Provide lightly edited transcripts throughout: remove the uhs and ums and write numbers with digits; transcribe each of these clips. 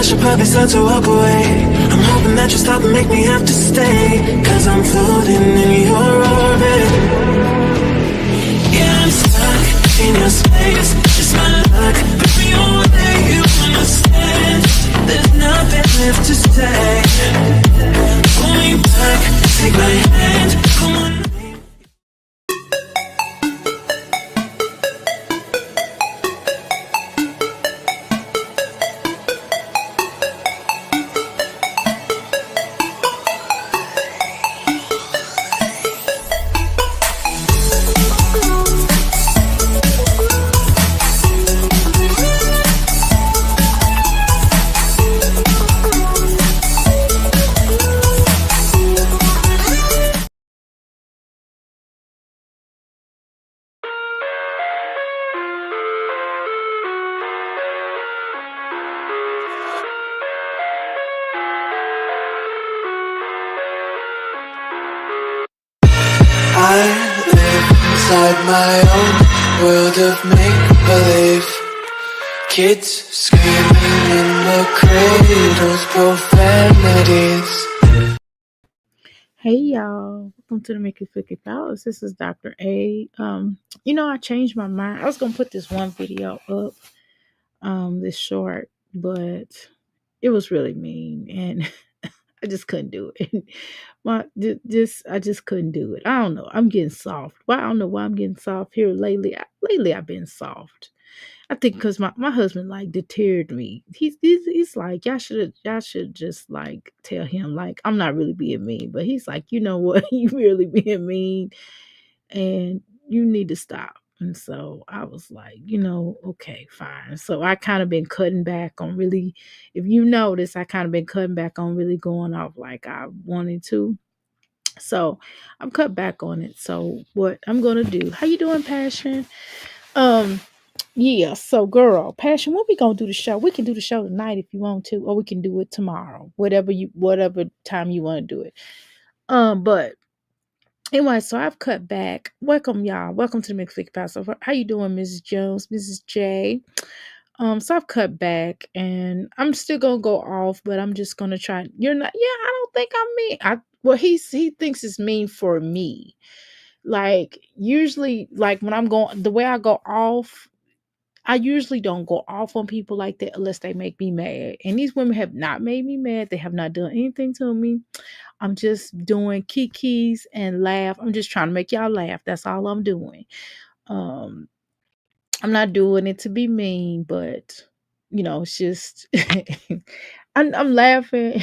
I should probably start to walk away. I'm hoping that you stop and make me have to stay, 'cause I'm floating in your orbit. Yeah, I'm stuck in your space. It's my luck, baby, you're where you understand. There's nothing left to say. Pull me back, take my hand, come on. I live inside my own world of make-believe. Kids screaming in the cradles, profanities. Hey y'all, welcome to the Make It Flick It Palace. This is Dr. A. I changed my mind. I was gonna put this one video up, this short, but it was really mean and I just couldn't do it. I just couldn't do it. I don't know. I'm getting soft. Well, I don't know why I'm getting soft here lately. Lately I've been soft. I think because my husband like deterred me. He's like, y'all should just like tell him like I'm not really being mean, but he's like, you know what, you really being mean, and you need to stop. And so I was like, okay, fine. So I kind of been cutting back on really, if you notice, I kind of been cutting back on really going off like I wanted to. So I'm cut back on it. So what I'm gonna do? How you doing, Passion? Um, yeah, so girl, Passion, when we gonna do the show? We can do the show tonight if you want to, or we can do it tomorrow. Whatever time you want to do it. But anyway, so I've cut back. Welcome, y'all. Welcome to the McFlick Pastor. How you doing, Mrs. Jones, Mrs. J? So I've cut back and I'm still gonna go off, but I'm just gonna try. You're not, yeah, I don't think I'm mean. He thinks it's mean for me. Like usually, like when I'm going the way I go off, I usually don't go off on people like that unless they make me mad. And these women have not made me mad. They have not done anything to me. I'm just doing kikis and laugh. I'm just trying to make y'all laugh. That's all I'm doing. Um, I'm not doing it to be mean, but it's just I'm laughing.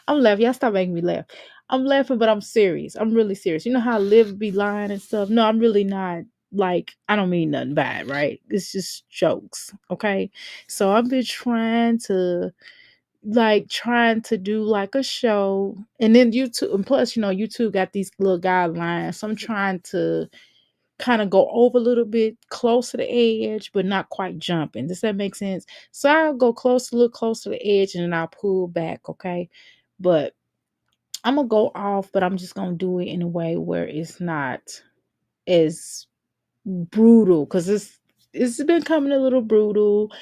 I'm laughing. Y'all stop making me laugh. I'm laughing, but I'm serious. I'm really serious. You know how Liv be lying and stuff? No, I'm really not. Like, I don't mean nothing bad, right? It's just jokes. Okay. So I've been trying to do like a show, and then YouTube, and plus, YouTube got these little guidelines. So I'm trying to kind of go over a little bit close to the edge, but not quite jumping. Does that make sense? So I'll go close, a little close to the edge, and then I'll pull back. Okay. But I'm gonna go off, but I'm just gonna do it in a way where it's not as brutal, because it's been coming a little brutal,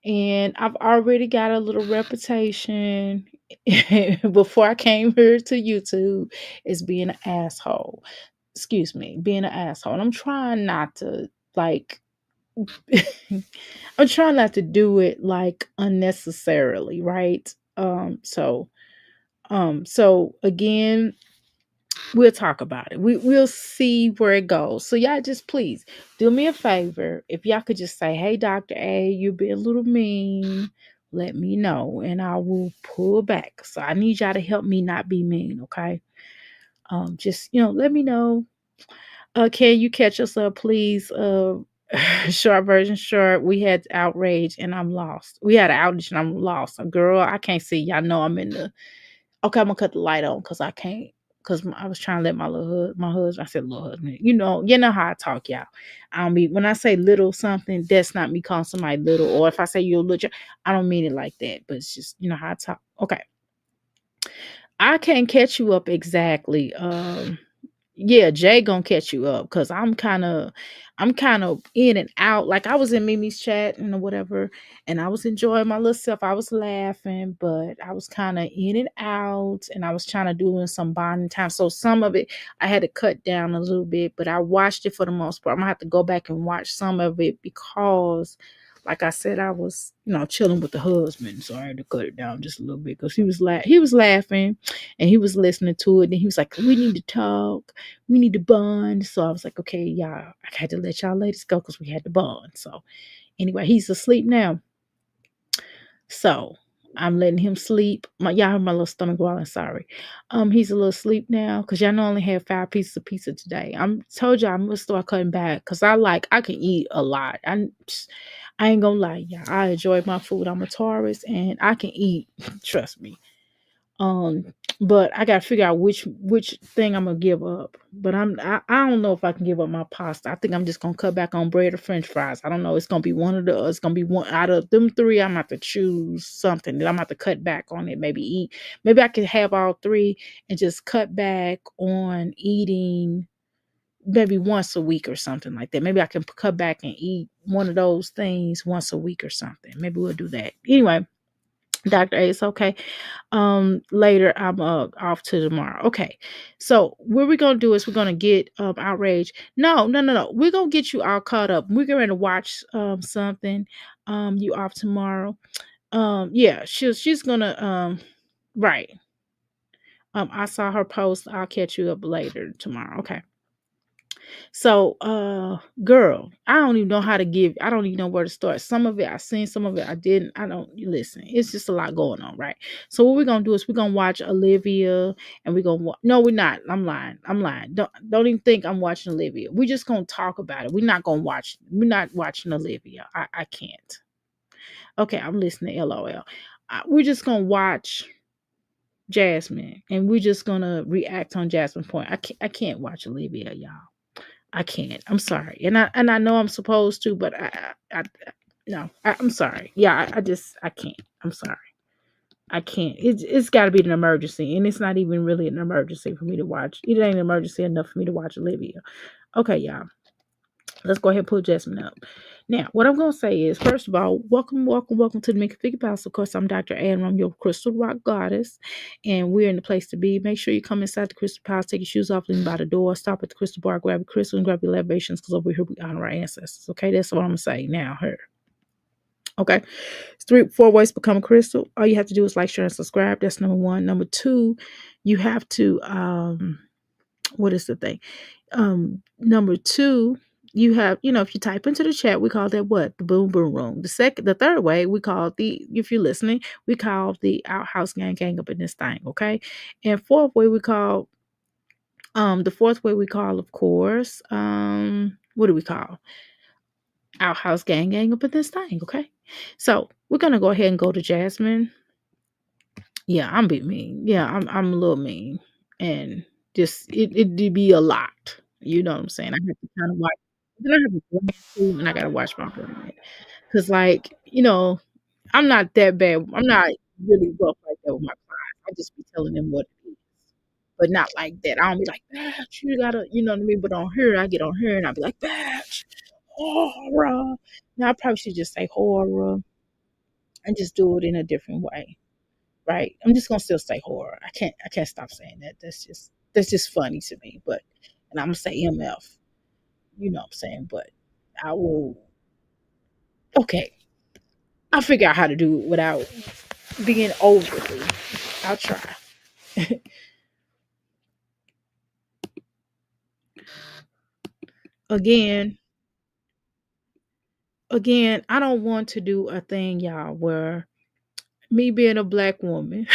and I've already got a little reputation before I came here to YouTube as being an asshole. Excuse me, being an asshole. And I'm trying not to like I'm trying not to do it like unnecessarily, right? So again, we'll talk about it. We'll see where it goes. So y'all just please do me a favor. If y'all could just say, hey, Dr. A, you're being a little mean, let me know and I will pull back. So I need y'all to help me not be mean, okay? Just let me know. Can you catch us up, please? Short version short. We had outrage and I'm lost. We had an outage and I'm lost. Girl, I can't see. Y'all know I'm in the. Okay, I'm gonna cut the light on because I can't. Because I was trying to let my husband. I said little husband. You know how I talk, y'all. I don't mean when I say little something. That's not me calling somebody little. Or if I say you're little, I don't mean it like that. But it's just how I talk. Okay. I can't catch you up exactly. yeah, Jay gonna catch you up because I'm kind of in and out. Like I was in Mimi's chat and whatever, and I was enjoying my little self. I was laughing, but I was kind of in and out, and I was trying to do in some bonding time. So some of it I had to cut down a little bit, but I watched it for the most part. I'm gonna have to go back and watch some of it because like I said, I was, chilling with the husband, so I had to cut it down just a little bit because he was laughing, and he was listening to it, and he was like, "We need to talk, we need to bond." So I was like, "Okay, y'all, I had to let y'all ladies go because we had to bond." So anyway, he's asleep now, so I'm letting him sleep. Y'all heard my little stomach growling. Sorry, he's a little asleep now because y'all know I only had 5 pieces of pizza today. I'm told y'all I'm gonna start cutting back because I can eat a lot. I ain't gonna lie, y'all. I enjoy my food. I'm a Taurus and I can eat. Trust me. Um, but I gotta figure out which thing I'm gonna give up. But I don't know if I can give up my pasta. I think I'm just gonna cut back on bread or French fries. I don't know. It's gonna be one of the. It's gonna be one out of them three. I'm gonna have to choose something that I'm gonna have to cut back on it. Maybe eat. Maybe I can have all three and just cut back on eating maybe once a week or something like that. Maybe I can cut back and eat one of those things once a week or something. Maybe we'll do that. Anyway, Dr. A, it's okay. Later I'm off to tomorrow. Okay. So what we're gonna do is we're gonna get outraged. No, no, no, no. We're gonna get you all caught up. We're going to watch something. You off tomorrow. Yeah, she's gonna right. I saw her post. I'll catch you up later tomorrow. Okay. So, girl, I don't even know where to start. Some of it I seen, some of it I didn't. I don't listen. It's just a lot going on, right? So what we're gonna do is we're gonna watch Olivia, and we're gonna no, we're not. I'm lying. I'm lying. Don't even think I'm watching Olivia. We're just gonna talk about it. We're not watching Olivia. I can't. Okay, I'm listening to LOL. We're just gonna watch Jasmine, and we're just gonna react on Jasmine's point. I can't watch Olivia, y'all. I can't. I'm sorry, and I know I'm supposed to, but I no. I'm sorry. Yeah, I can't. I'm sorry. I can't. It's got to be an emergency, and it's not even really an emergency for me to watch. It ain't an emergency enough for me to watch Olivia. Okay, y'all. Let's go ahead and pull Jasmine up. Now, what I'm going to say is, first of all, welcome, welcome, welcome to the Make It Figure Palace. Of course, I'm Dr. A, and I'm your Crystal Rock Goddess, and we're in the place to be. Make sure you come inside the Crystal Palace, take your shoes off, leave them by the door, stop at the Crystal Bar, grab a crystal, and grab your libations, because over here we honor our ancestors. Okay, that's what I'm going to say now. Her. Okay, it's 4 ways to become a crystal. All you have to do is like, share, and subscribe. That's number one. Number two, you have to what is the thing? Number two, you have, if you type into the chat, we call that what? The boom boom room. The third way, we call if you're listening, we call the outhouse gang up in this thing, okay? And the fourth way we call, of course, what do we call? Outhouse gang up in this thing, okay? So we're gonna go ahead and go to Jasmine. Yeah, I'm being mean. Yeah, I'm a little mean. And just it'd be a lot. You know what I'm saying? I have to kind of watch. Then I have a brand too, and I gotta watch my brand. Cause like, I'm not that bad. I'm not really rough like that with my clients. I just be telling them what it is. But not like that. I don't be like, Batch, you gotta, you know what I mean? But on her, I get on her and I'll be like, Batch, horror. Now I probably should just say horror and just do it in a different way. Right? I'm just gonna still say horror. I can't stop saying that. That's just funny to me. But and I'm gonna say MF. You know what I'm saying? But I will okay. I'll figure out how to do it without being overly. I'll try. again, again, I don't want to do a thing, y'all, where me being a black woman.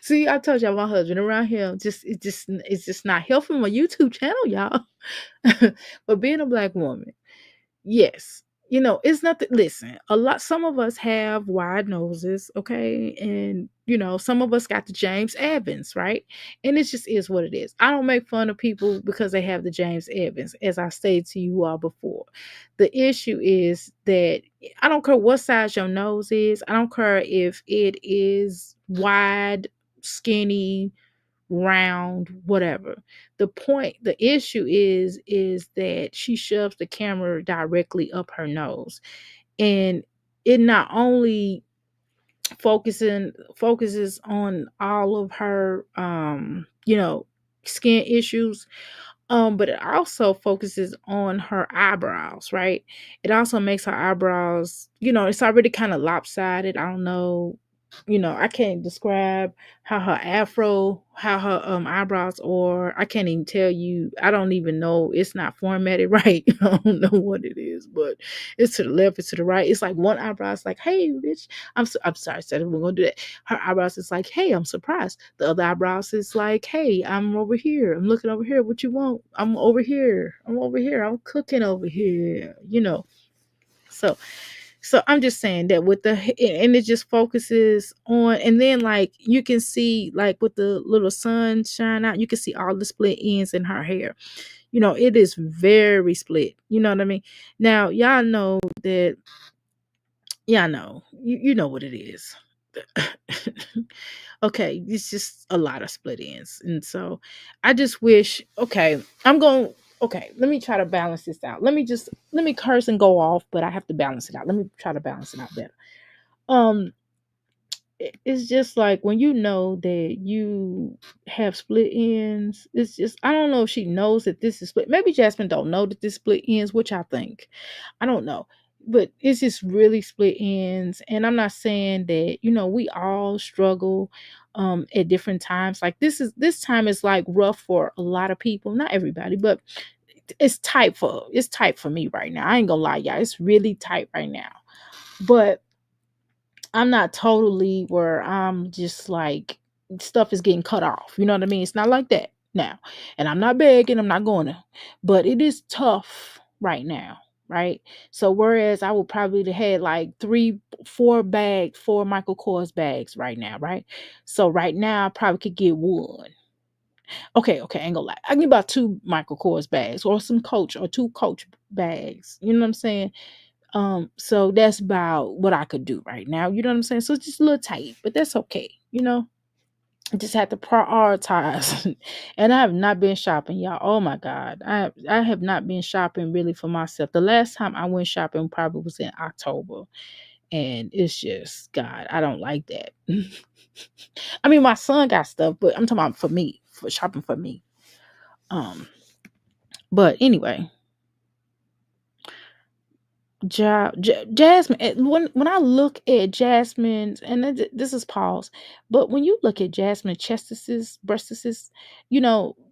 See, I told y'all my husband around here it's just not helping my YouTube channel, y'all. But being a black woman, yes. It's nothing. Listen, some of us have wide noses, okay? And, some of us got the James Evans, right? And it just is what it is. I don't make fun of people because they have the James Evans, as I stated to you all before. The issue is that I don't care what size your nose is. I don't care if it is wide, skinny, round, whatever. The issue is that she shoves the camera directly up her nose. And it not only focuses on all of her skin issues, but it also focuses on her eyebrows, right? It also makes her eyebrows, it's already kind of lopsided. I don't know, I can't describe how her eyebrows are. I can't even tell you. I don't even know. It's not formatted right. I don't know what it is, but it's to the left, it's to the right. It's like one eyebrow is like, "Hey, bitch, I'm sorry, said we're gonna do that." Her eyebrows is like, "Hey, I'm surprised." The other eyebrows is like, "Hey, I'm over here. I'm looking over here. What you want? I'm over here. I'm over here. I'm cooking over here." So I'm just saying that with and it just focuses on, and then like you can see like with the little sun shine out, you can see all the split ends in her hair. It is very split. You know what I mean? Now y'all know that. Yeah, I know. You know what it is. Okay, it's just a lot of split ends. And so I just wish, okay, let me try to balance this out. Let me curse and go off, but I have to balance it out. Let me try to balance it out better. Um it's just like when you know that you have split ends, it's just, I don't know if she knows that this is split. Maybe Jasmine don't know that this split ends, which I think. I don't know. But it's just really split ends. And I'm not saying that, we all struggle at different times. Like this time is like rough for a lot of people. Not everybody, but it's tight for me right now. I ain't gonna lie, y'all. It's really tight right now. But I'm not totally where I'm just like stuff is getting cut off. You know what I mean? It's not like that now. And I'm not begging, I'm not going to. But it is tough right now, right? So whereas I would probably have had like 4 Michael Kors bags right now, right? So right now I probably could get one. Okay, I ain't gonna lie. I can get about 2 Michael Kors bags or some Coach or 2 Coach bags. You know what I'm saying? So that's about what I could do right now. You know what I'm saying? So it's just a little tight, but that's okay. I just have to prioritize. And I have not been shopping, y'all. Oh my God. I have not been shopping really for myself. The last time I went shopping probably was in October. And it's just, God, I don't like that. I mean, my son got stuff, but I'm talking about for me, for shopping for me. But anyway, Jasmine, when I look at Jasmine's, and this is pause, but when you look at Jasmine chestises, breastises,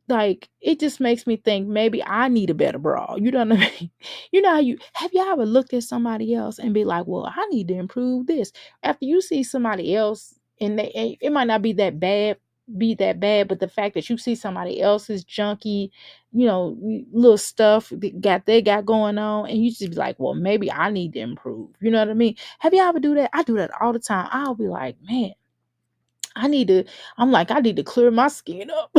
like it just makes me think maybe I need a better bra. You know what I mean? You know how have you ever looked at somebody else and be like, well, I need to improve this. After you see somebody else, and it might not be that bad, but the fact that you see somebody else's junky, little stuff they got going on, and you just be like, well, maybe I need to improve. You know what I mean? Have you ever do that? I do that all the time. I'll be like, man, I need to clear my skin up.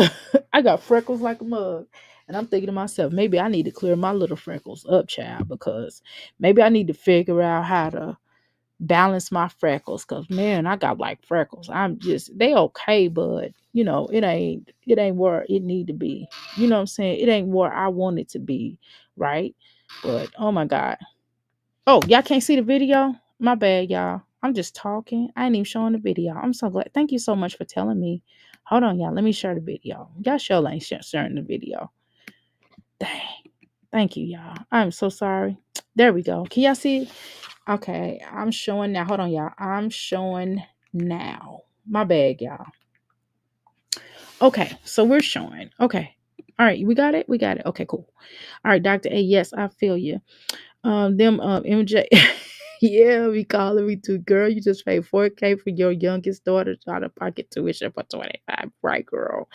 I got freckles like a mug. And I'm thinking to myself, maybe I need to clear my little freckles up, child, because maybe I need to figure out how to balance my freckles, because man, I got like freckles. They okay, but it ain't where it need to be. You know what I'm saying? It ain't where I want it to be, right? But oh my God. Oh, y'all can't see the video? My bad, y'all. I'm just talking. I ain't even showing the video. I'm so glad. Thank you so much for telling me. Hold on, y'all. Let me share the video. Y'all sure ain't sharing the video. Dang. Thank you, y'all. I'm so sorry. There we go. Can y'all see it? Okay, I'm showing now. Hold on, y'all. I'm showing now. My bad, y'all. Okay, so we're showing. Okay. All right, we got it? We got it. Okay, cool. All right, Dr. A, yes, I feel you. MJ. Yeah, we calling me too. Girl, you just paid $4K for your youngest daughter out of pocket tuition for 25. Right, girl.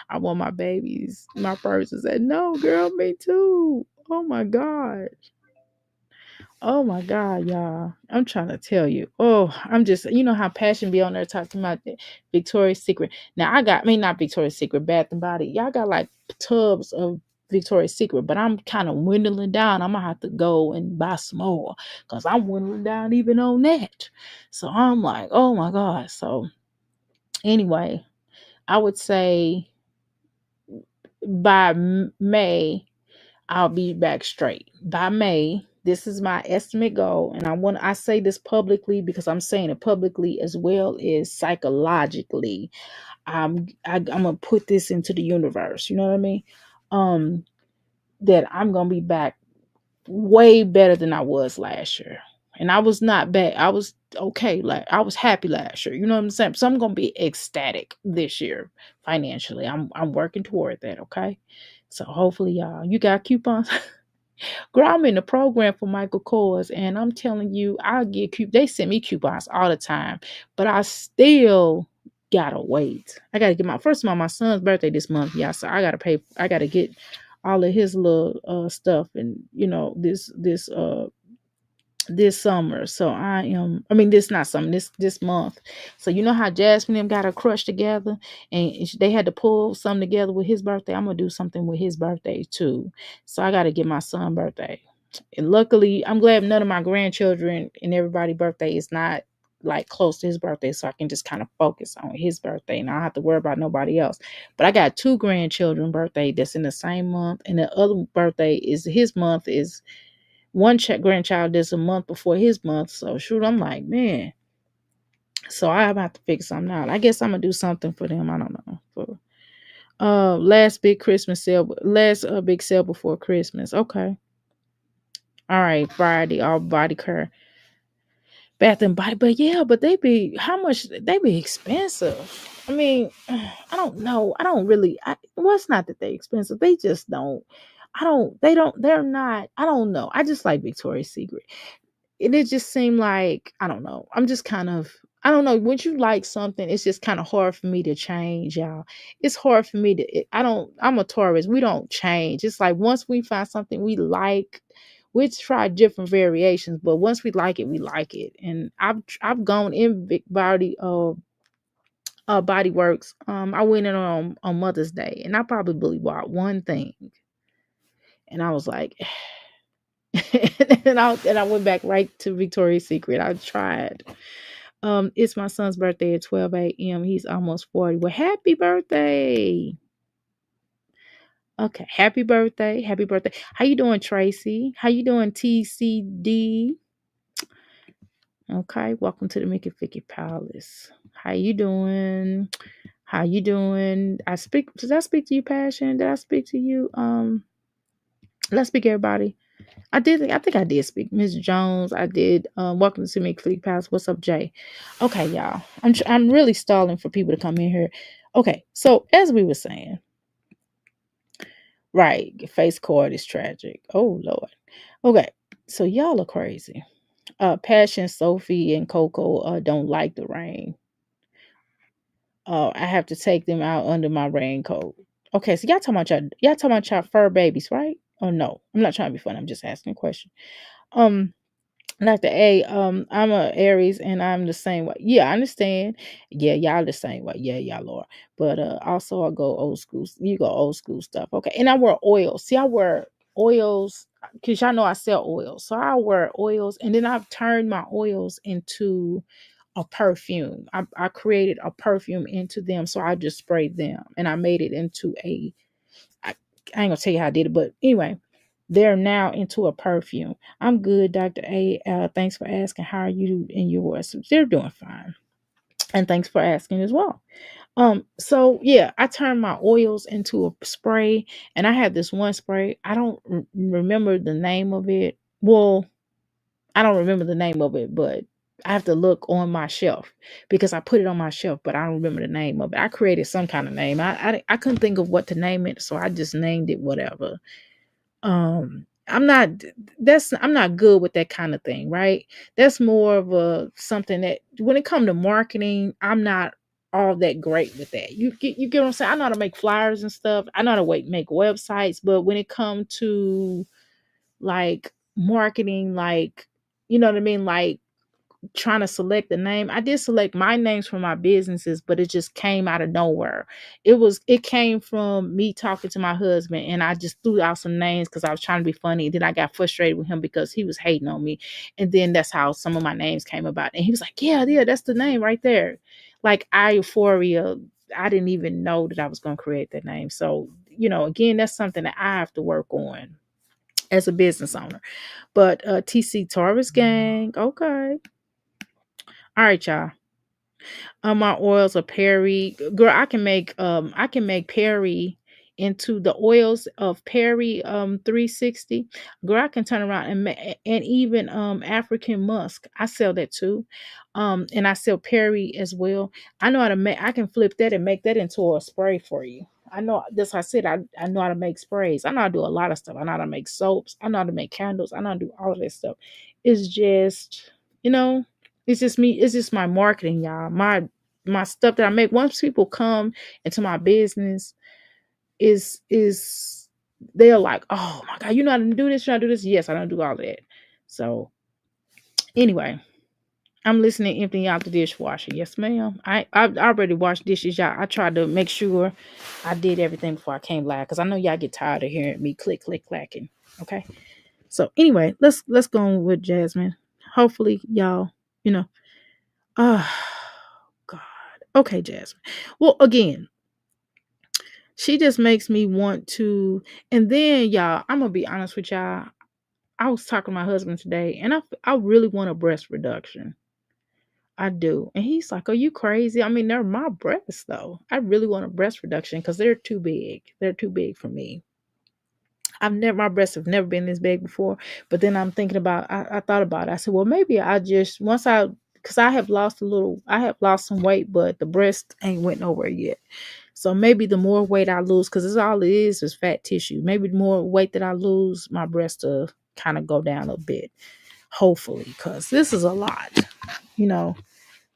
I want my babies. My person said, no, girl, me too. Oh my God. Oh my God, y'all. I'm trying to tell you. Oh, I'm just, how Passion be on there talking about the Victoria's Secret. Now not Victoria's Secret, Bath and Body. Y'all got like tubs of Victoria's Secret, but I'm kind of dwindling down. I'm gonna have to go and buy some more because I'm dwindling down even on that. So I'm like, oh my God. So anyway, I would say by May, I'll be back straight. By May, this is my estimate goal. And I say this publicly because I'm saying it publicly as well as psychologically. I'm gonna put this into the universe. You know what I mean? That I'm gonna be back way better than I was last year. And I was not bad. I was okay. Like I was happy last year. You know what I'm saying? So I'm gonna be ecstatic this year financially. I'm working toward that. Okay. So hopefully, y'all, you got coupons. Girl, I'm in the program for Michael Kors, and I'm telling you, I get they send me coupons all the time, but I still gotta wait. I gotta get first of all, my son's birthday this month, y'all. So I gotta pay. I gotta get all of his little stuff, and this summer. So this not summer, this month. So you know how Jasmine and them got a crush together, and they had to pull something together with his birthday. I'm gonna do something with his birthday too. So I gotta get my son's birthday. And luckily, I'm glad none of my grandchildren and everybody's birthday is not like close to his birthday, so I can just kind of focus on his birthday and I don't have to worry about nobody else. But I got two grandchildren birthday that's in the same month, and the other birthday is his month is one grandchild is a month before his month. So shoot, I'm like, man. So I have to figure something out. I guess I'm gonna do something for them. I don't know. For last big Christmas sale, last big sale before Christmas. Okay. All right, Friday, all body care, bath and body. But yeah, but they be how much they be expensive. I mean, I don't know. I don't really well, it's not that they expensive. They just don't. They're not. I don't know. I just like Victoria's Secret. And it just seemed like I don't know. I'm just kind of I don't know. Once you like something, it's just kind of hard for me to change, y'all. It's hard for me to. I don't. I'm a Taurus. We don't change. It's like once we find something we like, we try different variations. But once we like it, we like it. And I've gone in big body Body Works. I went in on Mother's Day, and I probably bought one thing, and I was like. and I went back right to Victoria's Secret. I tried. It's my son's birthday at 12 a.m. He's almost 40. Well, happy birthday. Okay, happy birthday. Happy birthday. How you doing, Tracy? How you doing, TCD? Okay, welcome to the Mickey Ficky Palace. How you doing? How you doing? Did I speak to you, Passion? Did I speak to you? Let's speak, everybody. I think I did speak. Miss Jones, I did. Welcome to Mickey Ficky Palace. What's up, Jay? Okay, y'all. I'm really stalling for people to come in here. Okay, so as we were saying, right, face card is tragic. Oh Lord. Okay, so y'all are crazy. Passion, Sophie, and Coco don't like the rain. I have to take them out under my raincoat. Okay, so y'all talking about y'all fur babies, right? Oh no, I'm not trying to be funny. I'm just asking a question. Um, Dr. A, I'm a Aries and I'm the same way. Yeah, I understand. Yeah, y'all the same way. Yeah, y'all are. But also I go old school. You go old school stuff. Okay. And I wear oils. See, I wear oils because y'all know I sell oils. So I wear oils and then I've turned my oils into a perfume. I created a perfume into them. So I just sprayed them and I made it into I ain't gonna tell you how I did it, but anyway, they're now into a perfume. I'm good, Dr. A. Thanks for asking. How are you and yours? They're doing fine. And thanks for asking as well. So yeah, I turned my oils into a spray, and I had this one spray. I don't remember the name of it. Well, I don't remember the name of it, but I have to look on my shelf because I put it on my shelf, but I don't remember the name of it. I created some kind of name. I couldn't think of what to name it, so I just named it whatever. I'm not good with that kind of thing, right? That's more of a something that when it comes to marketing, I'm not all that great with that. You get what I'm saying? I know how to make flyers and stuff. I know how to make websites, but when it comes to like marketing, like you know what I mean, like trying to select the name. I did select my names for my businesses, but it just came out of nowhere. It came from me talking to my husband and I just threw out some names because I was trying to be funny. And then I got frustrated with him because he was hating on me. And then that's how some of my names came about. And he was like, yeah, that's the name right there. Like I Euphoria. I didn't even know that I was going to create that name. So again, that's something that I have to work on as a business owner. But TC Taurus gang, okay. All right, y'all. My oils are Perry. Girl, I can make Perry into the oils of Perry 360. Girl, I can turn around and even African musk. I sell that too. And I sell Perry as well. I know how to make I can flip that and make that into a spray for you. I know that's how I said I know how to make sprays. I know how to do a lot of stuff. I know how to make soaps. I know how to make candles. I know how to do all of that stuff. It's just, you know, it's just me. It's just my marketing, y'all. My stuff that I make. Once people come into my business, is they're like, oh my god, you know how to do this? You know how to do this? Yes, I don't do all that. So anyway, I'm listening, emptying out the dishwasher. Yes, ma'am. I already washed dishes, y'all. I tried to make sure I did everything before I came live because I know y'all get tired of hearing me click, click, clacking. Okay. So anyway, let's go on with Jasmine. Hopefully, y'all, you know, oh God. Okay, Jasmine. Well, again, she just makes me want to. And then, y'all, I'm gonna be honest with y'all. I was talking to my husband today, and I really want a breast reduction. I do, and he's like, "Are you crazy? I mean, they're my breasts, though. I really want a breast reduction because they're too big. They're too big for me. My breasts have never been this big before. But then I'm thinking about, I thought about it. I said, well, maybe I just because I have lost some weight, but the breast ain't went nowhere yet. So maybe the more weight I lose, because it's all it is fat tissue. Maybe the more weight that I lose, my breast will kind of go down a bit. Hopefully, because this is a lot. You know,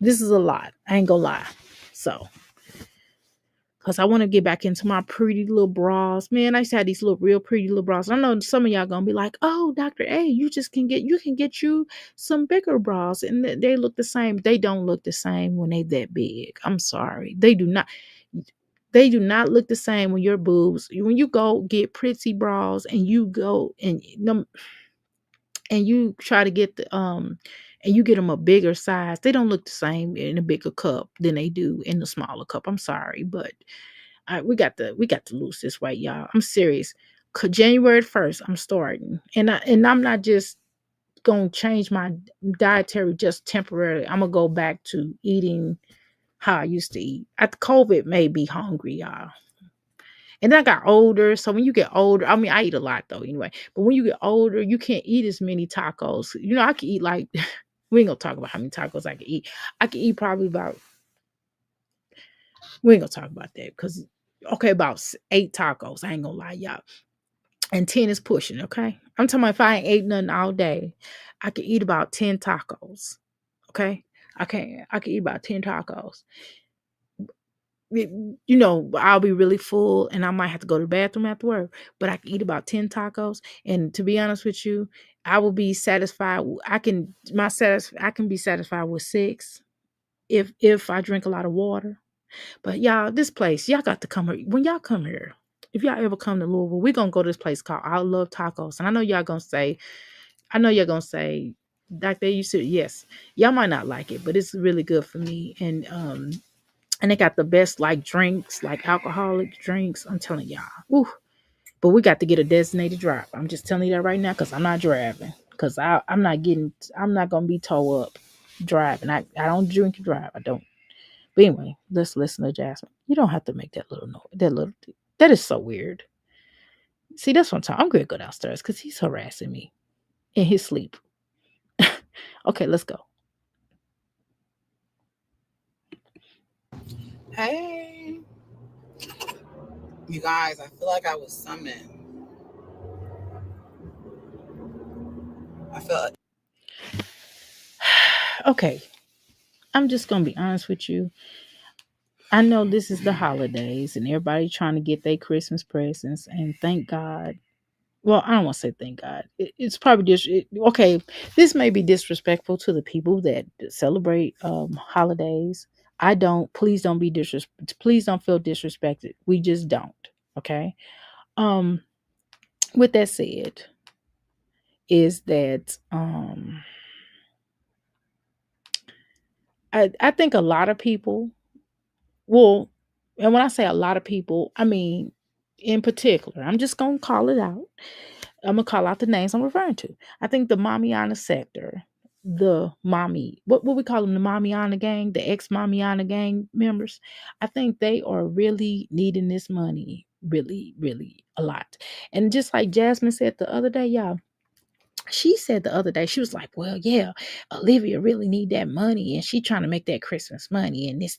this is a lot. I ain't gonna lie. So, because I want to get back into my pretty little bras. Man, I used to have these little real pretty little bras. I know some of y'all gonna be like, oh, Dr. A, you can get you some bigger bras. And they look the same. They don't look the same when they that big. I'm sorry. They do not look the same when your boobs, when you go get pretty bras and you go and you try to get and you get them a bigger size, they don't look the same in a bigger cup than they do in the smaller cup. I'm sorry, but we got to lose this weight, y'all. I'm serious. January 1st, I'm starting, and I'm not just gonna change my dietary just temporarily. I'm gonna go back to eating how I used to eat. At COVID made me hungry, y'all. And then I got older. So when you get older, I mean, I eat a lot though, anyway. But when you get older, you can't eat as many tacos. I can eat like, we ain't gonna talk about how many tacos I can eat. I can eat probably about, we ain't gonna talk about that because, okay, about 8 tacos. I ain't gonna lie, y'all. And 10 is pushing, okay? I'm talking about if I ain't ate nothing all day, I can eat about 10 tacos, okay? I can eat about 10 tacos. I'll be really full and I might have to go to the bathroom after work, but I can eat about 10 tacos. And to be honest with you, I will be satisfied. I can be satisfied with 6 if I drink a lot of water. But y'all, this place, y'all got to come here. When y'all come here, if y'all ever come to Louisville, we're gonna go to this place called I Love Tacos. And I know y'all gonna say, like they used to, yes, y'all might not like it, but it's really good for me. And they got the best like drinks, like alcoholic drinks. I'm telling y'all. Ooh. But we got to get a designated driver. I'm just telling you that right now because I'm not driving. Because I'm not gonna be towed up driving. I don't drink and drive. I don't. But anyway, let's listen to Jasmine. You don't have to make that little noise. That is so weird. See, that's what I'm talking. I'm gonna go downstairs because he's harassing me in his sleep. Okay, let's go. Hey, you guys, I feel like I was summoned. I feel Okay, I'm just gonna be honest with you. I know this is the holidays and everybody trying to get their Christmas presents, and thank God. Well, I don't want to say thank God. It's probably just okay. This may be disrespectful to the people that celebrate holidays. I don't. Please don't be Please don't feel disrespected. We just don't. Okay. Um. With that said, is that I think a lot of people. Well, and when I say a lot of people, I mean in particular, I'm just gonna call it out. I'm gonna call out the names I'm referring to. I think the Mamiana sector, the mommy, what we call them, the Mamiana gang, the ex Mamiana gang members. I think they are really needing this money, really, really a lot. And just like Jasmine said the other day, y'all, she said the other day, she was like, well, yeah, Olivia really need that money and she trying to make that Christmas money and this,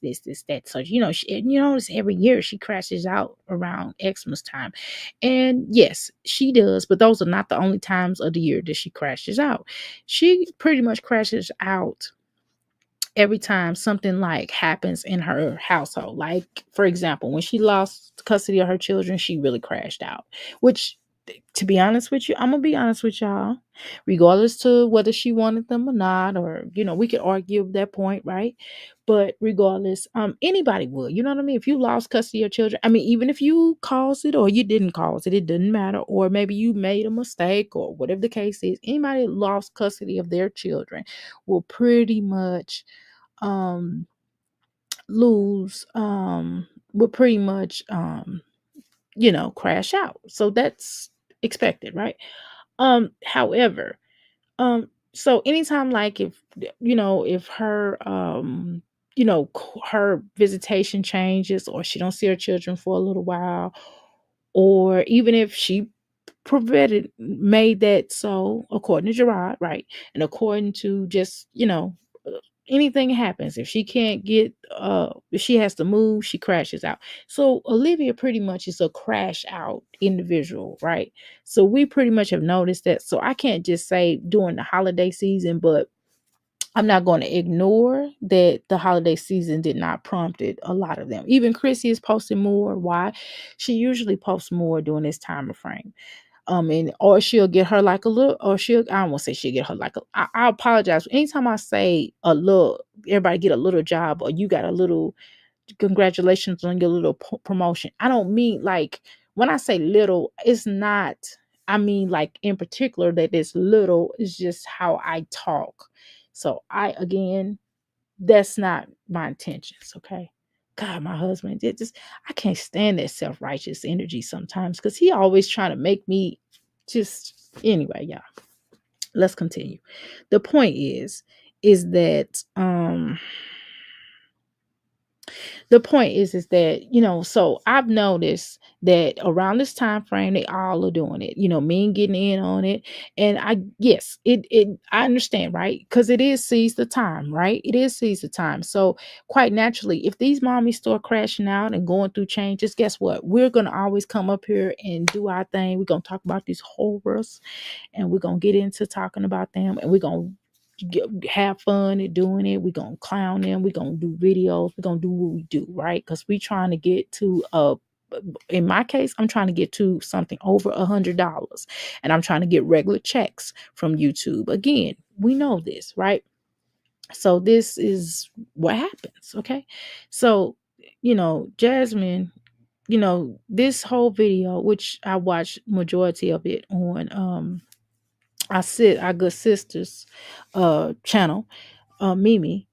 that. So, you notice every year she crashes out around Xmas time. And yes, she does, but those are not the only times of the year that she crashes out. She pretty much crashes out every time something like happens in her household. Like, for example, when she lost custody of her children, she really crashed out, which, to be honest with you, I'm gonna be honest with y'all, regardless to whether she wanted them or not, or we could argue that point, right? But regardless, anybody would, you know what I mean? If you lost custody of your children, I mean, even if you caused it or you didn't cause it, it didn't matter, or maybe you made a mistake or whatever the case is, anybody that lost custody of their children will pretty much um lose would pretty much crash out. So that's expected, right? However, so anytime, like, if her her visitation changes, or she don't see her children for a little while, or even if she made that so, according to Gerard, right, and according to just anything happens, if she can't get if she has to move, she crashes out. So Olivia pretty much is a crash out individual, right? So we pretty much have noticed that. So I can't just say during the holiday season, but I'm not going to ignore that the holiday season did not prompt it, a lot of them. Even Chrissy is posting more. Why? She usually posts more during this time of frame. And or she'll get her like a little, or I don't want to say she'll get her like I apologize. Anytime I say a little, everybody get a little job, or you got a little, congratulations on your little promotion. I don't mean, like, when I say little, it's not, I mean, like, in particular, that it's little is just how I talk. So again, that's not my intentions. Okay. God, my husband, I can't stand that self-righteous energy sometimes, because he always trying to make me just, anyway, yeah. Let's continue. The point is that that so I've noticed that around this time frame they all are doing it, men getting in on it. And I understand, right? Because it is seize the time, right? It is seize the time. So quite naturally, if these mommies start crashing out and going through changes, guess what? We're gonna always come up here and do our thing. We're gonna talk about these horrors, and we're gonna get into talking about them, and we're gonna have fun at doing it. We're gonna clown them. We're gonna do videos. We're gonna do what we do, right? Because we're trying to get to in my case, I'm trying to get to something over $100, and I'm trying to get regular checks from YouTube. Again, we know this, right? So this is what happens. Okay. So Jasmine, this whole video, which I watched majority of it on our good sister's channel, Mimi.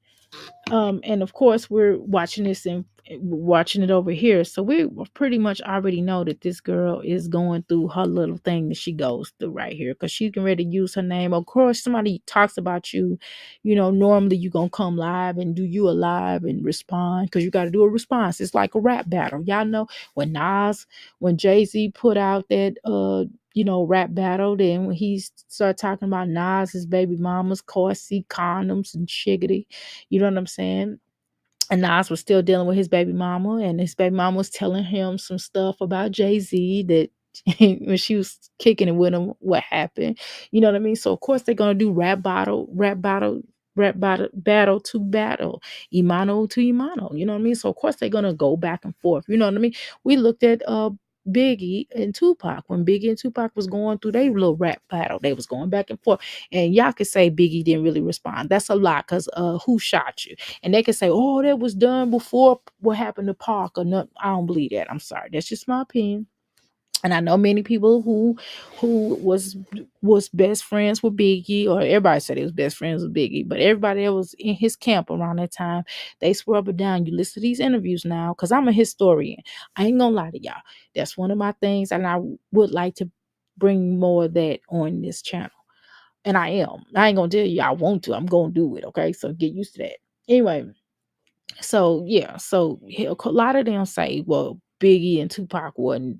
And of course we're watching this and watching it over here. So we pretty much already know that this girl is going through her little thing that she goes through right here, because she can ready to use her name. Of course, somebody talks about you, normally you gonna come live and do you a live and respond, because you got to do a response. It's like a rap battle. Y'all know when Jazzy put out that rap battle, then when he started talking about Nas's baby mama's Corsi condoms and shiggity, you know what I'm saying? And Nas was still dealing with his baby mama, and his baby mama was telling him some stuff about Jay-Z that when she was kicking it with him, what happened. You know what I mean? So of course they're gonna do battle to battle, Imano to Imano. You know what I mean? So of course they're gonna go back and forth. You know what I mean? We looked at Biggie and Tupac, when Biggie and Tupac was going through their little rap battle. They was going back and forth. And y'all could say Biggie didn't really respond. That's a lie, because who shot you? And they could say, oh, that was done before what happened to Park or not. I don't believe that. I'm sorry. That's just my opinion. And I know many people who was best friends with Biggie, or everybody said he was best friends with Biggie, but everybody that was in his camp around that time, they swear up and down. You listen to these interviews now, because I'm a historian. I ain't gonna lie to y'all. That's one of my things, and I would like to bring more of that on this channel. And I am. I ain't gonna tell you I want to. I'm gonna do it. Okay, so get used to that. Anyway, so yeah, so a lot of them say, well, Biggie and Tupac wasn't,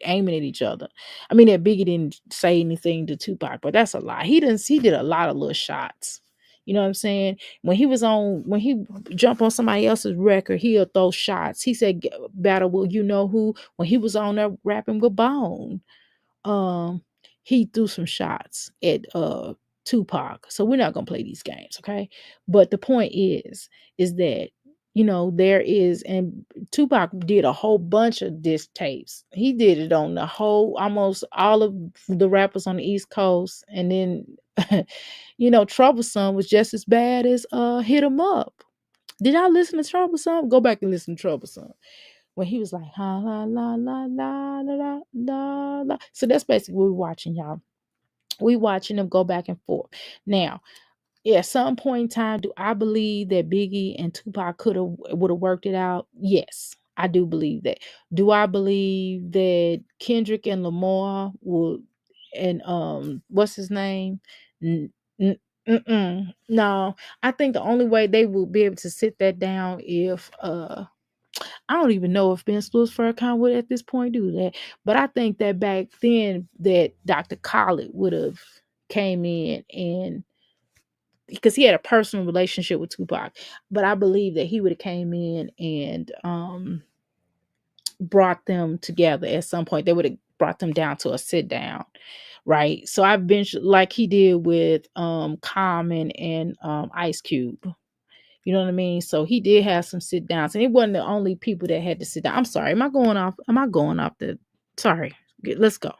aiming at each other. I mean, that Biggie didn't say anything to Tupac, but that's a lie. He didn't. He did a lot of little shots. You know what I'm saying? When he jumped on somebody else's record, he'll throw shots. He said, "Battle will you know who?" When he was on there rapping with Bone, um he threw some shots at Tupac. So we're not gonna play these games, okay? But the point is that there is, and Tupac did a whole bunch of diss tapes. He did it on the whole, almost all of the rappers on the East Coast, and then Troublesome was just as bad as Hit 'Em Up. Did y'all listen to Troublesome? Go back and listen to Troublesome when he was like, ha la la la la la la la la. So that's basically what we're watching, y'all. We watching them go back and forth. Now, at some point in time, do I believe that Biggie and Tupac would have worked it out? Yes, I do believe that. Do I believe that Kendrick and Lamar would, and what's his name? N- No, I think the only way they will be able to sit that down if I don't even know if Ben Still's Farrakhan would at this point do that. But I think that back then that Dr. Khaled would have came in, and because he had a personal relationship with Tupac, but I believe that he would have came in and brought them together at some point. They would have brought them down to a sit down. Right. So I've been like he did with Common and Ice Cube. You know what I mean? So he did have some sit downs, and it wasn't the only people that had to sit down. I'm sorry. Am I going off? Am I going off the? Sorry. Let's go.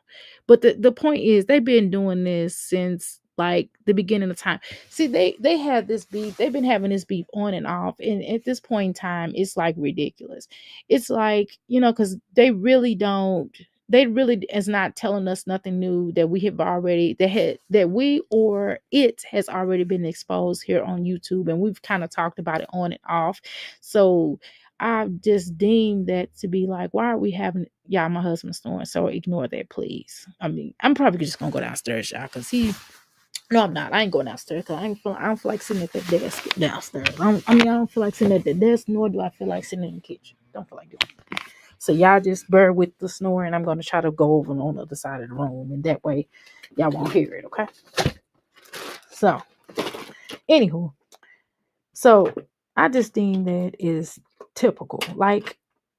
But the point is, they've been doing this since like the beginning of time. See, they had this beef. They've been having this beef on and off, and at this point in time, it's like ridiculous. It's like because they really don't. They really is not telling us nothing new that we have already that we or it has already been exposed here on YouTube, and we've kind of talked about it on and off. So I just deemed that to be like, why are we having yeah, my husband's snoring, so ignore that, please. I mean, I'm probably just gonna go downstairs, y'all, because no, I'm not. I ain't going downstairs because I don't feel like sitting at the desk downstairs. I don't feel like sitting at the desk, nor do I feel like sitting in the kitchen. Don't feel like doing it. So y'all just bear with the snoring. I'm going to try to go over on the other side of the room, and that way y'all won't hear it, okay? So, anywho, so I just deem that is typical. Like,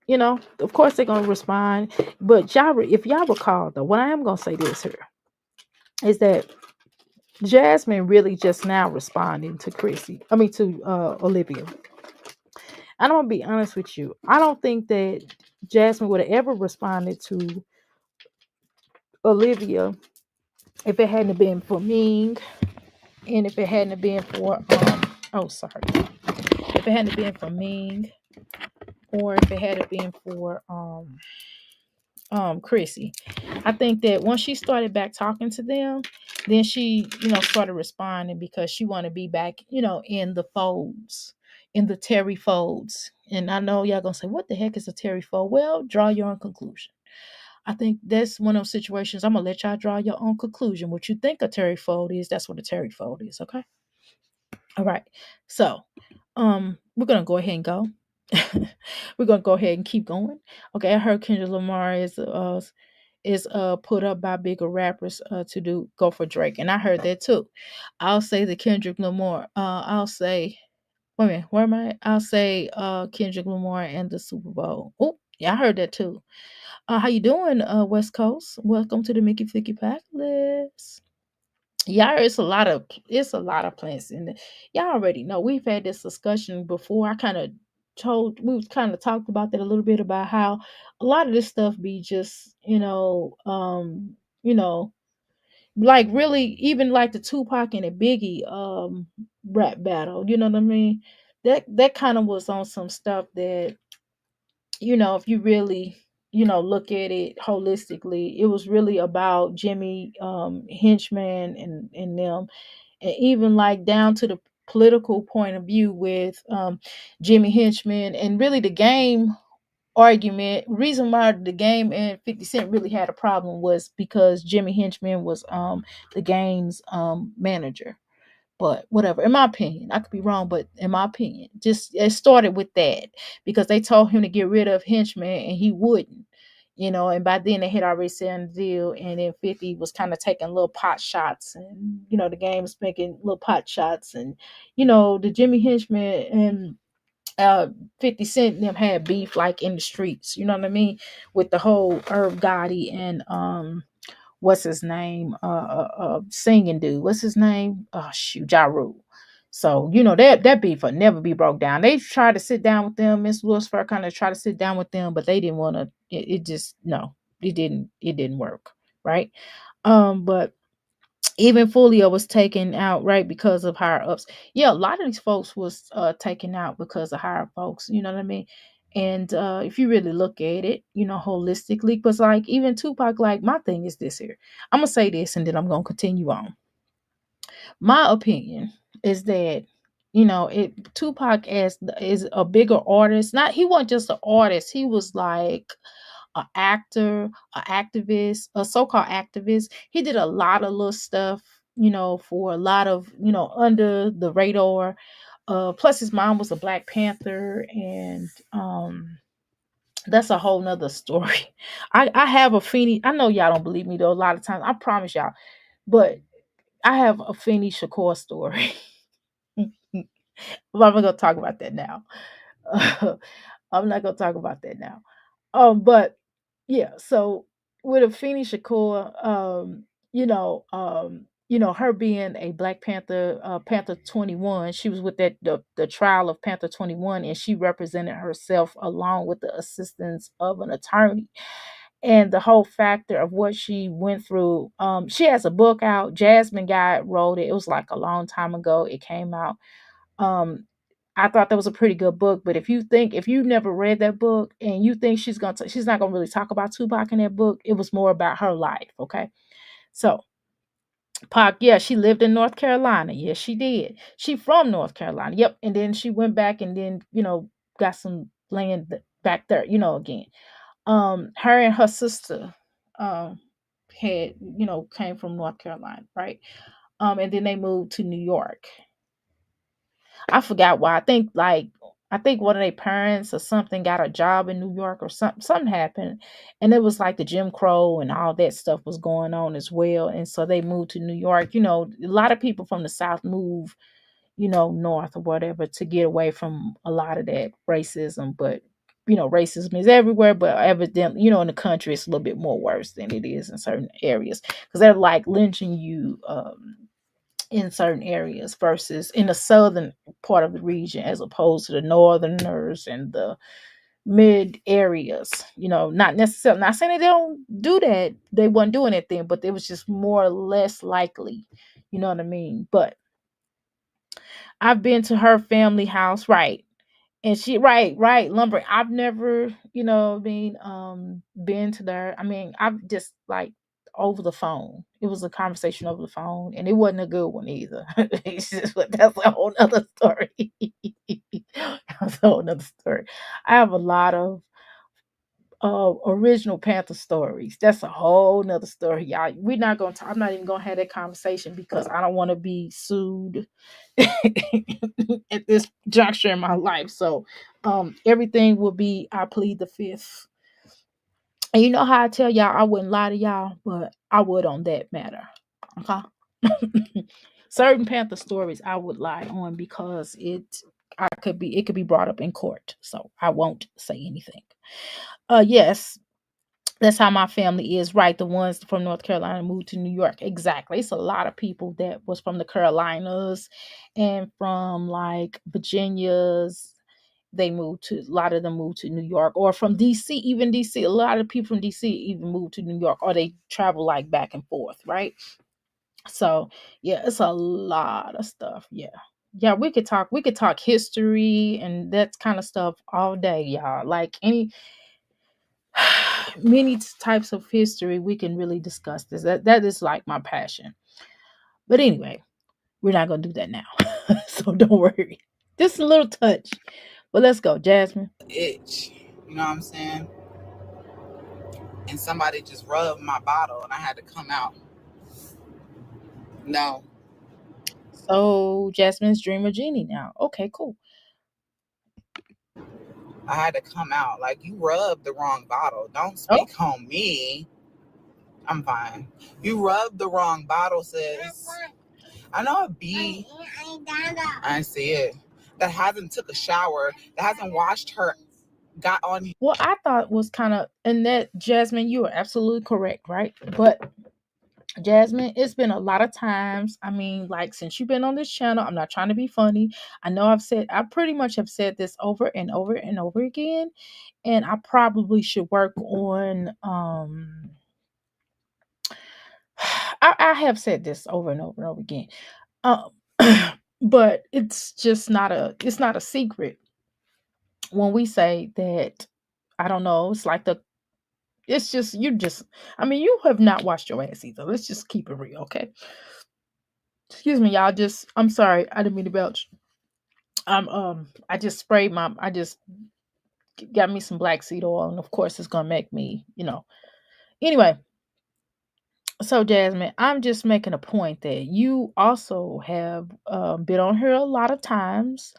of course they're going to respond, but if y'all recall, though, what I am going to say this here is that Jasmine really just now responding to Olivia. I'm going to be honest with you. I don't think that Jasmine would have ever responded to Olivia if it hadn't been for Ming, and if it hadn't been for if it hadn't been for Ming, or if it hadn't been for Chrissy. I think that once she started back talking to them, then she started responding because she wanted to be back in the folds, in the Terry folds. And I know y'all gonna say, what the heck is a Terry fold? Well, draw your own conclusion. I think that's one of those situations. I'm gonna let y'all draw your own conclusion. What you think a Terry fold is, that's what a Terry fold is. Okay. All right. So, we're gonna go ahead and go. We're gonna go ahead and keep going. Okay. I heard Kendrick Lamar is put up by bigger rappers to go for Drake, and I heard that too. I'll say the Kendrick Lamar. I'll say. Wait a minute. Where am I? I'll say Kendrick Lamar and the Super Bowl. Oh, yeah, I heard that too. How you doing, West Coast? Welcome to the Mickey Flicky Pack List. Yeah, it's a lot of plants in there. Y'all already know we've had this discussion before. We've kind of talked about that a little bit about how a lot of this stuff be just, you know, like really even like the Tupac and the Biggie rap battle, you know what I mean? That kind of was on some stuff that, if you really look at it holistically, it was really about Jimmy Henchman and them, and even like down to the political point of view with Jimmy Henchman, and really the game argument. Reason why the game and 50 Cent really had a problem was because Jimmy Henchman was the game's manager. But whatever, in my opinion, I could be wrong, but in my opinion, just it started with that because they told him to get rid of Henchman and he wouldn't. And by then they had already signed the deal, and then 50 was kind of taking little pot shots, and the game was making little pot shots, and the Jimmy Henchman and uh 50 Cent and them had beef like in the streets, you know what I mean, with the whole Herb Gotti and what's his name, singing dude, what's his name, oh shoot, Ja Rule. So that beef will never be broke down. They tried to sit down with them. Miss Lucifer kind of tried to sit down with them, but they didn't want to. It just, no, it didn't work, right? But even Folio was taken out, right, because of higher ups. Yeah, a lot of these folks was taken out because of higher folks, you know what I mean? And if you really look at it, holistically, because like even Tupac, like my thing is this here. I'm gonna say this and then I'm gonna continue on. My opinion is that Tupac is a bigger artist. Not, he wasn't just an artist, he was like an actor, an activist, a so-called activist. He did a lot of little stuff, for a lot of, under the radar. Plus his mom was a Black Panther, and that's a whole nother story. I have a Feeny. I know y'all don't believe me though. A lot of times, I promise y'all, but I have a Feeny Shakur story. But I'm not gonna talk about that now. I'm not gonna talk about that now. But yeah, so with Afeni Shakur, her being a Black Panther, Panther 21, she was with the trial of Panther 21, and she represented herself along with the assistance of an attorney. And the whole factor of what she went through, she has a book out. Jasmine Guy wrote it. It was like a long time ago. It came out. Um, I thought that was a pretty good book. But if you never read that book and you think she's not gonna really talk about Tupac in that book, it was more about her life. Okay, so Pac, yeah, she lived in North Carolina. Yes, she did. She from North Carolina. Yep, and then she went back and then got some land back there. Again, her and her sister had came from North Carolina, right? And then they moved to New York. I forgot why. I think one of their parents or something got a job in New York, or something happened, and it was like the Jim Crow and all that stuff was going on as well, and so they moved to New York. A lot of people from the South move, north or whatever, to get away from a lot of that racism. But racism is everywhere, but evidently, in the country, it's a little bit more worse than it is in certain areas because they're like lynching you. In certain areas versus in the southern part of the region as opposed to the northerners and the mid areas. Not necessarily, not saying they don't do that, they weren't doing it then, but it was just more or less likely, you know what I mean? But I've been to her family house, right? And she, right, lumber. I've never, been to there. I mean, I've just like over the phone. It was a conversation over the phone, and it wasn't a good one either. It's just, but that's a whole nother story. That's a whole nother story. I have a lot of original Panther stories. That's a whole nother story, y'all. We're not gonna talk, I'm not even gonna have that conversation because I don't want to be sued at this juncture in my life. So everything will be, I plead the fifth. And you know how I tell y'all I wouldn't lie to y'all, but I would on that matter. Okay. Certain Panther stories I would lie on because it could be brought up in court. So I won't say anything. Yes, that's how my family is, right? The ones from North Carolina moved to New York. Exactly. It's a lot of people that was from the Carolinas and from like Virginia's. They moved to, a lot of them moved to New York, or from DC, even DC. A lot of people from DC even moved to New York, or they travel like back and forth, right? So yeah, it's a lot of stuff. Yeah. Yeah, we could talk history and that kind of stuff all day, y'all. Like Many types of history we can really discuss this. That is like my passion. But anyway, we're not gonna do that now. So don't worry. Just a little touch. But let's go, Jasmine. Itch. You know what I'm saying? And somebody just rubbed my bottle and I had to come out. No, So Jasmine's dream genie now. Okay, cool. I had to come out. Like, you rubbed the wrong bottle. Don't Oh, speak on me. I'm fine. You rubbed the wrong bottle, sis. I know a bee. I see it. That hasn't took a shower. That hasn't washed her. Got on. well, I thought was kind of, and that Jasmine, you are absolutely correct, right? But Jasmine, it's been a lot of times. I mean, like since you've been on this channel, I'm not trying to be funny. I know I pretty much have said this over and over and over again, and I probably should work on. I have said this over and over and over again, um, but it's not a secret when we say that. I don't know. It's like it's just you just. I mean, you have not washed your ass either. Let's just keep it real, okay? Excuse me, y'all. Just I'm sorry. I didn't mean to belch. I just sprayed my. I just got me some black seed oil, and of course, it's gonna make me, Anyway, so Jasmine, I'm just making a point that you also have been on here a lot of times.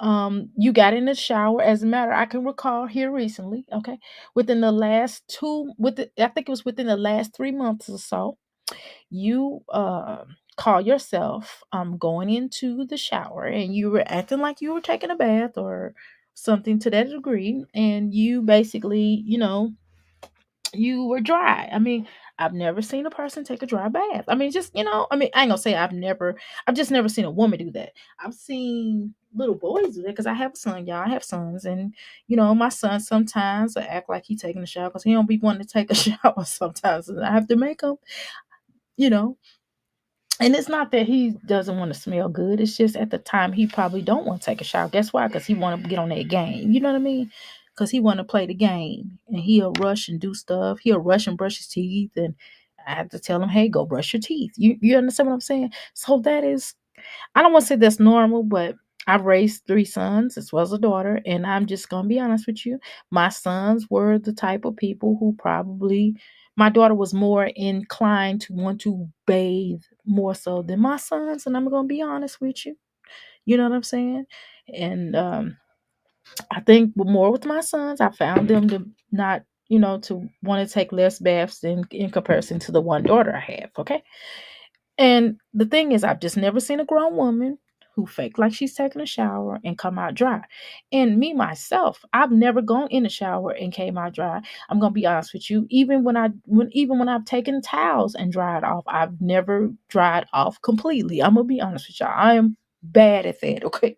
You got in the shower. As a matter, I can recall here recently. Okay, within the last I think it was within the last 3 months or so. You call yourself going into the shower and you were acting like you were taking a bath or something to that degree, and you basically, you were dry. I mean, I've never seen a person take a dry bath. I mean, just, I mean, I ain't gonna say I've just never seen a woman do that. I've seen little boys do that because I have a son, y'all. I have sons, and my son sometimes will act like he taking a shower because he don't be wanting to take a shower sometimes, and I have to make him, you know. And it's not that he doesn't want to smell good. It's just at the time he probably don't want to take a shower. Guess why? Because he want to get on that game. You know what I mean? Because he want to play the game, and he'll rush and do stuff. He'll rush and brush his teeth, and I have to tell him, "Hey, go brush your teeth." You understand what I'm saying? So that is, I don't want to say that's normal, but I've raised three sons as well as a daughter, and I'm just gonna be honest with you. My sons were the type of people who probably my daughter was more inclined to want to bathe more so than my sons, and I'm gonna be honest with you. You know what I'm saying? And I think more with my sons, I found them to not, to want to take less baths in comparison to the one daughter I have. Okay. And the thing is, I've just never seen a grown woman who fake like she's taking a shower and come out dry. And me myself, I've never gone in the shower and came out dry. I'm gonna be honest with you. Even when I've taken towels and dried off, I've never dried off completely. I'm gonna be honest with y'all. I am bad at that. Okay.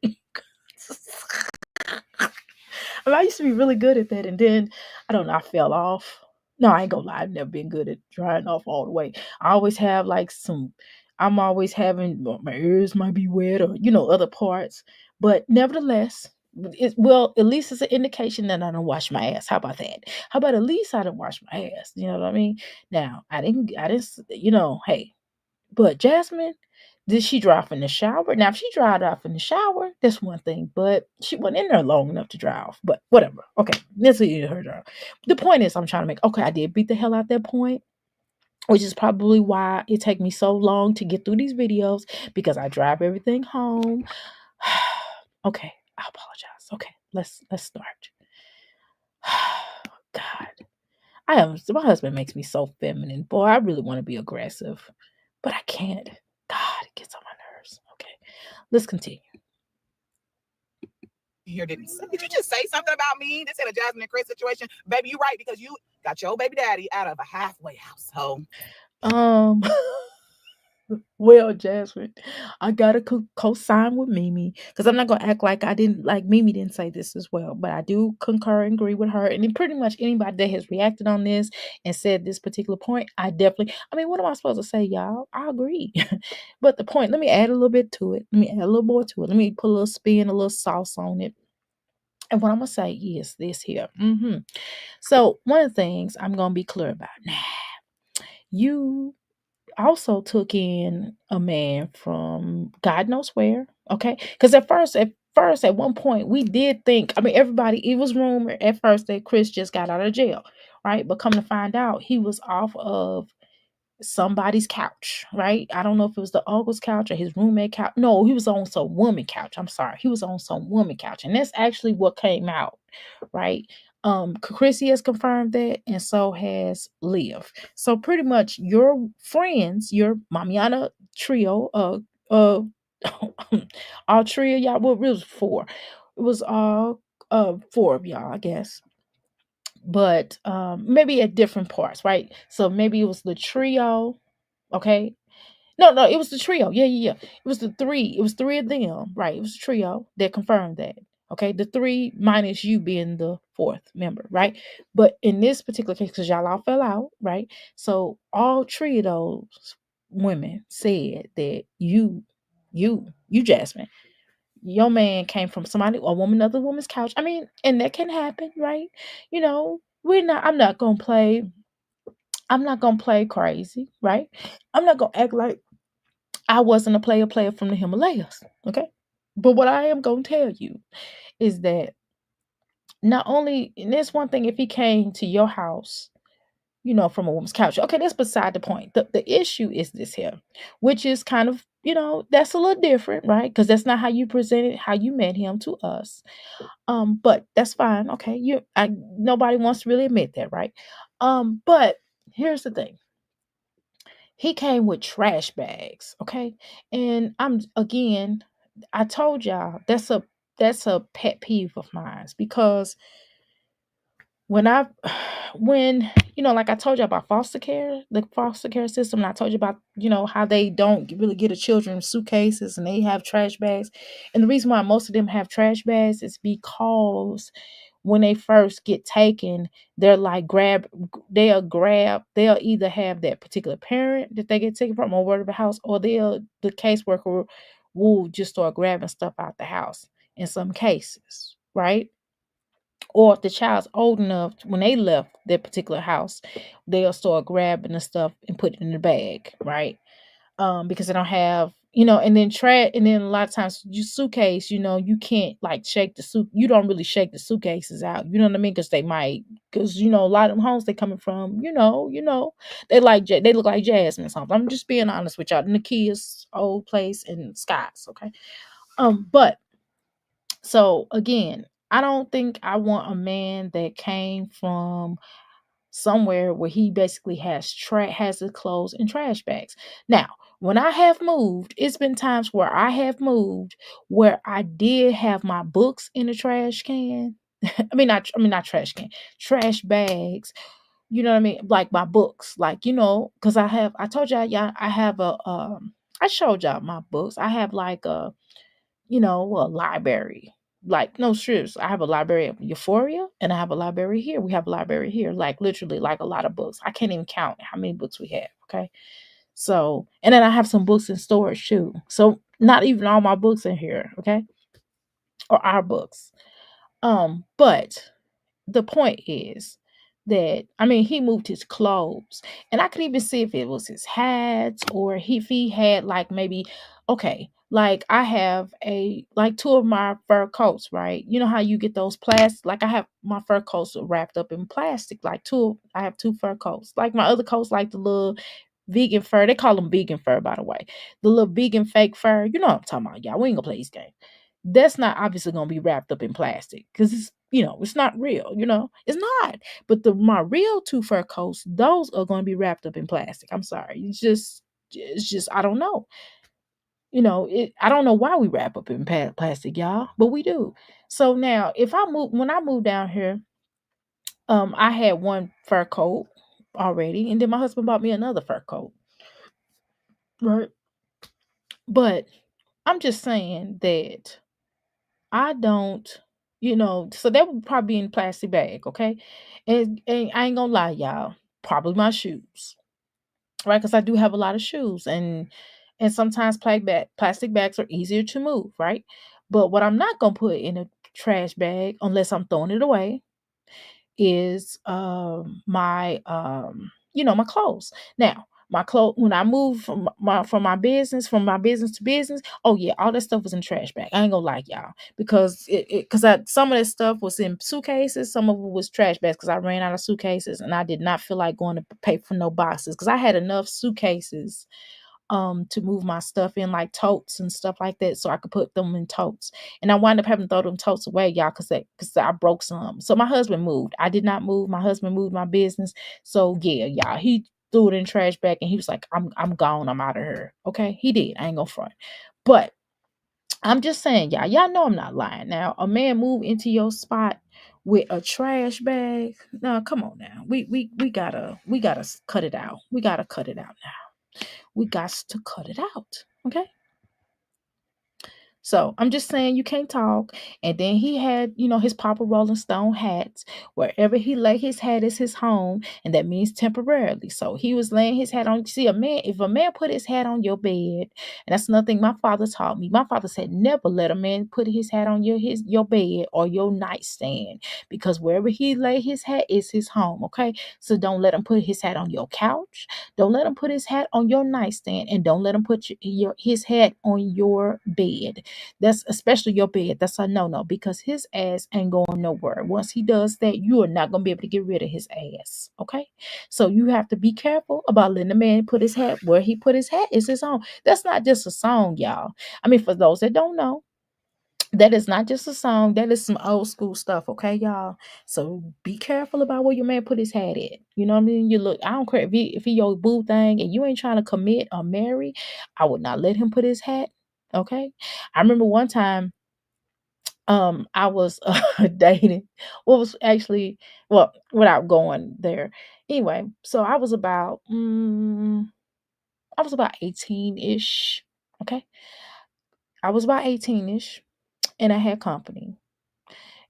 I used to be really good at that, and then I don't know, I fell off. No, I ain't gonna lie, I've never been good at drying off all the way. I always have like some. I'm always having my ears might be wet or other parts, but nevertheless, at least it's an indication that I don't wash my ass. How about that? How about at least I don't wash my ass? You know what I mean? Now hey, but Jasmine, did she dry off in the shower? Now, if she dried off in the shower, that's one thing, but she wasn't in there long enough to dry off. But whatever. Okay, this is her dry. The point is, I'm trying to make. Okay, I did beat the hell out that point, which is probably why it take me so long to get through these videos because I drive everything home. Okay, I apologize. Okay, let's start. God, my husband makes me so feminine. Boy, I really want to be aggressive, but I can't. God, it gets on my nerves. Okay, let's continue. Here didn't say. Did you just say something about me? This ain't a Jasmine and Chris situation, baby. You right because you got your baby daddy out of a halfway household. Um, well, Jasmine, I gotta co-sign with Mimi because I'm not gonna act like I didn't like Mimi didn't say this as well, but I do concur and agree with her. And then pretty much anybody that has reacted on this and said this particular point, I definitely. I mean, what am I supposed to say, y'all? I agree. But the point, let me add a little bit to it. Let me add a little more to it. Let me put a little spin, a little sauce on it. And what I'm gonna say is this here. So one of the things I'm gonna be clear about now, you also took in a man from God knows where, okay? Because at first, at one point, we did think, I mean, everybody, it was rumored at first that Chris just got out of jail, right? But come to find out, he was off of somebody's couch, right? I don't know if it was the uncle's couch or his roommate couch. No, he was on some woman couch. I'm sorry. He was on some woman couch. And that's actually what came out, right? Chrissy has confirmed that, and so has Liv. So pretty much your friends, your Mamiana trio, uh all three of y'all, well, it was four. It was all four of y'all, I guess. But maybe at different parts, right? So maybe it was the trio. Okay. No, it was the trio. Yeah. It was the three. It was three of them, right? It was a trio that confirmed that. Okay, the three minus you being the fourth member, right? But in this particular case, because y'all all fell out, right? So all three of those women said that you, Jasmine, your man came from somebody, a woman, other woman's couch. I mean, and that can happen, right? You know, we're not. I'm not gonna play crazy, right? I'm not gonna act like I wasn't a player from the Himalayas. Okay. But what I am gonna tell you is that not only, and there's one thing if he came to your house, from a woman's couch. Okay, that's beside the point. The issue is this here, which is kind of, that's a little different, right? Because that's not how you presented how you met him to us. But that's fine. Okay. Nobody wants to really admit that, right? But here's the thing. He came with trash bags, okay? And I told y'all that's a pet peeve of mine because when I when like I told you about foster care, the foster care system, and I told you about, how they don't really get a children suitcases and they have trash bags. And the reason why most of them have trash bags is because when they first get taken, they're like they'll either have that particular parent that they get taken from or word of the house, or the caseworker will just start grabbing stuff out the house in some cases, right? Or if the child's old enough, when they left their particular house, they'll start grabbing the stuff and put it in the bag, right? Because they don't have, and then and then a lot of times you suitcase, you can't like shake the suit. You don't really shake the suitcases out. You know what I mean? Because a lot of them homes they coming from, they look like Jasmine or something. I'm just being honest with y'all. Nakia's old place in Scott's, okay. But so again, I don't think I want a man that came from somewhere where he basically has his clothes in trash bags. Now, when I have moved, it's been times where I have moved where I did have my books in a trash can. not trash can, trash bags. You know what I mean? Like my books, like because I told y'all, yeah, I have I showed y'all my books. I have like a library. Like, no, serious. I have a library of Euphoria and I have a library here. We have a library here, like literally like a lot of books. I can't even count how many books we have. Okay. So, and then I have some books in storage too. So not even all my books in here. Okay. Or our books. But the point is that he moved his clothes, and I could even see if it was his hats or if he had like maybe, okay, like I have like two of my fur coats, right? You know how you get those plastic, like I have my fur coats wrapped up in plastic, like I have two fur coats, like my other coats, like the little vegan fur. They call them vegan fur, by the way. The little vegan fake fur. You know what I'm talking about, y'all. We ain't gonna play this game. That's not obviously gonna be wrapped up in plastic because it's not real. It's not. But my real two fur coats, those are going to be wrapped up in plastic. I'm sorry. It's just I don't know. I don't know why we wrap up in plastic, y'all, but we do. So now, when I moved down here, I had one fur coat already, and then my husband bought me another fur coat, right? But I'm just saying that I don't, so that would probably be in a plastic bag, okay? And I ain't gonna lie, y'all, probably my shoes, right? Because I do have a lot of shoes, and sometimes plastic bags are easier to move, right? But what I'm not gonna put in a trash bag, unless I'm throwing it away, is my my clothes. Now, my clothes, when I moved from my business, to business, oh yeah, all that stuff was in trash bag. I ain't gonna lie, y'all, because some of that stuff was in suitcases, some of it was trash bags, because I ran out of suitcases and I did not feel like going to pay for no boxes, because I had enough suitcases to move my stuff in, like totes and stuff like that, so I could put them in totes. And I wound up having to throw them totes away, y'all, because I broke some. So my husband moved. I did not move. My husband moved my business. So yeah, y'all, he threw it in trash bag and he was like, I'm gone. I'm out of here. Okay, he did. I ain't gonna front. But I'm just saying, y'all know I'm not lying. Now, a man move into your spot with a trash bag. No, come on now. We gotta cut it out. We gotta cut it out now. We got to cut it out. Okay. So I'm just saying, you can't talk. And then he had, his Papa Rolling Stone hats. Wherever he lay his hat is his home, and that means temporarily. So he was laying his hat on. See, if a man put his hat on your bed, and that's nothing my father taught me. My father said, never let a man put his hat on your bed or your nightstand, because wherever he lay his hat is his home. Okay, so don't let him put his hat on your couch. Don't let him put his hat on your nightstand, and don't let him put his hat on your bed. That's especially your bed. That's a no-no, because his ass ain't going nowhere. Once he does that, you are not going to be able to get rid of his ass. Okay? So you have to be careful about letting the man put his hat where he put his hat is his own. That's not just a song, y'all. I mean, for those that don't know, that is not just a song. That is some old school stuff, okay, y'all? So be careful about where your man put his hat at. You know what I mean? I don't care if he your boo thing and you ain't trying to commit or marry, I would not let him put his hat. Okay. I remember one time I was dating. What was actually, well, without going there. Anyway, so I was about 18-ish. Okay. I was about 18-ish and I had company.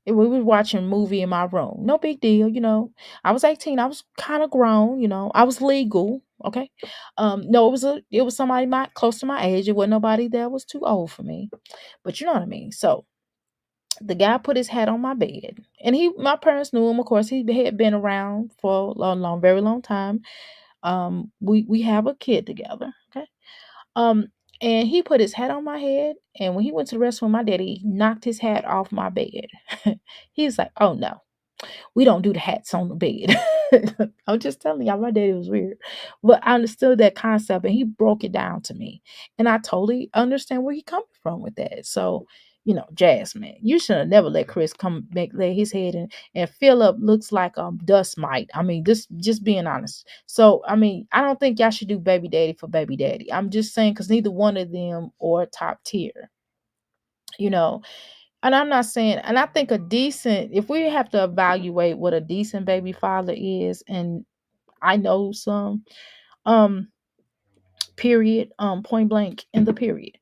And we were watching a movie in my room. No big deal. I was 18. I was kind of grown. I was legal. Okay. No, it was somebody close to my age. It wasn't nobody that was too old for me. But you know what I mean. So the guy put his hat on my bed, and my parents knew him. Of course, he had been around for a long, very long time. We have a kid together. Okay. Um, and he put his hat on my head, and when he went to the restroom, my daddy knocked his hat off my bed. He's like, "Oh no, we don't do the hats on the bed." I'm just telling y'all, my daddy was weird. But I understood that concept and he broke it down to me. And I totally understand where he coming from with that. So, Jasmine, you should have never let Chris lay his head in, and Philip looks like dust mite. I mean, just being honest. So, I mean, I don't think y'all should do baby daddy for baby daddy. I'm just saying, because neither one of them are top tier. You know, and I'm not saying, and I think if we have to evaluate what a decent baby father is, and I know some, um, period, point blank in the period.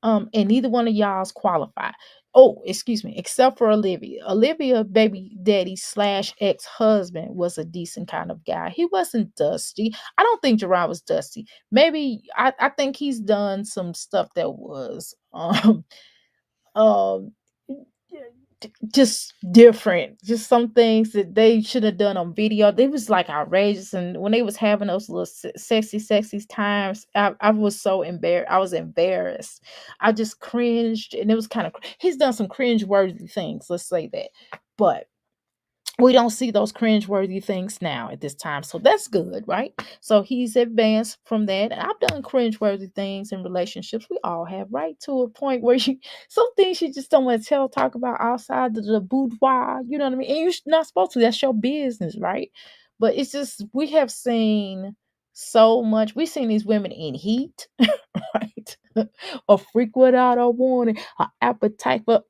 And neither one of y'all's qualify. Oh, excuse me, except for Olivia. Olivia, baby daddy slash ex-husband, was a decent kind of guy. He wasn't dusty. I don't think Gerard was dusty. Maybe I think he's done some stuff that was um just different, just some things that they should have done on video. They was like outrageous, and when they was having those little sexy times, I was so embarrassed. I was embarrassed. I just cringed, and it was kind of, he's done some cringe worthy things, let's say that. But we don't see those cringe-worthy things now at this time. So that's good, right? So he's advanced from that. And I've done cringe-worthy things in relationships. We all have, right? To a point where some things you just don't want to talk about outside the boudoir. You know what I mean? And you're not supposed to. That's your business, right? But it's just, we have seen so much. We've seen these women in heat, right? A freak without a warning, an appetite for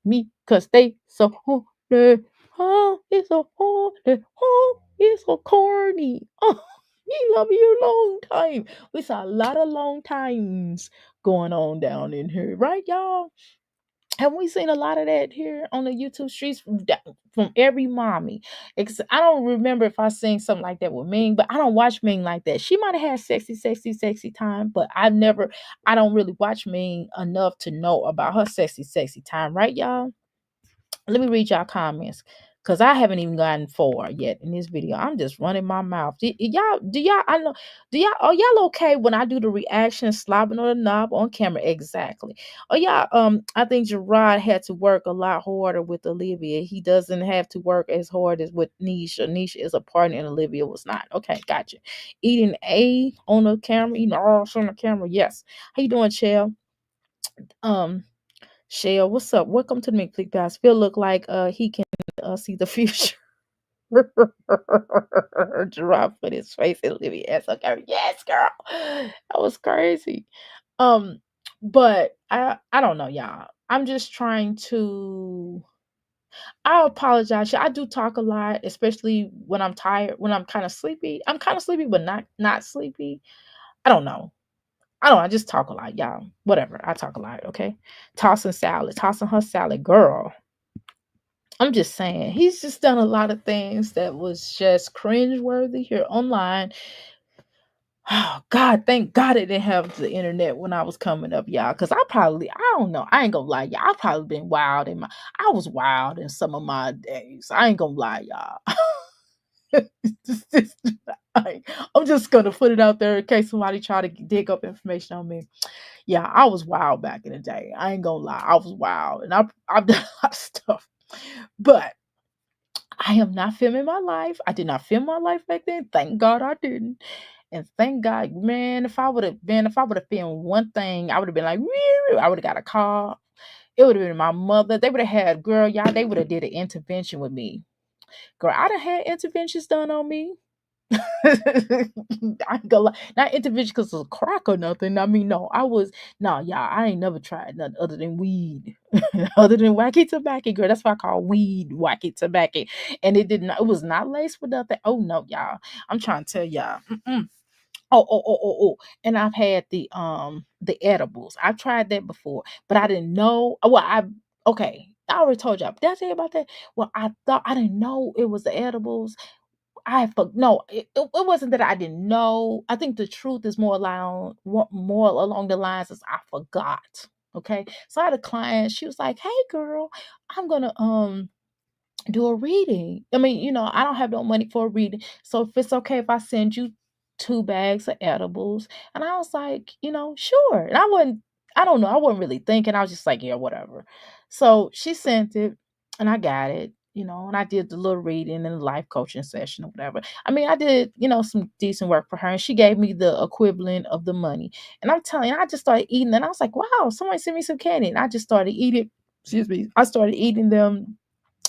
me, because they so horny. Oh, it's so horny. Oh, it's so corny. Oh, we love you a long time. We saw a lot of long times going on down in here, right, y'all? Have we seen a lot of that here on the YouTube streets from every mommy? I don't remember if I seen something like that with Ming, but I don't watch Ming like that. She might have had sexy time, but I don't really watch Ming enough to know about her sexy time, right, y'all? Let me read y'all comments. Cause I haven't even gotten far yet in this video. I'm just running my mouth. Y'all, do y'all? I know. Do y'all? Are y'all okay when I do the reaction, slobbing on the knob on camera? Exactly. Oh y'all. I think Gerard had to work a lot harder with Olivia. He doesn't have to work as hard as with Nisha. Nisha is a partner, and Olivia was not. Okay, gotcha. Eating A on the camera, eating R on the camera. Yes. How you doing, Chell? Um. Shell, what's up? Welcome to the McFleet Pass. Phil look like he can see the future. Drop put his face in Libby ass. Okay, yes, girl. That was crazy. Um, but I don't know, y'all. I'm just trying to. I apologize. I do talk a lot, especially when I'm tired, when I'm kind of sleepy. I'm kind of sleepy, but not sleepy. I don't know. I don't know. I just talk a lot, y'all. Whatever. I talk a lot, okay? Tossing her salad, girl. I'm just saying, he's just done a lot of things that was just cringeworthy here online. Oh God, thank God it didn't have the internet when I was coming up, y'all. Cause I don't know, I ain't gonna lie, y'all. I probably been wild I was wild in some of my days. I ain't gonna lie, y'all. I'm just gonna put it out there in case somebody try to dig up information on me. Yeah, I was wild back in the day. I ain't gonna lie, I was wild, and I've done a lot of stuff, but I am not filming my life. I did not film my life back then. Thank God I didn't. And thank God, man, if I would have filmed one thing, I would have been like, "Wee!" I would have got a call. It would have been my mother. They would have had, girl, y'all, they would have did an intervention with me. Girl, I'd have had interventions done on me. I ain't gonna lie. Not intervention because of crack or nothing. I mean, no, no, y'all, I ain't never tried nothing other than weed. Other than wacky tobacco, girl. That's why I call weed wacky tobacco. And it was not laced with nothing. Oh no, y'all. I'm trying to tell y'all. Mm-mm. Oh. And I've had the edibles. I've tried that before, but I didn't know. Okay. I already told y'all. Did I tell you about that? Well, I didn't know it was the edibles. No, it wasn't that I didn't know. I think the truth is more along the lines as I forgot. Okay, so I had a client. She was like, "Hey, girl, I'm gonna do a reading. I mean, I don't have no money for a reading. So if it's okay if I send you 2 bags of edibles." And I was like, sure. And I don't know, I wasn't really thinking. I was just like, yeah, whatever. So she sent it and I got it, and I did the little reading and the life coaching session or whatever. I mean, I did, some decent work for her and she gave me the equivalent of the money. And I'm telling you, I just started eating and I was like, wow, somebody sent me some candy. And I just started eating, excuse me, I started eating them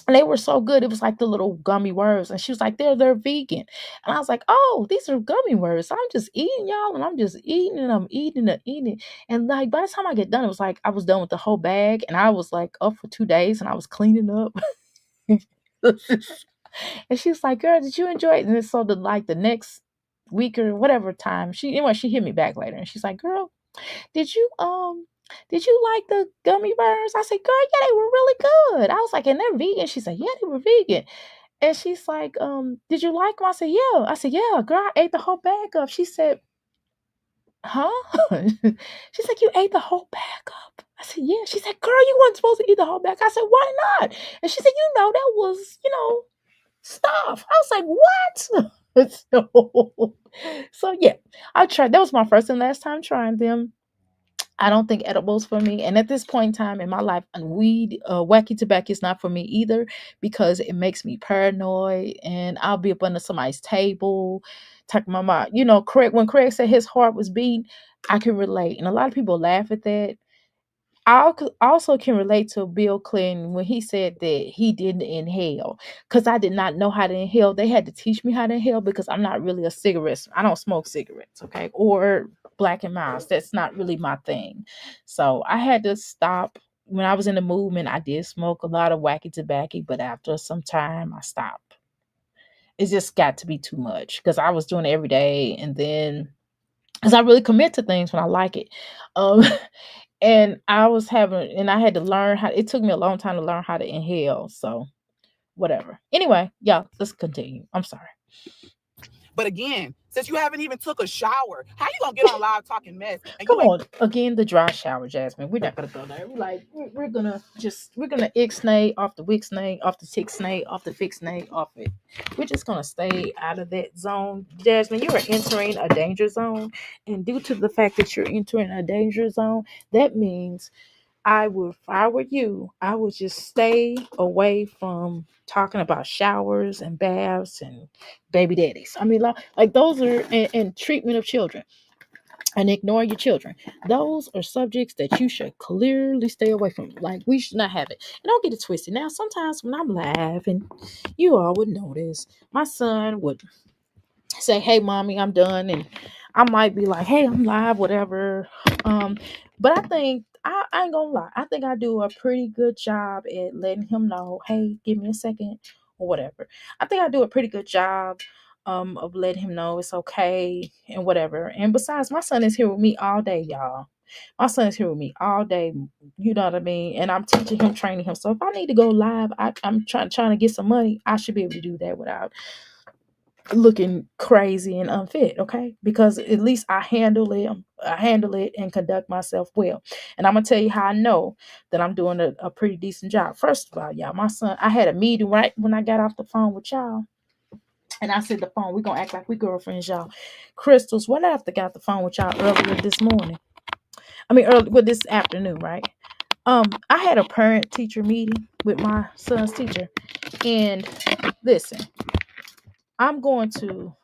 and they were so good. It was like the little gummy worms. And she was like, they're vegan. And I was like, oh, these are gummy worms. So I'm just eating, y'all. And I'm just eating and I'm eating and eating. And like by the time I get done, it was like I was done with the whole bag. And I was like up for 2 days and I was cleaning up. And she was like, girl, did you enjoy it? And then so the next week or whatever time, she hit me back later and she's like, girl, did you like the gummy bears? I said, girl, yeah, they were really good. I was like, and they're vegan. She said, yeah, they were vegan. And she's like, did you like them? I said, yeah. I said, yeah, girl, I ate the whole bag up. She said, huh? She's like, you ate the whole bag up. I said, yeah. She said, girl, you weren't supposed to eat the whole bag. I said, why not? And she said, that was, stuff. I was like, what? So yeah, I tried. That was my first and last time trying them. I don't think edibles for me. And at this point in time in my life, and weed, wacky tobacco is not for me either because it makes me paranoid and I'll be up under somebody's table, talking my mom. Craig, when Craig said his heart was beating, I can relate. And a lot of people laugh at that. Also can relate to Bill Clinton when he said that he didn't inhale because I did not know how to inhale. They had to teach me how to inhale because I'm not really a cigarette. I don't smoke cigarettes, okay, or Black and Miles. That's not really my thing. So I had to stop. When I was in the movement, I did smoke a lot of wacky tobacco, but after some time, I stopped. It just got to be too much because I was doing it every day, and then because I really commit to things when I like it. Um, and I had to learn how. It took me a long time to learn how to inhale. So whatever. Anyway, yeah, let's continue. I'm sorry. But again, since you haven't even took a shower, how you gonna get on live talking mess and Come you ain't on, again, the dry shower, Jasmine. We're not gonna go there. We're gonna ixnay off the wixnay, off the tixnay, off the fixnay, off it. We're just gonna stay out of that zone, Jasmine. You are entering a danger zone, and due to the fact that you're entering a danger zone, that means if I were you, I would just stay away from talking about showers and baths and baby daddies. I mean, like those are and treatment of children and ignore your children. Those are subjects that you should clearly stay away from. Like, we should not have it. And don't get it twisted. Now, sometimes when I'm laughing, you all would notice my son would say, "Hey, mommy, I'm done," and I might be like, "Hey, I'm live, whatever." Um, but I think I ain't gonna lie. I think I do a pretty good job at letting him know, "Hey, give me a second," or whatever. I think I do a pretty good job of letting him know it's okay and whatever. And besides, my son is here with me all day, y'all. My son is here with me all day. You know what I mean? And I'm teaching him, training him. So if I need to go live, I'm trying to get some money. I should be able to do that without looking crazy and unfit, okay? Because at least I handle it and conduct myself well. And I'm gonna tell you how I know that I'm doing a pretty decent job. First of all, y'all, my son, I had a meeting right when I got off the phone with y'all. And I said the phone, we're gonna act like we girlfriends, y'all. Crystals, what after got the phone with y'all earlier this morning? I mean this afternoon, right? I had a parent teacher meeting with my son's teacher. And listen, I'm going to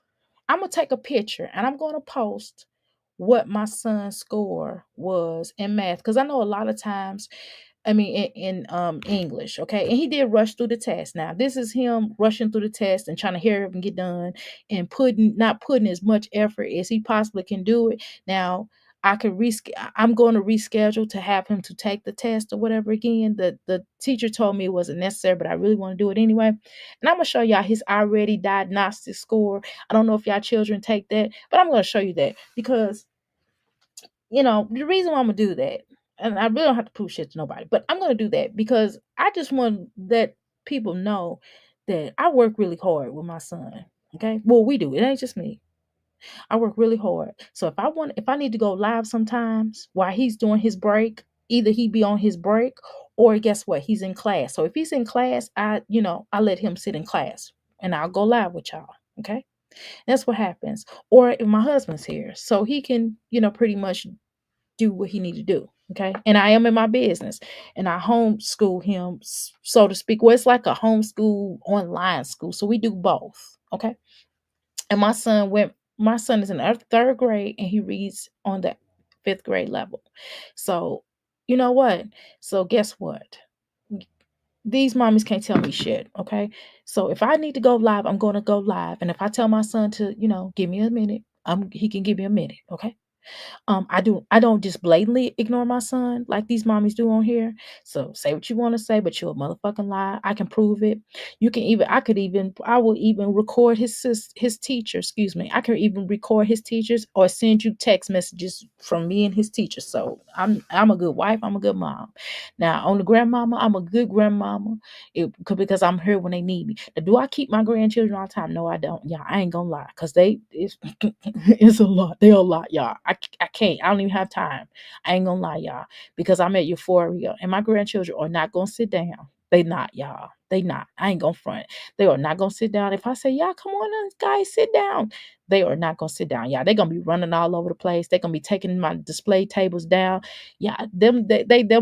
take a picture and I'm going to post what my son's score was in math, because I know a lot of times, I mean, in English, okay, and he did rush through the test. Now this is him rushing through the test and trying to hurry up and get done and not putting as much effort as he possibly can do it. Now I'm going to reschedule to have him to take the test or whatever again. The teacher told me it wasn't necessary, but I really want to do it anyway. And I'm gonna show y'all his already diagnostic score. I don't know if y'all children take that, but I'm gonna show you that because the reason why I'm gonna do that, and I really don't have to prove shit to nobody, but I'm gonna do that because I just want to let people know that I work really hard with my son. Okay, well, we do. It ain't just me. I work really hard. So if I need to go live sometimes while he's doing his break, either he be on his break or guess what? He's in class. So if he's in class, I let him sit in class and I'll go live with y'all. Okay. That's what happens. Or if my husband's here, so he can, pretty much do what he need to do. Okay. And I am in my business and I homeschool him, so to speak. Well, it's like a homeschool online school. So we do both. Okay. And my son is in the third grade and he reads on the fifth grade level. So you know what? So guess what? These mommies can't tell me shit. Okay. So if I need to go live, I'm going to go live. And if I tell my son to, give me a minute, he can give me a minute. Okay. I don't just blatantly ignore my son like these mommies do on here. So say what you want to say, but you're a motherfucking lie. I can prove it. I will even record his teacher, excuse me. I can even record his teachers or send you text messages from me and his teacher. So I'm a good wife, I'm a good mom. Now on the grandmama, I'm a good grandmama because I'm here when they need me. Now, do I keep my grandchildren all the time? No, I don't. Yeah, I ain't gonna lie, because it's a lot. They're a lot, y'all. I can't. I don't even have time. I ain't gonna lie, y'all, because I'm at Euphoria and my grandchildren are not gonna sit down. They not, y'all. They not. I ain't gonna front. They are not gonna sit down. If I say, y'all, come on, guys, sit down. They are not gonna sit down. Yeah, they're gonna be running all over the place. They're gonna be taking my display tables down. Yeah, them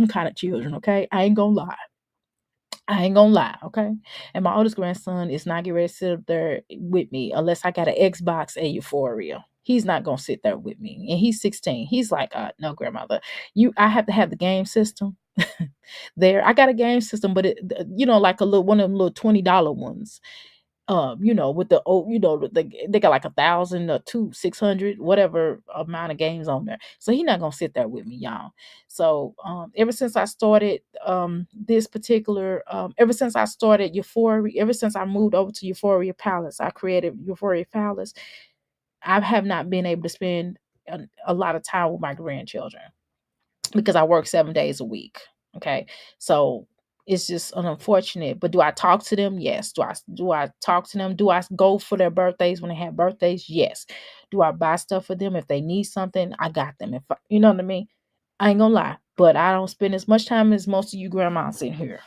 kind of children, okay? I ain't gonna lie. I ain't gonna lie, okay? And my oldest grandson is not getting ready to sit up there with me unless I got an Xbox and Euphoria. He's not gonna sit there with me. And he's 16. He's like, no, grandmother. I have to have the game system there. I got a game system, but like a little one of them little $20 ones. With the old, they got like 1,000 or 600, whatever amount of games on there. So he's not gonna sit there with me, y'all. So ever since I started ever since I started Euphoria, ever since I moved over to Euphoria Palace, I created Euphoria Palace. I have not been able to spend a lot of time with my grandchildren because I work 7 days a week. Okay, so It's just unfortunate. But do I talk to them? Yes. Do I talk to them? Do I go for their birthdays when they have birthdays? Yes. Do I buy stuff for them if they need something? I got them. You know what I mean? I ain't gonna lie, but I don't spend as much time as most of you grandmas in here.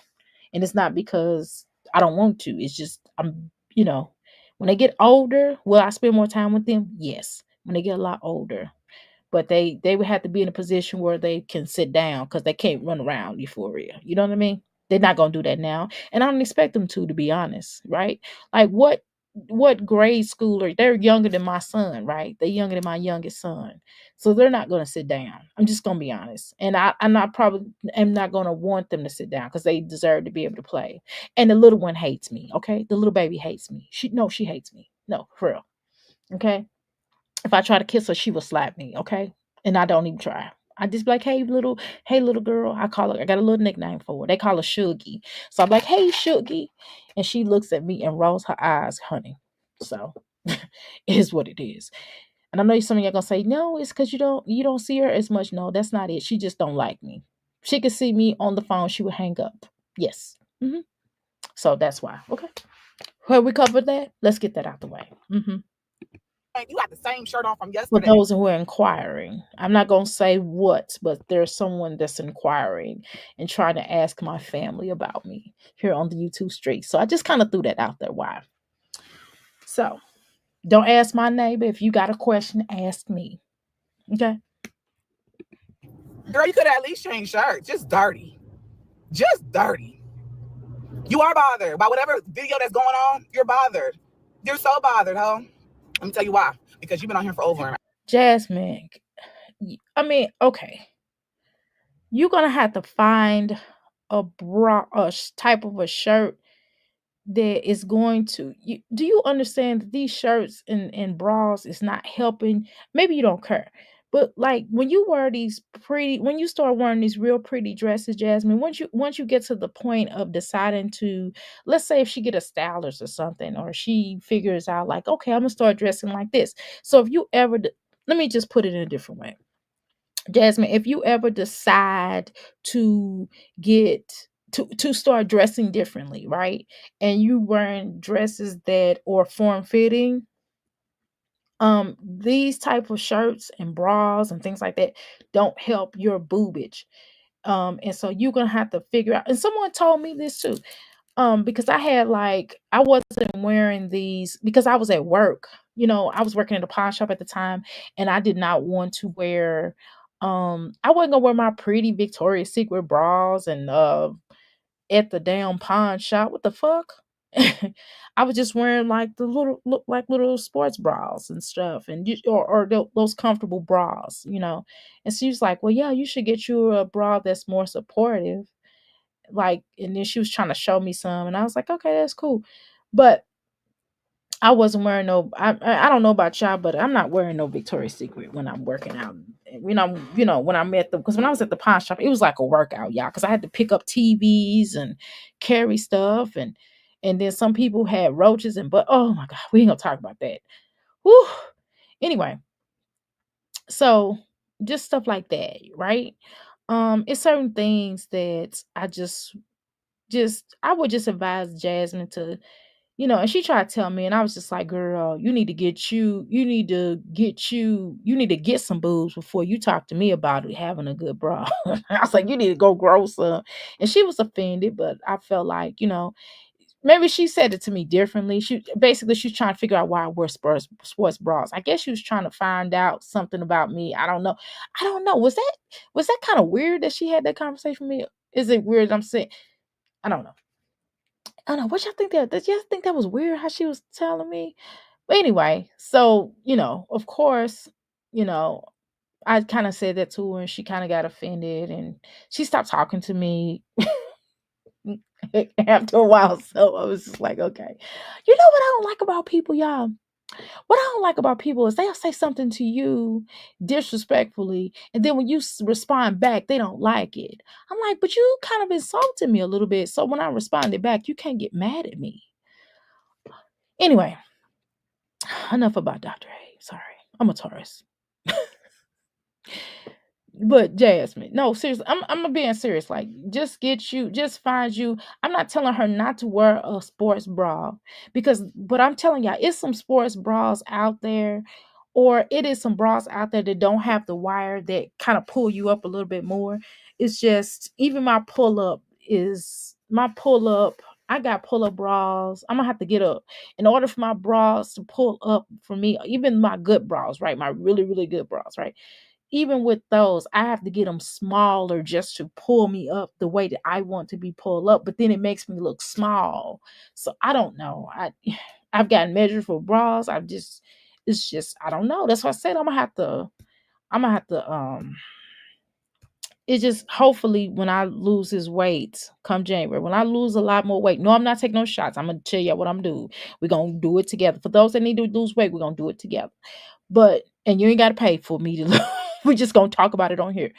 And it's not because I don't want to. It's just when they get older, will I spend more time with them? Yes. When they get a lot older, but they would have to be in a position where they can sit down because they can't run around euphoria. You know what I mean? They're not gonna do that now, and I don't expect them to be honest, right? Like what grade schooler? They're younger than my son, right? They're younger than my youngest son, so they're not gonna sit down. I'm just gonna be honest, and I'm not probably am not gonna want them to sit down because they deserve to be able to play. And the little one hates me. Okay, the little baby hates me. She hates me. No, for real. Okay, if I try to kiss her, she will slap me, okay? And I don't even try. I just be like, hey little girl. I call her, I got a little nickname for her. They call her Shuggy. So I'm like, hey Shuggy. And she looks at me and rolls her eyes, honey. So it is what it is. And I know some of you are gonna say, no, it's because you don't see her as much. No, that's not it. She just don't like me. She could see me on the phone, she would hang up. Yes. So that's why. Okay. Well, we covered that. Let's get that out the way. You got the same shirt on from For yesterday. those who are inquiring, I'm not going to say what, but there's someone that's inquiring and trying to ask my family about me here on the YouTube street. So I just kind of threw that out there. Why? So don't ask my neighbor. If you got a question, ask me. Okay. Girl, you could at least change shirts. Just dirty. Just dirty. You are bothered by whatever video that's going on. You're bothered. You're so bothered, huh? Let me tell you why. Because you've been on here for over an hour. Jasmine, I mean, okay. You're going to have to find type of a shirt that is going to do you understand that these shirts and bras is not helping? Maybe you don't care, but like when you start wearing these real pretty dresses, Jasmine, once you get to the point of deciding to, let's say if she get a stylist or something, or she figures out like, okay, I'm gonna start dressing like this. So if you ever let me just put it in a different way, Jasmine, if you ever decide to get to start dressing differently, right? And you wearing dresses that are form fitting, these type of shirts and bras and things like that don't help your boobage. And so you're gonna have to figure out, and someone told me this too, because I wasn't wearing these because I was at work. I was working at a pawn shop at the time, and I did not want to wear I wasn't gonna wear my pretty Victoria's Secret bras and at the damn pawn shop. What the fuck? I was just wearing like the look like little sports bras and stuff, and those comfortable bras. And she was like, "Well, yeah, you should get you a bra that's more supportive." Like, and then she was trying to show me some, and I was like, okay, that's cool. But I wasn't wearing no, I don't know about y'all, but I'm not wearing no Victoria's Secret when I'm working out. When I'm at because when I was at the pawn shop, it was like a workout, y'all, because I had to pick up TVs and carry stuff, and then some people had roaches, but oh my god, we ain't gonna talk about that. Whew. Anyway, so just stuff like that, right? It's certain things that I would just advise Jasmine to, and she tried to tell me, and I was just like, girl, you need to get some boobs before you talk to me about it, having a good bra. I was like, you need to go grow some. And she was offended, but I felt like, maybe she said it to me differently. She's trying to figure out why I wear sports bras. I guess she was trying to find out something about me. I don't know. Was that kind of weird that she had that conversation with me? Is it weird I'm saying? I don't know. I don't know. What y'all think that? Did y'all think that was weird how she was telling me? But anyway, so of course, you know, I kind of said that to her, and she kind of got offended, and she stopped talking to me after a while. So I was just like, okay, you know what I don't like about people, y'all? What I don't like about people is they'll say something to you disrespectfully, and then when you respond back, they don't like it. I'm like, but you kind of insulted me a little bit. So when I responded back, you can't get mad at me. Anyway, enough about Dr. A. Sorry, I'm a Taurus. But Jasmine, no, seriously, I'm being serious. Like, just find you. I'm not telling her not to wear a sports bra because, but I'm telling y'all, it's some sports bras out there, or it is some bras out there that don't have the wire that kind of pull you up a little bit more. It's just even my pull up. I got pull up bras. I'm gonna have to get up in order for my bras to pull up for me. Even my good bras, right? My really really good bras, right? Even with those, I have to get them smaller just to pull me up the way that I want to be pulled up. But then it makes me look small. So I don't know. I've gotten measured for bras. It's just I don't know. That's why I said I'm gonna have to it's just hopefully when I lose this weight come January, when I lose a lot more weight. No, I'm not taking no shots. I'm gonna tell you what I'm doing. We're gonna do it together. For those that need to lose weight, we're gonna do it together. But and you ain't gotta pay for me to we're just gonna talk about it on here.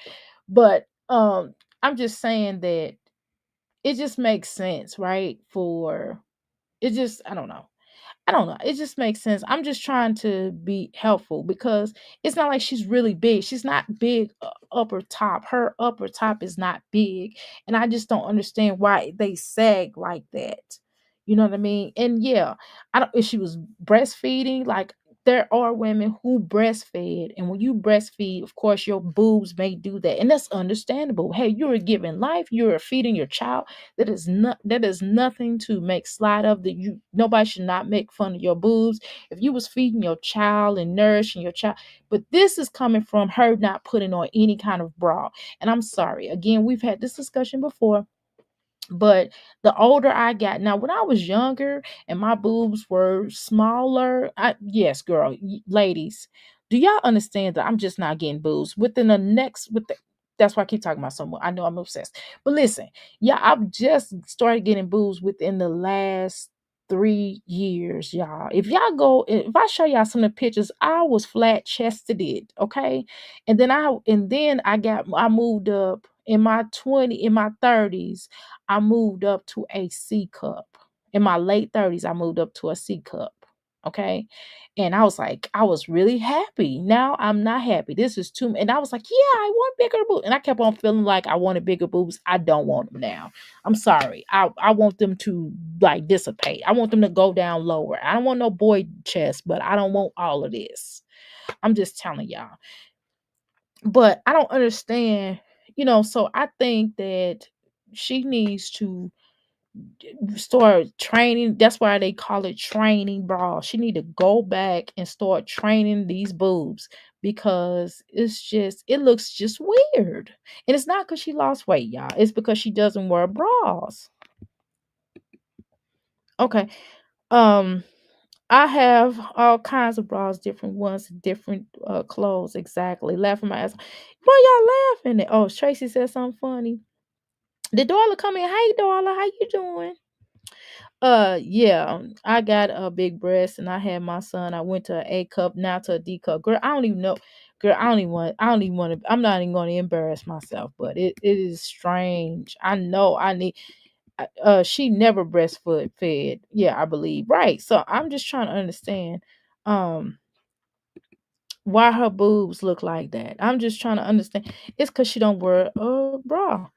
But I'm just saying that it just makes sense, right? For it just I don't know. It just makes sense. I'm just trying to be helpful because it's not like she's really big. She's not big upper top. Her upper top is not big. And I just don't understand why they sag like that. You know what I mean? And yeah, I don't if she was breastfeeding, like there are women who breastfeed, and when you breastfeed, of course, your boobs may do that, and that's understandable. Hey, you're giving life, you're feeding your child. That is nothing to make slide of. That you nobody should not make fun of your boobs if you was feeding your child and nourishing your child. But this is coming from her not putting on any kind of bra. And I'm sorry. Again, we've had this discussion before. But the older I got, now when I was younger and my boobs were smaller, yes, girl, ladies, do y'all understand that I'm just not getting boobs within the next with the that's why I keep talking about someone. I know I'm obsessed. But listen, yeah, I've just started getting boobs within the last 3 years, y'all. If I show y'all some of the pictures, I was flat chested it, okay? And then I moved up in my 30s. I moved up to a C cup. In my late 30s, I moved up to a C cup. Okay. And I was like, I was really happy. Now I'm not happy. This is too, and I was like, yeah, I want bigger boobs. And I kept on feeling like I wanted bigger boobs. I don't want them now. I'm sorry. I want them to like dissipate. I want them to go down lower. I don't want no boy chest, but I don't want all of this. I'm just telling y'all. But I don't understand, so I think that she needs to start training. That's why they call it training bra. She need to go back and start training these boobs because it looks just weird. And it's not because she lost weight, y'all. It's because she doesn't wear bras. Okay. Um, I have all kinds of bras, different ones, different clothes. Exactly. Laughing my ass. Why y'all laughing at? Oh, Tracy said something funny. Did Darla come in? Hey, Darla, how you doing? Yeah, I got a big breast, and I had my son. I went to an A cup, now to a D cup. Girl, I don't even know. Girl, I don't even want to. I'm not even going to embarrass myself, but it is strange. I know I need. She never breastfoot fed. Yeah, I believe. Right. So I'm just trying to understand, um, why her boobs look like that. I'm just trying to understand. It's because she don't wear a bra.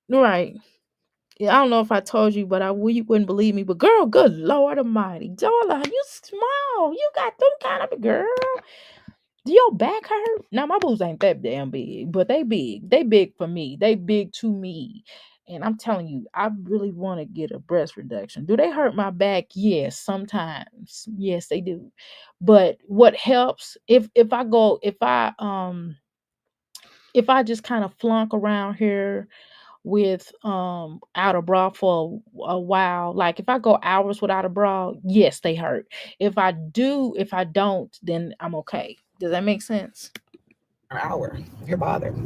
Right. Yeah, I don't know if I told you, but you wouldn't believe me. But girl, good Lord Almighty, Darla, you small. You got them kind of girl. Do your back hurt? Now my boobs ain't that damn big, but they big. They big for me. They big to me. And I'm telling you, I really want to get a breast reduction. Do they hurt my back? Yes, sometimes. Yes, they do. But what helps if I just kind of flunk around here with out a bra for a while, like if I go hours without a bra, yes, they hurt. If I don't, then I'm okay. Does that make sense? An hour. You're bothered.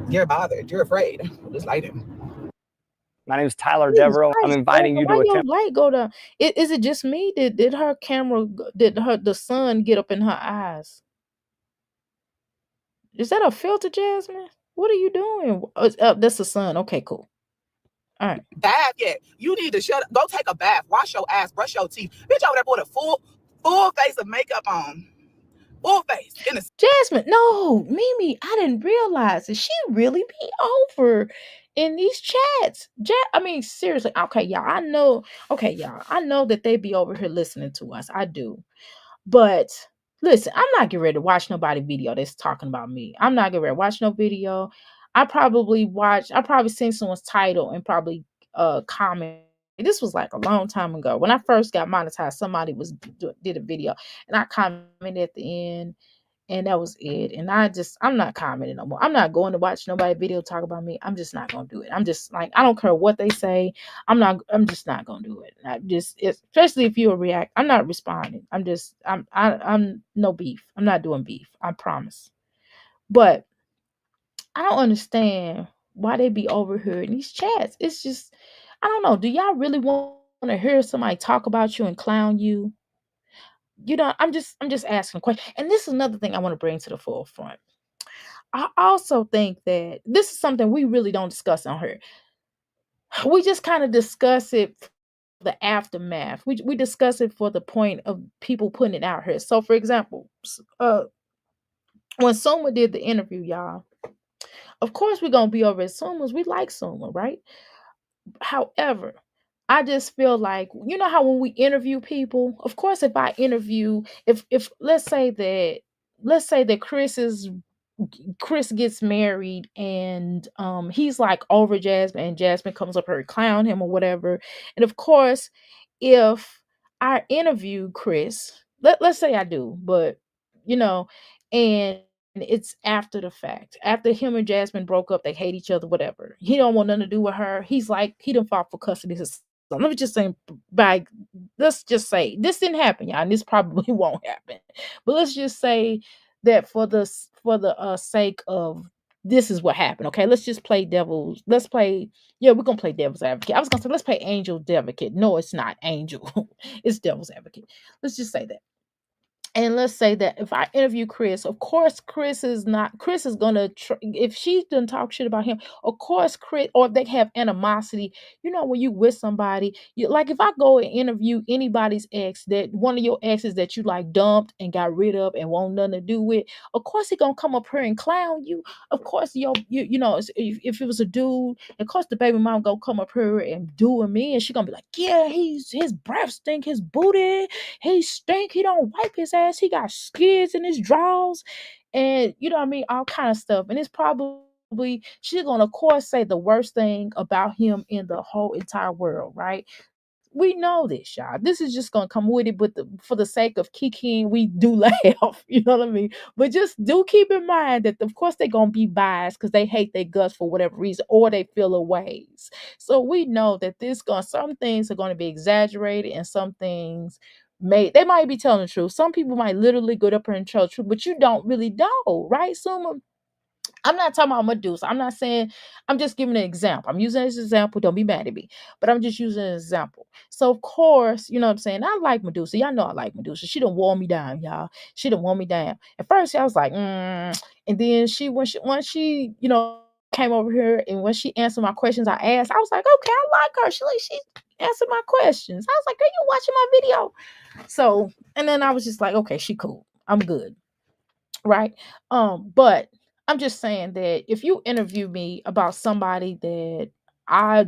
You're bothered. You're afraid. Just light him. My name is Tyler Jesus Devereaux. I'm Christ, inviting Erica, you why to your attempt. light go down? Is it just me? Did her camera did her the sun get up in her eyes? Is that a filter, Jasmine? What are you doing? That's the sun. Okay, cool. All right. Bath yet. You need to shut up. Go take a bath. Wash your ass. Brush your teeth. Bitch over there put a full face of makeup on. full face in a Jasmine, no, Mimi, I didn't realize that she really be over in these chats. I mean, seriously, okay, y'all. I know that they be over here listening to us. I do. But listen, I'm not getting ready to watch nobody video that's talking about me. I'm not getting ready to watch no video. I probably seen someone's title and probably comment. This was like a long time ago. When I first got monetized, somebody did a video and I commented at the end and that was it. And I'm not commenting no more. I'm not going to watch nobody video talk about me. I'm just not gonna do it. I'm just like, I don't care what they say. I'm just not gonna do it. Especially if you react, I'm not responding. I'm no beef. I'm not doing beef. I promise. But I don't understand why they be over here in these chats. It's just, I don't know. Do y'all really want to hear somebody talk about you and clown you? I'm just asking a question. And this is another thing I want to bring to the forefront. I also think that this is something we really don't discuss on here. We just kind of discuss it for the aftermath. We discuss it for the point of people putting it out here. So for example, when Soma did the interview, y'all, of course we're gonna be over at Soma's. We like Soma, right? However, I just feel like, you know how when we interview people, of course, if I interview, if let's say that Chris gets married and he's like over Jasmine and Jasmine comes up here and clown him or whatever. And of course, if I interview Chris, let's say I do, but you know, and it's after the fact. After him and Jasmine broke up, they hate each other, whatever. He don't want nothing to do with her. He's like, he done fought for custody of his son. Let me just say, let's just say this didn't happen, y'all, and this probably won't happen. But let's just say that for the sake of this is what happened. Okay, let's just play devil's. Let's play. Yeah, we're gonna play devil's advocate. I was gonna say let's play angel advocate. No, it's not angel. It's devil's advocate. Let's just say that. And let's say that if I interview Chris, of course Chris is gonna if she doesn't talk shit about him, of course Chris, or if they have animosity, you know, when you with somebody, you like if I go and interview anybody's ex, that one of your exes that you like dumped and got rid of and want nothing to do with, of course he gonna come up here and clown you. Of course you know if it was a dude, of course the baby mom gonna come up here and do me, and she gonna be like, yeah, his breath stink, his booty, he stink. He don't wipe his ass. He got skids in his drawers, and you know what I mean, all kind of stuff. And it's probably she's gonna, of course, say the worst thing about him in the whole entire world, right? We know this, y'all. This is just gonna come with it, but for the sake of kikiing, we do laugh. You know what I mean? But just do keep in mind that, of course, they're gonna be biased because they hate their guts for whatever reason, or they feel a ways. So we know that some things are gonna be exaggerated, and some things they might be telling the truth. Some people might literally go up here and tell the truth, but you don't really know, right? So I'm not talking about Medusa. I'm not saying, I'm just giving an example. I'm using this example. Don't be mad at me. But I'm just using an example. So, of course, you know what I'm saying? I like Medusa. Y'all know I like Medusa. She done wore me down, y'all. She done wore me down. At first, I was like, And then when she, you know, came over here and when she answered my questions I asked, I was like, okay, I like her. She answered my questions. I was like, are you watching my video? So, and then I was just like, okay, she cool. I'm good. Right. But I'm just saying that if you interview me about somebody that I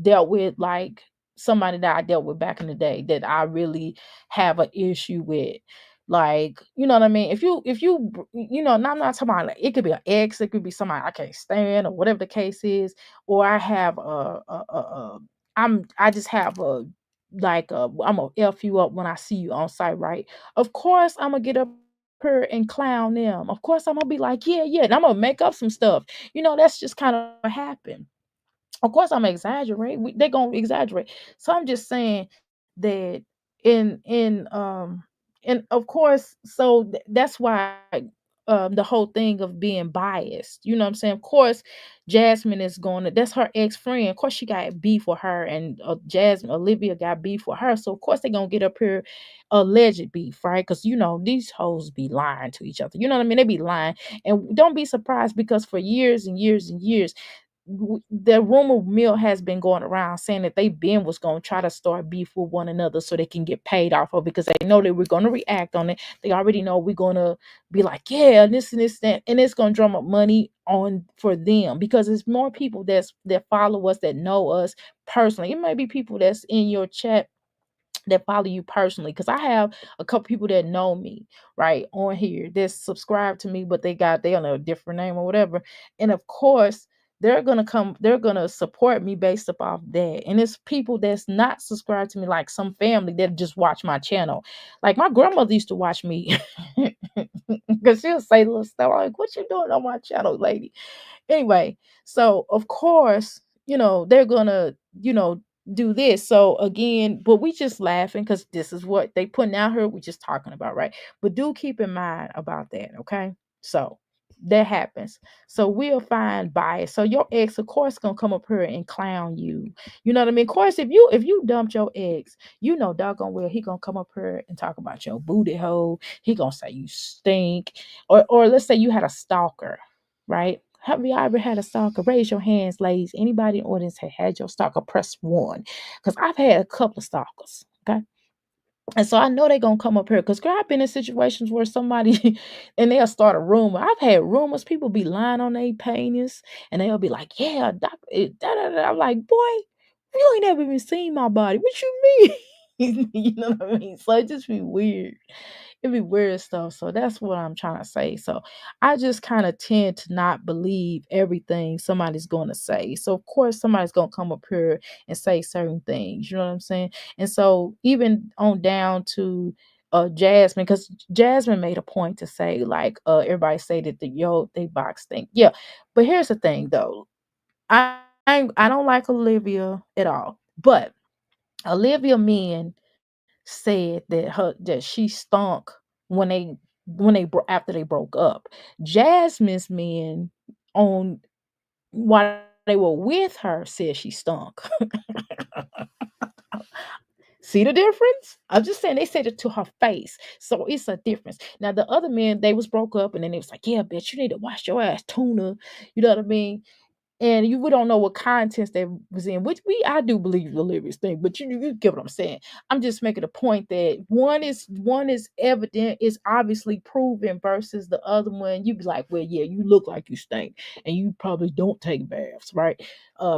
dealt with, like somebody that I dealt with back in the day that I really have an issue with, like, you know what I mean? You know, and I'm not talking about, like, it could be an ex, it could be somebody I can't stand or whatever the case is, or I have I just have I'm gonna F you up when I see you on site, right? Of course, I'm gonna get up her and clown them. Of course, I'm gonna be like, yeah, yeah, and I'm gonna make up some stuff. You know, that's just kind of what happened. Of course, I'm exaggerate. They're gonna exaggerate. So I'm just saying that in in um and of course, so that's why the whole thing of being biased. You know what I'm saying? Of course, Jasmine is going to, that's her ex-friend. Of course, she got beef with her, and Jasmine, Olivia got beef with her. So of course they're gonna get up here alleged beef, right? Because you know, these hoes be lying to each other. You know what I mean? They be lying. And don't be surprised because for years and years and years, the rumor mill has been going around saying that they been was going to try to start beef with one another so they can get paid off of, because they know that we're going to react on it. They already know we're going to be like, yeah, this and this, that, and it's going to drum up money on for them, because it's more people that follow us, that know us personally. It may be people that's in your chat that follow you personally, because I have a couple people that know me right on here that subscribe to me, but they on a different name or whatever. And of course they're gonna support me based upon that. And it's people that's not subscribed to me, like some family that just watch my channel. Like my grandmother used to watch me because she'll say little stuff like, what you doing on my channel, lady? Anyway, so of course, they're gonna, do this. So again, but we just laughing because this is what they putting out here. We just talking about, right? But do keep in mind about that, okay? So that happens. So we'll find bias. So your ex, of course, gonna come up here and clown you. You know what I mean? Of course, if you dumped your ex, doggone well he gonna come up here and talk about your booty hole. He gonna say you stink, or let's say you had a stalker, right? Have you ever had a stalker? Raise your hands, ladies. Anybody in the audience had your stalker? Press one. Because I've had a couple of stalkers. Okay. And so I know they're gonna come up here. Because girl, I've been in situations where somebody and they'll start a rumor. I've had rumors, people be lying on their penis, and they'll be like, yeah, da, da, da. I'm like, boy, you ain't never even seen my body. What you mean? You know what I mean? So it just be weird. It be weird stuff. So that's what I'm trying to say. So I just kind of tend to not believe everything somebody's going to say. So of course somebody's going to come up here and say certain things. You know what I'm saying? And so even on down to Jasmine, because Jasmine made a point to say like everybody say that they box thing. Yeah, but here's the thing though. I don't like Olivia at all, but Olivia men said that she stunk when after they broke up. Jasmine's men on while they were with her said she stunk. See the difference? I'm just saying they said it to her face. So it's a difference. Now the other men, they was broke up and then they was like, yeah, bitch, you need to wash your ass, tuna. You know what I mean? And we don't know what contents they was in, which I do believe the lyrics thing, but you get what I'm saying. I'm just making a point that one is evident, is obviously proven, versus the other one, you be like, well, yeah, you look like you stink, and you probably don't take baths, right?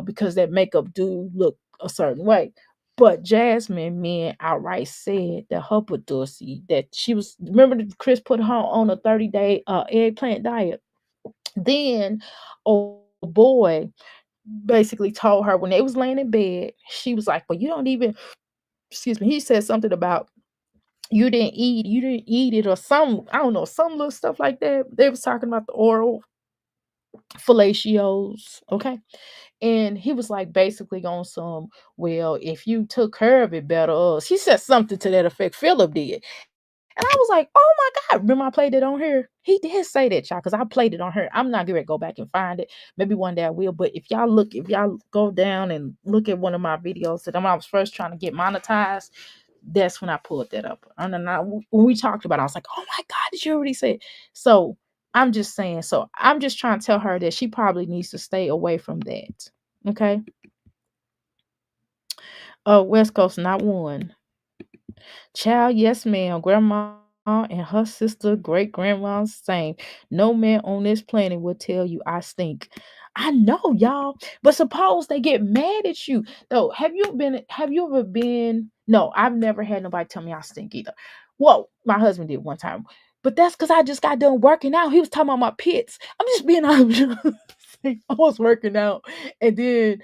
Because that makeup do look a certain way. But Jasmine men outright said that her pussy, that she was, remember that Chris put her on a 30-day eggplant diet. Then, oh boy, basically told her when they was laying in bed, she was like, well, you don't even, excuse me, he said something about you didn't eat it, or some, I don't know, some little stuff like that. They was talking about the oral fellatios, okay? And he was like basically on some, well, if you took care of it better, she said something to that effect, Philip did. And I was like, oh my God, remember I played it on here? He did say that, y'all, because I played it on her. I'm not going to go back and find it. Maybe one day I will. But if y'all go down and look at one of my videos that I was first trying to get monetized, that's when I pulled that up. And then when we talked about it, I was like, oh my God, did you already say it? So I'm just saying, so I'm just trying to tell her that she probably needs to stay away from that. Okay. West Coast, not one. Child, yes, ma'am. Grandma and her sister, great grandma, same. No man on this planet will tell you I stink. I know, y'all. But suppose they get mad at you. Though, have you ever been? No, I've never had nobody tell me I stink either. Whoa, my husband did one time. But that's because I just got done working out. He was talking about my pits. I'm just being honest. I was working out. And then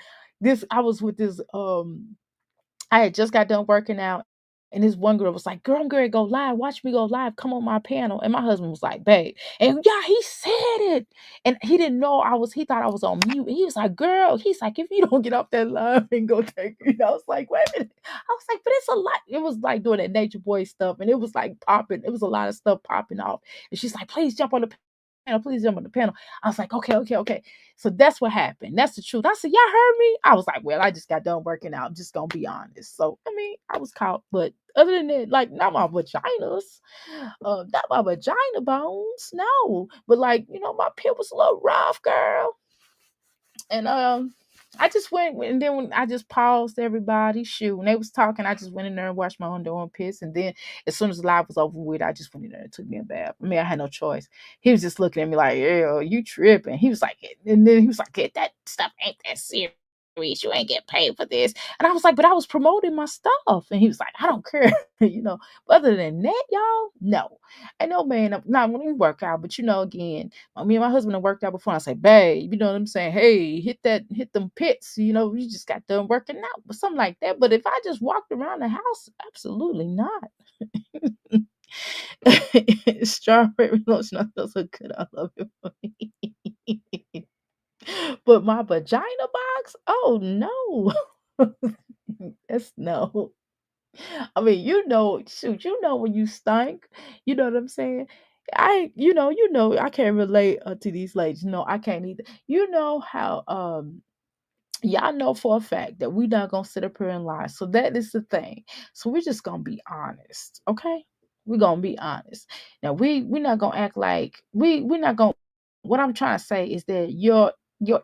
I was with this I had just got done working out, and this one girl was like, girl, I'm going to go live. Watch me go live. Come on my panel. And my husband was like, babe. And yeah, he said it. And he didn't know he thought I was on mute. And he was like, girl, he's like, if you don't get off that live and go take it. I was like, wait a minute. I was like, but it's a lot. It was like doing that Nature Boy stuff. And it was like popping. It was a lot of stuff popping off. And she's like, please jump on the panel. Please jump on the panel. I was like, okay. So that's what happened. That's the truth. I said, y'all heard me? I was like, well, I just got done working out. I'm just going to be honest. So, I mean, I was caught. But other than that, like, not my vaginas. Not my vagina bones. No. But, like, my pit was a little rough, girl. And I just went, and then when I just paused everybody, shoot, when they was talking, I just went in there and washed my own door and piss. And then as soon as the live was over with, I just went in there and took me a bath. I mean, I had no choice. He was just looking at me like, "Yeah, you tripping." He was like, and then he was like, "That stuff ain't that serious. You ain't get paid for this." And I was like, "But I was promoting my stuff." And he was like, "I don't care." you know. But other than that, y'all, no. I know, man. Not when we work out, but again, me and my husband have worked out before. And I say, "Babe, you know what I'm saying? Hey, hit them pits. You just got done working out, or something like that." But if I just walked around the house, absolutely not. Strawberry lotion, feels so good. I love it for me. But my vagina box, oh no. That's no. I mean, shoot, when you stink, you know what I'm saying? I can't relate to these ladies. No, I can't either. You know how y'all know for a fact that we not gonna sit up here and lie. So that is the thing. So we're just gonna be honest, okay? We're gonna be honest. Now we're not gonna act like we're not gonna. What I'm trying to say is that your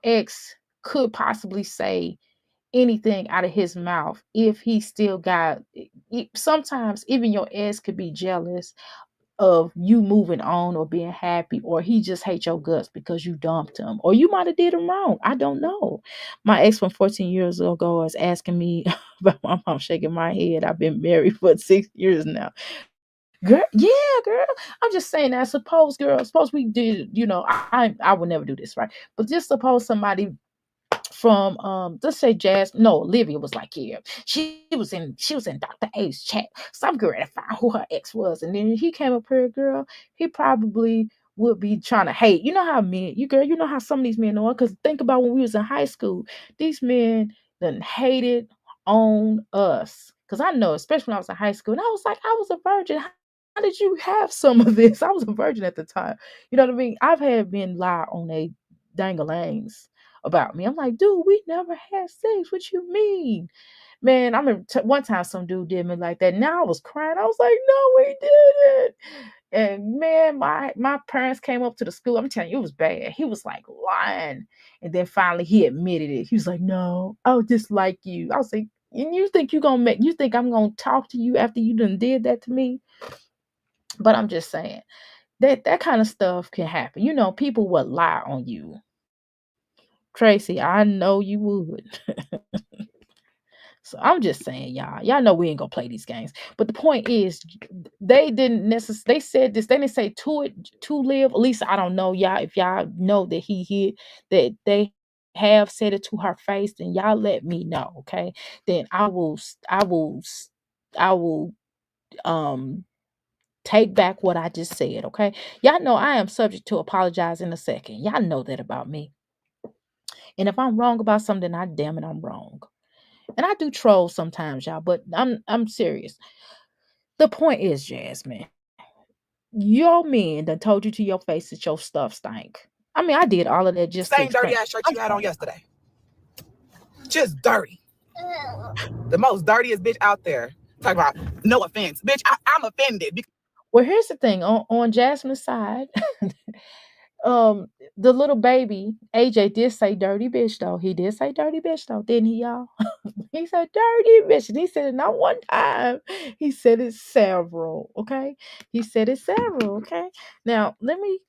ex could possibly say anything out of his mouth if he still got. Sometimes even your ex could be jealous of you moving on or being happy, or he just hates your guts because you dumped him, or you might have did him wrong. I don't know. My ex from 14 years ago is asking me about my mom, shaking my head. I've been married for 6 years now. Girl, yeah, girl. I'm just saying that. Suppose we did, I would never do this, right? But just suppose somebody from let's say Jazz, no, Olivia was like, yeah, she was in Dr. A's chat. So I'm going to find who her ex was. And then he came up here, girl, he probably would be trying to hate. You know how men, you know how some of these men are. Because think about when we was in high school, these men done hated on us. Because I know, especially when I was in high school, and I was like, I was a virgin. How did you have some of this? I was a virgin at the time. You know what I mean? I've had men lie on a dangalangs about me. I'm like, dude, we never had sex. What you mean? Man, I remember one time some dude did me like that. Now I was crying. I was like, no, we didn't. And man, my parents came up to the school. I'm telling you, it was bad. He was like lying. And then finally he admitted it. He was like, no, I was just like you. I was like, and you think you think I'm gonna talk to you after you done did that to me? But I'm just saying that kind of stuff can happen. People would lie on you. Tracy, I know you would. So I'm just saying, y'all know we ain't gonna play these games. But the point is, they didn't necessarily. They said this. They didn't say to live. At least I don't know, y'all. If y'all know that he hit that they have said it to her face, then y'all let me know, okay? Then I will take back what I just said, okay? Y'all know I am subject to apologize in a second. Y'all know that about me. And if I'm wrong about something, I damn it, I'm wrong. And I do troll sometimes, y'all, but I'm serious. The point is, Jasmine, your men done told you to your face that your stuff stank. I mean, I did all of that just to Same dirty explain. ass shirt you had on yesterday. Just dirty. The most dirtiest bitch out there. Talk about no offense. Bitch, I'm offended. Well, here's the thing. On Jasmine's side, the little baby, AJ did say dirty bitch though. He did say dirty bitch though, didn't he, y'all? He said dirty bitch. And he said it not one time. He said it several. Okay. He said it several. Okay. Now let me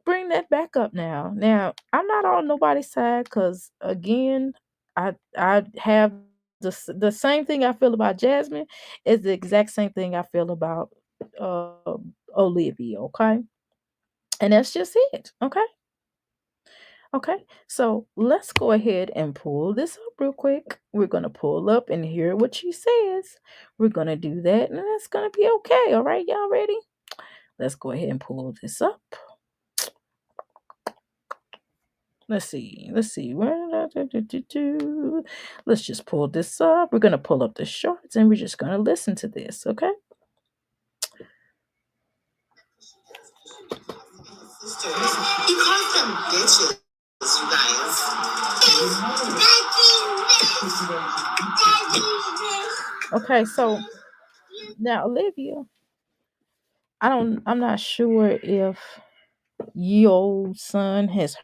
bring that back up now. Now I'm not on nobody's side because again, I have the same thing I feel about Jasmine is the exact same thing I feel about Olivia. Okay. And that's just it. Okay. Okay, so let's go ahead and pull this up real quick. We're going to pull up and hear what she says. We're going to do that, and it's going to be okay. All right, y'all ready? Let's go ahead and pull this up. Let's see. Let's just pull this up. We're going to pull up the shorts, and we're just going to listen to this, okay? He calls them bitches, you guys. Okay, so now Olivia, I'm not sure if your son has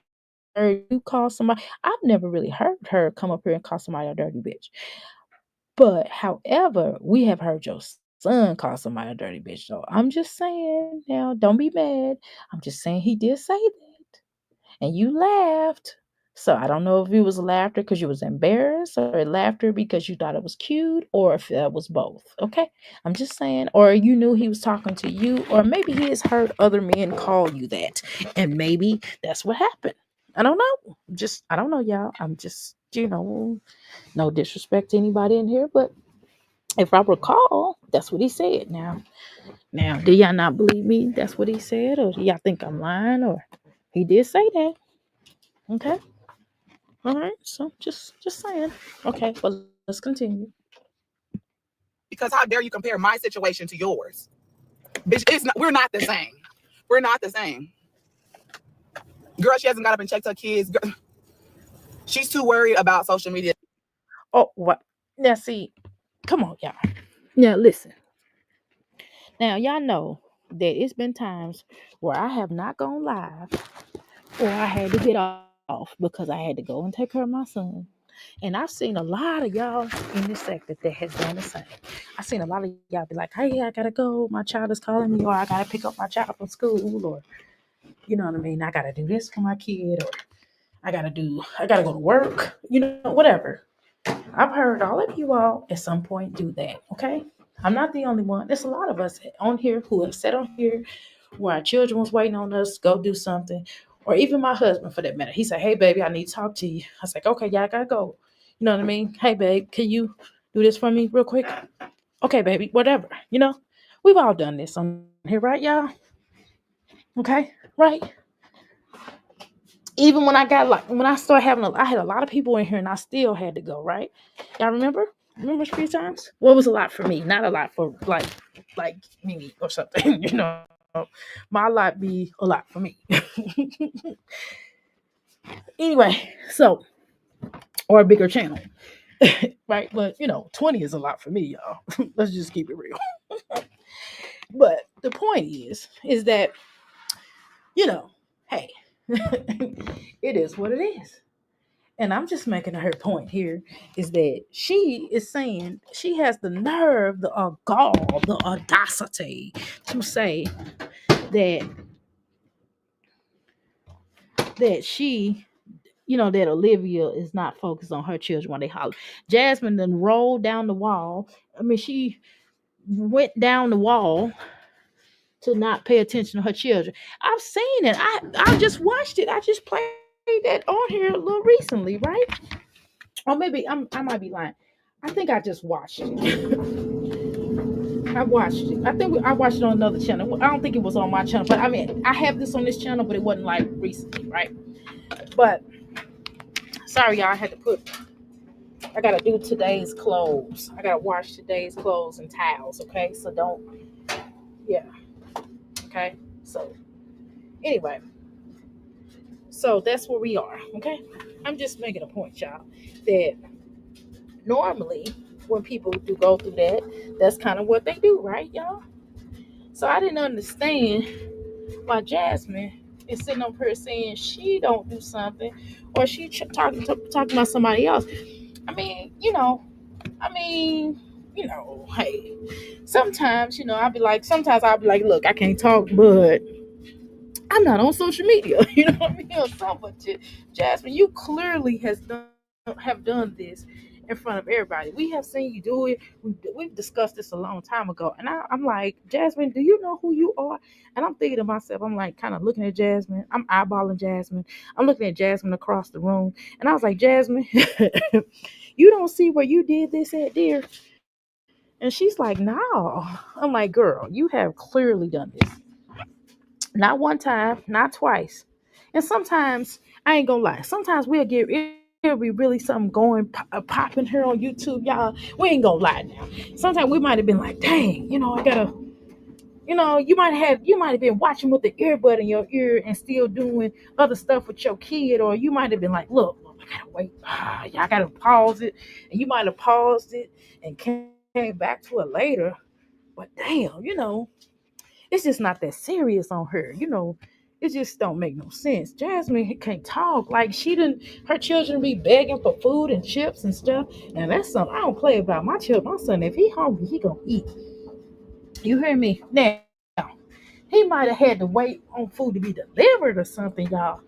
you call somebody. I've never really heard her come up here and call somebody a dirty bitch. But however, we have heard your son call somebody a dirty bitch. So I'm just saying now, don't be mad. I'm just saying he did say that. And you laughed. So I don't know if it was laughter because you was embarrassed or laughter because you thought it was cute or if that was both. Okay. I'm just saying. Or you knew he was talking to you, or maybe he has heard other men call you that. And maybe that's what happened. I don't know. I don't know, y'all. I'm just, no disrespect to anybody in here, but if I recall, that's what he said. Now, do y'all not believe me? That's what he said, or do y'all think I'm lying? Or he did say that. Okay, all right. So just saying. Okay, well let's continue. Because how dare you compare my situation to yours? Bitch, we're not the same. We're not the same. Girl, she hasn't got up and checked her kids. Girl, she's too worried about social media. Oh, what? Now see, come on, y'all. Now listen. Now y'all know that it's been times where I have not gone live, or I had to get off because I had to go and take care of my son. And I've seen a lot of y'all in this sector that has done the same. I've seen a lot of y'all be like, hey, I gotta go. My child is calling me, or I gotta pick up my child from school, or you know what I mean? I gotta do this for my kid, or I gotta go to work, whatever. I've heard all of you all at some point do that, okay? I'm not the only one. There's a lot of us on here who have sat on here where our children was waiting on us to go do something, or even my husband for that matter. He said, hey, baby, I need to talk to you. I was like, okay, yeah, I gotta go. You know what I mean? Hey, babe, can you do this for me real quick? Okay, baby, whatever. We've all done this on here, right, y'all? Okay, right? Even when I started I had a lot of people in here and I still had to go, right? Y'all remember? Remember a few times? Well, it was a lot for me, not a lot for like Mimi or something, My lot be a lot for me. Anyway, so or a bigger channel. Right? But 20 is a lot for me, y'all. Let's just keep it real. But the point is that, hey, it is what it is. And I'm just making her point here is that she is saying she has the nerve, the gall, the audacity to say that she, that Olivia is not focused on her children when they holler. Jasmine then rolled down the wall. I mean, she went down the wall to not pay attention to her children. I've seen it. I just watched it. I just played that on here a little recently, right? Or maybe I might be lying. I think I just watched it. I watched it. I watched it on another channel. I don't think it was on my channel, but I mean, I have this on this channel, but it wasn't like recently, right? But sorry, y'all. I gotta do today's clothes. I gotta wash today's clothes and towels. Okay, so don't. Yeah. Okay. So anyway, so that's where we are. Okay. I'm just making a point, y'all, that normally when people do go through that, that's kind of what they do, right, y'all? So I didn't understand why Jasmine is sitting up here saying she don't do something, or she talking about somebody else. I mean, hey, sometimes, sometimes I'll be like, look, I can't talk, but I'm not on social media. You know what I mean? Or something. But Jasmine, you clearly have done this in front of everybody. We have seen you do it. We've discussed this a long time ago. And I'm like, Jasmine, do you know who you are? And I'm thinking to myself, I'm like kind of looking at Jasmine. I'm eyeballing Jasmine. I'm looking at Jasmine across the room. And I was like, Jasmine, you don't see where you did this at, dear? And she's like, no. I'm like, girl, you have clearly done this. Not one time, not twice. And sometimes, I ain't gonna lie, sometimes it'll be really something going popping here on YouTube, y'all. We ain't gonna lie now. Sometimes we might have been like, dang, I gotta, you might have been watching with the earbud in your ear and still doing other stuff with your kid, or you might have been like, look, I gotta wait, I gotta pause it, and you might have paused it and came back to it later. But damn, it's just not that serious on her. It just don't make no sense. Jasmine can't talk. Like she didn't her children be begging for food and chips and stuff. And that's something I don't play about. My children, my son, if he hungry, he gonna eat. You hear me? Now he might have had to wait on food to be delivered or something, y'all.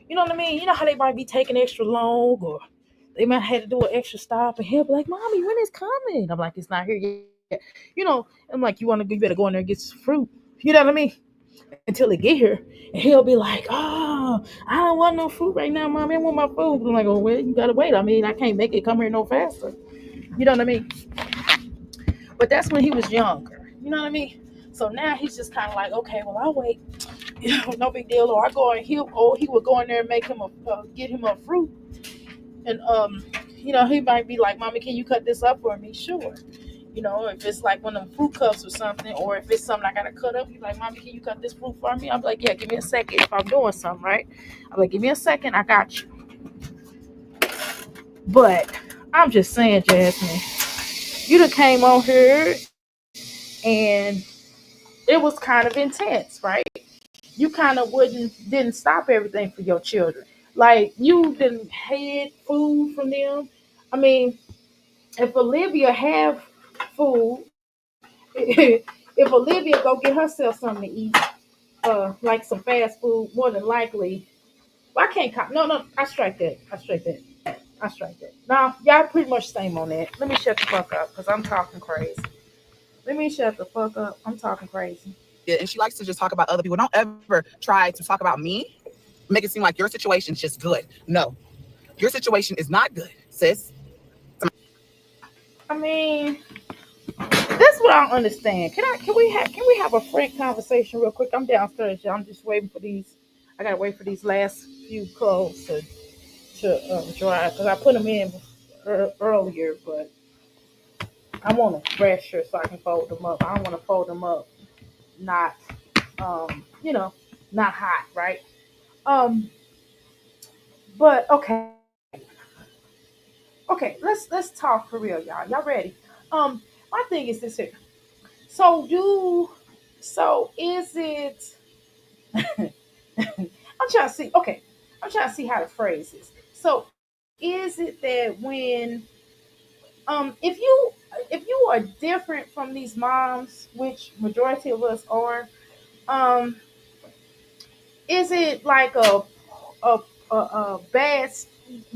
You know what I mean? You know how they might be taking extra long or they might have to do an extra stop and he'll be like, Mommy, when is coming? I'm like, it's not here yet. You know, I'm like, you better go in there and get some fruit. You know what I mean? Until they get here. And he'll be like, oh, I don't want no fruit right now, Mommy. I want my food. I'm like, oh, well, you gotta wait. I mean, I can't make it come here no faster. You know what I mean? But that's when he was younger. You know what I mean? So now he's just kind of like, okay, well, I'll wait. You know, no big deal. Or I go and he would go in there and make him get him a fruit, and he might be like, Mommy, can you cut this up for me? Sure. If it's like one of them fruit cups or something, or if it's something I gotta cut up, he's like, Mommy, can you cut this fruit for me? I'm like, yeah, give me a second. If I'm doing something, right? I'm like, give me a second, I got you. But I'm just saying, Jasmine, you done came on here and it was kind of intense, right? You kind of didn't stop everything for your children. Like you didn't hid food from them. I mean, if Olivia have food, if Olivia go get herself something to eat, like some fast food, more than likely, well, I can't. No, I strike that. I strike that. I strike that. Now, y'all pretty much same on that. Let me shut the fuck up because I'm talking crazy. Let me shut the fuck up. I'm talking crazy. And she likes to just talk about other people. Don't ever try to talk about me, make it seem like your situation's just good. No, your situation is not good, sis. I mean, that's what I don't understand. Can we have a frank conversation real quick? I'm downstairs, y'all. I'm just waiting for these. I gotta wait for these last few clothes to dry because I put them in earlier, but I want them fresher so I can fold them up. I don't want to fold them up not um you know not hot, right? Um, but okay, let's talk for real, y'all ready? My thing is this here. So do so is it I'm trying to see. Okay, I'm trying to see how to phrase this. So, is it that when, if you are different from these moms, which majority of us are, um, is it like a bad?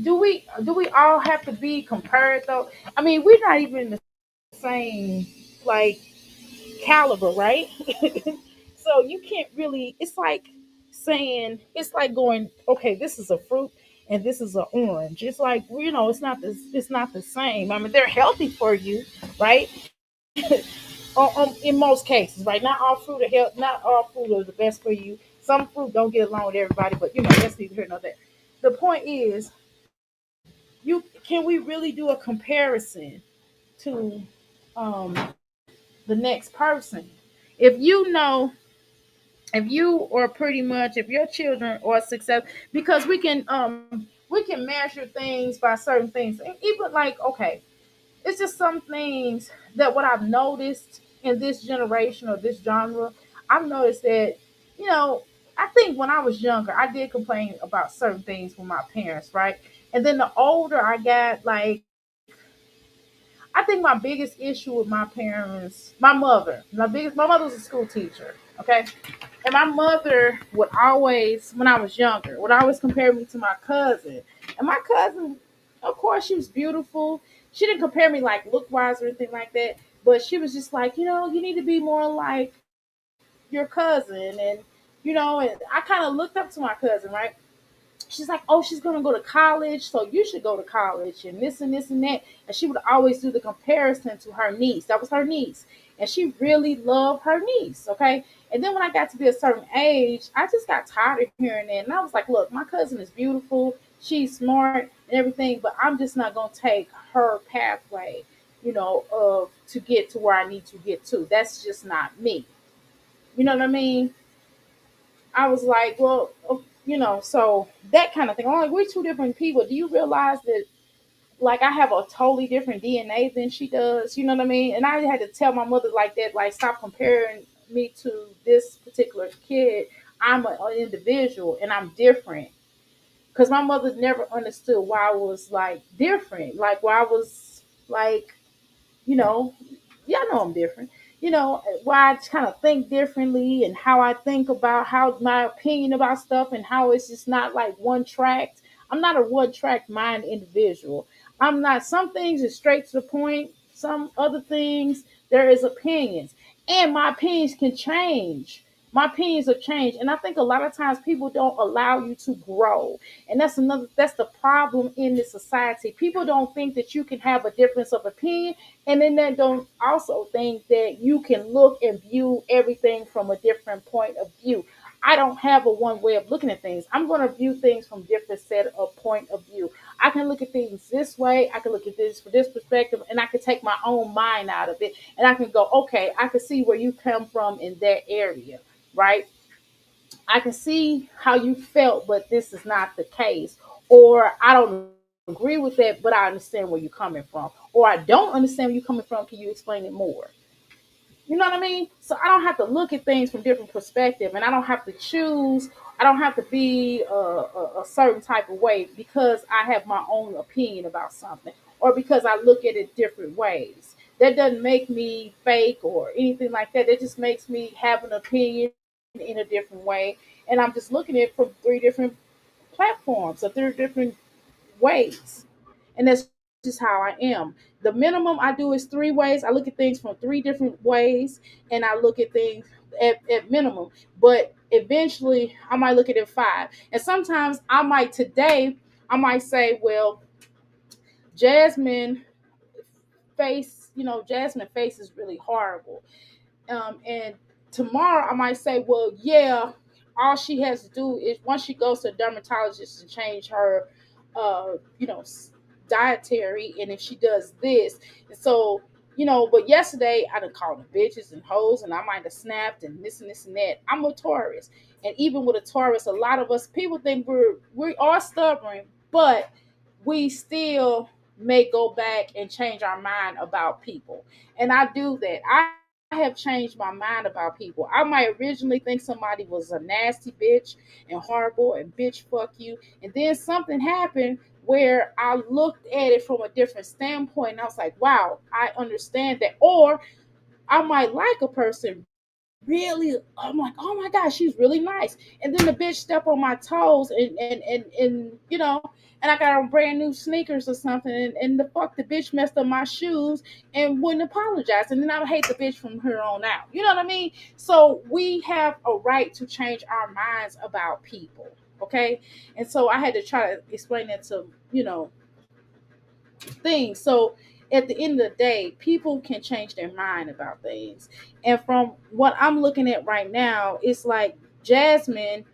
Do we all have to be compared though? I mean, we're not even in the same like caliber, right? So you can't really. It's like saying it's like going, okay, this is a fruit and this is an orange. It's like it's not the same. I mean, they're healthy for you, right? In most cases, right? Not all fruit are health. Not all fruit are the best for you. Some fruit don't get along with everybody, but that's neither here nor there. The point is, you can we really do a comparison to the next person? If you know if you are pretty much if your children are success because we can measure things by certain things and even like okay it's just some things that what I've noticed in this generation or this genre. I've noticed that you know I think when I was younger I did complain about certain things with my parents, right? And then the older I got, like, I think my biggest issue with my parents, my mother was a school teacher, okay? And my mother would always, when I was younger, would always compare me to my cousin. And my cousin, of course, she was beautiful. She didn't compare me like look wise or anything like that. But she was just like, you need to be more like your cousin. And I kind of looked up to my cousin, right? She's like, oh, she's gonna go to college, so you should go to college, and this and that. And she would always do the comparison to her niece. That was her niece, and she really loved her niece. Okay, and then when I got to be a certain age, I just got tired of hearing that, and I was like, look, my cousin is beautiful, she's smart and everything, but I'm just not gonna take her pathway, of to get to where I need to get to. That's just not me. You know what I mean? I was like, well, so that kind of thing. I'm like, we're two different people. Do you realize that, like, I have a totally different DNA than she does? You know what I mean? And I had to tell my mother like that, like, stop comparing me to this particular kid. I'm an individual and I'm different. Because my mother never understood why I was like different, like why I was like, you know, y'all know I'm different. Why I kind of think differently and how I think about how my opinion about stuff and how it's just not like one track. I'm not a one track mind individual. I'm not, some things is straight to the point, some other things, there is opinions. And my opinions can change. My opinions have changed. And I think a lot of times people don't allow you to grow. And that's the problem in this society. People don't think that you can have a difference of opinion, and then they don't also think that you can look and view everything from a different point of view. I don't have a one way of looking at things. I'm going to view things from different set of point of view. I can look at things this way. I can look at this from this perspective, and I can take my own mind out of it, and I can go, okay, I can see where you come from in that area, right? I can see how you felt, but this is not the case. Or I don't agree with that, but I understand where you're coming from. Or I don't understand where you're coming from. Can you explain it more? You know what I mean? So I don't have to look at things from different perspective, and I don't have to choose. I don't have to be a certain type of way because I have my own opinion about something, or because I look at it different ways. That doesn't make me fake or anything like that. That just makes me have an opinion in a different way, and I'm just looking at it from three different platforms or three different ways. And that's just how I am. The minimum I do is three ways. I look at things from three different ways, and I look at things at minimum. But eventually, I might look at it five. And sometimes I might say, well, Jasmine Jasmine face is really horrible. And tomorrow I might say, well, yeah, all she has to do is once she goes to a dermatologist and change her, uh, you know, dietary, and if she does this, and so but yesterday I done called them bitches and hoes, and I might have snapped and this and that. I'm a Taurus, and even with a Taurus, a lot of us people think we are stubborn, but we still may go back and change our mind about people. And I do that. I have changed my mind about people. I might originally think somebody was a nasty bitch and horrible and bitch fuck you. And then something happened where I looked at it from a different standpoint and I was like, wow, I understand that. Or I might like a person really, I'm like, oh my God, she's really nice. And then the bitch step on my toes and and I got on brand new sneakers or something, and the fuck the bitch messed up my shoes and wouldn't apologize. And then I would hate the bitch from here on out. You know what I mean? So we have a right to change our minds about people. Okay. And so I had to try to explain that to, things. So at the end of the day, people can change their mind about things. And from what I'm looking at right now, it's like Jasmine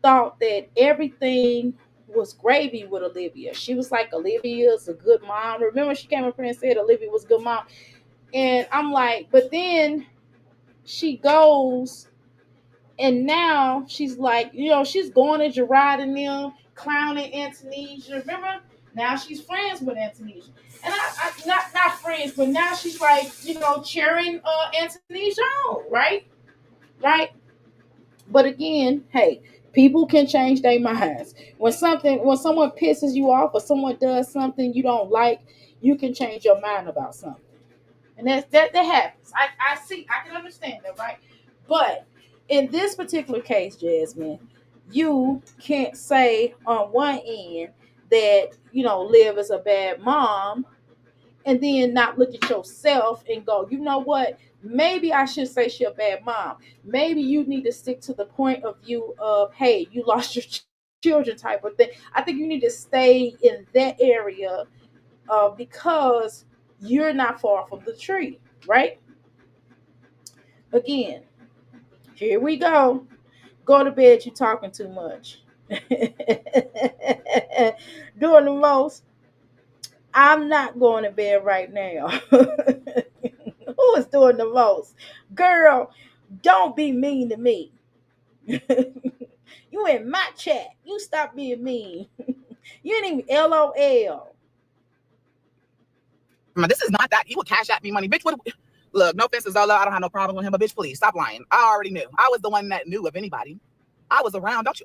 thought that everything was gravy with Olivia. She was like, Olivia's a good mom. Remember, she came up here and said Olivia was a good mom. And I'm like, but then she goes and now she's like, she's going to Gerard and them, clowning Antonesia. Remember? Now she's friends with Antonesia. And I not friends, but now she's like, cheering Antonesia on, right? Right? But again, hey, people can change their minds. When someone pisses you off or someone does something you don't like, you can change your mind about something. And that happens. I see, I can understand that, right? But in this particular case, Jasmine, you can't say on one end that Liv is a bad mom, and then not look at yourself and go, you know what? Maybe I should say she's a bad mom. Maybe you need to stick to the point of view of, hey, you lost your children type of thing. I think you need to stay in that area because you're not far from the tree, right? Again, here we go. Go to bed, you talking too much. Doing the most. I'm not going to bed right now. Who is doing the most? Girl, don't be mean to me. You in my chat. You stop being mean. You ain't even LOL. This is not that. You would cash at me money. Bitch, what? Look, no offense to Zola. I don't have no problem with him, but bitch, please stop lying. I already knew. I was the one that knew of anybody. I was around. Don't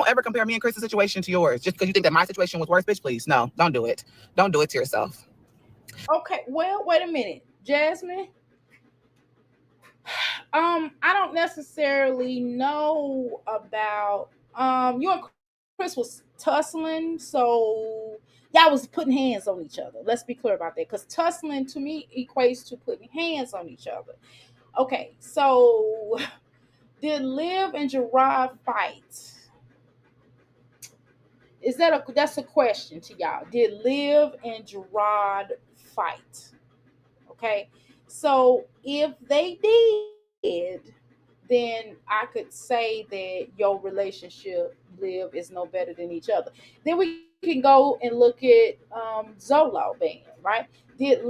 ever compare me and Chris's situation to yours just because you think that my situation was worse, bitch. Please, no, don't do it. Don't do it to yourself. Okay, well, wait a minute, Jasmine. I don't necessarily know about you and Chris was tussling, so y'all was putting hands on each other. Let's be clear about that, because tussling to me equates to putting hands on each other. Okay, so did Liv and Gerard fight? That's a question to y'all? Did Liv and Gerard fight? Okay, so if they did, then I could say that your relationship, Liv, is no better than each other. Then we can go and look at Zolo band, right? Did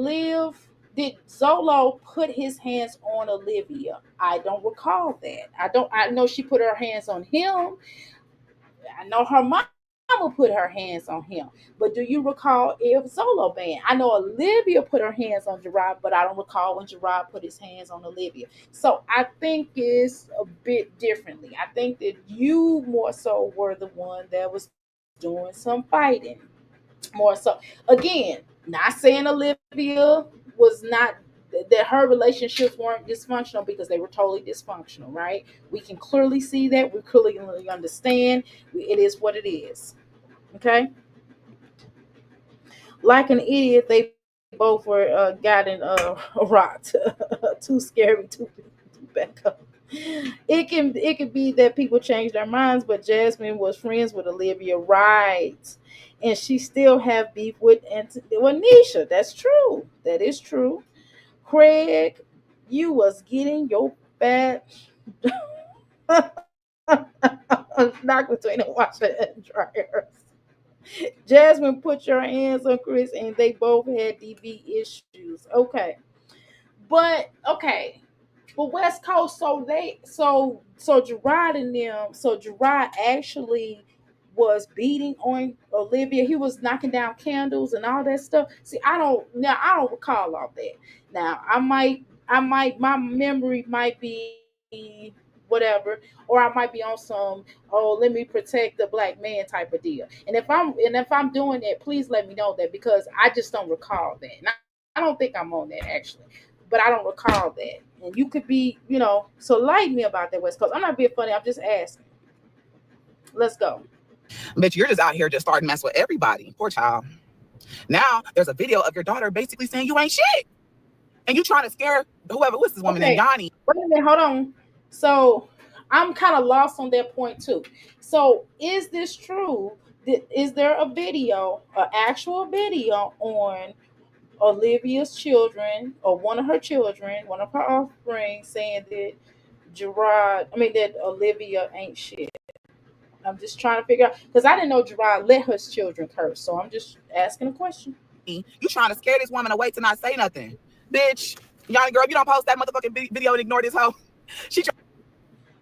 Zolo put his hands on Olivia? I don't recall that. I know she put her hands on him. I know her mama put her hands on him. But do you recall if Zolo band? I know Olivia put her hands on Gerard, but I don't recall when Gerard put his hands on Olivia. So I think it's a bit differently. I think that you more so were the one that was doing some fighting. More so. Again, not saying Olivia was not, that her relationships weren't dysfunctional, because they were totally dysfunctional, right? We can clearly see that. We clearly understand. It is what it is. Okay. Like an idiot, they both were gotten rocked. Too scary, too back up. It could be that people change their minds, but Jasmine was friends with Olivia, right? And she still have beef with Nisha. That's true. That is true. Craig, you was getting your fat knocked between the washer and dryer. Jasmine put your hands on Chris, and they both had DB issues. Okay, but okay, but West Coast. So Gerard and them. So Gerard actually was beating on Olivia. He was knocking down candles and all that stuff. See, I don't recall all that. Now my memory might be whatever, or I might be on some, oh, let me protect the black man type of deal. And if I'm doing that, please let me know that, because I just don't recall that. And I don't think I'm on that actually, but I don't recall that. And you could be, so light me about that, West Coast. I'm not being funny. I'm just asking. Let's go. Bitch, you're just out here just starting mess with everybody. Poor child. Now there's a video of your daughter basically saying you ain't shit. And you trying to scare whoever was this woman named Okay. Yanni. Wait a minute. Hold on. So I'm kind of lost on that point too. So is this true? Is there a video, an actual video on Olivia's children, or one of her children, one of her offspring, saying that that Olivia ain't shit? I'm just trying to figure out, because I didn't know Gerard let her children curse. So I'm just asking a question. You trying to scare this woman away to not say nothing. Bitch, Yanni girl, if you don't post that motherfucking video and ignore this hoe. She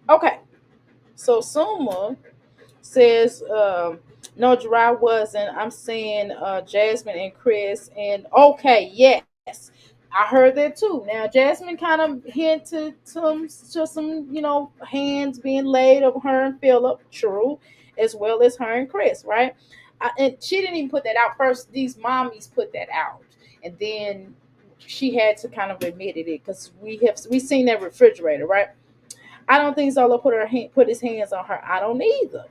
Okay. So Suma says, no, Gerard wasn't. I'm saying Jasmine and Chris. And okay, yes. I heard that too. Now Jasmine kind of hinted to some, hands being laid on her and Philip, true, as well as her and Chris, right? And she didn't even put that out first. These mommies put that out, and then she had to kind of admit it, because we seen that refrigerator, right? I don't think Zola put his hands on her. I don't either.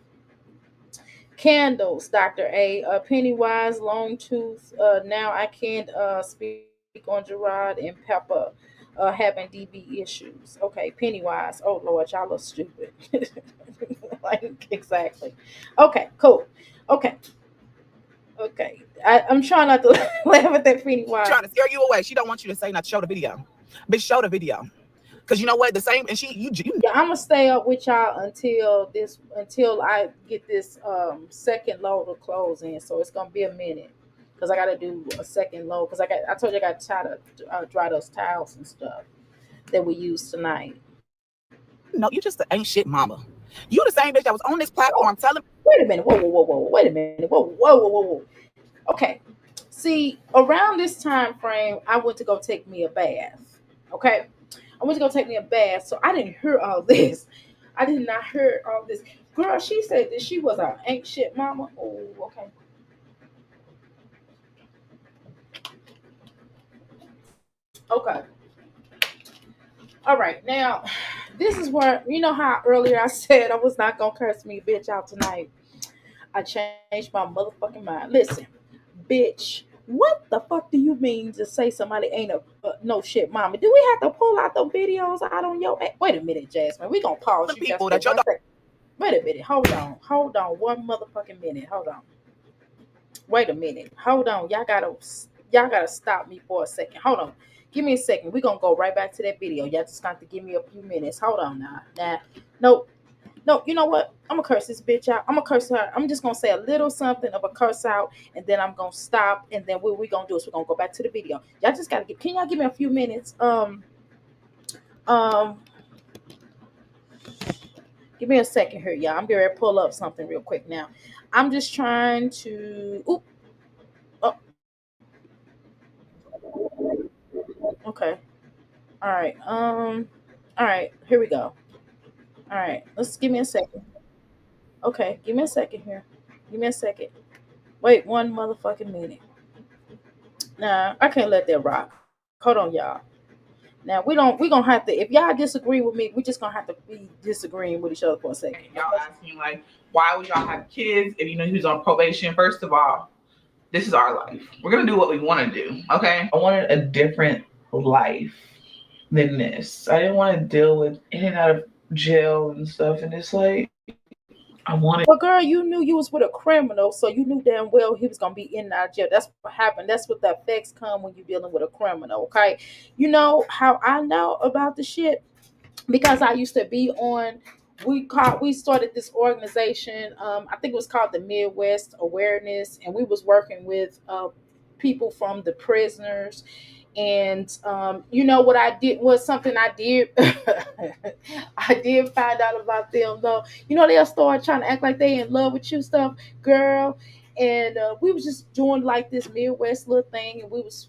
Candles, Dr. A. Pennywise, Long Tooth. Now I can't speak on Gerard and Pepper having DB issues. Okay, Pennywise. Oh, Lord, y'all are stupid. Like, exactly. Okay, cool. Okay, okay. I'm trying not to laugh at that Pennywise. trying to scare you away. She don't want you to say nothing. Show the video. Bitch, show the video. Because you know what? The same, and you Yeah, I'm gonna stay up with y'all until I get this second load of clothes in. So it's gonna be a minute, because I gotta do a second load, because I told you I got to dry those towels and stuff that we used tonight. no, you just ain't shit mama. You the same bitch that was on this platform telling Wait a minute. Whoa, whoa, whoa, whoa. Wait a minute. Whoa, whoa, whoa, whoa, whoa. Okay. See, around this time frame, I went to go take me a bath. Okay. I went to go take me a bath, so I didn't hear all this. I did not hear all this. Girl, she said that she was a ain't shit mama. Oh, okay. Okay. All right. Now, this is where you know how earlier I said I was not gonna curse me bitch out tonight. I changed my motherfucking mind. Listen, bitch, what the fuck do you mean to say somebody ain't a no shit mama? Do we have to pull out the videos out on your? Wait a minute, Jasmine. We gonna pause The you just people for that your 1 second. Wait a minute. Hold on. One motherfucking minute. Hold on. Wait a minute. Hold on. Y'all gotta stop me for a second. Hold on. Give me a second. We're gonna go right back to that video. Y'all just got to give me a few minutes. Hold on now. No, no, you know what? I'm gonna curse this bitch out. I'm gonna curse her. I'm just gonna say a little something of a curse out, and then I'm gonna stop. And then what we gonna do is we're gonna go back to the video. Y'all just gotta can y'all give me a few minutes? Um, give me a second here, y'all. I'm gonna pull up something real quick now. I'm just trying to. Oop. Oh, okay. All right. All right. Here we go. All right. Let's give me a second. Okay. Give me a second here. Give me a second. Wait 1 motherfucking minute. Nah, I can't let that rock. Hold on, y'all. Now we gonna have to if y'all disagree with me, we just gonna have to be disagreeing with each other for a second. y'all asking like, why would y'all have kids if you know he's on probation? First of all, this is our life. We're gonna do what we want to do. Okay. I wanted a different life than this. I didn't want to deal with in and out of jail and stuff. And it's like I wanted. Well, girl, you knew you was with a criminal, so you knew damn well he was gonna be in and out of jail. That's what happened. That's what the effects come when you're dealing with a criminal. Okay, you know how I know about the shit because I used to be on. We started this organization. I think it was called the Midwest Awareness, and we was working with people from the prisoners. And you know what I did was something I did. I did find out about them though. You know they'll start trying to act like they in love with you stuff, girl. And we was just doing like this Midwest little thing, and we was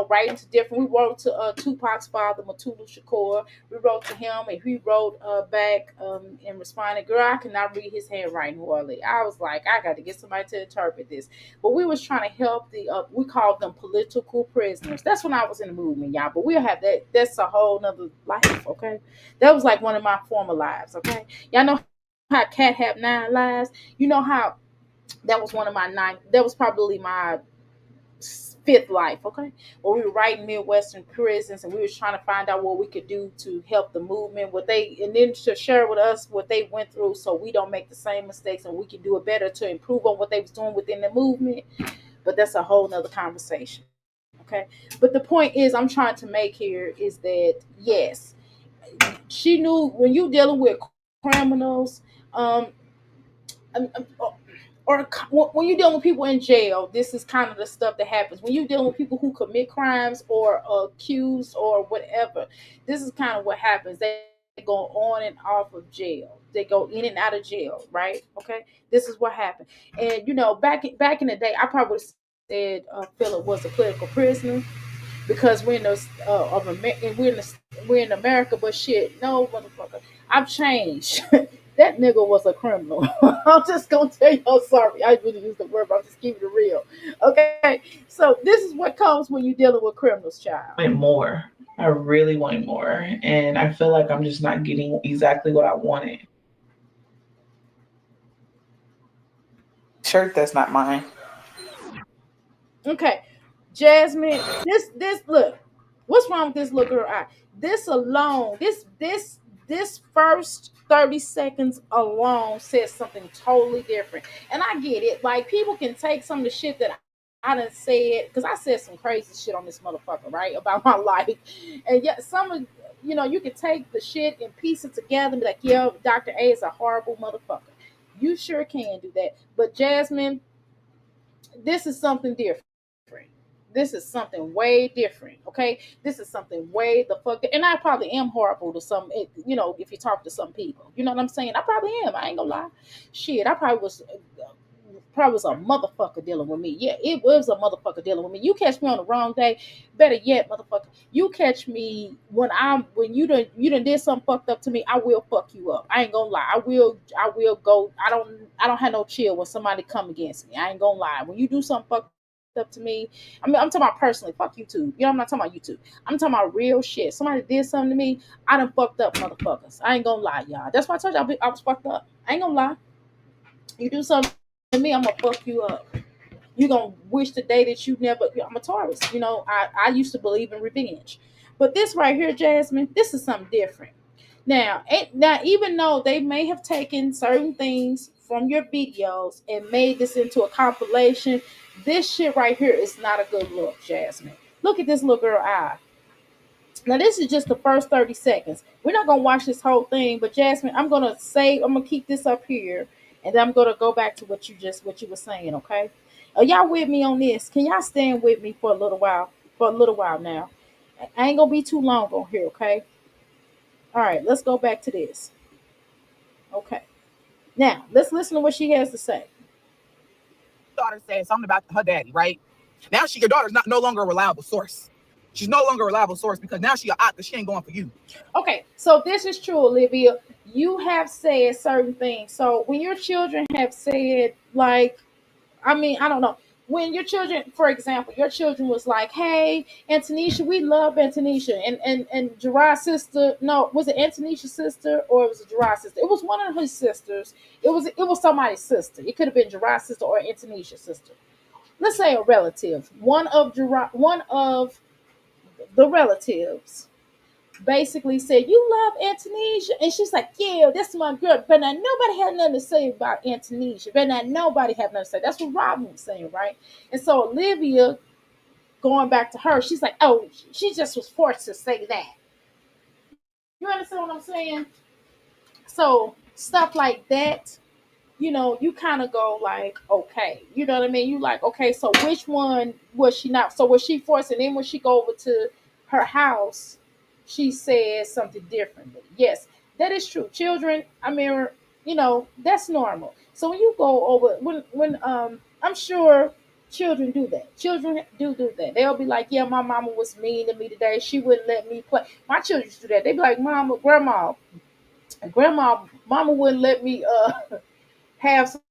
writing to different. We wrote to Tupac's father, Matulu Shakur. We wrote to him, and he wrote back and responded. Girl, I cannot read his handwriting, Orly. I was like, I got to get somebody to interpret this. But we was trying to help the. We called them political prisoners. That's when I was in the movement, y'all. But we'll have that. That's a whole nother life, okay? That was like one of my former lives, okay? Y'all know how Cat have 9 lives. You know how that was one of my 9. That was probably my fifth life, okay? Where we were writing Midwestern prisons and we was trying to find out what we could do to help the movement, what they and then to share with us what they went through so we don't make the same mistakes and we can do it better to improve on what they was doing within the movement. But that's a whole nother conversation. Okay. But the point is I'm trying to make here is that yes, she knew when you dealing with criminals, um, or when you're dealing with people in jail, this is kind of the stuff that happens. When you're dealing with people who commit crimes or accused or whatever, this is kind of what happens. They go on and off of jail. They go in and out of jail, right? Okay, this is what happened. And back in the day, I probably would have said Philip was a political prisoner because we're in the and we're in America, but shit, no motherfucker, I've changed. That nigga was a criminal. I'm just gonna tell you. I'm sorry, I really use the word, but I'm just keeping it real. Okay, so this is what comes when you're dealing with criminals, child. Wanted more. I really wanted more. And I feel like I'm just not getting exactly what I wanted. Shirt that's not mine. Okay, Jasmine, this look. What's wrong with this little girl eye? This alone, this first 30 seconds alone says something totally different. And I get it. Like people can take some of the shit that I done said because I said some crazy shit on this motherfucker, right? About my life. And yet some of you can take the shit and piece it together and be like, yeah, Dr. A is a horrible motherfucker. You sure can do that. But Jasmine, this is something different. This is something way different. Okay, this is something way the fuck. And I probably am horrible to some. If you talk to some people, you know what I'm saying. I probably am. I ain't gonna lie. Shit, I probably was probably was a motherfucker dealing with me. Yeah, it was a motherfucker dealing with me. You catch me on the wrong day, better yet, motherfucker, you catch me when you done did something fucked up to me, I will fuck you up. I ain't gonna lie. I will go. I don't have no chill when somebody come against me. I ain't gonna lie. When you do something fucked up to me, I mean, I'm talking about personally. Fuck YouTube. You know, I'm not talking about YouTube. I'm talking about real shit. Somebody did something to me, I done fucked up motherfuckers. I ain't gonna lie, y'all. That's why I told you I was fucked up. I ain't gonna lie. You do something to me, I'm gonna fuck you up. You gonna wish the day that you never. I'm a Taurus. You know, I used to believe in revenge, but this right here, Jasmine, this is something different. Now, even though they may have taken certain things from your videos and made this into a compilation, this shit right here is not a good look, Jasmine. Look at this little girl eye. Now this is just the first 30 seconds. We're not gonna watch this whole thing, but Jasmine, I'm gonna keep this up here and then I'm gonna go back to what you were saying, okay? Are y'all with me on this? Can y'all stand with me for a little while? For a little while now. I ain't gonna be too long on here, okay? All right, let's go back to this. Okay. Now let's listen to what she has to say. Daughter said something about her daddy, right? Now your daughter's not no longer a reliable source. She's no longer a reliable source because now she a op because she ain't going for you. Okay, so this is true, Olivia. You have said certain things. So when your children have said, like, I mean, I don't know. When your children, for example, your children was like, "Hey, Antonisha, we love Antonisha," and Gerard's sister. No, was it Antonisha's sister or it was it Gerard's sister? It was one of his sisters. It was somebody's sister. It could have been Gerard's sister or Antonisha's sister. Let's say a relative. One of the relatives basically said, "You love Antonisha," and she's like, "Yeah, that's my girl." But now nobody had nothing to say about Antonisha. But now nobody had nothing to say. That's what Robin was saying, right? And so Olivia, going back to her, she's like, "Oh, she just was forced to say that." You understand what I'm saying? So stuff like that, you kind of go like, okay, you know what I mean? You like, okay, so which one was she not? So was she forced? And then when she go over to her house, she says something differently. Yes, that is true. Children, I mean, that's normal. So when you go over, when I'm sure children do that. Children do that. They'll be like, yeah, my mama was mean to me today. She wouldn't let me play. My children used to do that. They'd be like, mama, grandma, mama wouldn't let me have some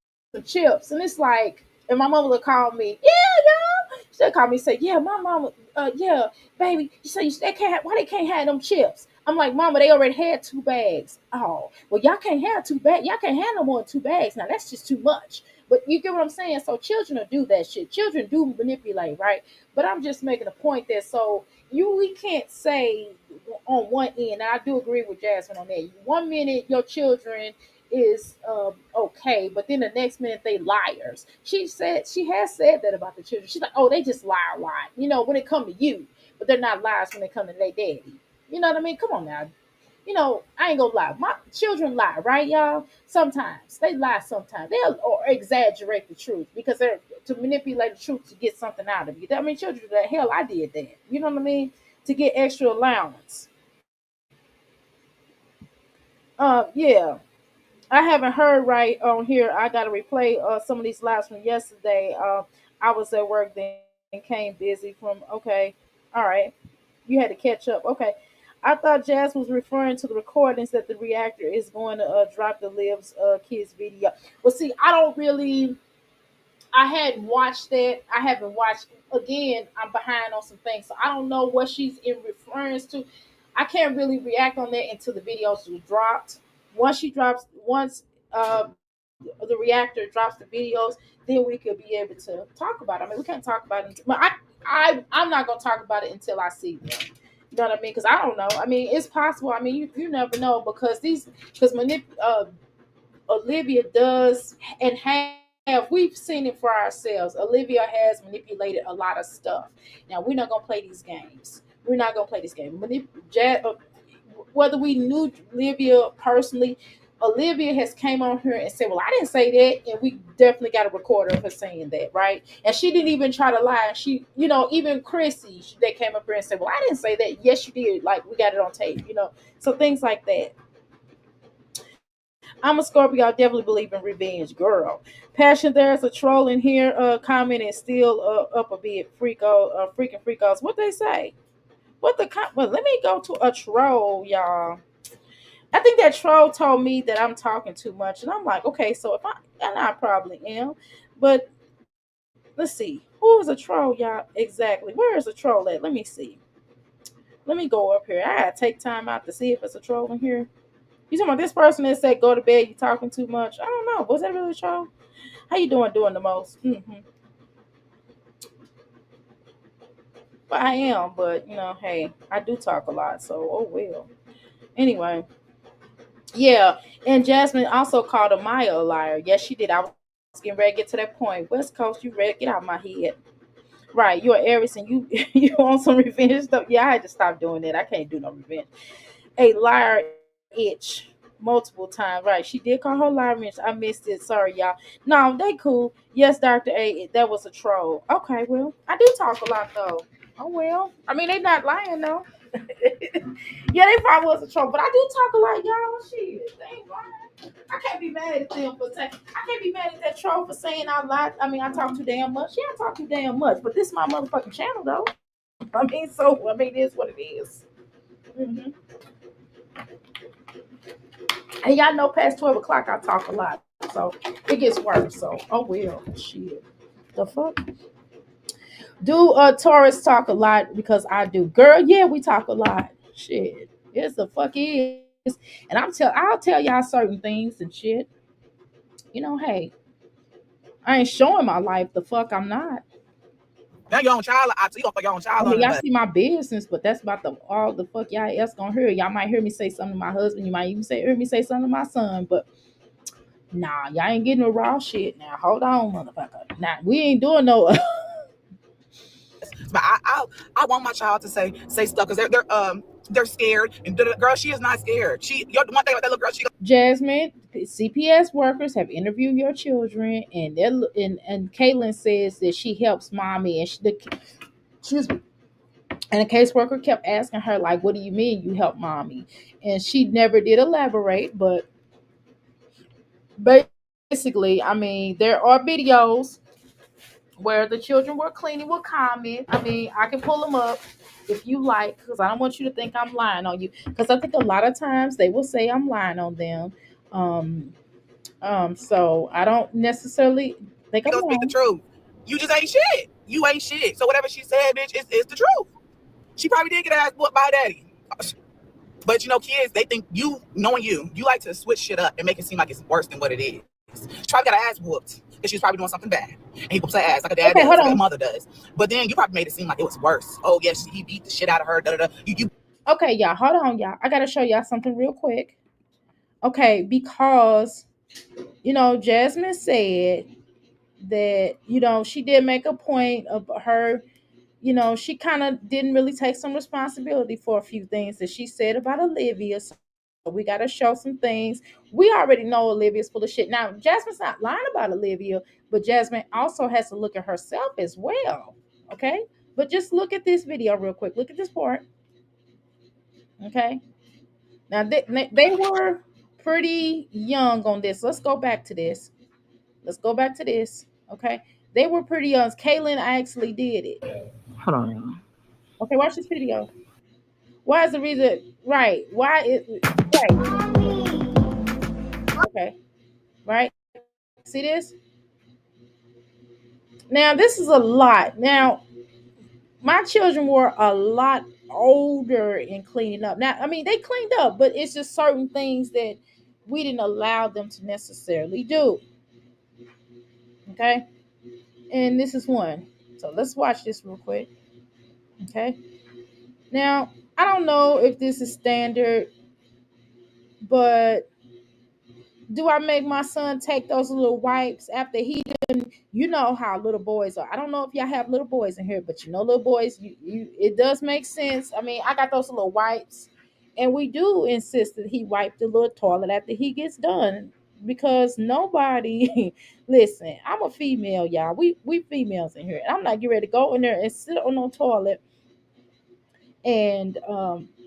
chips. And it's like, and my mother would call me, yeah, y'all. She'll call me and say, yeah, my mama, yeah, baby, you say they can't have, why they can't have them chips? I'm like, mama, they already had 2 bags. Oh, well, y'all can't have 2 bags. Y'all can't have no more than 2 bags. Now that's just too much. But you get what I'm saying? So children will do that shit. Children do manipulate, right? But I'm just making a point that so we can't say on one end, and I do agree with Jasmine on that. One minute your children is okay, but then the next minute they liars. She has said that about the children. She's like, oh, they just lie a lot, when it come to you, but they're not liars when they come to their daddy. You know what I mean? Come on now. I ain't gonna lie. My children lie, right, y'all? Sometimes they lie. Sometimes they'll or exaggerate the truth because they're to manipulate the truth to get something out of you. I mean, children do that. Hell, I did that. You know what I mean? To get extra allowance. Yeah. I haven't heard right on here. I got to replay some of these lives from yesterday. I was at work then came busy from. Okay, all right. You had to catch up. Okay. I thought Jazz was referring to the recordings that the reactor is going to drop the Lives Kids video. Well, see, I don't really. I hadn't watched that. I haven't watched. Again, I'm behind on some things, so I don't know what she's in reference to. I can't really react on that until the videos are dropped. Once the reactor drops the videos, then we could be able to talk about it. I mean, we can't talk about it, but I'm not gonna talk about it until I see them. You know what I mean? Because I don't know. I mean, it's possible. I mean, you never know because Olivia does and we've seen it for ourselves. Olivia has manipulated a lot of stuff. Now we're not gonna play these games. We're not gonna play this game. Whether we knew Olivia personally, Olivia has came on here and said, "Well, I didn't say that," and we definitely got a recorder of her saying that, right? And she didn't even try to lie. She, even Chrissy, they came up here and said, "Well, I didn't say that." Yes, you did. Like we got it on tape, So things like that. I'm a Scorpio. I definitely believe in revenge, girl. Passion, there's a troll in here. Comment and still up a bit. Freaking freakos. What they say? Well, let me go to a troll, y'all. I think that troll told me that I'm talking too much, and I'm like, okay, so if and I probably am, but let's see, who is a troll, y'all? Exactly. Where is a troll at? Let me see. Let me go up here. I gotta take time out to see if it's a troll in here. You talking about this person that said go to bed? You talking too much? I don't know. Was that really a troll? How you doing? Doing the most? But I am. But hey, I do talk a lot. So oh well. Anyway, yeah. And Jasmine also called Amaya a liar. Yes, she did. I was getting ready to get to that point. West Coast, you ready? Get out of my head. Right, you're Aries and you you want some revenge stuff. Yeah, I had to stop doing that. I can't do no revenge. A liar itch multiple times. Right, she did call her liar itch. I missed it. Sorry, y'all. No, they cool. Yes, Dr. A, that was a troll. Okay, well, I do talk a lot though. Oh well. I mean, they not lying though. Yeah, they probably was a troll, but I do talk a lot, y'all. Shit, they ain't lying. I can't be mad at them for saying. I can't be mad at that troll for saying I lied. I mean, I talk too damn much. Yeah, I talk too damn much, but this is my motherfucking channel though. I mean, it is what it is. Mm-hmm. And y'all know past 12 o'clock, I talk a lot, so it gets worse. So, oh well, shit. The fuck? Do Taurus talk a lot because I do, girl? Yeah, we talk a lot. Shit, yes, the fuck is. And I'll tell y'all certain things and shit. Hey, I ain't showing my life. The fuck, I'm not. Now your own child, I see you for your own I child mean, on it, y'all but see my business, but that's about all the fuck y'all else gonna hear. Y'all might hear me say something to my husband. You might even hear me say something to my son. But nah, y'all ain't getting the raw shit. Now, hold on, motherfucker. Nah, we ain't doing no. but I want my child to say stuff because they're scared and girl, she is not scared. You're the one thing about that little girl. Jasmine, CPS workers have interviewed your children, and Caitlin says that she helps mommy, and excuse me, and the caseworker kept asking her like, "What do you mean you help mommy?" And she never did elaborate, but basically, I mean, there are videos where the children were cleaning with comment. I mean, I can pull them up if you like, because I don't want you to think I'm lying on you. Because I think a lot of times they will say I'm lying on them. Um, so I don't necessarily think She I'm gonna speak the wrong. truth. You just ain't shit. You ain't shit. So whatever she said, bitch, is the truth. She probably did get ass whooped by daddy. But kids, they think knowing you like to switch shit up and make it seem like it's worse than what it is. She probably got her ass whooped because she was probably doing something bad. And he whoops her ass like a dad Okay, does, hold like a on. mother does. But then you probably made it seem like it was worse. Oh, yes, he beat the shit out of her. Da, da, da. You Okay, y'all, hold on, y'all. I gotta show y'all something real quick. Okay, because Jasmine said that she did make a point of her. She kind of didn't really take some responsibility for a few things that she said about Olivia. So we got to show some things. We already know Olivia's full of shit. Now, Jasmine's not lying about Olivia, but Jasmine also has to look at herself as well. Okay? But just look at this video real quick. Look at this part. Okay? Now, they were pretty young on this. Let's go back to this. Let's go back to this. Okay? They were pretty young. Kaylin actually did it. Hold on, y'all. Okay, watch this video. Why is the reason right? Why is right? Okay, right. See this? Now this is a lot. Now my children were a lot older in cleaning up. Now I mean they cleaned up, but it's just certain things that we didn't allow them to necessarily do. Okay, and this is one. So let's watch this real quick. Okay. Now I don't know if this is standard, but do I make my son take those little wipes after he done? You know how little boys are. I don't know if y'all have little boys in here, but little boys, it does make sense. I mean, I got those little wipes, and we do insist that he wipe the little toilet after he gets done because nobody listen. I'm a female, y'all. We females in here, and I'm not getting ready to go in there and sit on no toilet And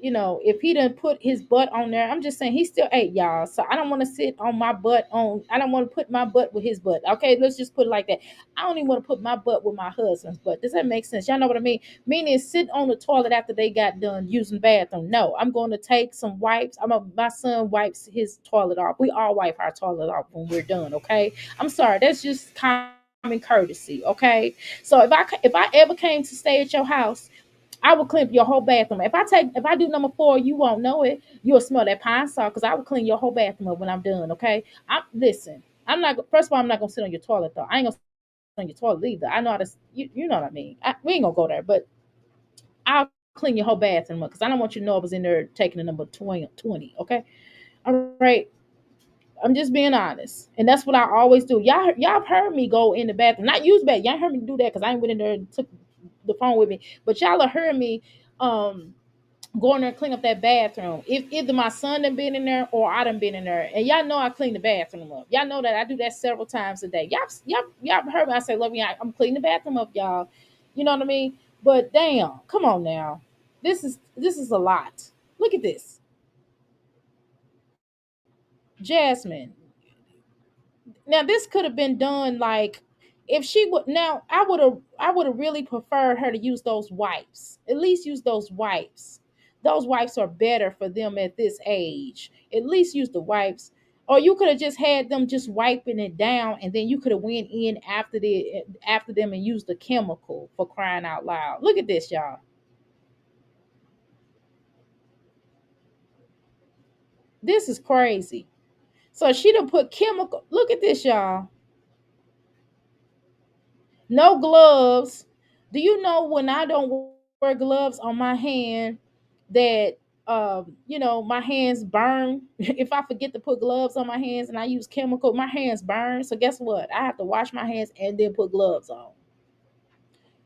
if he didn't put his butt on there, I'm just saying he still ate, y'all. So I don't want to sit on my butt on. I don't want to put my butt with his butt. Okay, let's just put it like that. I don't even want to put my butt with my husband's butt. Does that make sense? Y'all know what I mean? Meaning sit on the toilet after they got done using bathroom. No, I'm going to take some wipes. My son wipes his toilet off. We all wipe our toilet off when we're done. Okay, I'm sorry. That's just common courtesy. Okay, so if I ever came to stay at your house, I will clean your whole bathroom. If I do number four, you won't know it. You'll smell that pine saw because I will clean your whole bathroom up when I'm done. Okay. Listen. I'm not. First of all, I'm not gonna sit on your toilet though. I ain't gonna sit on your toilet either. I know how to. You know what I mean. We ain't gonna go there, but I'll clean your whole bathroom up because I don't want you to know I was in there taking the number 20. Okay. All right. I'm just being honest, and that's what I always do. Y'all have heard me go in the bathroom, not use bath. Y'all heard me do that because I ain't went in there and took the phone with me. But y'all have heard me um go in there and clean up that bathroom. If either my son done been in there or I done been in there, and y'all know I clean the bathroom up. Y'all know that I do that several times a day. Y'all heard me. I say, love me. I'm cleaning the bathroom up, y'all. You know what I mean? But damn, come on now. This is a lot. Look at this, Jasmine. Now this could have been done like if she would. Now I would have really preferred her to use those wipes. At least use those wipes. Those wipes are better for them at this age. At least use the wipes. Or you could have just had them just wiping it down, and then you could have went in after them and used the chemical, for crying out loud. Look at this, y'all. This is crazy. So she done put chemical. Look at this, y'all. No gloves. Do you know when I don't wear gloves on my hand that my hands burn? If I forget to put gloves on my hands and I use chemical, my hands burn. So guess what? I have to wash my hands and then put gloves on.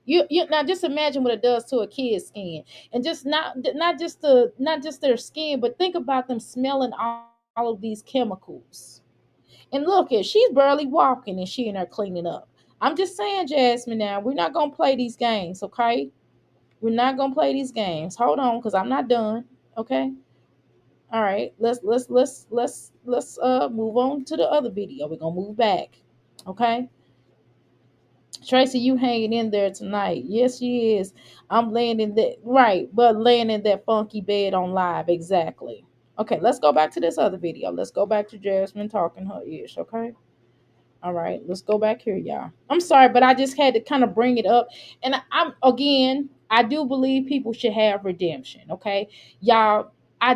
You now just imagine what it does to a kid's skin, and just not just their skin, but think about them smelling all of these chemicals. And look, at she's barely walking and she in there cleaning up. I'm just saying, Jasmine. Now we're not gonna play these games, okay? We're not gonna play these games. Hold on, because I'm not done. Okay. All right. Let's move on to the other video. We're gonna move back. Okay. Tracy, you hanging in there tonight. Yes, she is. I'm laying in that right, but laying in that funky bed on live. Exactly. Okay, let's go back to this other video. Let's go back to Jasmine talking her ish, okay? All right, let's go back here, y'all. I'm sorry, but I just had to kind of bring it up. And I'm again, I do believe people should have redemption. Okay, y'all. I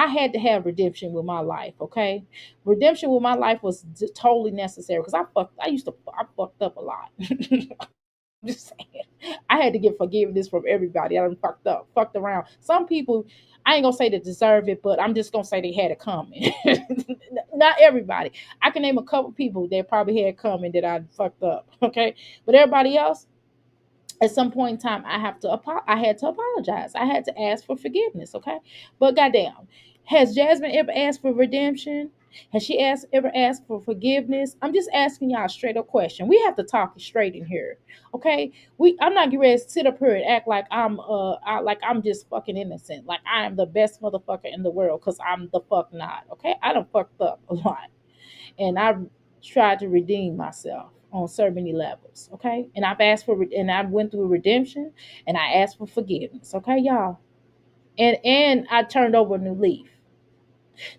had to have redemption with my life. Okay, redemption with my life was totally necessary because I fucked up a lot. Just saying. I had to get forgiveness from everybody. I done fucked around. Some people, I ain't gonna say they deserve it, but I'm just gonna say they had it coming. Not everybody. I can name a couple people that probably had coming that I fucked up. Okay, but everybody else, at some point in time, I had to apologize. I had to ask for forgiveness. Okay, but goddamn, has Jasmine ever asked for redemption? Has she ever asked for forgiveness? I'm just asking y'all a straight up question. We have to talk straight in here, okay? I'm not getting ready to sit up here and act like like I'm just fucking innocent, like I am the best motherfucker in the world, because I'm the fuck not. Okay, I done fucked up a lot, and I tried to redeem myself on so many levels. Okay, and I went through redemption, and I asked for forgiveness. Okay, y'all, and I turned over a new leaf.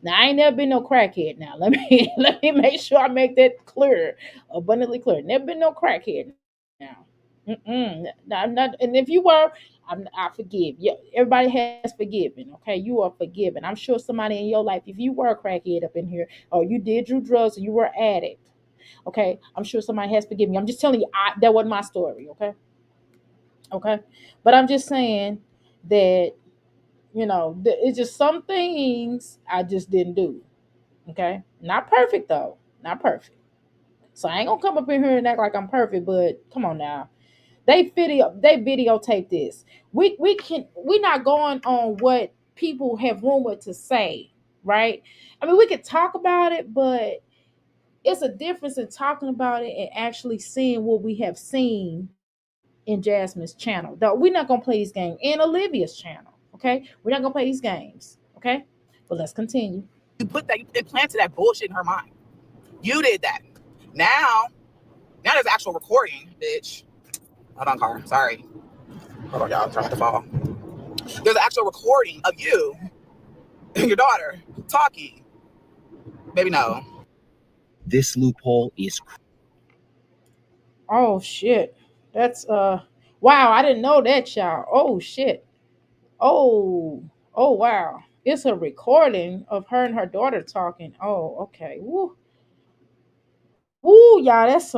Now I ain't never been no crackhead. Now let me make sure I make that clear, abundantly clear. Never been no crackhead. Now, no, I'm not. And if you were, I forgive. Yeah, everybody has forgiven. Okay, you are forgiven. I'm sure somebody in your life, if you were a crackhead up in here, or you did do drugs, or you were an addict. Okay, I'm sure somebody has forgiven me. I'm just telling you, that wasn't my story. Okay, but I'm just saying that it's just some things I just didn't do. Okay, not perfect though, not perfect. So I ain't gonna come up in here and act like I'm perfect, but come on now. They videotape this. We're not going on what people have rumored to say, right? I mean, we could talk about it, but it's a difference in talking about it and actually seeing what we have seen in Jasmine's channel. Though we're not gonna play this game in Olivia's channel. Okay, we're not gonna play these games. Okay, but let's continue. You implanted that bullshit in her mind. You did that. Now, now there's actual recording, bitch. Hold on, car. Sorry. Hold on, y'all. I'm trying to fall. There's an actual recording of you and your daughter talking. Baby, no. This loophole is Oh shit, that's wow. I didn't know that, y'all. Oh shit. Oh, oh wow. It's a recording of her and her daughter talking. Oh, okay. Woo. Woo, y'all, that's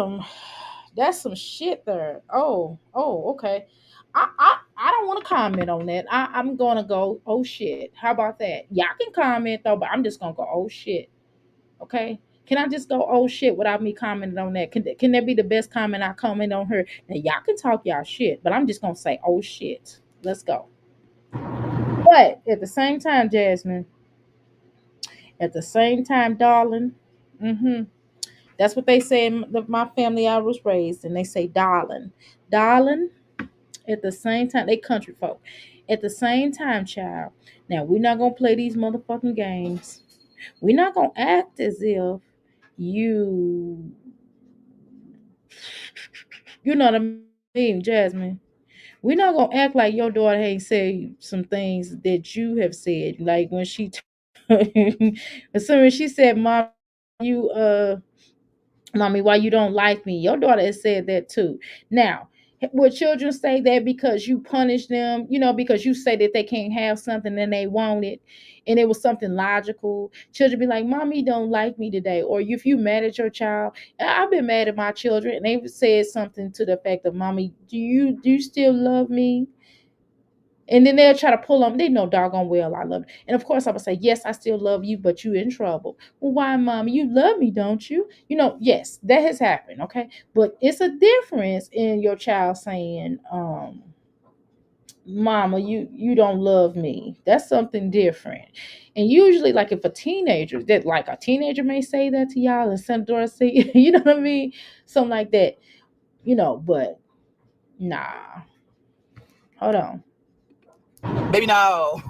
some shit there. Oh, okay. I don't want to comment on that. I'm gonna go, oh shit. How about that? Y'all can comment though, but I'm just gonna go, oh shit. Okay. Can I just go, oh shit, without me commenting on that? Can that be the best comment I comment on her? Now y'all can talk y'all shit, but I'm just gonna say, oh shit. Let's go. But at the same time, Jasmine, at the same time, darling, mm-hmm, that's what they say in my family I was raised, and they say, darling. Darling, at the same time, they country folk. At the same time, child. Now, we're not going to play these motherfucking games. We're not going to act as if you, you know what I mean, Jasmine. We're not gonna act like your daughter ain't said some things that you have said. Like when she, as soon as she said, "Mom, you mommy, why you don't like me?" Your daughter has said that too. Now, would children say that because you punish them, because you say that they can't have something and they want it, and it was something logical? Children be like, "Mommy don't like me today," or if you mad at your child, and I've been mad at my children, and they've said something to the effect of, "Mommy, do you still love me?" And then they'll try to pull on. They know doggone well I love you. And of course I would say, yes, I still love you, but you in trouble. Well, why, mommy? You love me, don't you? Yes, that has happened. Okay. But it's a difference in your child saying, mama, you don't love me. That's something different. And usually, like if a teenager, that like a teenager may say that to y'all, and some daughter say, you know what I mean? Something like that. But nah. Hold on. Baby, no.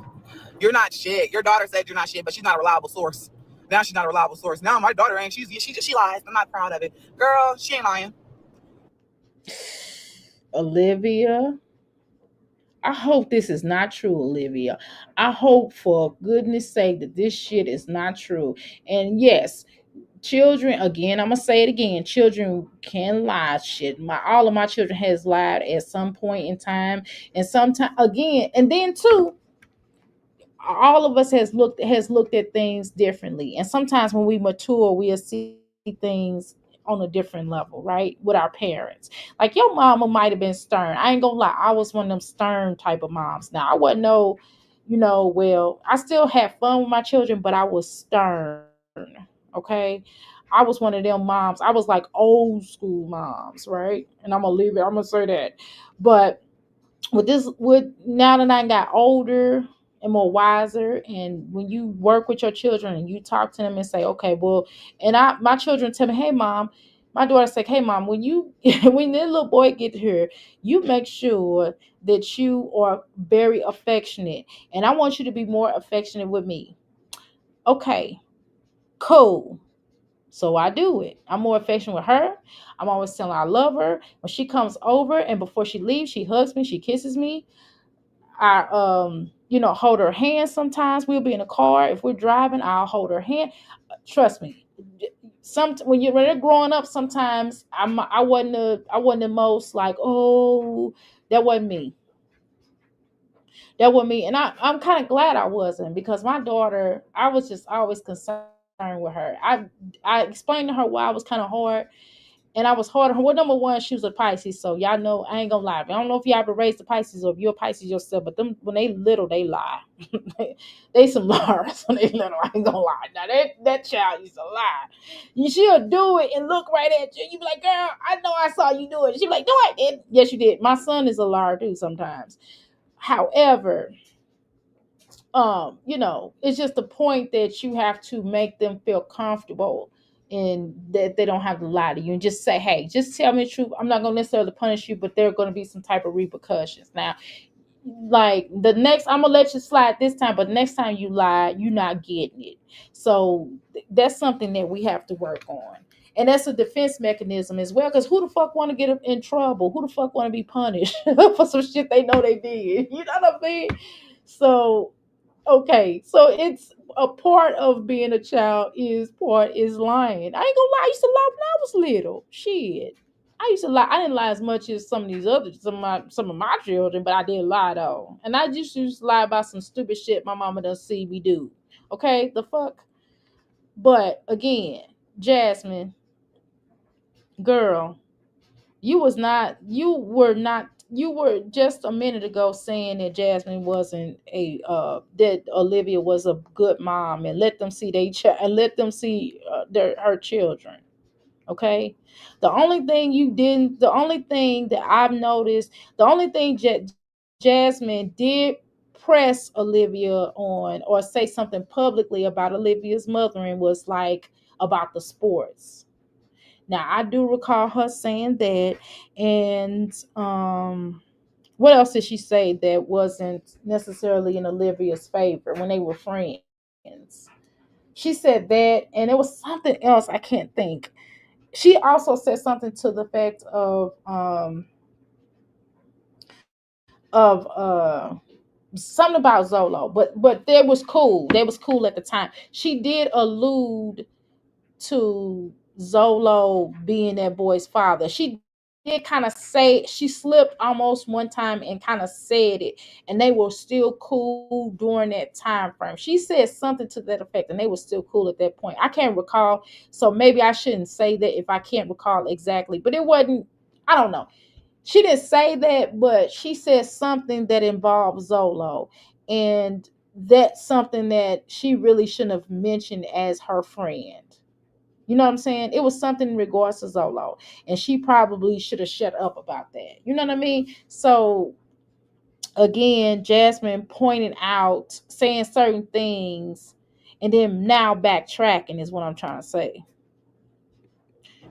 You're not shit. Your daughter said you're not shit, but she's not a reliable source. Now she's not a reliable source. Now my daughter ain't. She lies. I'm not proud of it. Girl, she ain't lying. Olivia, I hope this is not true, Olivia. I hope for goodness sake that this shit is not true. And yes, children, again, I'm gonna say it again, children can lie. Shit. All of my children has lied at some point in time. And sometime again, and then too, all of us has looked at things differently. And sometimes when we mature, we'll see things on a different level, right? With our parents. Like your mama might have been stern. I ain't gonna lie, I was one of them stern type of moms. Now I wasn't no, well, I still had fun with my children, but I was stern. Okay. I was one of them moms. I was like old school moms, right? And I'm gonna leave it, I'm gonna say that. But with now that I got older and more wiser, and when you work with your children and you talk to them and say, okay, well, and my children tell me, hey mom, my daughter said, hey mom, when you when that little boy get here, you make sure that you are very affectionate, and I want you to be more affectionate with me. Okay, cool. So I do it. I'm more affectionate with her. I'm always telling her I love her. When she comes over and before she leaves, she hugs me, she kisses me. I hold her hand sometimes. We'll be in a car. If we're driving, I'll hold her hand. Trust me. When they're growing up, sometimes I wasn't the most like, oh, that wasn't me. That wasn't me. And I'm kind of glad I wasn't, because my daughter, I was just always concerned with her. I explained to her why I was kind of hard, and I was hard on her. Well, number one, she was a Pisces, so y'all know I ain't gonna lie. I don't know if y'all ever raised the Pisces or if you're a Pisces yourself, but them when they little, they lie. they some liars when they little. I ain't gonna lie. Now that child used to lie. She'll do it and look right at you. You be like, girl, I know I saw you do it. She be like, no, I didn't. Yes, you did. My son is a liar too sometimes. However, it's just the point that you have to make them feel comfortable and that they don't have to lie to you, and just say, hey, just tell me the truth. I'm not going to necessarily punish you, but there are going to be some type of repercussions. Now, like the next, I'm gonna let you slide this time, but next time you lie, you're not getting it. So that's something that we have to work on. And that's a defense mechanism as well. Because who the fuck want to get in trouble? Who the fuck want to be punished for some shit they know they did? You know what I mean? So okay, so it's a part of being a child is lying. I ain't gonna lie, I used to lie when I was little. Shit. I used to lie. I didn't lie as much as some of my children, but I did lie though. And I just used to lie about some stupid shit my mama done see me do. Okay, the fuck? But again, Jasmine, girl, you were just a minute ago saying that Jasmine wasn't that Olivia was a good mom and let them see and let them see her children. Okay, the only thing that I've noticed, the only thing Jasmine did press Olivia on or say something publicly about Olivia's mothering was like about the sports. Now I do recall her saying that, and what else did she say that wasn't necessarily in Olivia's favor when they were friends? She said that, and it was something else I can't think. She also said something to the fact of something about Zolo, but they was cool. They was cool at the time. She did allude to Zolo being that boy's father. She did kind of say, she slipped almost one time and kind of said it, and they were still cool during that time frame. She said something to that effect, and they were still cool at that point. I can't recall, so maybe I shouldn't say that if I can't recall exactly, but it wasn't, I don't know. She didn't say that, but she said something that involved Zolo, and that's something that she really shouldn't have mentioned as her friend. You know what I'm saying? It was something in regards to Zolo, and she probably should have shut up about that. You know what I mean? So again, Jasmine pointing out, saying certain things, and then now backtracking is what I'm trying to say.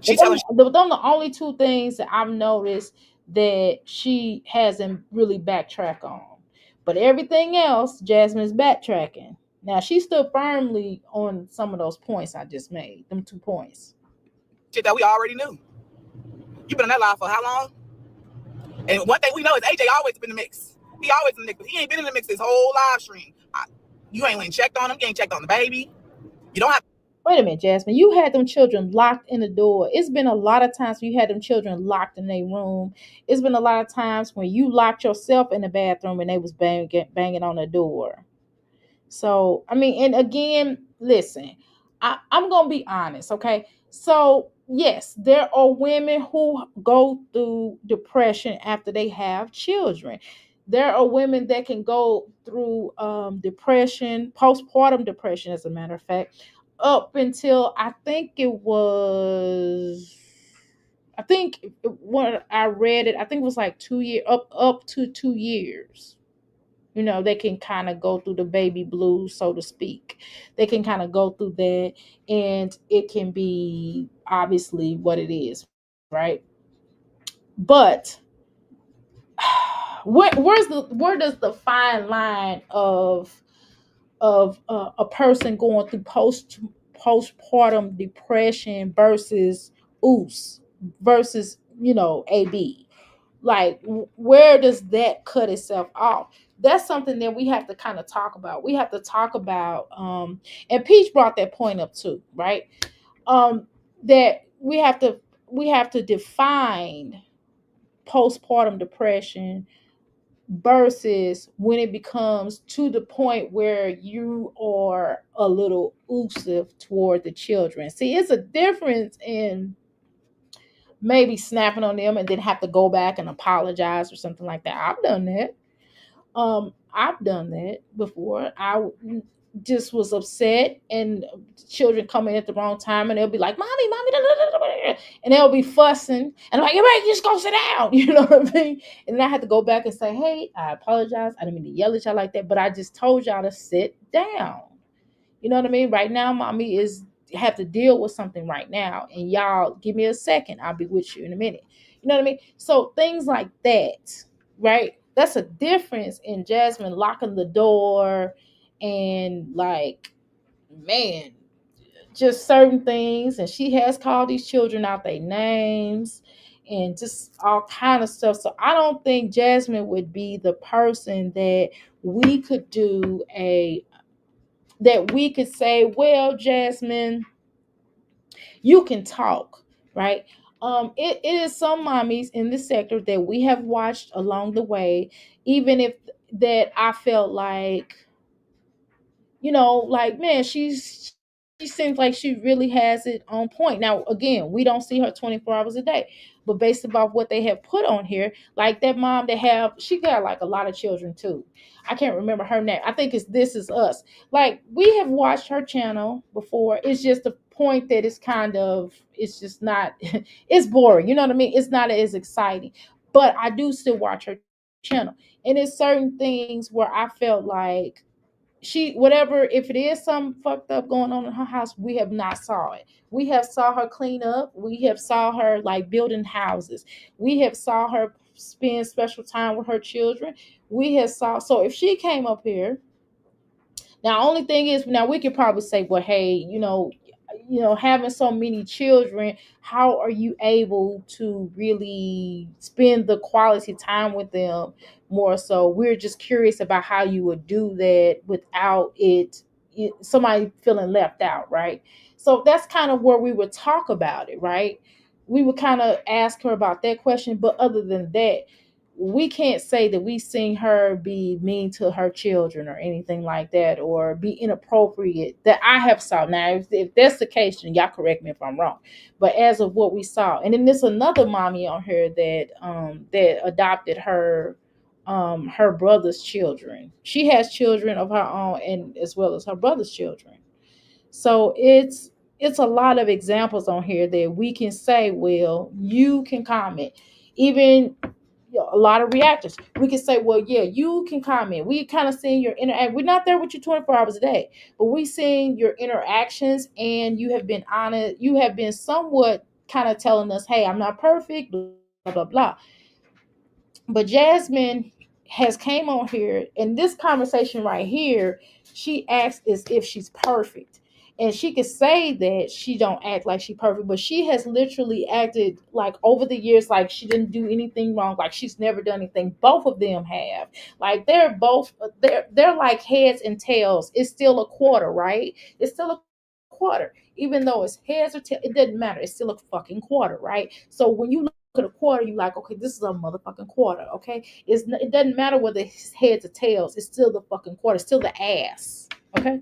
She telling But them the only two things that I've noticed that she hasn't really backtracked on. But everything else, Jasmine's backtracking. Now she stood firmly on some of those points I just made. Them 2 points. shit that we already knew. You been on that line for how long? And one thing we know is AJ always been in the mix. He always in the mix, but he ain't been in the mix this whole live stream. You ain't went and checked on him. You ain't checked on the baby. You don't have. Wait a minute, Jasmine. You had them children locked in the door. It's been a lot of times when you had them children locked in their room. It's been a lot of times when you locked yourself in the bathroom and they was banging on the door. So, I mean, and again, listen, I'm going to be honest, okay? So, yes, there are women who go through depression after they have children. There are women that can go through depression, postpartum depression, as a matter of fact, up until I think when I read it, I think it was like 2 years, up to 2 years. You know, they can kind of go through the baby blues, so to speak. They can kind of go through that, and it can be obviously what it is, right? But where does the fine line of a person going through postpartum depression versus OOS versus AB? Like, where does that cut itself off? That's something that we have to kind of talk about. We have to talk about and Peach brought that point up too, right? That we have to define postpartum depression versus when it becomes to the point where you are a little elusive toward the children. See, it's a difference in maybe snapping on them and then have to go back and apologize or something like that. I've done that. I've done that before. Just was upset, and children come in at the wrong time, and they'll be like, "Mommy, mommy," da, da, da, da, da," and they'll be fussing, and I'm like, "You're right, just go sit down." You know what I mean? And then I had to go back and say, "Hey, I apologize. I didn't mean to yell at y'all like that, but I just told y'all to sit down." You know what I mean? Right now, mommy is have to deal with something right now, and y'all give me a second. I'll be with you in a minute. You know what I mean? So things like that, right? That's a difference in Jasmine locking the door and like, man, just certain things. And she has called these children out their names and just all kind of stuff. So I don't think Jasmine would be the person that we could do a that we could say, well, Jasmine, you can talk, right? It is some mommies in the sector that we have watched along the way, even if that I felt like, like, man, she seems like she really has it on point. Now, again, we don't see her 24 hours a day, but based about what they have put on here, like that mom that have she got like a lot of children too. I can't remember her name. I think it's This Is Us. Like, we have watched her channel before. It's just the point that it's just not it's boring. You know what I mean? It's not as exciting. But I do still watch her channel. And it's certain things where I felt like she whatever, if it is something fucked up going on in her house, we have not saw it. We have saw her clean up. We have saw her like building houses. We have saw her spend special time with her children. We have saw, so if she came up here now, only thing is, now we could probably say, well, hey, having so many children, how are you able to really spend the quality time with them more? So we're just curious about how you would do that without somebody feeling left out, right? So that's kind of where we would talk about it, right? We would kind of ask her about that question, but other than that, we can't say that we seen her be mean to her children or anything like that, or be inappropriate that I have saw. Now, if that's the case, then y'all correct me if I'm wrong. But as of what we saw, and then there's another mommy on here that adopted her brother's children. She has children of her own, and as well as her brother's children. So it's a lot of examples on here that we can say, well, you can comment. Even a lot of reactors. We can say, well, yeah, you can comment. We kind of seeing your interact. We're not there with you 24 hours a day, but we seeing your interactions, and you have been honest. You have been somewhat kind of telling us, hey, I'm not perfect, blah, blah, blah. But Jasmine has came on here, and this conversation right here, she acts as if she's perfect, and she could say that she don't act like she perfect, but she has literally acted like over the years like she didn't do anything wrong, like she's never done anything. Both of them have, like, they're like heads and tails. It's still a quarter, right? It's still a quarter, even though it's heads or tails. It doesn't matter. It's still a fucking quarter, right? So when you at a quarter, you like, okay, this is a motherfucking quarter, okay? It doesn't matter whether it's heads or tails. It's still the fucking quarter. It's still the ass, okay?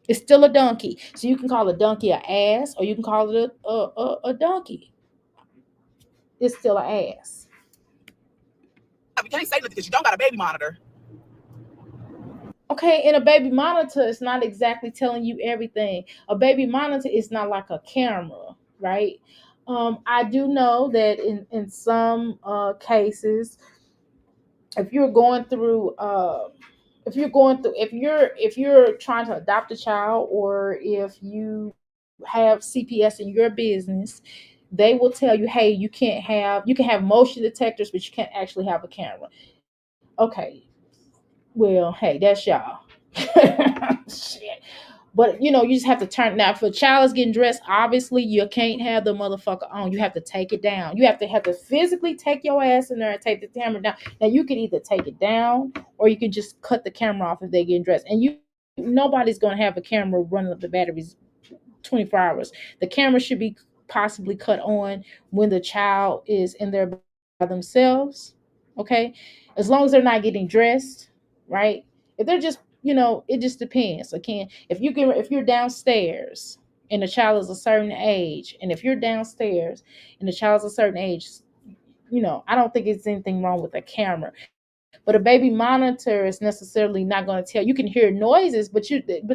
It's still a donkey. So you can call a donkey an ass, or you can call it a donkey. It's still an ass. You can't say that because you don't got a baby monitor. Okay, and a baby monitor is not exactly telling you everything. A baby monitor is not like a camera, right? I do know that in some cases, if you're going through if you're trying to adopt a child, or if you have CPS in your business, they will tell you, hey, you can have motion detectors, but you can't actually have a camera. Okay, well, hey, that's y'all. Shit. But you just have to turn. Now, if a child is getting dressed, obviously you can't have the motherfucker on. You have to take it down. You have to physically take your ass in there and take the camera down. Now, you can either take it down, or you can just cut the camera off if they get dressed. And nobody's gonna have a camera running up the batteries 24 hours. The camera should be possibly cut on when the child is in there by themselves. Okay, as long as they're not getting dressed, right? If they're just, it just depends. Again, if you're downstairs and the child is a certain age, and if you're downstairs and the child's a certain age, I don't think it's anything wrong with a camera. But a baby monitor is necessarily not going to tell. You can hear noises, but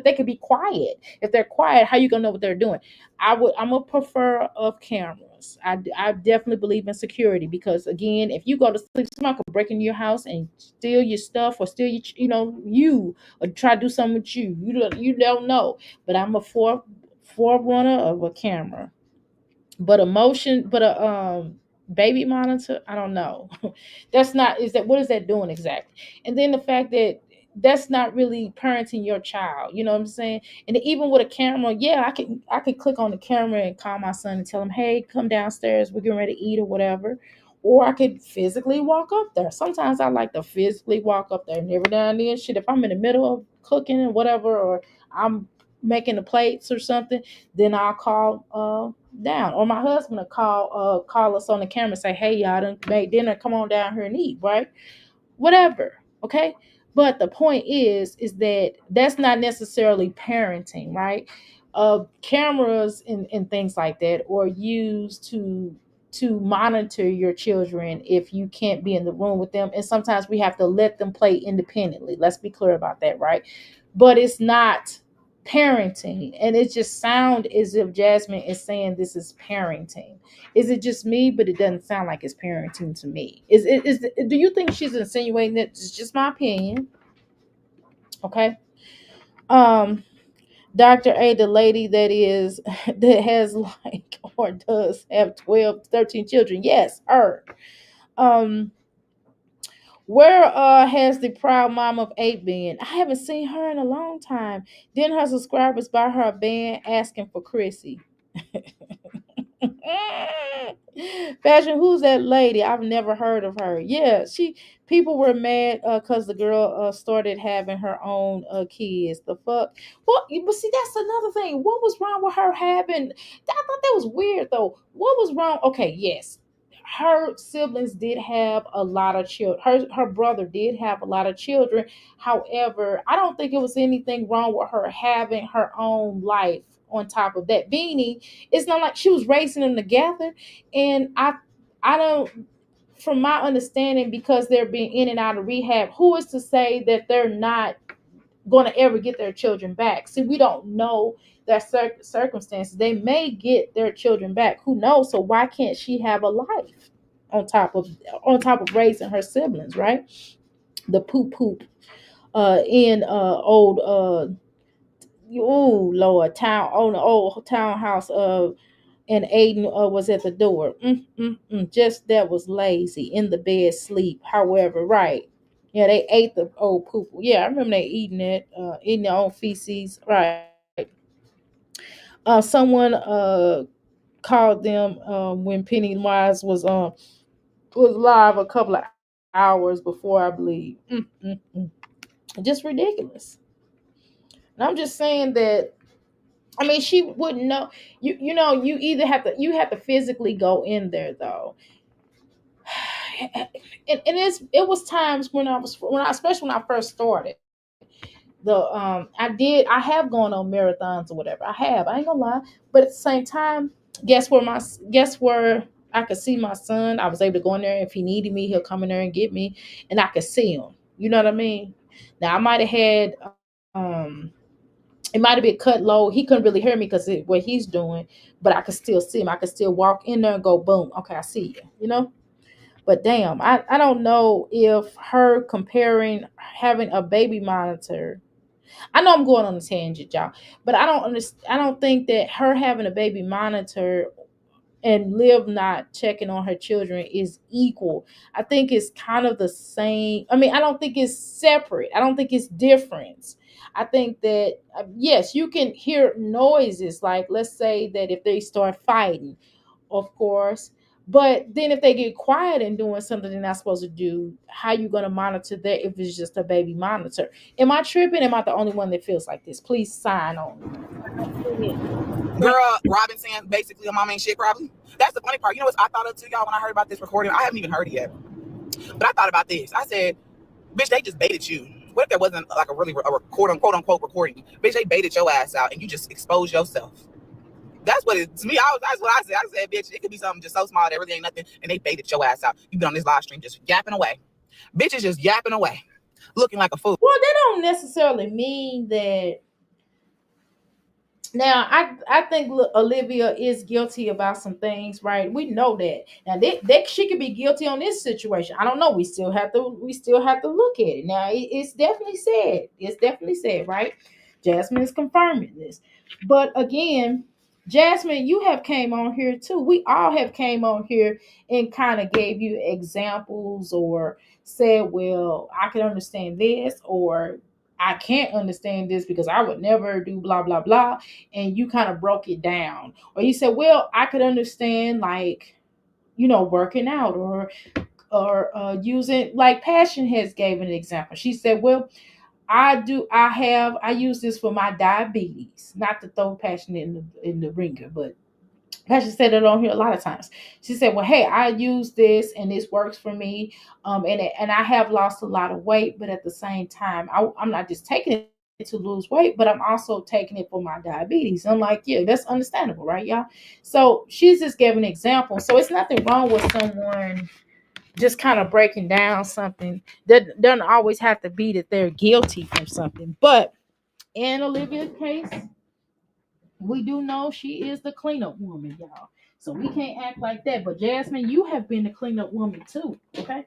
they could be quiet. If they're quiet, how you gonna know what they're doing? I'm a prefer of cameras. I definitely believe in security, because again, if you go to sleep, somebody could break into your house and steal your stuff, or steal you, or try to do something with you. You don't know. But I'm a forerunner of a camera. But a motion, but baby monitor, I don't know. That's not, is that, what is that doing exactly? And then the fact that that's not really parenting your child, you know what I'm saying? And even with a camera, yeah, I could click on the camera and call my son and tell him, hey, come downstairs, we're getting ready to eat or whatever. Or I could physically walk up there. Sometimes I like to physically walk up there. And every now and then, shit, if I'm in the middle of cooking and whatever, or I'm making the plates or something, then I'll call down. Or my husband will call us on the camera and say, hey, y'all done made dinner, come on down here and eat, right? Whatever. Okay. But the point is that that's not necessarily parenting, right? Cameras and things like that are used to monitor your children if you can't be in the room with them. And sometimes we have to let them play independently. Let's be clear about that, right? But it's not parenting. And it just sounds as if Jasmine is saying this is parenting. Is it just me? But it doesn't sound like it's parenting to me. Do you think she's insinuating that? It's just my opinion. Okay. Um, Dr. A, the lady that is that has like or does have 12, 13 children. Yes, her. Um, where has the proud mom of 8 been? I haven't seen her in a long time. Then her subscribers buy her a band asking for Chrissy. Fashion, who's that lady? I've never heard of her. Yeah, people were mad because the girl started having her own kids. The fuck? Well, but see, that's another thing. What was wrong with her having? I thought that was weird though. What was wrong? Okay, yes, her siblings did have a lot of children. Her brother did have a lot of children. However, I don't think it was anything wrong with her having her own life. On top of that, Beanie, it's not like she was raising them together. And I don't, from my understanding, because they're being in and out of rehab, who is to say that they're not going to ever get their children back? See, we don't know their circumstances. They may get their children back. Who knows? So why can't she have a life on top of raising her siblings, right? The poop poop in old oh Lord, town on the old townhouse and Aiden was at the door. Just that was lazy in the bed sleep. However, right. Yeah, they ate the old poop. Yeah, I remember they eating their own feces. Right. Someone called them when Pennywise was live a couple of hours before, I believe. Just ridiculous. And I'm just saying that, I mean, she wouldn't know. You know, you have to physically go in there though. And it was times when I especially when I first started. I have gone on marathons or whatever. I ain't gonna lie. But at the same time, guess where I could see my son. I was able to go in there. If he needed me, he'll come in there and get me, and I could see him. You know what I mean? Now I might have had it might have been cut low. He couldn't really hear me because what he's doing, but I could still see him. I could still walk in there and go, boom, okay, I see you, you know? But damn, I don't know if her comparing having a baby monitor. I know I'm going on a tangent, y'all, but I don't understand. I don't think that her having a baby monitor and Liv not checking on her children is equal. I think it's kind of the same. I mean, I don't think it's separate. I don't think it's different. I think that yes, you can hear noises, like let's say that if they start fighting, of course. But then if they get quiet and doing something they're not supposed to do, how you gonna monitor that if it's just a baby monitor? Am I tripping? Am I the only one that feels like this? Please sign on. Girl, Robinson, basically a mom ain't shit probably. That's the funny part. You know what I thought of too, y'all, when I heard about this recording? I haven't even heard it yet. But I thought about this. I said, bitch, they just baited you. What if there wasn't like a really quote unquote recording? Bitch, they baited your ass out and you just exposed yourself. That's what it to me. That's what I said. I said, bitch, it could be something just so small that really ain't nothing, and they baited your ass out. You've been on this live stream just yapping away. Bitches just yapping away, looking like a fool. Well, that don't necessarily mean that. Now, I think Olivia is guilty about some things, right? We know that. Now, she could be guilty on this situation. I don't know. We still have to look at it. Now, it's definitely said. It's definitely said, right? Jasmine is confirming this, but again, Jasmine, you have came on here too. We all have came on here and kind of gave you examples or said, well, I can understand this, or I can't understand this because I would never do blah blah blah. And you kind of broke it down. Or you said, well, I could understand like, working out or using, like Passion has gave an example. She said, well, I use this for my diabetes. Not to throw Passion in the ringer, but Passion said it on here a lot of times. She said, well, hey, I use this and this works for me. And I have lost a lot of weight, but at the same time, I'm not just taking it to lose weight, but I'm also taking it for my diabetes. I'm like, yeah, that's understandable, right, y'all? So she's just giving an example. So it's nothing wrong with someone just kind of breaking down something. That doesn't always have to be that they're guilty from something. But in Olivia's case, we do know she is the cleanup woman, y'all. So we can't act like that. But Jasmine, you have been the cleanup woman too. Okay.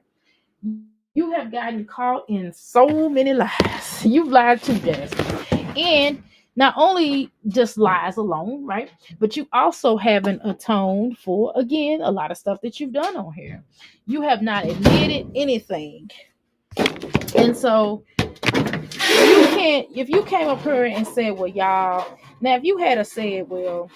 You have gotten caught in so many lies. You've lied too, Jasmine. And not only just lies alone, right? But you also haven't atoned for, again, a lot of stuff that you've done on here. You have not admitted anything. And so you can't, if you came up here and said, well, y'all, now if you had a said, well,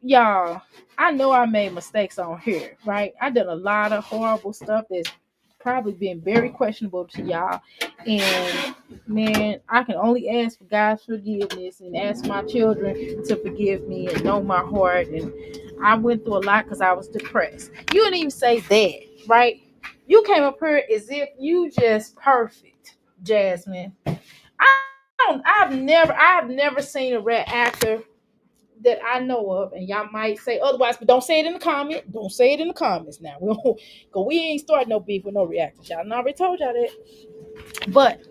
y'all, I know I made mistakes on here, right? I did a lot of horrible stuff that's probably been very questionable to y'all. And man, I can only ask for God's forgiveness and ask my children to forgive me and know my heart. And I went through a lot because I was depressed. You didn't even say that, right? You came up here as if you just perfect, Jasmine. I've never seen a red actor that I know of, and y'all might say otherwise, but don't say it in the comment. Don't say it in the comments now. We ain't starting no beef with no reactors. Y'all already told y'all that. But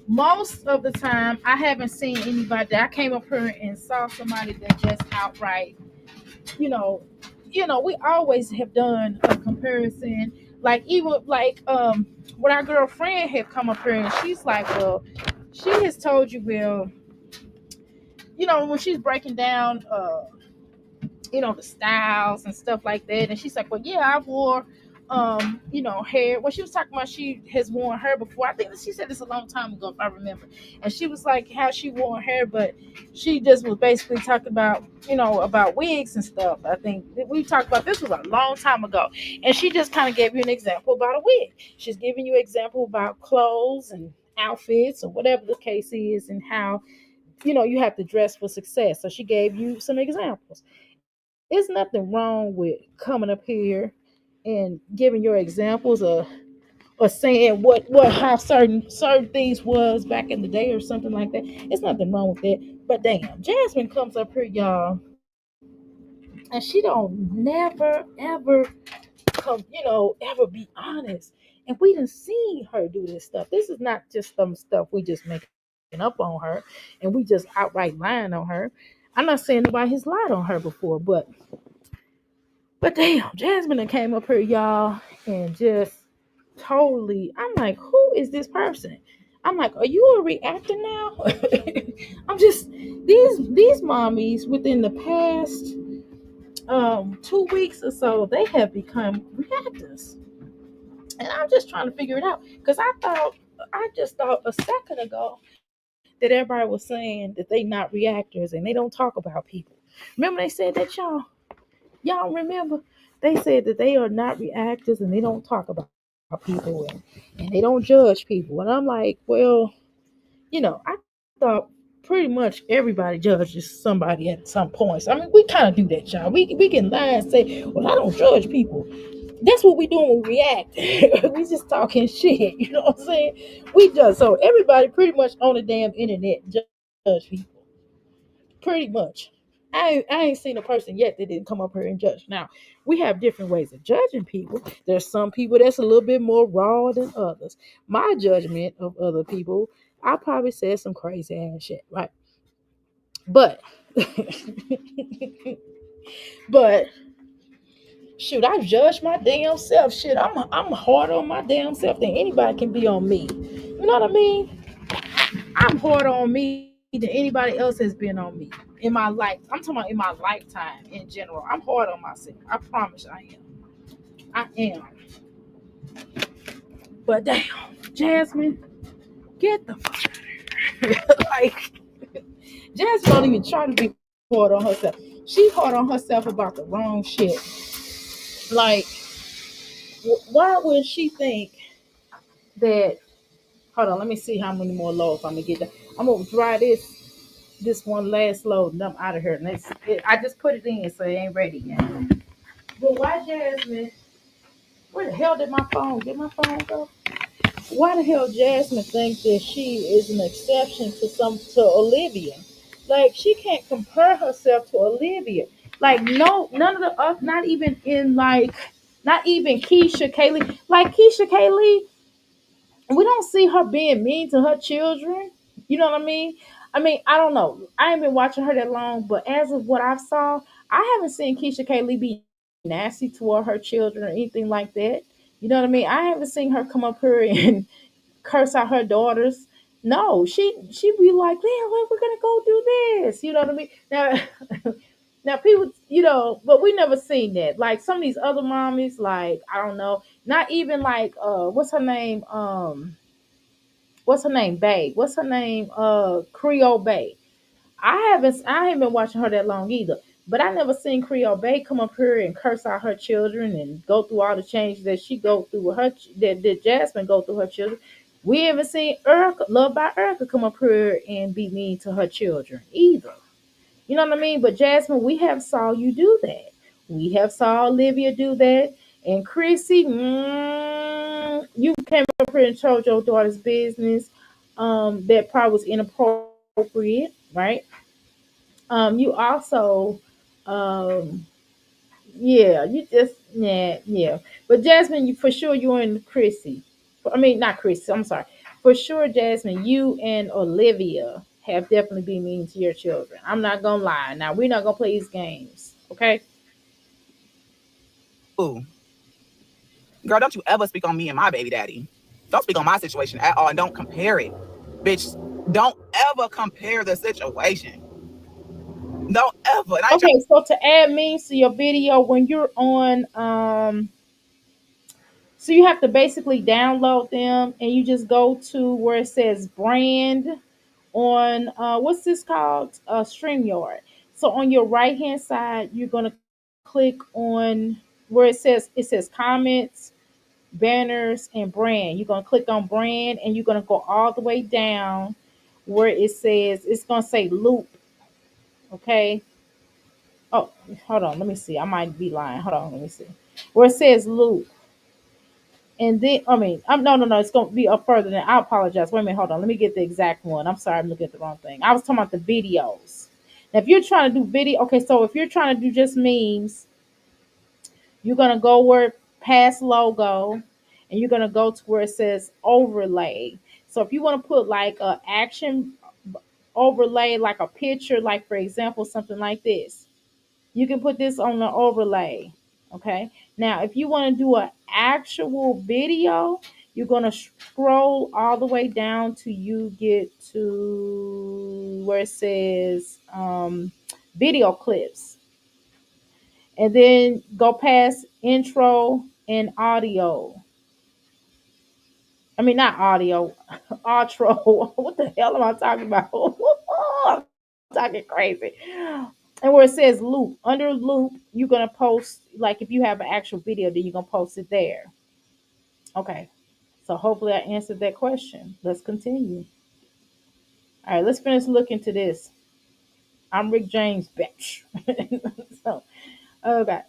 most of the time, I haven't seen anybody that I came up here and saw somebody that just outright, you know, we always have done a comparison. Like even like when our girlfriend had come up here and she's like, well, she has told you, well, when she's breaking down the styles and stuff like that. And she's like, well, yeah, I wore, hair. Well, she was talking about she has worn hair before. I think she said this a long time ago, if I remember. And she was like, how she wore hair, but she just was basically talking about, about wigs and stuff. I think we talked about this was a long time ago. And she just kind of gave you an example about a wig. She's giving you an example about clothes and outfits or whatever the case is and how, you have to dress for success. So she gave you some examples. There's nothing wrong with coming up here and giving your examples or saying what how certain things was back in the day or something like that. It's nothing wrong with that. But damn, Jasmine comes up here, y'all, and she don't never ever ever be honest. And we done seen her do this stuff. This is not just some stuff we just making up on her and we just outright lying on her. I'm not saying nobody has lied on her before, but damn, Jasmine done came up here, y'all, and just totally, I'm like, who is this person? I'm like, are you a reactor now? I'm just these mommies within the past 2 weeks or so, they have become reactors. And I'm just trying to figure it out. Because I just thought a second ago that everybody was saying that they not reactors and they don't talk about people. Remember they said that, y'all remember? They said that they are not reactors and they don't talk about people and they don't judge people. And I'm like, well, I thought pretty much everybody judges somebody at some points. I mean, we kind of do that, y'all. We can lie and say, well, I don't judge people. That's what we do when we react. We just talking shit. You know what I'm saying? We judge. So everybody pretty much on the damn internet judge people. Pretty much. I ain't seen a person yet that didn't come up here and judge. Now, we have different ways of judging people. There's some people that's a little bit more raw than others. My judgment of other people, I probably said some crazy ass shit, right? But, but shoot, I judge my damn self. Shit, I'm harder on my damn self than anybody can be on me. You know what I mean? I'm harder on me than anybody else has been on me. in my life. I'm talking about in my lifetime in general. I'm hard on myself. I promise I am. I am. But damn, Jasmine, get the fuck like Jasmine don't even try to be hard on herself. She hard on herself about the wrong shit. Like, why would she think that? Hold on, let me see how many more loads I'm gonna get. I'm gonna dry this one last load and I'm out of here. And I just put it in, so it ain't ready yet. But why Jasmine? Where the hell did my phone? Did my phone go? Why the hell Jasmine thinks that she is an exception to Olivia? Like she can't compare herself to Olivia. Like no, none of the not even in like, not even Keisha Kaylee. Like Keisha Kaylee, we don't see her being mean to her children. You know what I mean? I mean, I don't know. I ain't been watching her that long, but as of what I've saw, I haven't seen Keisha Kaylee be nasty toward her children or anything like that. You know what I mean? I haven't seen her come up here and curse out her daughters. No, she be like, "Yeah, we're gonna go do this." You know what I mean? Now, now people, but we never seen that. Like some of these other mommies, like I don't know, not even like what's her name, Bay? What's her name? Creole Bay. I haven't been watching her that long either. But I never seen Creole Bay come up here and curse out her children and go through all the changes that she go through with that Jasmine go through her children. We haven't seen Erica, Love by Erica, come up here and be mean to her children either. You know what I mean? But Jasmine, we have saw you do that. We have saw Olivia do that. And Chrissy, you came up here and told your daughter's business. That probably was inappropriate, right? You also, um, yeah, you just, yeah. But Jasmine, you for sure you and Chrissy. I mean, not Chrissy. I'm sorry. For sure, Jasmine, you and Olivia have definitely been mean to your children. I'm not gonna lie. Now we're not gonna play these games, okay? Ooh, girl, don't you ever speak on me and my baby daddy. Don't speak on my situation at all, and don't compare it, bitch. Don't ever compare the situation. Don't ever. And I ain't trying. Okay, so to add means to your video when you're on, so you have to basically download them and you just go to where it says brand on what's this called? StreamYard. So on your right hand side, you're gonna click on where it says comments, banners, and brand. You're gonna click on brand and you're gonna go all the way down where it says it's gonna say loop. Okay. Oh, hold on. Let me see. I might be lying. Hold on. Let me see. Where it says loop. And then, I mean, no. It's going to be up further than. I apologize. Wait a minute. Hold on. Let me get the exact one. I'm sorry. I'm looking at the wrong thing. I was talking about the videos. Now, if you're trying to do video, okay, so if you're trying to do just memes, you're going to go where past logo and you're going to go to where it says overlay. So if you want to put like a action overlay, like a picture, like for example, something like this, you can put this on the overlay. Okay. Now, if you want to do an actual video, you're going to scroll all the way down to you get to where it says video clips. And then go past intro and audio. I mean, not audio, outro. What the hell am I talking about? I'm talking crazy. And where it says loop, under loop, you're gonna post like if you have an actual video, then you're gonna post it there. Okay. So hopefully I answered that question. Let's continue. All right, let's finish looking to this. I'm Rick James, bitch. So okay.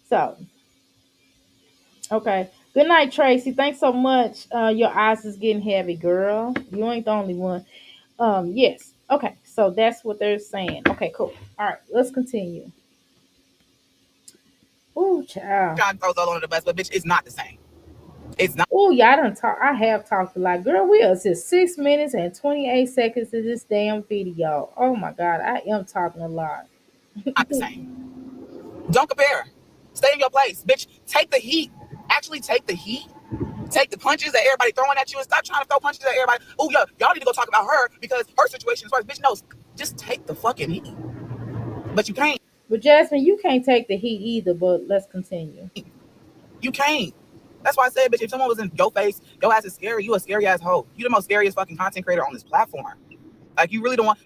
So okay. Good night, Tracy. Thanks so much. Your eyes is getting heavy, girl. You ain't the only one. Yes. Okay. So that's what they're saying. Okay, cool. All right, let's continue. Ooh, child. Trying to throw Zolo under the bus, but bitch, it's not the same. It's Oh, yeah, I don't talk. I have talked a lot. Girl, we are just 6 minutes and 28 seconds to this damn video. Oh my God, I am talking a lot. not the same. Don't compare. Stay in your place, bitch. Take the heat. Actually, take the heat. Take the punches that everybody throwing at you and stop trying to throw punches at everybody. Oh, y'all need to go talk about her because her situation is worse. Bitch, no, just take the fucking heat. but you can't. But Jasmine, you can't take the heat either. But let's continue. You can't. That's why I said, bitch, if someone was in your face, your ass is scary. You a scary ass hoe. You the most scariest fucking content creator on this platform. Like you really don't want.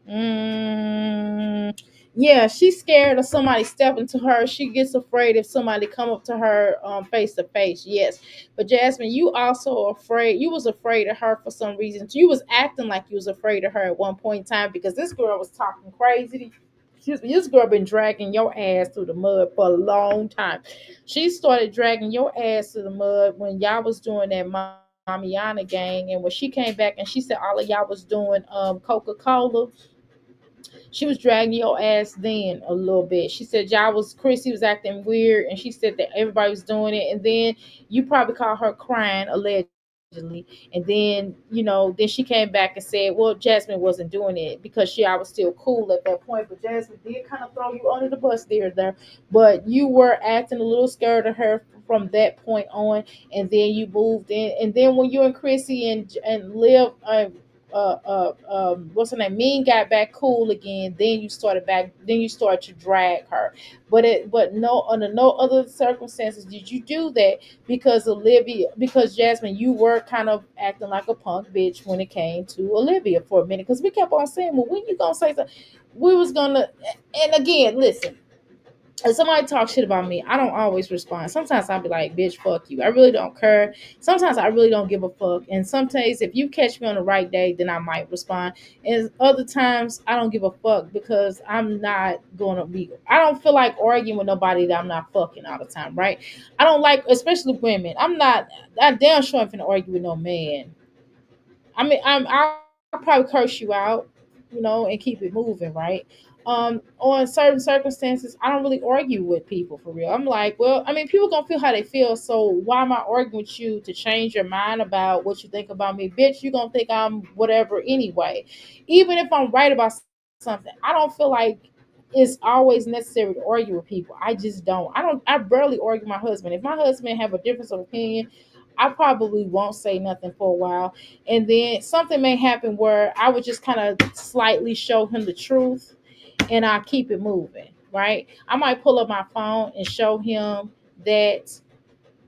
Mm, yeah, she's scared of somebody stepping to her. She gets afraid if somebody come up to her face to face. Yes, but Jasmine, you also afraid. You was afraid of her for some reason. You was acting like you was afraid of her at one point in time because this girl was talking crazy. Excuse me, this girl been dragging your ass through the mud for a long time. She started dragging your ass through the mud when y'all was doing that Mamiana gang, and when she came back and she said all of y'all was doing Coca-Cola, she was dragging your ass then a little bit. She said y'all was Chrissy was acting weird, and she said that everybody was doing it, and then you probably caught her crying allegedly, and then then she came back and said, well, Jasmine wasn't doing it because I was still cool at that point, but Jasmine did kind of throw you under the bus there, but you were acting a little scared of her from that point on, and then you moved in, and then when you and Chrissy and Liv what's her name? Mean got back cool again. Then you started back. Then you started to drag her. But no, under no other circumstances did you do that because Jasmine, you were kind of acting like a punk bitch when it came to Olivia for a minute because we kept on saying, well, when you gonna say something? We was gonna, and again, listen, if somebody talks shit about me, I don't always respond. Sometimes I'll be like, bitch, fuck you. I really don't care. Sometimes I really don't give a fuck. And sometimes if you catch me on the right day, then I might respond. And other times I don't give a fuck because I don't feel like arguing with nobody that I'm not fucking all the time, right? I don't like, especially women. I damn sure I'm finna argue with no man. I'll probably curse you out, and keep it moving, right? On certain circumstances, I don't really argue with people for real. I'm like, well, people gonna feel how they feel, so why am I arguing with you to change your mind about what you think about me? Bitch, you gonna think I'm whatever anyway. Even if I'm right about something, I don't feel like it's always necessary to argue with people. I just don't. I barely argue with my husband. If my husband have a difference of opinion, I probably won't say nothing for a while. And then something may happen where I would just kind of slightly show him the truth and I keep it moving, right? I might pull up my phone and show him that,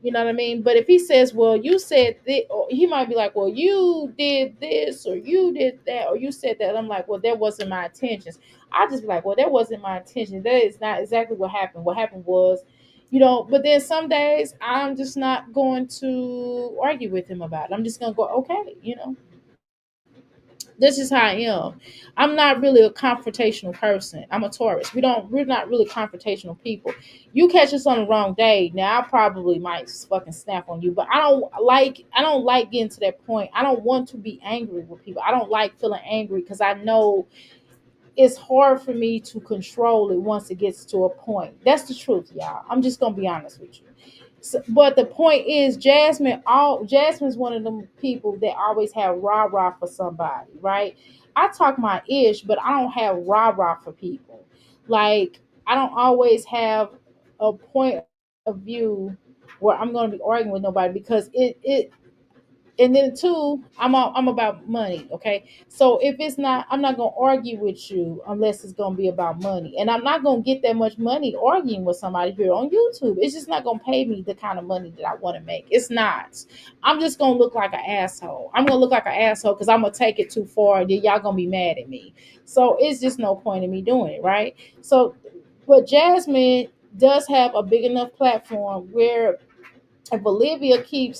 you know what I mean? But if he says, well, you said this, or he might be like, well, you did this, or you did that, or you said that. I'm like, well, that wasn't my intentions. I just be like, well, that wasn't my intention. That is not exactly what happened. What happened was, but then some days I'm just not going to argue with him about it. I'm just going to go, okay. This is how I am. I'm not really a confrontational person. I'm a Taurus. We're not really confrontational people. You catch us on the wrong day, now I probably might fucking snap on you, but I don't like getting to that point. I don't want to be angry with people. I don't like feeling angry because I know it's hard for me to control it once it gets to a point. That's the truth, y'all. I'm just gonna be honest with you. But the point is, Jasmine's one of them people that always have rah rah for somebody, right? I talk my ish, but I don't have rah rah for people. Like I don't always have a point of view where I'm going to be arguing with nobody because it and then two, I'm about money, okay? So if it's not, I'm not gonna argue with you unless it's gonna be about money, and I'm not gonna get that much money arguing with somebody here on YouTube. It's just not gonna pay me the kind of money that I want to make. It's not. I'm just gonna look like an asshole. I'm gonna look like an asshole because I'm gonna take it too far, and then y'all gonna be mad at me. So it's just no point in me doing it, right? So, but Jasmine does have a big enough platform where if Olivia kept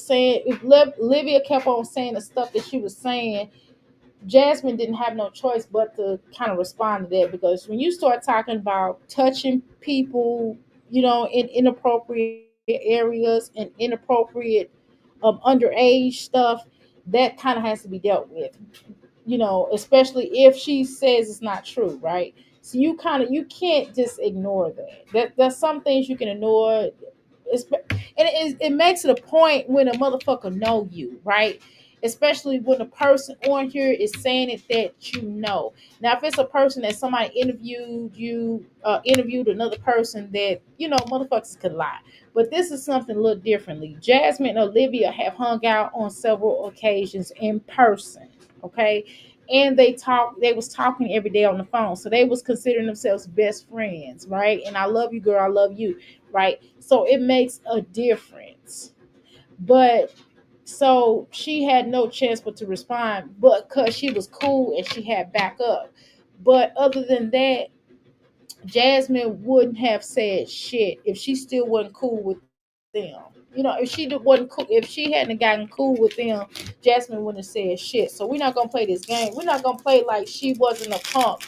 on saying the stuff that she was saying, Jasmine didn't have no choice but to kind of respond to that because when you start talking about touching people, in inappropriate areas and inappropriate underage stuff, that kind of has to be dealt with, especially if she says it's not true, right? So you can't just ignore that. There's some things you can ignore. It makes it a point when a motherfucker know you, right? Especially when the person on here is saying it that you know. Now, if it's a person that somebody interviewed another person that motherfuckers could lie. But this is something a little differently. Jasmine and Olivia have hung out on several occasions in person, okay? and they was talking every day on the phone, so they was considering themselves best friends, right? And I love you, girl, I love you, right? So it makes a difference. But so she had no chance but to respond, but because she was cool and she had backup. But other than that, Jasmine wouldn't have said shit if she still wasn't cool with them. If she wasn't cool, if she hadn't gotten cool with them, Jasmine wouldn't have said shit. So we're not gonna play this game. We're not gonna play like she wasn't a punk.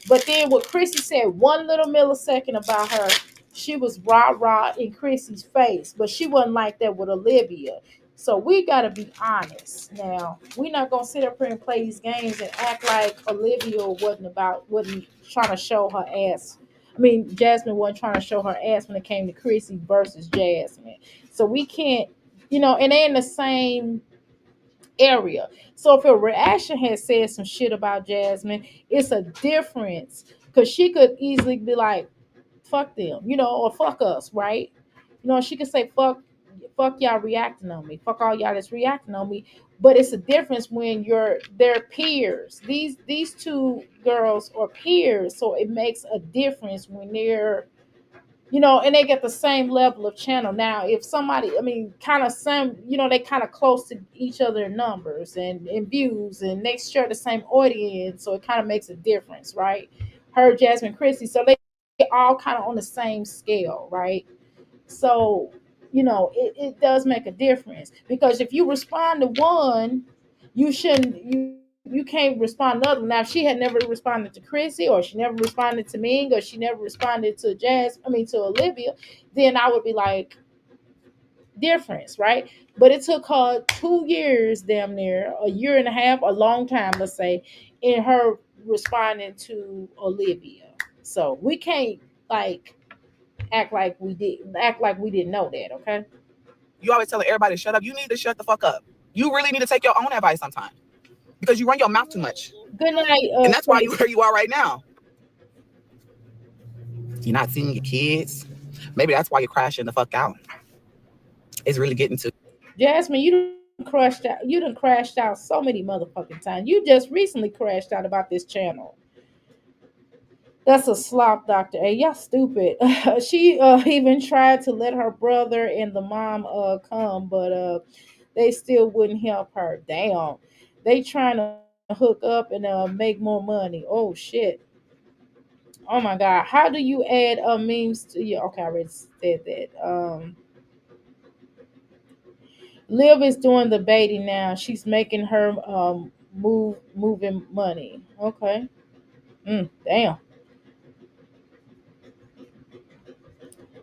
But then what Chrissy said, 1 little millisecond about her, she was rah rah in Chrissy's face, but she wasn't like that with Olivia. So we gotta be honest. Now we're not gonna sit up here and play these games and act like Olivia wasn't trying to show her ass. I mean, Jasmine wasn't trying to show her ass when it came to Chrissy versus Jasmine. So we can't, and they're in the same area. So if a reaction has said some shit about Jasmine, it's a difference because she could easily be like, fuck them, or fuck us, right? She could say fuck y'all reacting on me. Fuck all y'all that's reacting on me. But it's a difference when they're peers. These two girls are peers, so it makes a difference when they're and they get the same level of channel. Now, if somebody, I mean, kind of some, they kind of close to each other in numbers and views, and they share the same audience, so it kind of makes a difference, right? Her, Jasmine, Chrissy, so they all kind of on the same scale, right? So, it does make a difference because if you respond to one, you can't respond to another. Now, if she had never responded to Chrissy, or she never responded to Ming, or she never responded to to Olivia, then I would be like, difference, right? But it took her 2 years, damn near a year and a half, a long time, let's say, in her responding to Olivia. So we can't like act like we didn't know that, okay? You always telling everybody to shut up. You need to shut the fuck up. You really need to take your own advice sometime because you run your mouth too much. Good night, And that's why you Tracy. where you are right now. You're not seeing your kids. Maybe that's why you're crashing the fuck out. It's really getting to Jasmine, you done crashed out. You done crashed out so many motherfucking times. You just recently crashed out about this channel. That's a slop, Dr. A. Y'all stupid. She even tried to let her brother and the mom come, but they still wouldn't help her. Damn. They trying to hook up and make more money. Oh shit. Oh my god. How do you add memes to your okay, I already said that. Liv is doing the baiting now. She's making her moving money. Okay. Damn.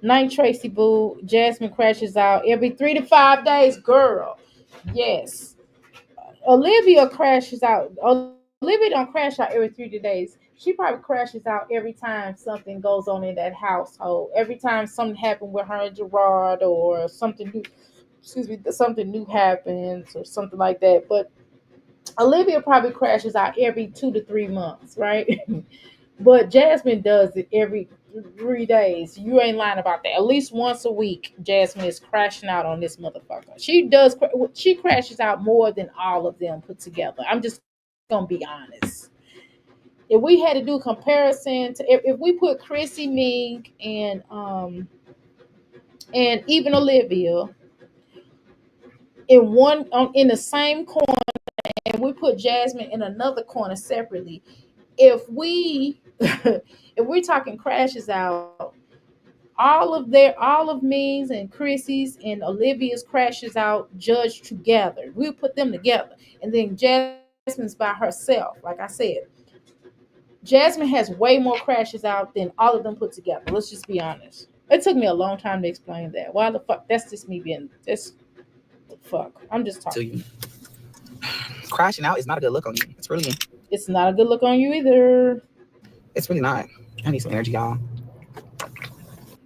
Night Tracy Boo. Jasmine crashes out every 3 to 5 days. Girl. Yes. Olivia crashes out. Olivia don't crash out every 3 days. She probably crashes out every time something goes on in that household. Every time something happened with her and Gerard, or something new, excuse me, something new happens or something like that. But Olivia probably crashes out every 2 to 3 months, right? But Jasmine does it every 3 days. You ain't lying about that. At least once a week, Jasmine is crashing out on this motherfucker. She does. She crashes out more than all of them put together. I'm just gonna be honest. If we had to do comparison to, if we put Chrissy, Ming, and even Olivia in in the same corner, and we put Jasmine in another corner separately, if we if we're talking crashes out, all of me's and Chrissy's and Olivia's crashes out judged together. We put them together, and then Jasmine's by herself. Like I said, Jasmine has way more crashes out than all of them put together. Let's just be honest. It took me a long time to explain that. Why the fuck? That's just me being this. The fuck. I'm just to talking. you. Crashing out is not a good look on you. It's not a good look on you either. It's really not. I need some energy, y'all.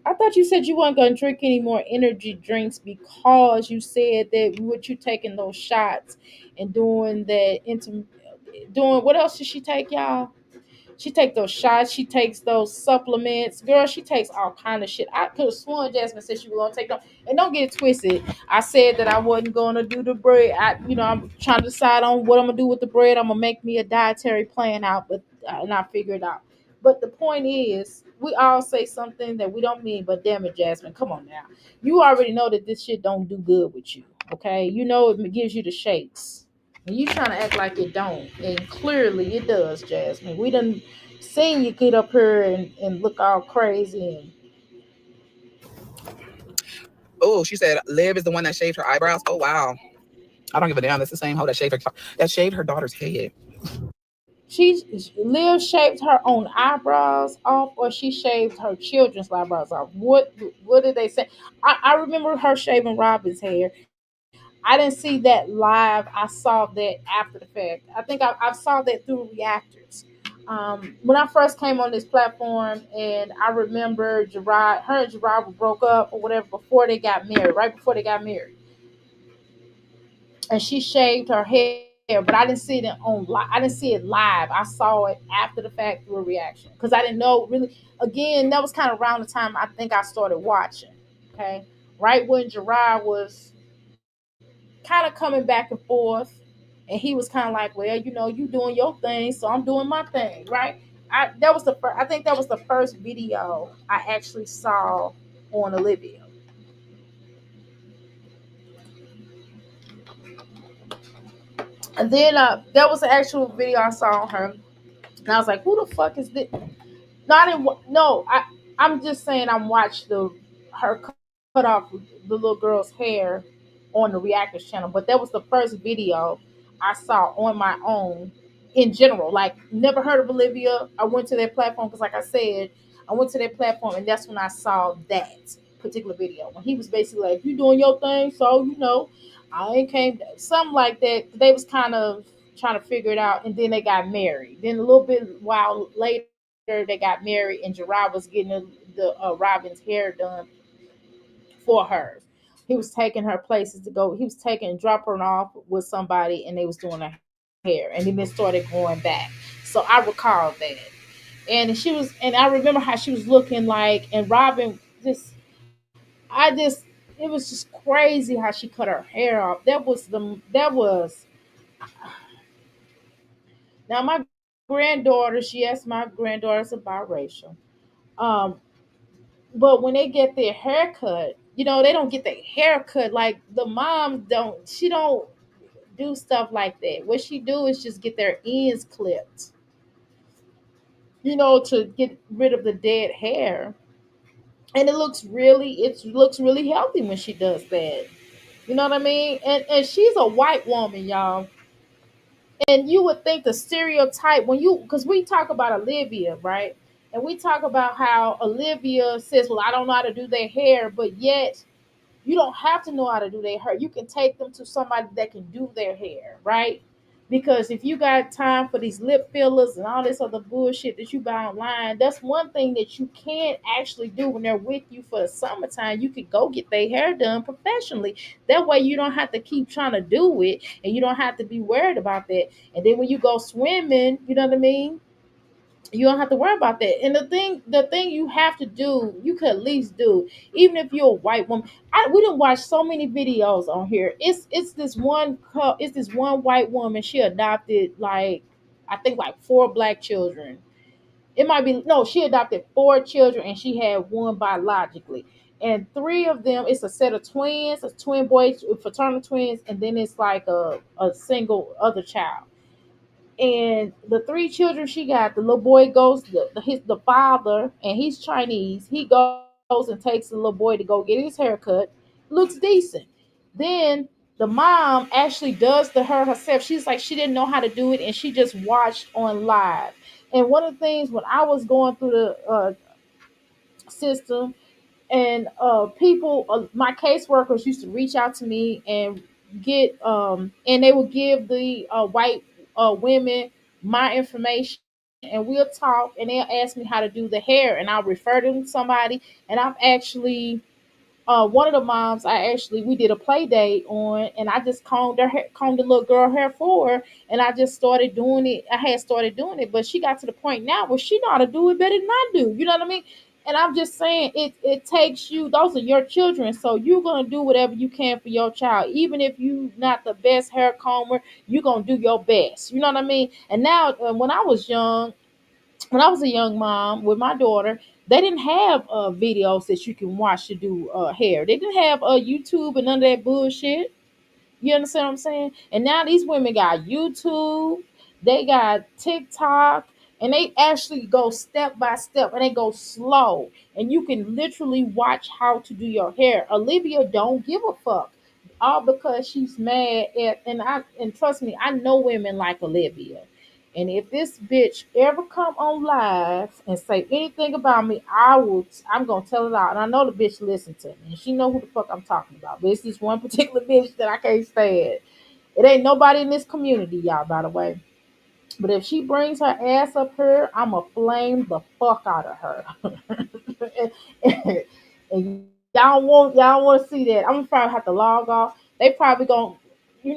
I thought you said you weren't gonna drink any more energy drinks because you said that what you taking those shots and doing that doing what else did she take, y'all? She takes those shots. She takes those supplements. Girl, she takes all kind of shit. I could have sworn Jasmine said she was gonna take them. And don't get it twisted. I said that I wasn't gonna do the bread. I'm trying to decide on what I'm gonna do with the bread. I'm gonna make me a dietary plan out, but and I figure it out. But the point is, we all say something that we don't mean. But damn it, Jasmine, come on now. You already know that this shit don't do good with you. Okay, you know it gives you the shakes. And you trying to act like it don't, and clearly it does, Jasmine. We done seen you get up here and look all crazy. And Oh, she said Liv is the one that shaved her eyebrows. Oh wow. I don't give a damn. That's the same hoe that shaved her daughter's head. Liv shaved her own eyebrows off, or she shaved her children's eyebrows off. What did they say? I remember her shaving Robin's hair. I didn't see that live. I saw that after the fact. I think I saw that through reactors. When I first came on this platform, and I remember Gerard, her and Gerard broke up or whatever before they got married, right before they got married, and she shaved her hair, but I didn't see it I didn't see it live. I saw it after the fact through a reaction because I didn't know really. Again, that was kind of around the time I think I started watching. Okay, right when Gerard was kind of coming back and forth, and he was kind of like, well, you doing your thing, so I'm doing my thing, right? I think that was the first video I actually saw on Olivia. And then that was the actual video I saw on her. And I was like, who the fuck is this? Not in no, I'm just saying I'm watched her cut off the little girl's hair on the Reactors channel, but that was the first video I saw on my own in general. Like never heard of Olivia. I went to their platform because, like I said, I went to their platform, and that's when I saw that particular video when he was basically like, "You doing your thing, so I ain't came something like that." They was kind of trying to figure it out, and then they got married. Then a little bit while later, they got married, and Gerard was getting the Robin's hair done for her. He was taking her places to go. He was taking dropping her off with somebody, and they was doing her hair, and then it started going back. So I recall that, and I remember how she was looking like, and Robin just, it was just crazy how she cut her hair off. That was now my granddaughter. Yes, my granddaughter's a biracial. Um, but when they get their haircut, they don't get their haircut like the mom don't. She don't do stuff like that. What she do is just get their ends clipped, to get rid of the dead hair. And it looks really healthy when she does that. You know what I mean? And she's a white woman, y'all. And you would think the stereotype when you because we talk about Olivia, right? And we talk about how Olivia says, well, I don't know how to do their hair, but yet you don't have to know how to do their hair. You can take them to somebody that can do their hair, right? Because if you got time for these lip fillers and all this other bullshit that you buy online, that's one thing that you can actually do when they're with you for the summertime. You could go get their hair done professionally. That way you don't have to keep trying to do it, and you don't have to be worried about that. And then when you go swimming, you know what I mean? You don't have to worry about that. And the thing you have to do, you could at least do, even if you're a white woman. We didn't watch so many videos on here. It's this one white woman. She adopted like I think like four black children. It might be no, she adopted four children and she had one biologically. And three of them, it's a set of twins, a twin boys, fraternal twins, and then it's like a single other child. And the three children she got, the little boy goes, the father, and he's Chinese. He goes and takes the little boy to go get his haircut. Looks decent. Then the mom actually does the hair herself. She's like she didn't know how to do it, and she just watched on live. And one of the things when I was going through the system, and people, my caseworkers used to reach out to me and and they would give the white women my information, and we'll talk, and they'll ask me how to do the hair, and I'll refer them to somebody. And I've actually one of the moms, I actually we did a play date on, and I just combed the little girl hair for her, and I just started doing it. I had started doing it, but she got to the point now where she know how to do it better than I do. You know what I mean? And I'm just saying, it takes you. Those are your children, so you're gonna do whatever you can for your child, even if you not the best hair comber. You're gonna do your best. You know what I mean? And now, when I was a young mom with my daughter, they didn't have videos that you can watch to do hair. They didn't have YouTube and none of that bullshit. You understand what I'm saying? And now these women got YouTube, they got TikTok, and they actually go step by step and they go slow. And you can literally watch how to do your hair. Olivia don't give a fuck. All because she's mad at, and trust me, I know women like Olivia. And if this bitch ever come on live and say anything about me, I'm gonna tell it out. And I know the bitch listen to me. And she know who the fuck I'm talking about. But it's this one particular bitch that I can't stand. It ain't nobody in this community, y'all, by the way. But if she brings her ass up here, I'ma flame the fuck out of her. And y'all want to see that. I'm gonna probably have to log off. They probably gonna,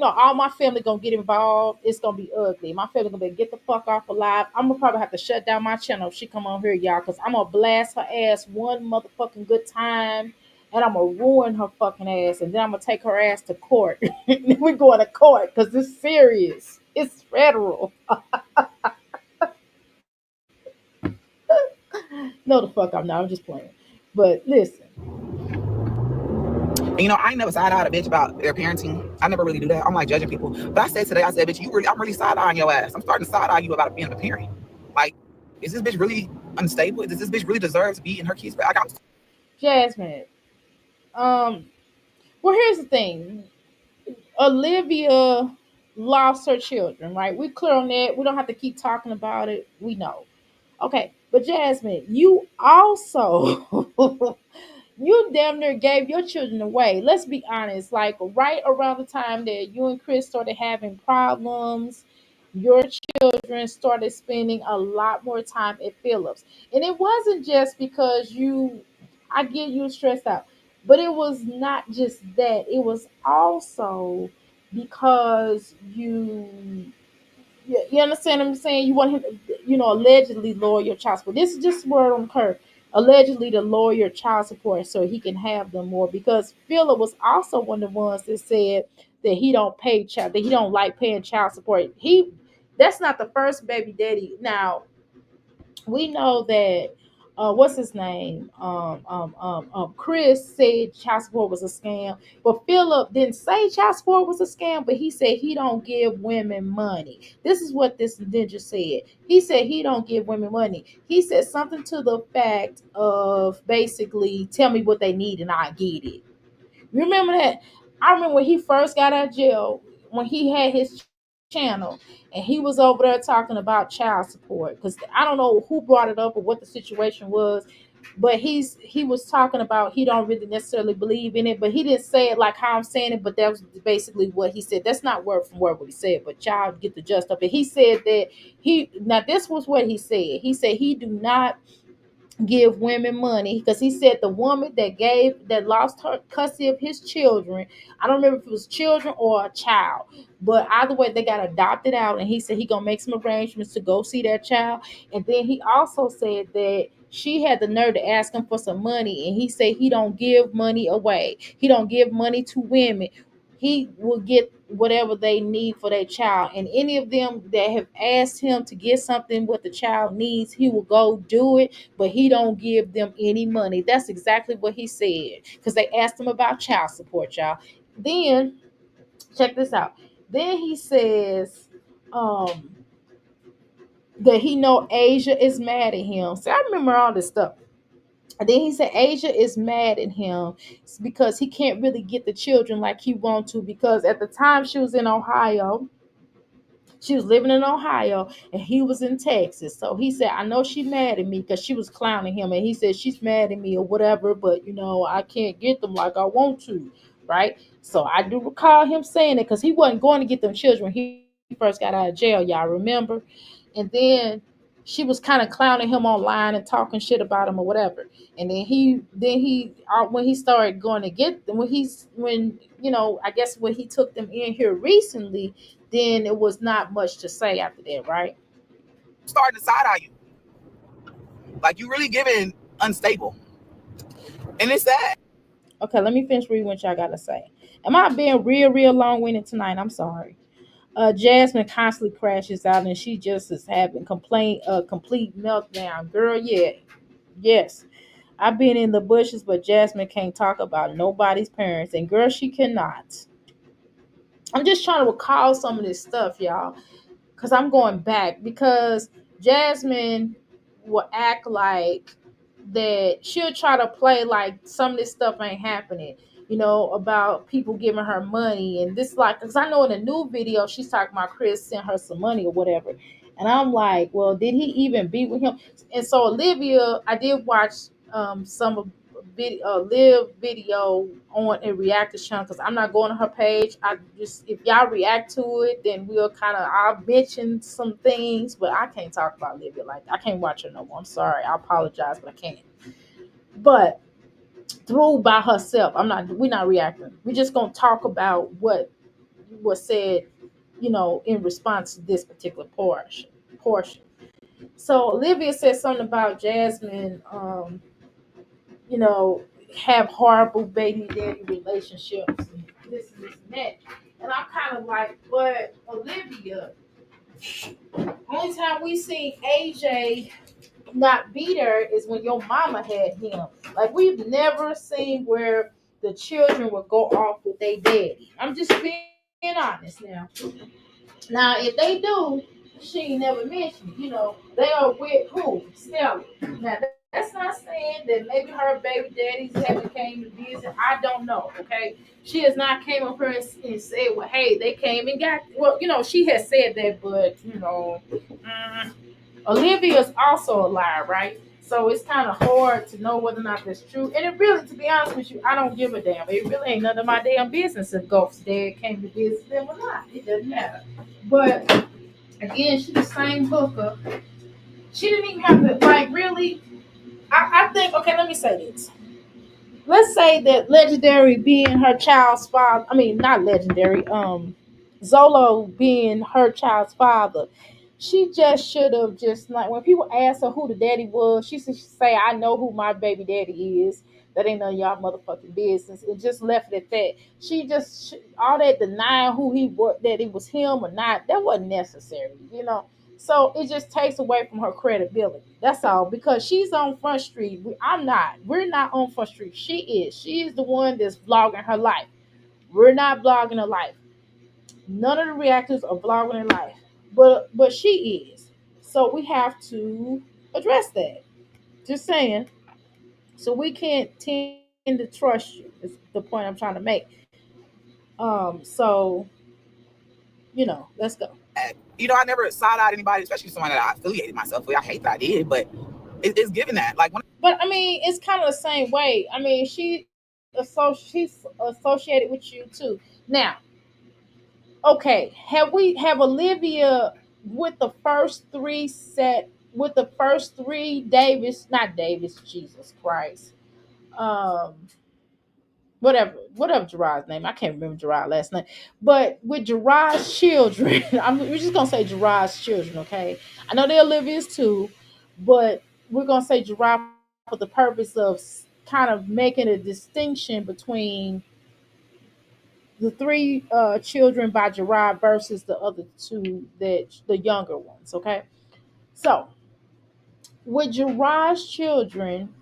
all my family gonna get involved. It's gonna be ugly. My family gonna be get the fuck off alive. I'm gonna probably have to shut down my channel if she come on here, y'all, because I'm gonna blast her ass one motherfucking good time. And I'm gonna ruin her fucking ass, and then I'm gonna take her ass to court. We're going to court because it's serious. It's federal. No, the fuck I'm not. I'm just playing. But listen, And, I never side eyed a bitch about their parenting. I never really do that. I'm like judging people. But I said today, I said, bitch, I'm really side eyeing your ass. I'm starting to side eye you about being a parent. Like, is this bitch really unstable? Does this bitch really deserve to be in her kids' bed? Jasmine. Um. Well, here's the thing. Olivia lost her children, right? We clear on that. We don't have to keep talking about it. We know. Okay, but Jasmine, you also you damn near gave your children away. Let's be honest. Like right around the time that you and Chris started having problems, your children started spending a lot more time at Phillips. And it wasn't just because I get you stressed out, but it was not just that. It was also because you understand what I'm saying? You want him to, allegedly lower your child support. This is just word on curve. Allegedly to lower your child support so he can have them more. Because Philip was also one of the ones that said that he don't like paying child support. That's not the first baby daddy. Now we know that what's his name? Chris said child support was a scam, but Philip didn't say child support was a scam, but he said he don't give women money. This is what this ninja said. He said he don't give women money. He said something to the fact of basically tell me what they need and I get it. You remember that? I remember when he first got out of jail, when he had his channel, and he was over there talking about child support. Because I don't know who brought it up or what the situation was, but he was talking about he don't really necessarily believe in it, but he didn't say it like how I'm saying it. But that was basically what he said. That's not word from word what he said, but y'all get the gist of it. He said that this was what he said. He said he do not give women money because he said the woman that lost her custody of his children, I don't remember if it was children or a child, but either way they got adopted out, and he said he gonna make some arrangements to go see that child. And then he also said that she had the nerve to ask him for some money, and he said he don't give money away. He don't give money to women. He will get whatever they need for their child, and any of them that have asked him to get something what the child needs, he will go do it, but he don't give them any money. That's exactly what he said, because they asked him about child support, y'all. Then check this out. Then he says um that he know Asia is mad at him. See, I remember all this stuff. And then he said Asia is mad at him because he can't really get the children like he wants to, because at the time she was in Ohio, she was living in Ohio and he was in Texas. So he said, I know she's mad at me because she was clowning him. And he said, she's mad at me or whatever, but I can't get them like I want to. Right. So I do recall him saying it because he wasn't going to get them children when he first got out of jail. Y'all remember? And then she was kind of clowning him online and talking shit about him or whatever. And then he when he started going to get them, when I guess when he took them in here recently, then it was not much to say after that, right? Starting to side eye you. Like you really giving unstable. And it's sad. Okay, let me finish reading what y'all gotta say. Am I being real long-winded tonight? I'm sorry. Jasmine constantly crashes out and she just is having complete meltdown. Girl, yeah, yes. I've been in the bushes, but Jasmine can't talk about nobody's parents, and girl, she cannot. I'm just trying to recall some of this stuff, y'all, because I'm going back because Jasmine will act like that she'll try to play like some of this stuff ain't happening, about people giving her money and this, like, because I know in a new video she's talking about Chris sent her some money or whatever. And I'm like, well, did he even be with him? And so Olivia, I did watch some of live video on a reactor channel because I'm not going to her page. I just, if y'all react to it, then I'll mention some things, but I can't talk about Livia like that. I can't watch her no more. I'm sorry. I apologize, but I can't. But through by herself, we're not reacting. We're just gonna talk about what was said, in response to this particular portion. So Olivia said something about Jasmine, you know, have horrible baby daddy relationships and this and that. And I'm kind of like, but Olivia, only time we seen AJ not beat her is when your mama had him. Like we've never seen where the children would go off with their daddy. I'm just being honest now. Now, if they do, she ain't never mentioned. They are with who? Stella. Now, that's not saying that maybe her baby daddies haven't came to visit. I don't know. Okay, she has not came up here and said, "Well, hey, they came and got." Well, she has said that, but Olivia is also a liar, right? So it's kind of hard to know whether or not that's true. And it really, to be honest with you, I don't give a damn. It really ain't none of my damn business if Gulf's dad came to visit them or not. It doesn't matter. But again, she's the same hooker. She didn't even have to, like, really. I think, okay, let me say this. Let's say that Legendary being her child's father, I mean, not Legendary, Zolo being her child's father, she just should have just, like, when people ask her who the daddy was, she should say, I know who my baby daddy is. That ain't none of y'all motherfucking business. And just left it at that. All that denying who he was, that it was him or not, that wasn't necessary. So it just takes away from her credibility. That's all. Because she's on Front Street. I'm not. We're not on Front Street. She is. She is the one that's vlogging her life. We're not vlogging her life. None of the reactors are vlogging her life. But she is. So we have to address that. Just saying. So we can't tend to trust you. Is the point I'm trying to make. So let's go. I never side eyed anybody, especially someone that I affiliated myself with. I hate that I did, but it's given that. Like when But I mean, it's kind of the same way. I mean, she's associated with you too. Now, okay, have Olivia with the first three set with the first three Davis, not Davis, Jesus Christ. Um whatever Gerard's name. I can't remember Gerard's last name. But with Gerard's children, we're just gonna say Gerard's children, okay? I know they're Olivia's too, but we're gonna say Gerard for the purpose of kind of making a distinction between the three children by Gerard versus the other two, that the younger ones, okay? So with Gerard's children,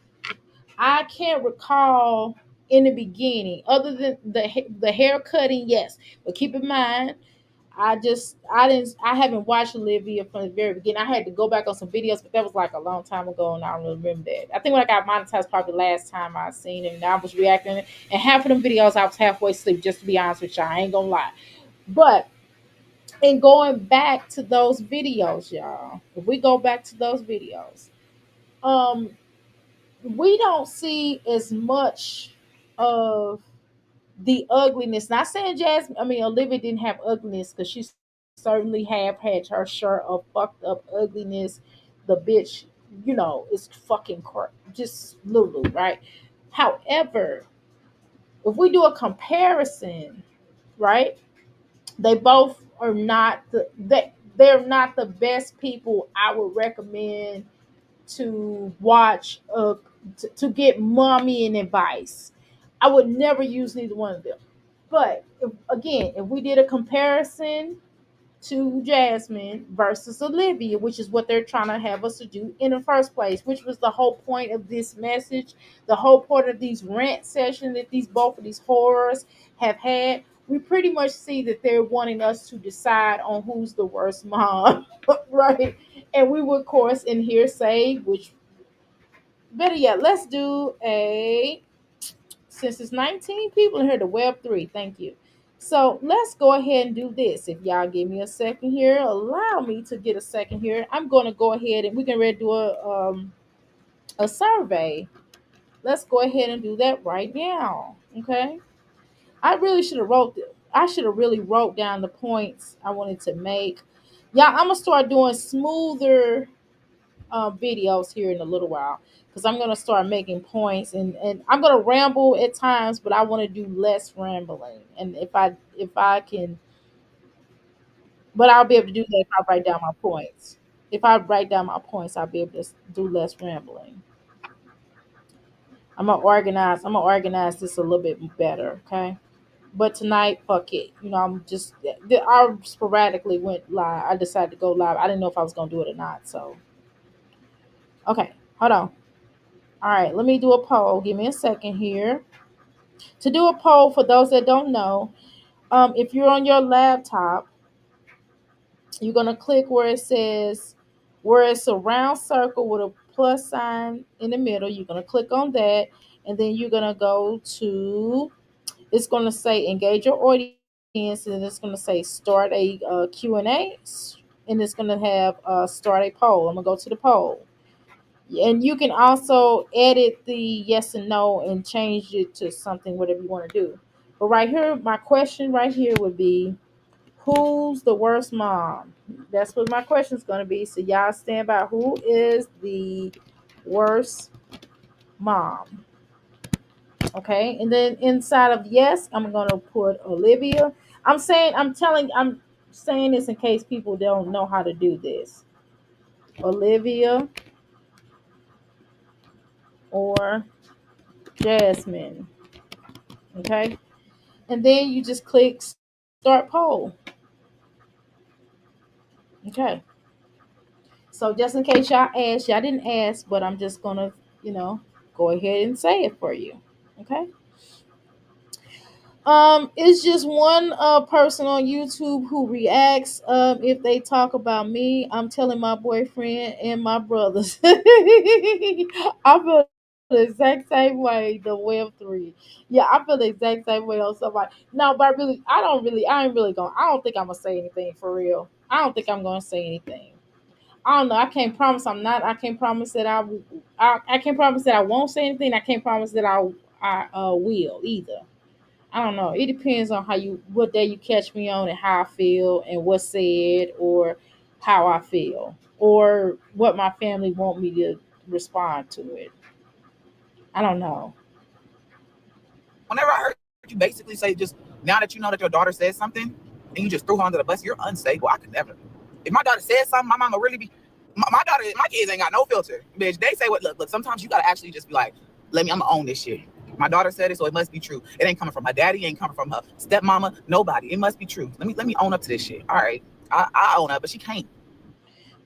I can't recall in the beginning, other than the hair cutting, yes. But keep in mind, I haven't watched Olivia from the very beginning. I had to go back on some videos, but that was like a long time ago, and I don't really remember that. I think when I got monetized, probably the last time I seen it, and I was reacting. And half of them videos, I was halfway asleep. Just to be honest with y'all, I ain't gonna lie. But in going back to those videos, y'all, if we go back to those videos, um, we don't see as much of the ugliness. Not saying Jasmine, I mean Olivia didn't have ugliness, because she certainly have had her share of fucked up ugliness the bitch, is fucking just Lulu, right? However, if we do a comparison, right? They both are not they're not the best people I would recommend to watch to get mommy and advice. I would never use neither one of them. But again, if we did a comparison to Jasmine versus Olivia, which is what they're trying to have us to do in the first place, which was the whole point of this message, the whole point of these rant sessions that these both of these horrors have had. We pretty much see that they're wanting us to decide on who's the worst mom, right? And we would, of course, in here say, which better yet, let's do a since it's 19 people in here, the web three. Thank you. So let's go ahead and do this. If y'all give me a second here, allow me to get a second here. I'm going to go ahead and we can ready to do a survey. Let's go ahead and do that right now. Okay. I really should have wrote. I should have really wrote down the points I wanted to make. Yeah, I'm gonna start doing smoother videos here in a little while because I'm gonna start making points and I'm gonna ramble at times, but I want to do less rambling. And if I can, but I'll be able to do that if I write down my points. If I write down my points, I'll be able to do less rambling. I'm gonna organize this a little bit better. Okay. But tonight, fuck it. I'm just I sporadically went live. I decided to go live. I didn't know if I was gonna do it or not. So okay, hold on. All right, let me do a poll. Give me a second here. To do a poll, for those that don't know, if you're on your laptop, you're going to click where it's a round circle with a plus sign in the middle. You're going to click on that, and then you're going to go to, it's going to say engage your audience, and it's going to say start a Q&A, and it's going to have start a poll. I'm going to go to the poll. And you can also edit the yes and no and change it to something, whatever you want to do. But right here, my question right here would be, who's the worst mom? That's what my question is going to be. So y'all stand by. Who is the worst mom? Okay. And then inside of yes, I'm going to put Olivia. I'm saying this in case people don't know how to do this. Olivia or Jasmine. Okay. And then you just click start poll. Okay. So just in case y'all didn't ask, but I'm just gonna, go ahead and say it for you. Okay. It's just one person on YouTube who reacts if they talk about me. I'm telling my boyfriend and my brothers. I feel the exact same way. The web three, yeah, I feel the exact same way on somebody. No, but I ain't really going. I don't think I'm gonna say anything for real. I don't think I'm gonna say anything. I don't know. I can't promise I'm not. I can't promise that I can't promise that I won't say anything. I can't promise that I will either. I don't know. It depends on what day you catch me on and how I feel and what's said or how I feel or what my family want me to respond to it. I don't know. Whenever I heard you basically say just now that you know that your daughter said something and you just threw her under the bus, you're unstable. I could never. If my daughter said something, my mama really be. My daughter, my kids ain't got no filter, bitch. They say what? Look. Sometimes you gotta actually just be like, I'ma own this shit. My daughter said it, so it must be true. It ain't coming from her daddy, it ain't coming from her stepmama, nobody. It must be true. Let me own up to this shit. All right, I own up, but she can't.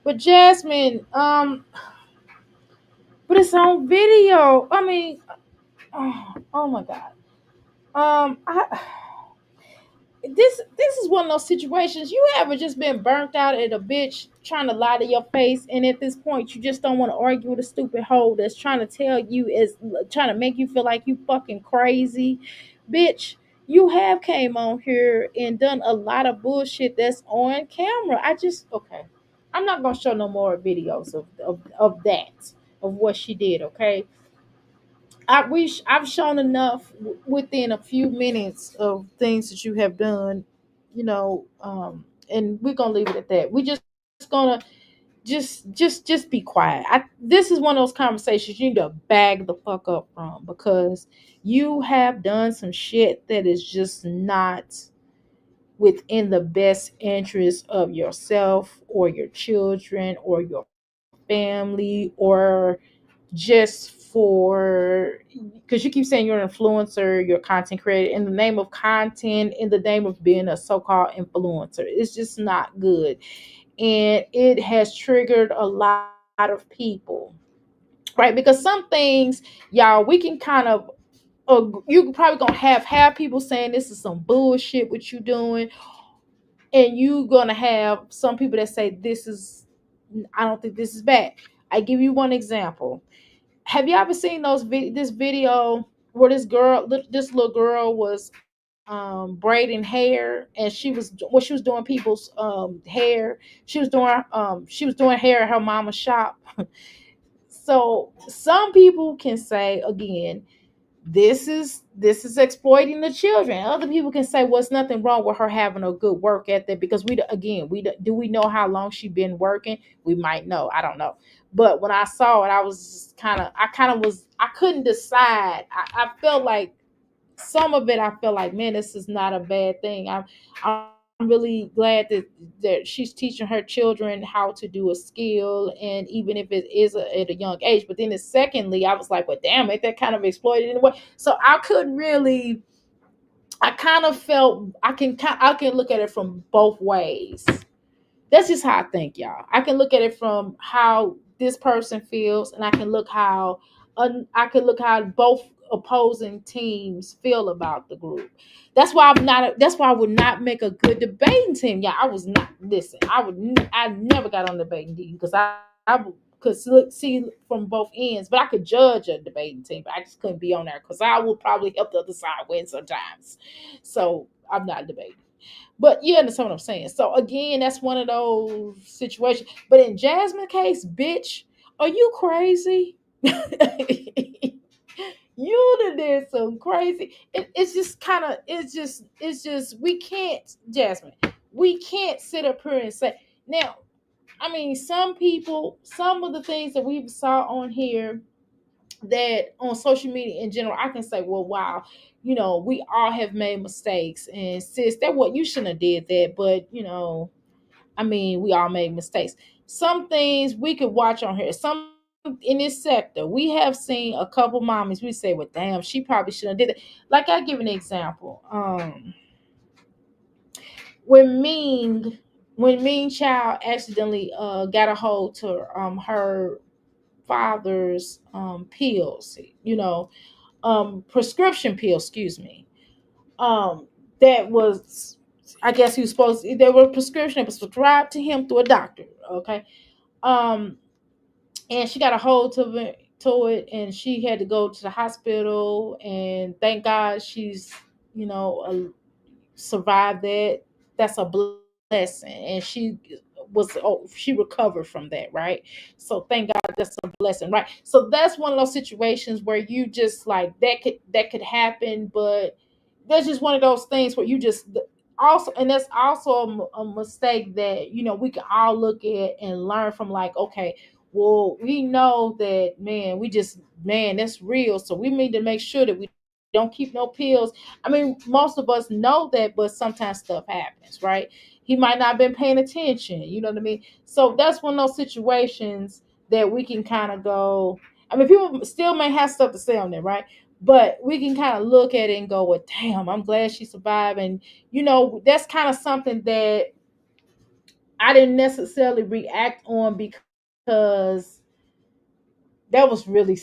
But Jasmine, but it's on video. I mean, oh my god. I this is one of those situations. You ever just been burnt out at a bitch trying to lie to your face, and at this point you just don't want to argue with a stupid hoe that's trying to tell you is trying to make you feel like you fucking crazy, bitch. You have came on here and done a lot of bullshit that's on camera. Okay. I'm not gonna show no more videos of that of what she did. Okay, I've shown enough within a few minutes of things that you have done, and we're gonna leave it at that. We just gonna just be quiet. This is one of those conversations you need to bag the fuck up from, because you have done some shit that is just not within the best interest of yourself or your children or your family, or just for, because you keep saying you're an influencer, you're a content creator, in the name of content, in the name of being a so-called influencer. It's just not good, and it has triggered a lot of people, right? Because some things, y'all, we can kind of, you probably gonna have people saying this is some bullshit what you doing, and you gonna have some people that say this is, I don't think this is bad. I give you one example. Have you ever seen this video where this little girl was braiding hair, and she was doing people's hair. She was doing hair at her mama's shop. So some people can say again, this is exploiting the children. Other people can say, what's nothing wrong with her having a good work ethic, because again, do we know how long she been working? We might know. I don't know. But when I saw it, I was I couldn't decide. I felt like some of it, I feel like, man, this is not a bad thing. I'm really glad that she's teaching her children how to do a skill, and even if it is at a young age. But then, secondly, I was like, well, damn, ain't that kind of exploited in a way? So I couldn't really. I kind of felt I can look at it from both ways. That's just how I think, y'all. I can look at it from how this person feels, and I can look how both opposing teams feel about the group. That's why I'm not. That's why I would not make a good debating team. Yeah, I was not. Listen, I never got on the debating team because could see from both ends, but I could judge a debating team. But I just couldn't be on there because I would probably help the other side win sometimes. So I'm not debating. But you understand what I'm saying. So again, that's one of those situations. But in Jasmine case, bitch, are you crazy? You done did some crazy. It's just kind of. It's just we can't, Jasmine. We can't sit up here and say now. I mean, some people, some of the things that we saw on here, that on social media in general, I can say, well, wow, we all have made mistakes. And sis, that what you shouldn't have did that. But I mean, we all made mistakes. Some things we could watch on here. Some in this sector, we have seen a couple mommies. We say, well, damn, she probably shouldn't have did it. Like I give an example. When Ming, when Ming Child accidentally got a hold to her father's pills, prescription pills, excuse me. Um, that was, I guess he was supposed to, they were prescription, it was prescribed to him through a doctor. Okay. Um, and she got a hold to it, and she had to go to the hospital, and thank God she's, survived that. That's a blessing. And she recovered from that, right? So thank God, that's a blessing, right? So that's one of those situations where you just like that could happen, but that's just one of those things where you just also, and that's also a mistake that we can all look at and learn from. Like, okay, well, we know that, man, man, that's real, so we need to make sure that we don't keep no pills. I mean, most of us know that, but sometimes stuff happens, right? He might not have been paying attention, you know what I mean? So that's one of those situations that we can kind of go. I mean, people still may have stuff to say on there, right? But we can kind of look at it and go, well, damn, I'm glad she survived. And that's kind of something that I didn't necessarily react on, because that was really,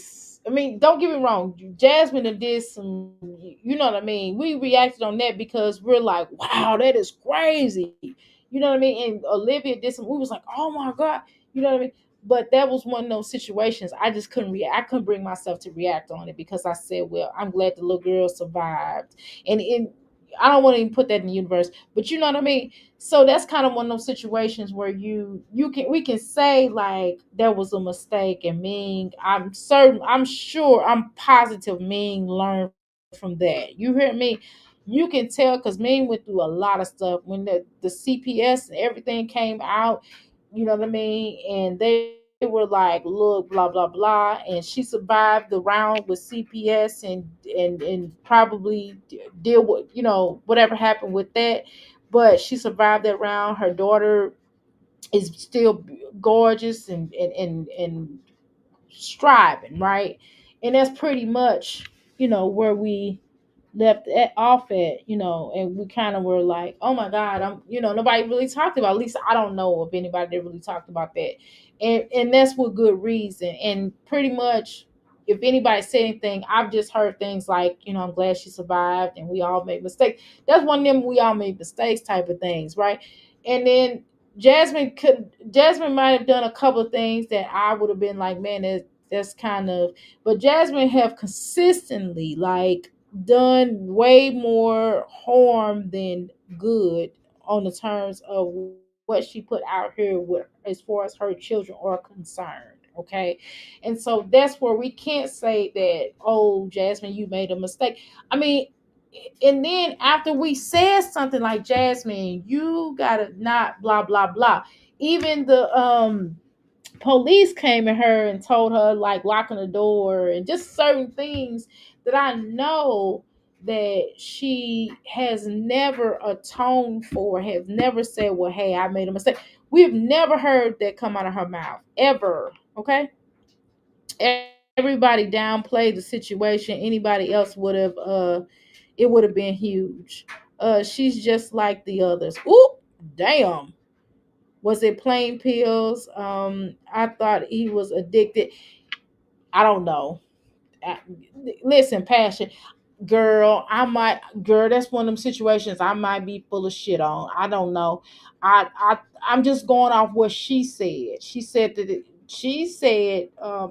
I mean, don't get me wrong, Jasmine and did some, you know what I mean? We reacted on that because we're like, wow, that is crazy. You know what I mean? And Olivia did some, we was like, oh my God, you know what I mean? But that was one of those situations I just couldn't react. I couldn't bring myself to react on it, because I said, well, I'm glad the little girl survived. And I don't want to even put that in the universe, but you know what I mean? So that's kind of one of those situations where we can say like there was a mistake, and Ming, I'm sure, I'm positive Ming learned from that. You hear me? You can tell, because Ming went through a lot of stuff when the CPS and everything came out. You know what I mean? And they were like, look, blah blah blah, and she survived the round with CPS and probably deal with whatever happened with that. But she survived that round. Her daughter is still gorgeous and striving, right? And that's pretty much, where we left off at, and we kind of were like, oh my God, nobody really talked about, at least I don't know of anybody that really talked about that. And that's with good reason. And pretty much, if anybody said anything, I've just heard things like, I'm glad she survived and we all made mistakes. That's one of them we all made mistakes type of things, right? And then Jasmine might have done a couple of things that I would have been like, man, that's kind of, but Jasmine have consistently like done way more harm than good on the terms of what she put out here with as far as her children are concerned. Okay. And so that's where we can't say that, oh, Jasmine, you made a mistake. I mean, and then after we said something like, Jasmine, you gotta not blah blah blah. Even the police came at her and told her like locking the door and just certain things that I know that she has never atoned for, has never said, well, hey, I made a mistake. We've never heard that come out of her mouth ever. Okay. Everybody downplayed the situation. Anybody else would have it would have been huge. She's just like the others. Ooh, damn. Was it plain pills? I thought he was addicted. I don't know. I- Listen, passion, girl. Girl. That's one of them situations I might be full of shit on. I don't know. I'm just going off what she said. She said that she said,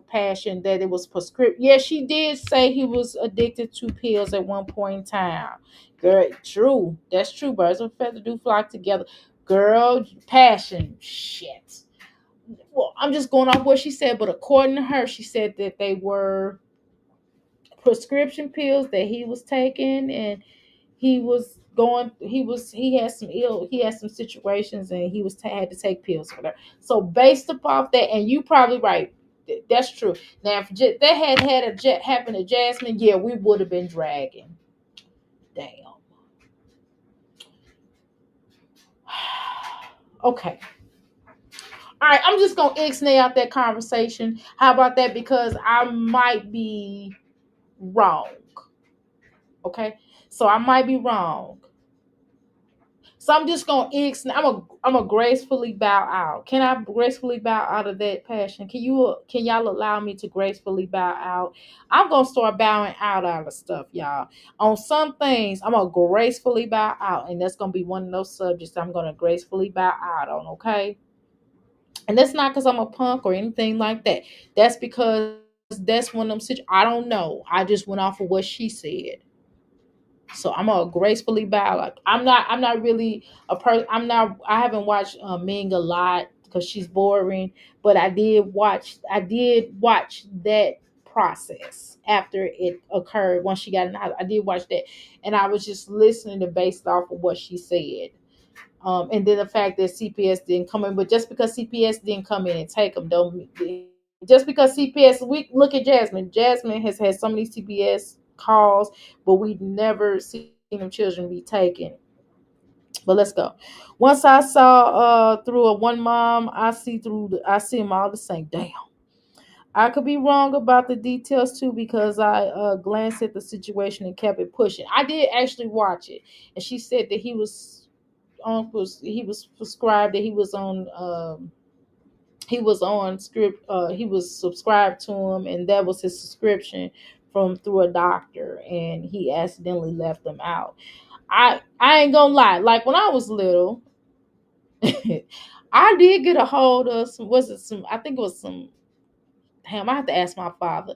passion, that it was prescription. Yeah, she did say he was addicted to pills at one point in time. Girl, true. That's true. Birds of a feather do flock together. Girl, passion, shit. Well, I'm just going off what she said, but according to her, she said that they were prescription pills that he was taking, and he had some situations, and had to take pills for that. So based upon that, and you probably right, that's true. Now if that had a jet happen to Jasmine, yeah, we would have been dragging. Damn. Okay. All right, I'm just gonna ixnay out that conversation. How about that? Because I might be wrong. Okay, so I might be wrong. So I'm just gonna I'm a gracefully bow out. Can I gracefully bow out of that passion? Can y'all allow me to gracefully bow out? I'm gonna start bowing out of stuff, y'all. On some things, I'm gonna gracefully bow out, and that's gonna be one of those subjects I'm gonna gracefully bow out on. Okay, and that's not because I'm a punk or anything like that. That's because that's one of them situations. I don't know. I just went off of what she said. So I'm gonna gracefully bow. Like I'm not really a person. I haven't watched Ming a lot because she's boring. But I did watch that process after it occurred once she got in the house. I did watch that, and I was just listening to based off of what she said. And then the fact that CPS didn't come in, but just because CPS didn't come in and take them, don't just because CPS. We look at Jasmine. Jasmine has had so many CPS calls, but we've never seen them children be taken. But let's go. Once I saw through a one mom, I see them all the same. Damn. I could be wrong about the details too because I glanced at the situation and kept it pushing. I did actually watch it, and she said that he was prescribed, that he was on script, he was subscribed to him, and that was his subscription from through a doctor, and he accidentally left them out. I ain't gonna lie, like when I was little, I did get a hold of some, was it some, I think it was some, damn, I have to ask my father.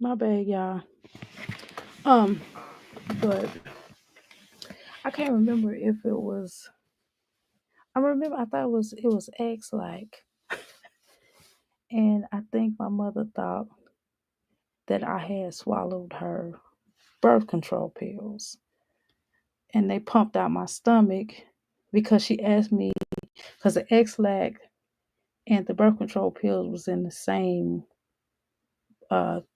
My bad, y'all. Um, but I can't remember if it was. I thought it was X like, and I think my mother thought that I had swallowed her birth control pills, and they pumped out my stomach because she asked me because the X-Lac and the birth control pills was in the same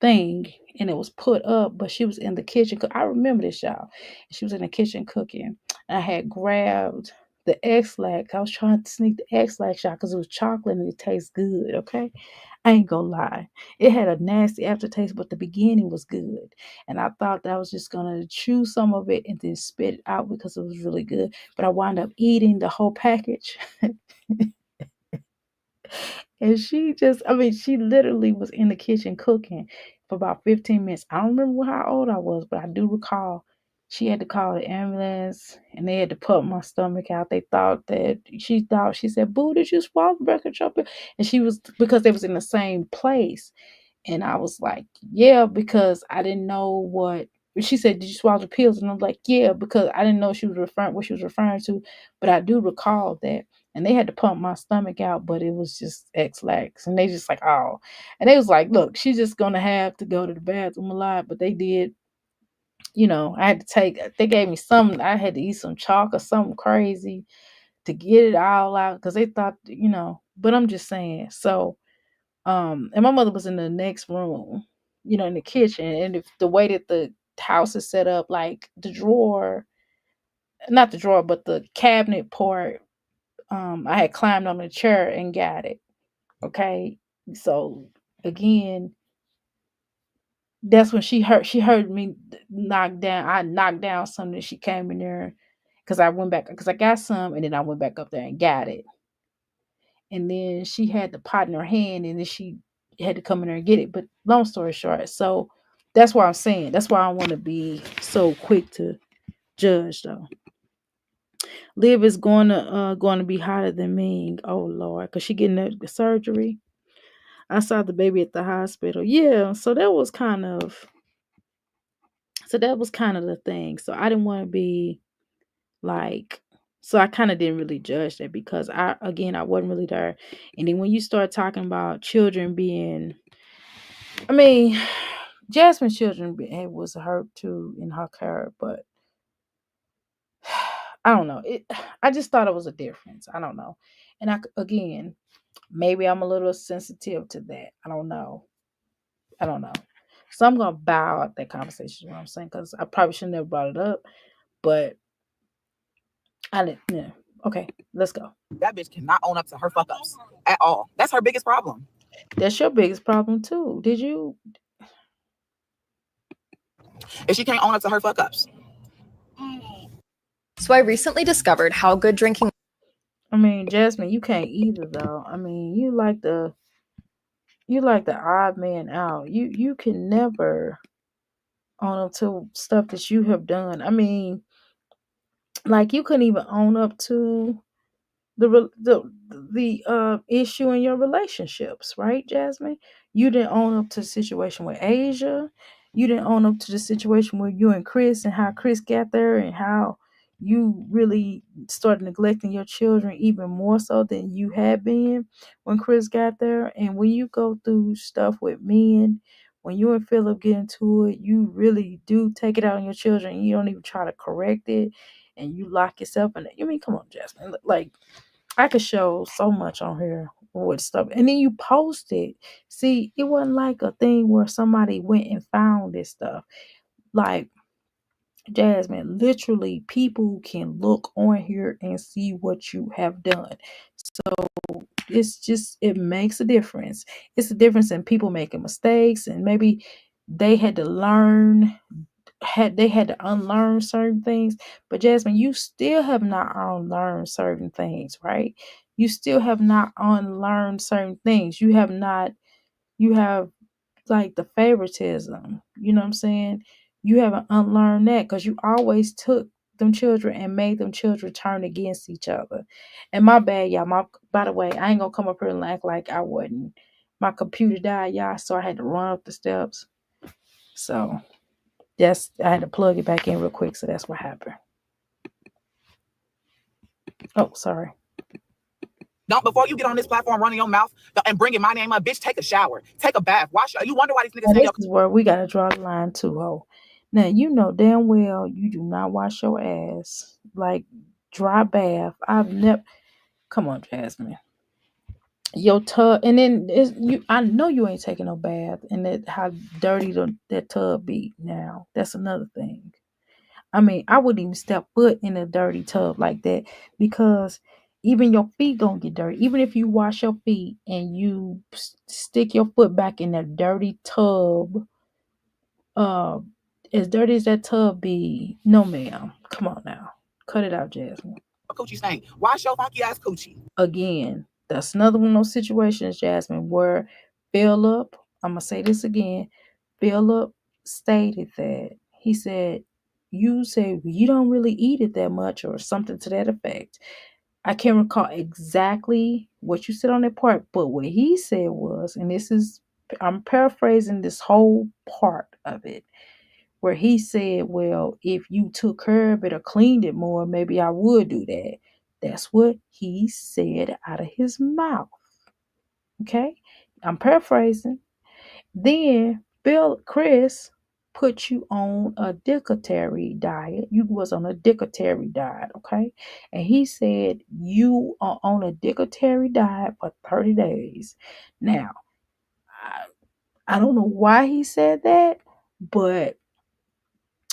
thing, and it was put up, but she was in the kitchen. I remember this, y'all. She was in the kitchen cooking. And I had grabbed the X-Lac. I was trying to sneak the X-Lac shot because it was chocolate and it tastes good. Okay, I ain't gonna lie. It had a nasty aftertaste, but the beginning was good. And I thought that I was just gonna chew some of it and then spit it out because it was really good. But I wound up eating the whole package. And she literally was in the kitchen cooking for about 15 minutes. I don't remember how old I was, but I do recall she had to call the ambulance and they had to pump my stomach out. She said, Boo, did you swallow the breakfast chocolate? And she was, because they was in the same place. And I was like, yeah, because I didn't know what she said, did you swallow the pills? And I'm like, yeah, because I didn't know what she was referring to. But I do recall that. And they had to pump my stomach out, but it was just X-Lax. And they just like, oh. And they was like, look, she's just gonna have to go to the bathroom a lot. But they did, I had to they gave me I had to eat some chalk or something crazy to get it all out because they thought, but I'm just saying. So and my mother was in the next room, in the kitchen. And if the way that the house is set up, like not the drawer, but the cabinet part, I had climbed on the chair and got it. Okay. So again, that's when she heard me knock down. I knocked down something. She came in there because I went back because I got some and then I went back up there and got it. And then she had the pot in her hand and then she had to come in there and get it. But long story short, so that's why I'm saying, that's why I want to be so quick to judge though. Liv is going to be hotter than me. Oh Lord, cause she getting the surgery. I saw the baby at the hospital. Yeah, so that was kind of the thing. So I didn't want to be like, so I kind of didn't really judge that because I wasn't really there. And then when you start talking about children being, I mean, Jasmine's children it was hurt too in her care, but I don't know. I just thought it was a difference. I don't know. And again, maybe I'm a little sensitive to that. I don't know. So I'm gonna bow out that conversation. Is what I'm saying, because I probably shouldn't have brought it up, but I didn't. Yeah. Okay, let's go. That bitch cannot own up to her fuck ups at all. That's her biggest problem. That's your biggest problem too. Did you? If she can't own up to her fuck ups. So I recently discovered how good drinking. I mean, Jasmine, you can't either though. I mean, you like the odd man out. You can never own up to stuff that you have done. I mean, like you couldn't even own up to the issue in your relationships, right, Jasmine? You didn't own up to the situation with Asia. You didn't own up to the situation with you and Chris and how Chris got there and how you really started neglecting your children even more so than you had been when Chris got there. And when you go through stuff with men, when you and Philip get into it, you really do take it out on your children. You don't even try to correct it, and you lock yourself in it. I mean, come on, Jasmine. Like, I could show so much on here with stuff. And then you post it. See, it wasn't like a thing where somebody went and found this stuff. Like, Jasmine, literally, people can look on here and see what you have done. So it makes a difference. It's a difference in people making mistakes, and maybe they had to learn they had to unlearn certain things. But Jasmine, you still have not unlearned certain things, right? You still have not unlearned certain things. You have like the favoritism, you know what I'm saying? You haven't unlearned that because you always took them children and made them children turn against each other. And my bad, y'all. By the way, I ain't gonna come up here and act like I wasn't. My computer died, y'all, so I had to run up the steps So that's, I had to plug it back in real quick. So that's what happened. Oh, sorry. Don't, before you get on this platform running your mouth and bringing my name up, bitch, take a shower, take a bath, wash. You wonder why these niggas Now, say this is where we gotta draw the line too, ho. Now you know damn well you do not wash your ass like dry bath. I've never. Come on, Jasmine. Your tub, and then it's, you. I know you ain't taking no bath, and that how dirty that tub be. Now that's another thing. I mean, I wouldn't even step foot in a dirty tub like that because even your feet gonna get dirty. Even if you wash your feet and you stick your foot back in that dirty tub, uh, as dirty as that tub be, no ma'am. Come on now, cut it out, Jasmine. coochie stank. Wash your funky ass coochie. Again, that's another one of those situations, Jasmine, where Philip, I'm gonna say this again, Philip stated that he said, you say you don't really eat it that much or something to that effect. I can't recall exactly what you said on that part, but what he said was, and this is, I'm paraphrasing this whole part of it, where he said, well, if you took care of it or cleaned it more, maybe I would do that. That's what he said out of his mouth. Okay? I'm paraphrasing. Then Chris put you on a dietary diet. You was on a dietary diet, okay? And he said you are on a dietary diet for 30 days. Now, I don't know why he said that, but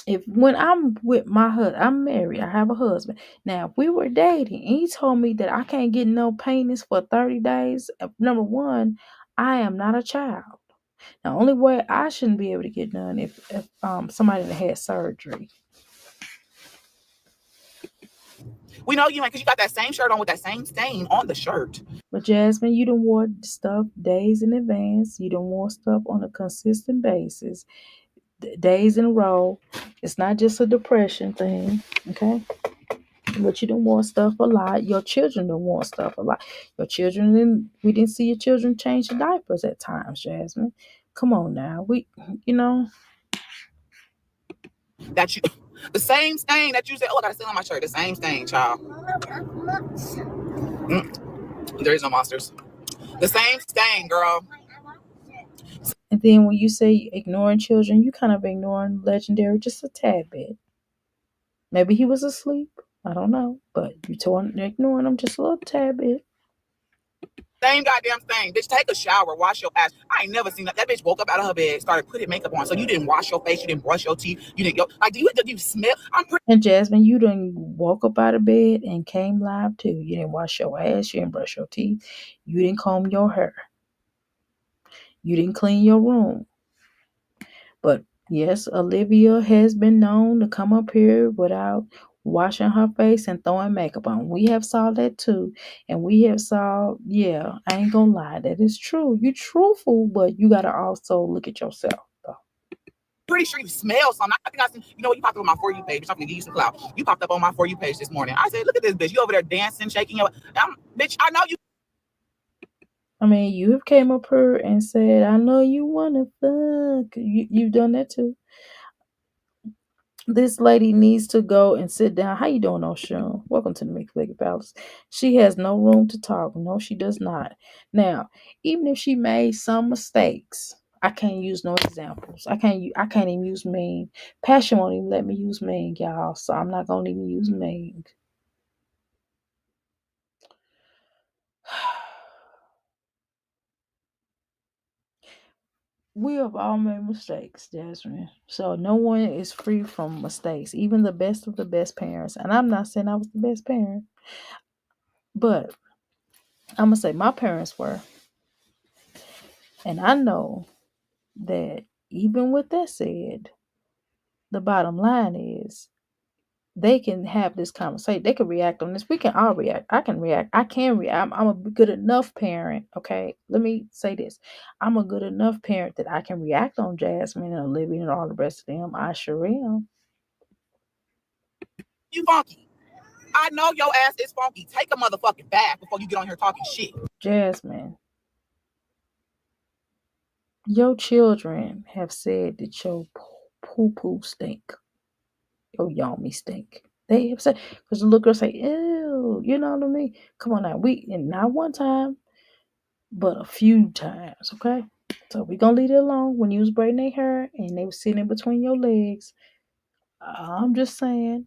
if when I'm with my husband, I'm married, I have a husband. Now, if we were dating and he told me that I can't get no paintings for 30 days, number one, I am not a child. The only way I shouldn't be able to get done if somebody that had surgery. We know you ain't, because you got that same shirt on with that same stain on the shirt. But Jasmine, you done wore stuff days in advance. You done wore stuff on a consistent basis, days in a row. It's not just a depression thing, okay? But you done wore stuff a lot. Your children done wore stuff a lot. Your children, we didn't see your children change the diapers at times, Jasmine. Come on now. That you, the same stain that you said, oh, I got a stain on my shirt. The same stain, child. There is no monsters. The same stain, girl. And then when you say ignoring children, you kind of ignoring Legendary just a tad bit. Maybe he was asleep. I don't know. But you ignoring him just a little tad bit. Same goddamn thing. Bitch, take a shower, wash your ass. I ain't never seen that. That bitch woke up out of her bed, started putting makeup on. So you didn't wash your face, you didn't brush your teeth, you didn't go. Like, do you smell? I'm pretty. And Jasmine, you done woke up out of bed and came live too. You didn't wash your ass, you didn't brush your teeth, you didn't comb your hair, you didn't clean your room. But yes, Olivia has been known to come up here without washing her face and throwing makeup on. We have saw that too. And we have saw, yeah, I ain't gonna lie, that is true. You truthful, but you gotta also look at yourself though. Pretty sure you smell something. I think I seen, you know, you popped up on my For You page. I'm gonna give you some clout. You popped up on my For You page this morning. I said, look at this bitch. You over there dancing, shaking your bitch, I know you. I mean, you have came up here and said, I know you wanna fuck. You've done that too. This lady needs to go and sit down. How you doing, Oshun? Welcome to the Mixed Lady Palace. She has no room to talk. No, she does not. Now, even if she made some mistakes, I can't use no examples. I can't even use mean. Passion won't even let me use mean, y'all. So I'm not gonna even use mean. We have all made mistakes, Jasmine. So no one is free from mistakes, even the best of the best parents. And I'm not saying I was the best parent, but I'm going to say my parents were. And I know that even with that said, the bottom line is they can have this conversation. They can react on this. We can all react. I can react. I'm a good enough parent. Okay. Let me say this. I'm a good enough parent that I can react on Jasmine and Olivia and all the rest of them. I sure am. You funky. I know your ass is funky. Take a motherfucking bath before you get on here talking shit. Jasmine. Your children have said that your poo poo stink. Your yummy stink. They have said, because the little girl say, ew, you know what I mean? Come on now. And not one time, but a few times, okay? So we gonna leave it alone. When you was braiding their hair and they was sitting in between your legs, I'm just saying.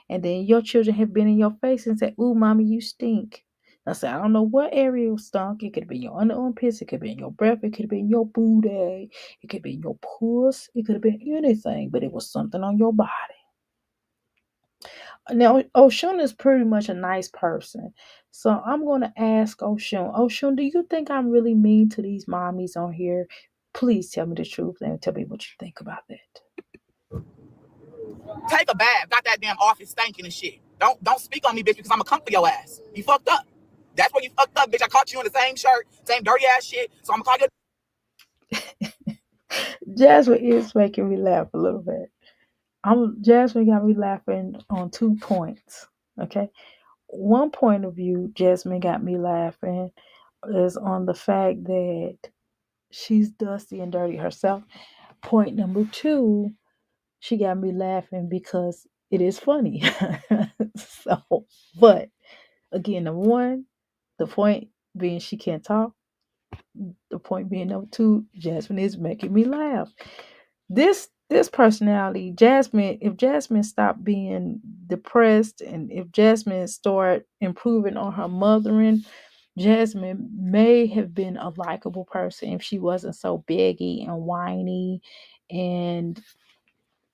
And then your children have been in your face and said, ooh, mommy, you stink. I said, I don't know what area it stunk. It could have been your under armpits. It could have been your breath. It could have been your booty. It could have been your puss. It could have been anything, but it was something on your body. Now, Oshun is pretty much a nice person. So I'm going to ask Oshun. Oshun, do you think I'm really mean to these mommies on here? Please tell me the truth and tell me what you think about that. Take a bath. Got that damn office stinking and shit. Don't speak on me, bitch, because I'm gonna come for your ass. You fucked up. That's where you fucked up, bitch. I caught you in the same shirt, same dirty ass shit. So I'm gonna call you. Jasmine is making me laugh a little bit. Jasmine got me laughing on 2 points. Okay. One point of view, Jasmine got me laughing is on the fact that she's dusty and dirty herself. Point number 2, she got me laughing because it is funny. So, but again, number 1, the point being she can't talk. The point being number 2, Jasmine is making me laugh. This personality, Jasmine, if Jasmine stopped being depressed and if Jasmine start improving on her mothering, Jasmine may have been a likable person if she wasn't so beggy and whiny and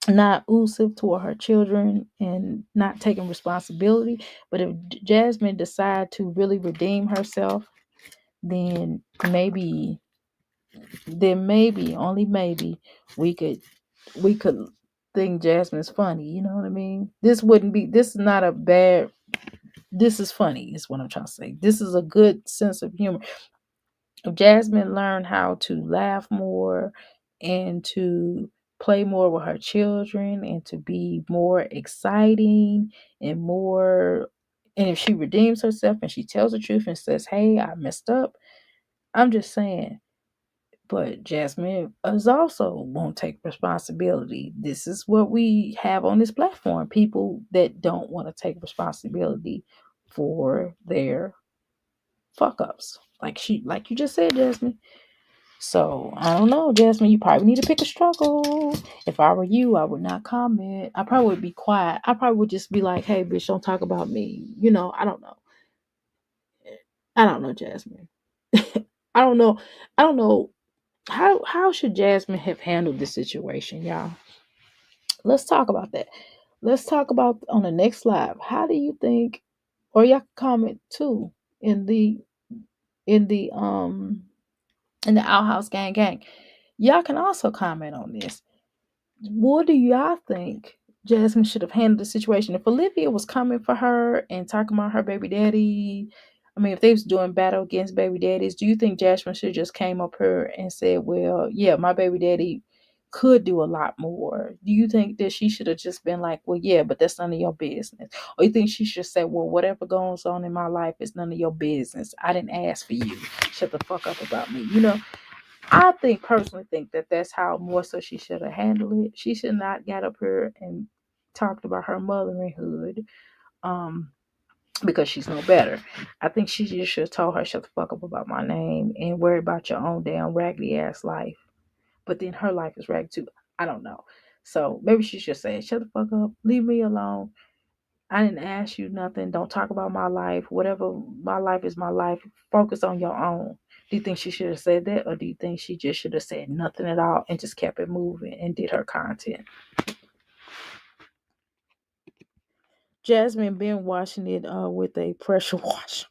not elusive toward her children and not taking responsibility. But if Jasmine decide to really redeem herself, then maybe, only maybe, we could think Jasmine's funny. You know what I mean? This is not a bad, this is funny, is what I'm trying to say. This is a good sense of humor. If Jasmine learned how to laugh more and to play more with her children and to be more exciting and more, and if she redeems herself and she tells the truth and says, hey, I messed up, I'm just saying. But Jasmine is also won't take responsibility. This is what we have on this platform. People that don't want to take responsibility for their fuck ups. Like you just said, Jasmine. So I don't know, Jasmine. You probably need to pick a struggle. If I were you, I would not comment. I probably would be quiet. I probably would just be like, "Hey, bitch, don't talk about me." I don't know. I don't know, Jasmine. I don't know. I don't know how should Jasmine have handled this situation, y'all. Let's talk about that. Let's talk about on the next live. How do you think, or y'all can comment too in the in the um in the outhouse gang. Y'all can also comment on this. What do y'all think Jasmine should have handled the situation? If Olivia was coming for her and talking about her baby daddy, I mean, if they was doing battle against baby daddies, do you think Jasmine should have just came up here and said, well, yeah, my baby daddy could do a lot more? Do you think that she should have just been like, well, yeah, but that's none of your business? Or you think she should say, well, whatever goes on in my life is none of your business. I didn't ask for you. Shut the fuck up about me. I personally think that that's how more so she should have handled it. She should not got up here and talked about her motherhood, because she's no better. I think she just should have told her, shut the fuck up about my name and worry about your own damn raggedy ass life. But then her life is raggedy too. I don't know. So maybe she should say, shut the fuck up, leave me alone. I didn't ask you nothing. Don't talk about my life. Whatever, my life is my life. Focus on your own. Do you think she should have said that? Or do you think she just should have said nothing at all and just kept it moving and did her content? Jasmine been washing it with a pressure wash.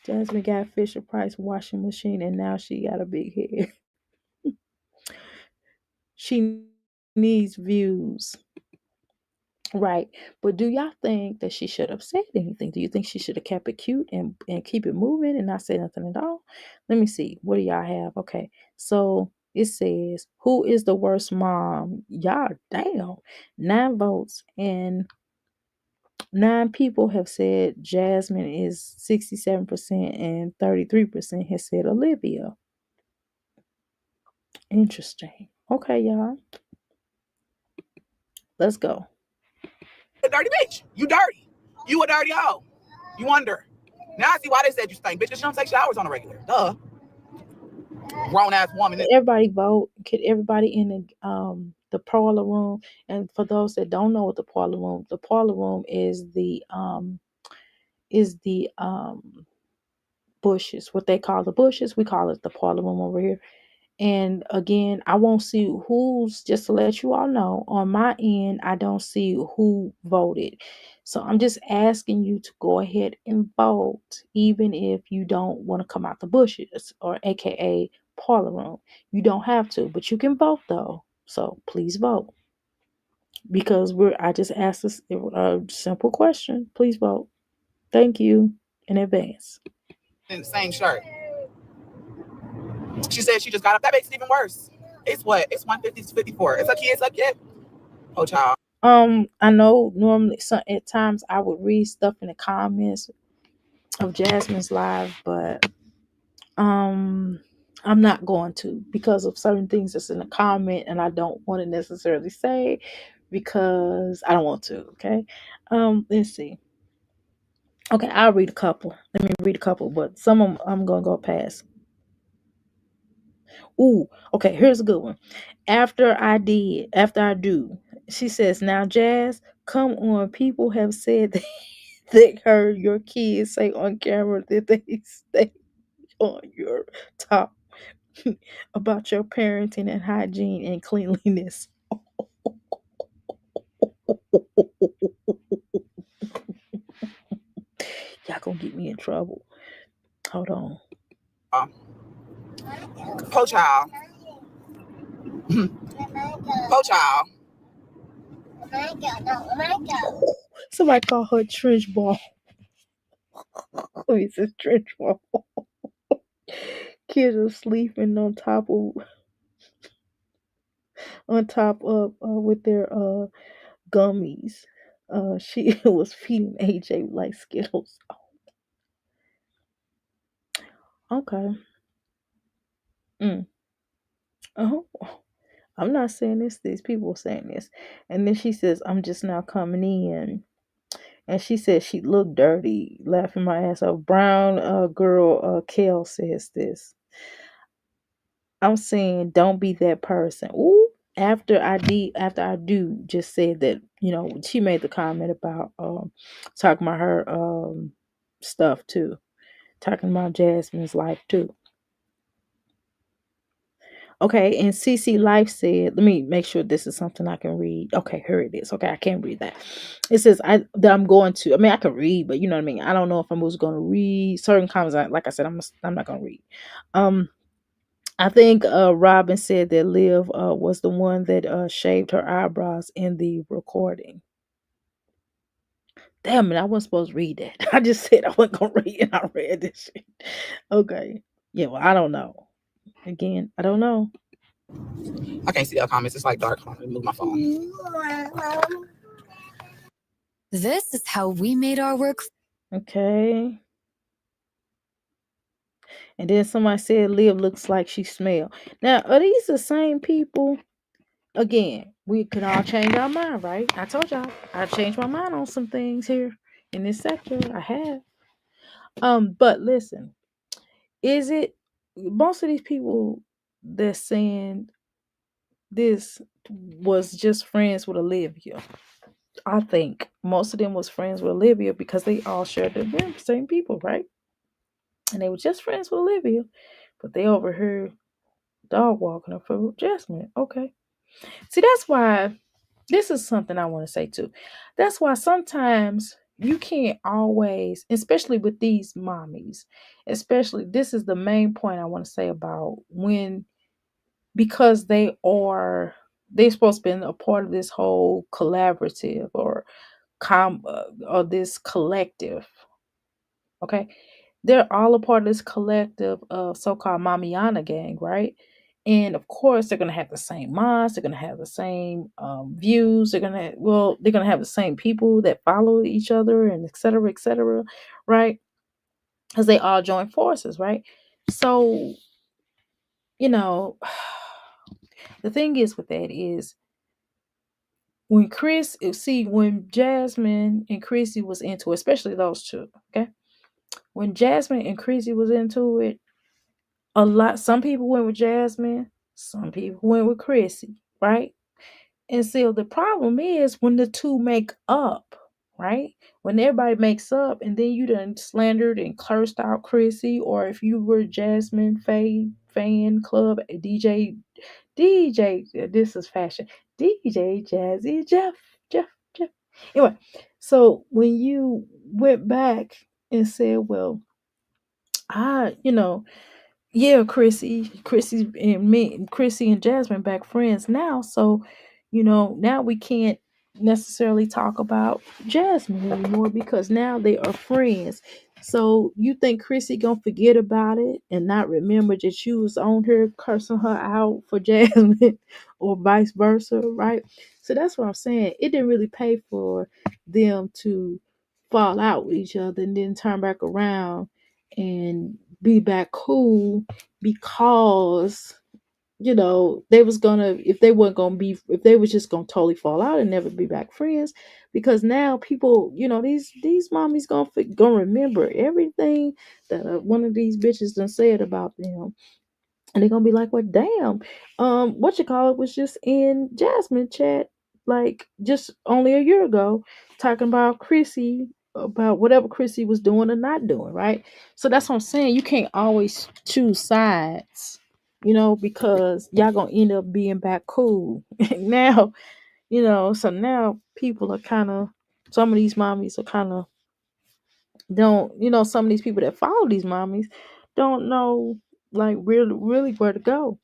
Jasmine got Fisher Price washing machine and now she got a big head. She needs views. Right. But do y'all think that she should have said anything? Do you think she should have kept it cute and keep it moving and not say nothing at all? Let me see. What do y'all have? Okay. So it says, who is the worst mom? Y'all damn. 9 votes. And 9 people have said Jasmine is 67% and 33% has said Olivia. Interesting. Okay, y'all. Let's go. A dirty bitch. You dirty. You a dirty hoe. You wonder. Now I see why they said you stink, bitch. 'Cause you don't take showers on a regular. Duh. Grown ass woman. Everybody vote. Get everybody in the parlor room. And for those that don't know what the parlor room is the bushes. What they call the bushes, we call it the parlor room over here. And again, I won't see who's, just to let you all know, on my end, I don't see who voted. So I'm just asking you to go ahead and vote, even if you don't want to come out the bushes, or AKA parlor room. You don't have to, but you can vote though. So please vote. Because I just asked a simple question. Please vote. Thank you in advance. In the same shirt. She said she just got up. That makes it even worse. It's what? It's 150 to 54. It's a kid. It's a kid. Oh, child. I know normally at times I would read stuff in the comments of Jasmine's live, but I'm not going to, because of certain things that's in the comment and I don't want to necessarily say because I don't want to. Okay. Let's see. Okay, I'll read a couple. Let me read a couple, but some of them I'm gonna go past. Ooh, okay, here's a good one. After I do, she says, now Jazz, come on. People have said that they heard your kids say on camera that they stay on your top about your parenting and hygiene and cleanliness. Y'all gonna get me in trouble. Hold on. Po child. Po child. Somebody call her trench ball. It's a trench ball. Kids are sleeping on top of with their gummies. She was feeding AJ like Skittles. Okay. Oh, I'm not saying this. These people are saying this. And then she says, I'm just now coming in. And she said she looked dirty, laughing my ass off. Brown girl Kel says this. I'm saying don't be that person. Ooh. After I do just said that, she made the comment about talking about her stuff too. Talking about Jasmine's life too. Okay, and CC Life said, let me make sure this is something I can read. Okay, here it is. Okay, I can't read that. It says that I'm going to. I mean, I can read, but you know what I mean. I don't know if I'm just going to read certain comments. Like I said, I'm not going to read. I think Robin said that Liv was the one that shaved her eyebrows in the recording. Damn it, I wasn't supposed to read that. I just said I wasn't going to read, and I read this shit. Okay. Yeah, well, I don't know. Again, I don't know. I can't see the comments. It's like dark. I'm gonna move my phone. This is how we made our work. Okay. And then somebody said Liv looks like she smell. Now, are these the same people? Again, we can all change our mind, right? I told y'all I changed my mind on some things here in this sector. I have. But listen, is it most of these people that's saying this was just friends with Olivia? I think most of them was friends with Olivia because they all shared the same people, right? And they were just friends with Olivia, but they overheard dog walking up for Jasmine. Okay. See, that's why this is something I want to say too. That's why sometimes you can't always, especially with these mommies, especially this is the main point I want to say about because they're supposed to be a part of this whole collaborative or this collective. Okay. They're all a part of this collective of so-called Mamiana gang, right? And of course, they're gonna have the same minds. They're gonna have the same views. They're gonna have the same people that follow each other, and et cetera, right? Because they all join forces, right? So you know, the thing is with that is when Jasmine and Chrissy was into it, especially those two, okay? When Jasmine and Chrissy was into it, some people went with Jasmine, some people went with Chrissy, right? And so the problem is when the two make up, right? When everybody makes up and then you done slandered and cursed out Chrissy, or if you were Jasmine Faye fan club DJ, this is fashion. DJ Jazzy Jeff. Anyway, so when you went back and said, well, yeah, Chrissy and Jasmine back friends now. So, now we can't necessarily talk about Jasmine anymore because now they are friends. So you think Chrissy gonna forget about it and not remember that you was on her cursing her out for Jasmine or vice versa, right? So that's what I'm saying. It didn't really pay for them to fall out with each other and then turn back around and be back cool because they was gonna if they weren't gonna be if they was just gonna totally fall out and never be back friends because now people these mommies gonna remember everything that one of these bitches done said about them, and they're gonna be like, well, damn, what you call it was just in Jasmine chat, like just only a year ago, talking about Chrissy, about whatever Chrissy was doing or not doing, right? So that's what I'm saying. You can't always choose sides, because y'all gonna end up being back cool. Now, so now people are kind of, some of these mommies are kind of don't, some of these people that follow these mommies don't know like really where to go,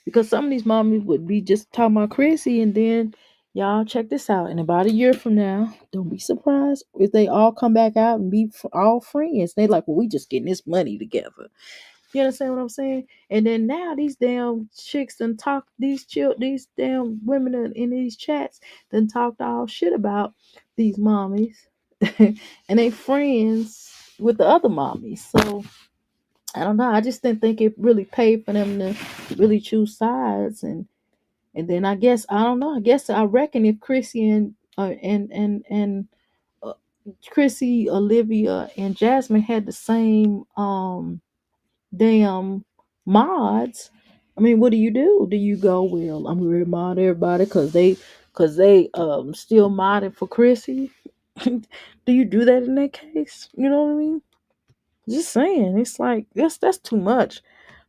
because some of these mommies would be just talking about Chrissy, and then y'all check this out. In about a year from now, don't be surprised if they all come back out and be all friends. They like, well, we just getting this money together. You understand what I'm saying? And then now these damn chicks done talk these damn women in these chats done talked all shit about these mommies, and they friends with the other mommies. So I don't know. I just didn't think it really paid for them to really choose sides, and then I guess I don't know. I reckon if Chrissy and uh, Chrissy, Olivia, and Jasmine had the same damn mods. I mean, what do you do? Do you go, well, I'm gonna mod everybody because they still modded for Chrissy? Do you do that in that case? You know what I mean? Just saying, it's like that's too much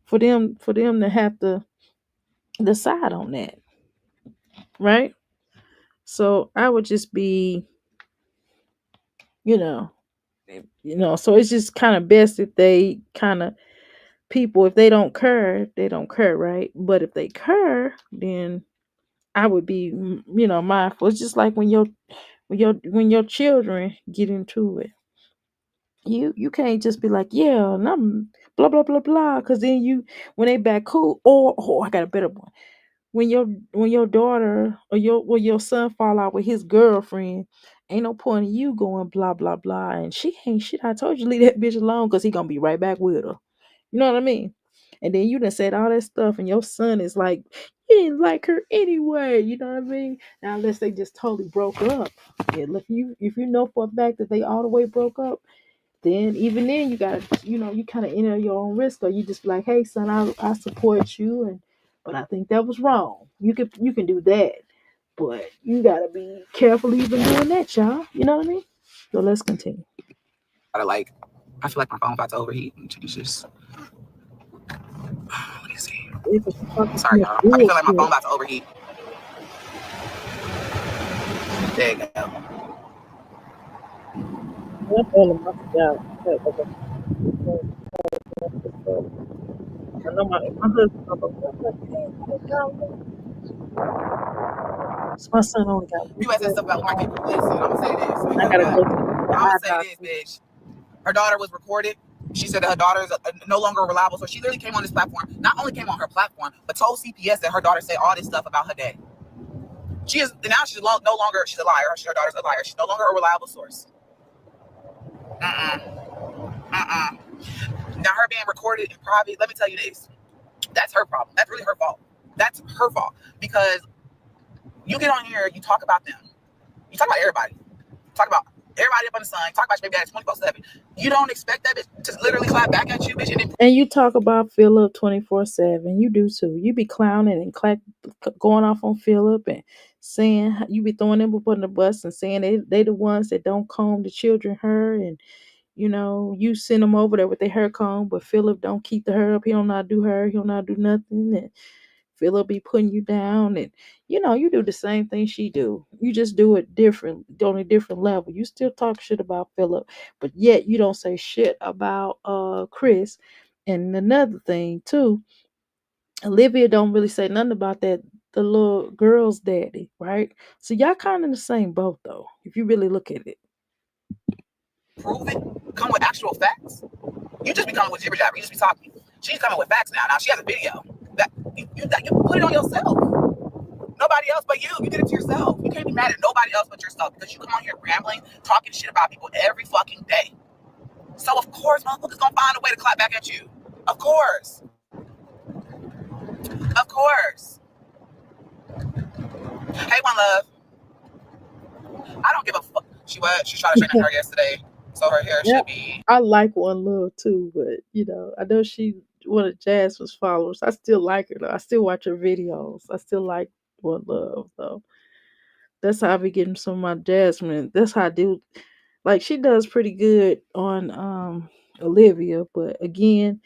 for them to have to decide on that, right? So I would just be, you know, so it's just kind of best if they kind of people, if they don't care, they don't care, right? But if they care, then I would be, mindful. It's just like when your children get into it. You can't just be like, yeah, and I'm blah blah blah blah, because then when they back cool, I got a better one. When your daughter or your son fall out with his girlfriend, ain't no point in you going blah blah blah, and she ain't shit. I told you leave that bitch alone because he gonna be right back with her. You know what I mean? And then you done said all that stuff, and your son is like, you didn't like her anyway. You know what I mean? Now, unless they just totally broke up. Yeah, look, if you know for a fact that they all the way broke up, then even then you gotta, you kind of enter your own risk, or you just be like, hey son, I support you, but I think that was wrong. You can do that, but you gotta be careful even doing that, y'all. You know what I mean? So let's continue. I feel like my phone about to overheat. It's just, let me see. If it's talking too Sorry, much y'all. I feel like my phone bullshit, about to overheat. There you go. I told him I forgot. I know my husband. My son only got one You asked that stuff about my people. Listen, I'm gonna say this. I gotta go to the I'm eye gonna say doctor. this, bitch. Her daughter was recorded. She said that her daughter is no longer reliable. So she literally came on this platform, not only came on her platform, but told CPS that her daughter said all this stuff about her dad. She is now she's no longer, she's a liar. Her daughter's a liar. She's no longer a reliable source. Now her being recorded in private, let me tell you this. That's her problem. That's really her fault. That's her fault. Because you get on here, you talk about them. You talk about everybody. Talk about everybody up on the sun. Talk about your baby daddy 24/7. You don't expect that bitch to literally clap back at you, bitch. And you talk about Philip 24/7. You do too. You be clowning and going off on Philip and saying you be throwing them up on the bus and saying they the ones that don't comb the children hair, and you send them over there with their hair comb, but Philip don't keep the hair up. He don't not do hair. He don't not do nothing. And Philip be putting you down, and you do the same thing she do. You just do it different, on a different level. You still talk shit about Philip, but yet you don't say shit about Chris. And another thing too, Olivia don't really say nothing about that the little girl's daddy, right? So y'all kind of in the same boat though, if you really look at it. Prove it. Come with actual facts. You just be coming with jibber jabber. You just be talking. She's coming with facts now. Now she has a video. That you put it on yourself. Nobody else but you. You did it to yourself. You can't be mad at nobody else but yourself because you come on here rambling, talking shit about people every fucking day. So of course, motherfuckers gonna find a way to clap back at you. Of course. Of course. Hey, one love. I don't give a fuck. She tried to straighten her hair yesterday, so her hair Yeah, should be. I like One Love too, but I know she one of Jasmine's followers. I still like her though. I still watch her videos. I still like One Love though. That's how I be getting some of my Jasmine. That's how I do. Like she does pretty good on Olivia, but again,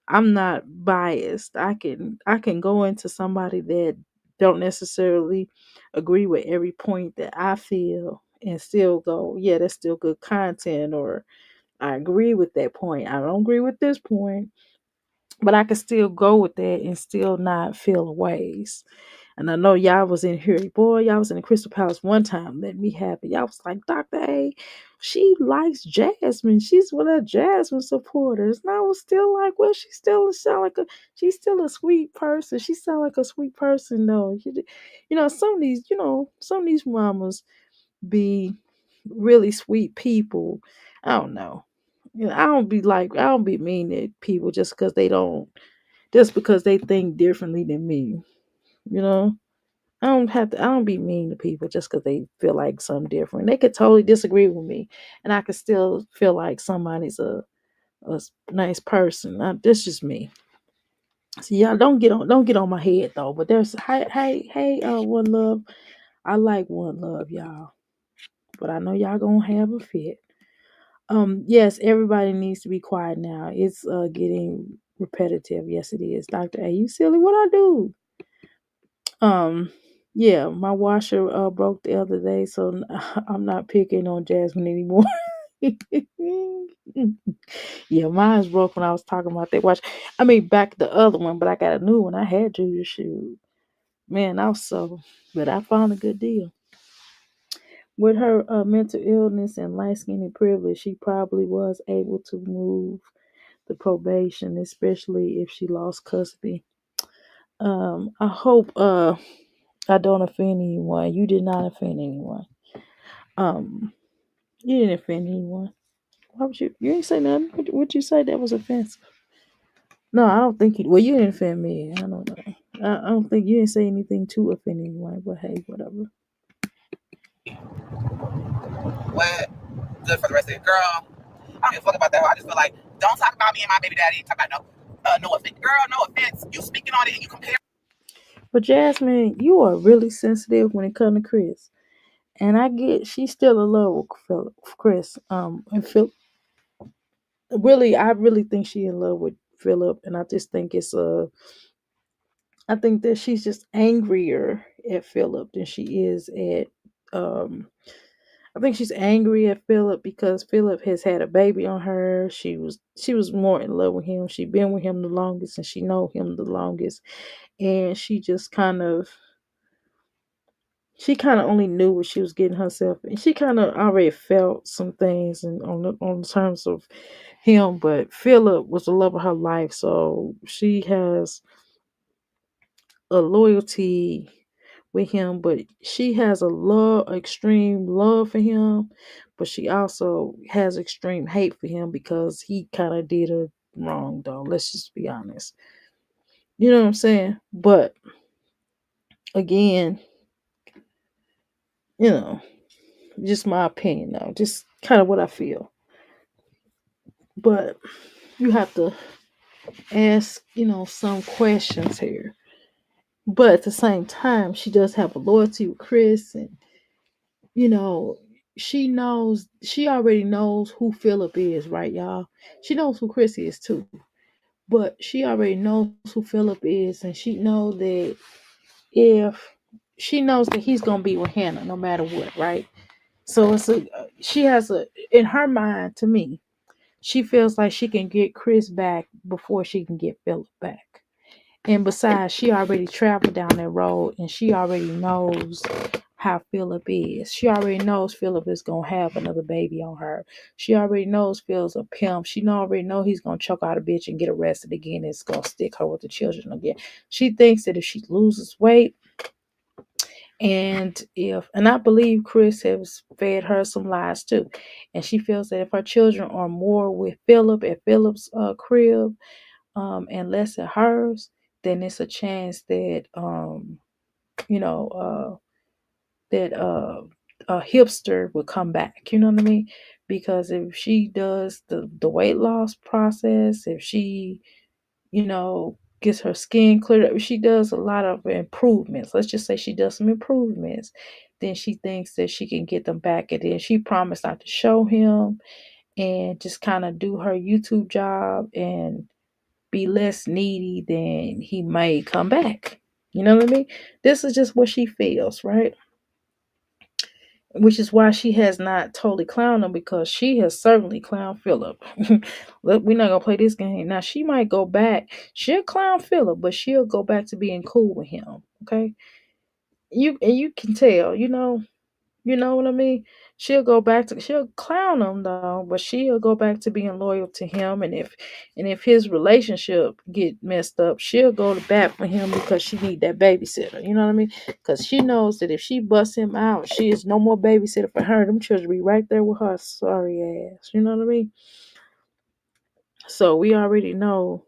I'm not biased. I can go into somebody that don't necessarily agree with every point that I feel and still go, yeah, that's still good content, or I agree with that point. I don't agree with this point, but I can still go with that and still not feel ways. And I know y'all was in here, boy, y'all was in the Crystal Palace one time. Let me have it. Y'all was like, Dr. A, she likes Jasmine. She's one of Jasmine supporters. And I was still like, well, she's still a sweet person. She sound like a sweet person though. Some of these mamas be really sweet people. I don't know. I don't be mean to people just because they think differently than me. You know, I don't be mean to people just because they feel like something different. They could totally disagree with me, and I could still feel like somebody's a nice person. That's just me. So y'all don't get on my head though. But there's hey, One Love. I like One Love, y'all, but I know y'all gonna have a fit. Yes, everybody needs to be quiet now. It's getting repetitive. Yes, it is. Dr. A, you silly. What I do? Um, yeah, my washer broke the other day, so I'm not picking on Jasmine anymore. Yeah, mine's broke when I was talking about that watch. I mean, back the other one, but I got a new one. I had to shoot. Man, but I found a good deal. With her mental illness and light skin and privilege, she probably was able to move the probation, especially if she lost custody. I hope I don't offend anyone. You did not offend anyone. Um, you didn't offend anyone. Why would you? You didn't say nothing. Would you say that was offensive? No, I don't think you. Well, you didn't offend me. I don't know. I don't think you didn't say anything to offend anyone. But hey, whatever. What? Good for the rest of it. Girl, I don't give a fuck about that. I just feel like, don't talk about me and my baby daddy. Talk about no offense. Girl, no offense. You speaking on it and you compare. But Jasmine, you are really sensitive when it comes to Chris. And I get she's still in love with Chris. And Phil, I really think she in love with Philip, and I just think I think that she's just angrier at Philip than she is at. I think she's angry at Philip because Philip has had a baby on her. She was more in love with him. She been with him the longest, and she know him the longest, and she just kind of She kind of only knew what she was getting herself, and she kind of already felt some things and on the terms of him. But Philip was the love of her life, so she has a loyalty with him, but she has extreme love for him, but she also has extreme hate for him because he kind of did her wrong, though. Let's just be honest. You know what I'm saying? But again, you know, just my opinion, though, just kind of what I feel. But you have to ask, some questions here. But at the same time, she does have a loyalty with Chris, and you know, she already knows who Philip is, right, y'all? She knows who Chris is too. But she already knows who Philip is, and if she knows that he's gonna be with Hannah no matter what, right? So she has in her mind, to me, she feels like she can get Chris back before she can get Philip back. And besides, she already traveled down that road and she already knows how Philip is. She already knows Philip is gonna have another baby on her. She already knows Phil's a pimp. She already know he's gonna choke out a bitch and get arrested again. It's gonna stick her with the children again. She thinks that if she loses weight, and I believe Chris has fed her some lies too, and she feels that if her children are more with Philip at Philip's crib, and less at hers, then it's a chance that you know that a hipster will come back. You know what I mean? Because if she does the weight loss process, if she gets her skin cleared up, she does a lot of improvements. Let's just say she does some improvements. Then she thinks that she can get them back, and then she promised not to show him and just kind of do her YouTube job and be less needy, then he may come back. You know what I mean? This is just what she feels, right? Which is why she has not totally clowned him, because she has certainly clowned Philip. Look, we're not gonna play this game. Now she might go back. She'll clown Philip, but she'll go back to being cool with him. Okay. You can tell, you know what I mean? She'll clown him though, but she'll go back to being loyal to him. And if his relationship get messed up, she'll go to bat for him because she need that babysitter. You know what I mean? Because she knows that if she busts him out, she is no more babysitter for her. Them children be right there with her sorry ass. You know what I mean? So we already know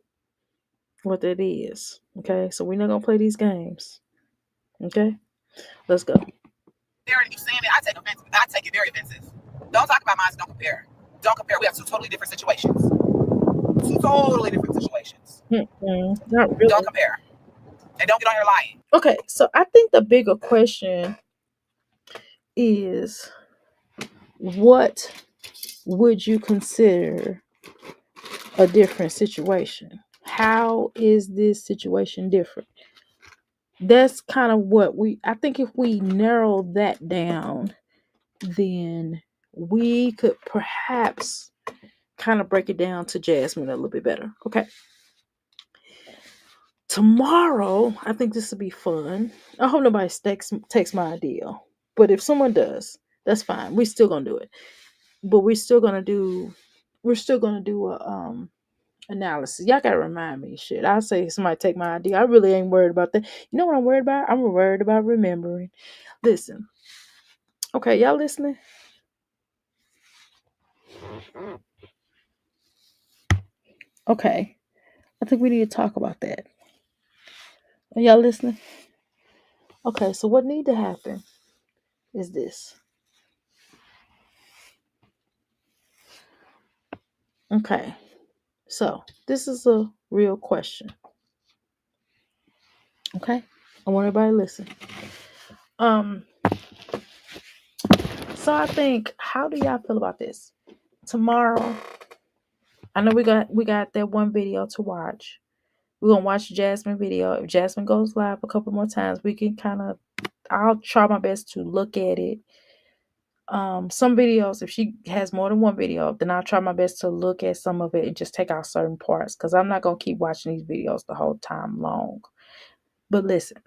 what that is. Okay, so we're not gonna play these games. Okay, let's go. You saying it, I take offense. I take it very offensive. Don't talk about mine. Don't compare. Don't compare. We have two totally different situations. Two totally different situations. Not really. Don't compare. And don't get on here lying. Okay, so I think the bigger question is, what would you consider a different situation? How is this situation different? That's kind of I think if we narrow that down, then we could perhaps kind of break it down to Jasmine a little bit better. Okay. Tomorrow, I think this will be fun. I hope nobody takes my idea. But if someone does, that's fine. We're still gonna do it. But we're still gonna do a analysis. Y'all gotta remind me. Shit. I say somebody take my idea. I really ain't worried about that. You know what I'm worried about? I'm worried about remembering. Listen. Okay, y'all listening? Okay. I think we need to talk about that. Are y'all listening? Okay, so what need to happen is this. Okay. So this is a real question. Okay? I want everybody to listen. So I think, how do y'all feel about this? Tomorrow, I know we got that one video to watch. We're gonna watch Jasmine video. If Jasmine goes live a couple more times, we can I'll try my best to look at it. Some videos, if she has more than one video, then I'll try my best to look at some of it and just take out certain parts, because I'm not gonna keep watching these videos the whole time long. But listen,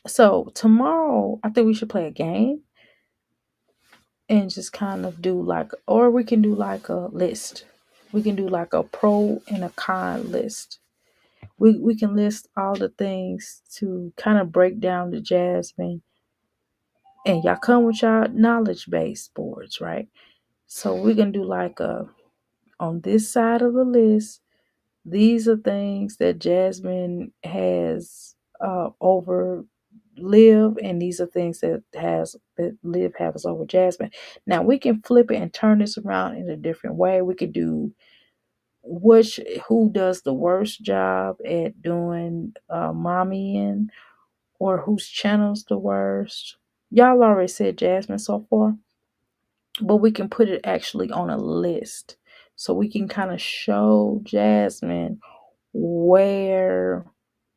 So tomorrow, I think we should play a game and just kind of do like, or we can do like a list. We can do like a pro and a con list. We can list all the things to kind of break down the Jasmine, and y'all come with y'all knowledge base boards, right? So we can do like a on this side of the list. These are things that Jasmine has over Liv, and these are things that Liv has over Jasmine. Now we can flip it and turn this around in a different way. We could do who does the worst job at doing mommying, or whose channel's the worst. Y'all already said Jasmine so far, but we can put it actually on a list so we can kind of show Jasmine where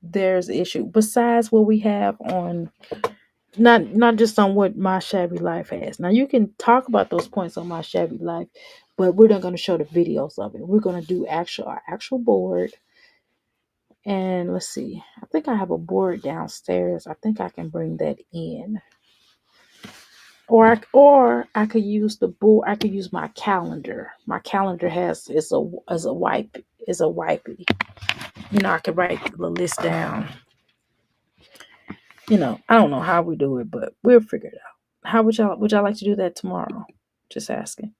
there's issue besides what we have on, not just on what My Shabby Life has. Now you can talk about those points on My Shabby Life, but we're not going to show the videos of it. We're going to do our actual board. And let's see, I think I have a board downstairs. I think I can bring that in, or I could use the board. I could use my calendar. My calendar is a wipey. I could write the list down. I don't know how we do it, but we'll figure it out. How would y'all like to do that tomorrow? Just asking.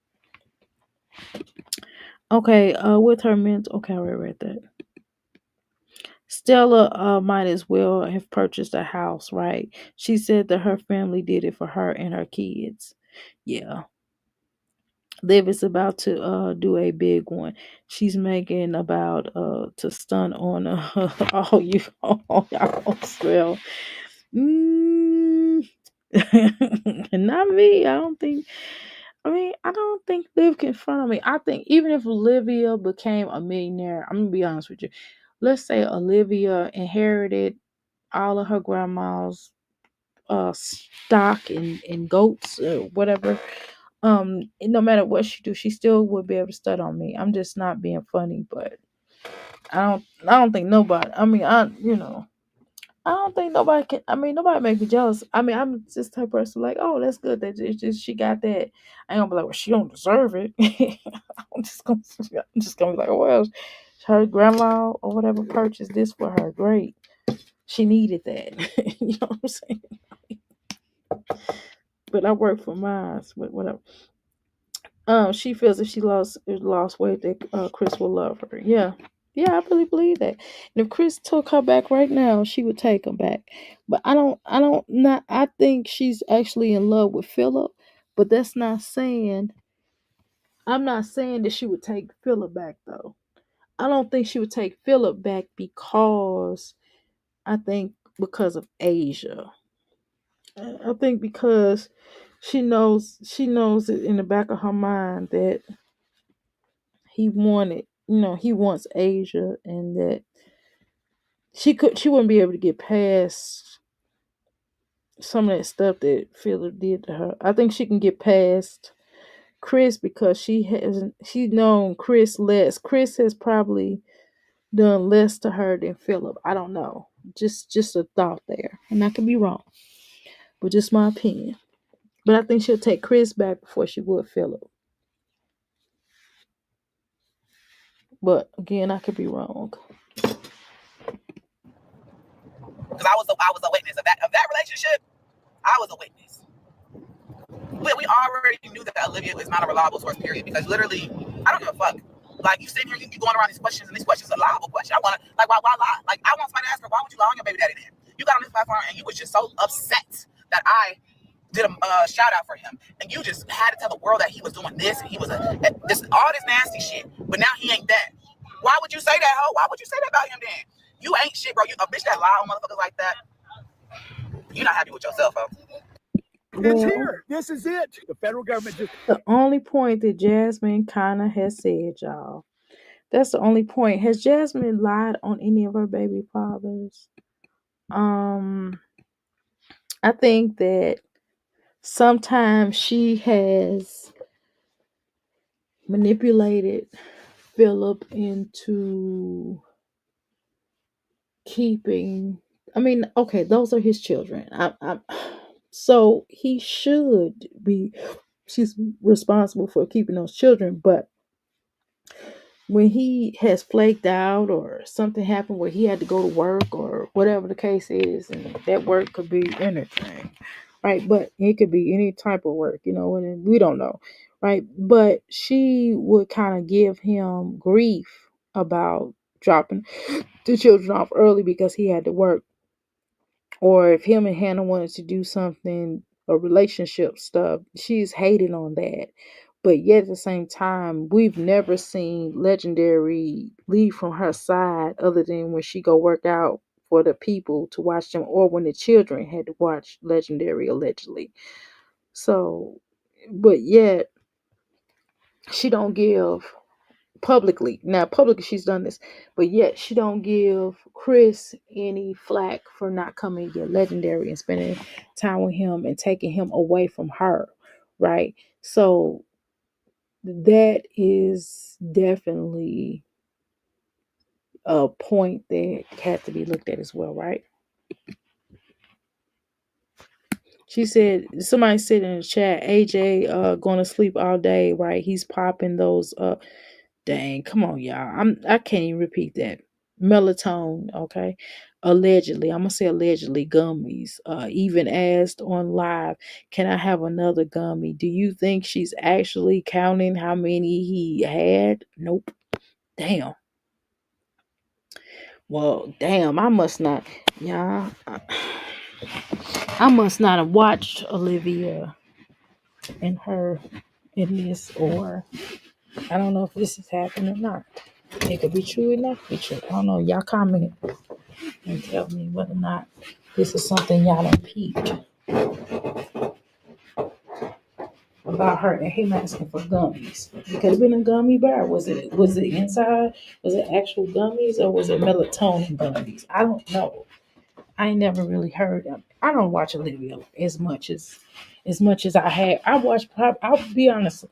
Okay, with her mental, okay, I already read that. Stella might as well have purchased a house, right? She said that her family did it for her and her kids. Yeah. Liv is about to do a big one. She's making about to stun on all you all y'all well. Mm, not me. I don't think Liv can front of me. I think even if Olivia became a millionaire, I'm gonna be honest with you. Let's say Olivia inherited all of her grandma's stock and goats or whatever. And no matter what she do, she still would be able to stud on me. I'm just not being funny, but I don't think nobody. I don't think nobody can. Nobody make me jealous. I'm just type of person like, oh, that's good that it's just she got that. I ain't gonna be like, well, she don't deserve it. I'm just gonna be like, oh well, her grandma or whatever purchased this for her. Great, she needed that. You know what I'm saying? But I work for mine, but whatever. She feels if she lost weight that Chris will love her. Yeah. Yeah, I really believe that. And if Chris took her back right now, she would take him back. But I think she's actually in love with Philip, but I'm not saying that she would take Philip back though. I don't think she would take Philip back I think because of Asia. I think because she knows it in the back of her mind that he wants Asia, and that she wouldn't be able to get past some of that stuff that Philip did to her. I think she can get past Chris because she known Chris less. Chris has probably done less to her than Philip. I don't know. Just a thought there. And I could be wrong. But just my opinion. But I think she'll take Chris back before she would Philip. But again, I could be wrong. Because I was a witness of that relationship. I was a witness. But we already knew that Olivia is not a reliable source, period. Because literally, I don't give a fuck. Like, you sitting here, you going around these questions, and these questions are liable questions. I want to, like, why lie? Like, I want somebody to ask her, why would you lie on your baby daddy then? You got on this platform, and you was just so upset that I did a shout out for him, and you just had to tell the world that he was doing this, and he was all this nasty shit, but now he ain't that. Why would you say that, ho? Why would you say that about him then? You ain't shit, bro. You a bitch that lie on motherfuckers like that. You're not happy with yourself, ho. Well, here. This is it. The federal government just. the only point that Jasmine kind of has said, y'all. That's the only point. Has Jasmine lied on any of her baby fathers? I think that sometimes she has manipulated Philip into keeping I mean, okay, those are his children. So he should be, she's responsible for keeping those children. But when he has flaked out or something happened where he had to go to work or whatever the case is, and that work could be anything, right? But it could be any type of work, and we don't know, right? But she would kind of give him grief about dropping the children off early because he had to work, or if him and Hannah wanted to do something, a relationship stuff, she's hating on that. But yet at the same time, we've never seen Legendary leave from her side other than when she go work out for the people to watch them, or when the children had to watch Legendary allegedly. So, but yet she don't give publicly. Now publicly she's done this, but yet she don't give Chris any flack for not coming to get Legendary and spending time with him and taking him away from her, right? So that is definitely a point that had to be looked at as well, right? She said, somebody said in the chat, AJ going to sleep all day, right? He's popping those dang, come on, y'all. I can't even repeat that. Melatonin, okay? Allegedly, I'm gonna say allegedly gummies. Even asked on live, can I have another gummy? Do you think she's actually counting how many he had? Nope. Damn. Well, damn, I must not, yeah. I must not have watched Olivia and her in this, or I don't know if this is happening or not. It could be true, it not be true. I don't know. Y'all comment and tell me whether or not this is something y'all done peeped about her and him asking for gummies. It could have been a gummy bear. Was it inside? Was it actual gummies or was it melatonin gummies? I don't know. I ain't never really heard them. I don't watch Olivia as much as I had. I'll be honest.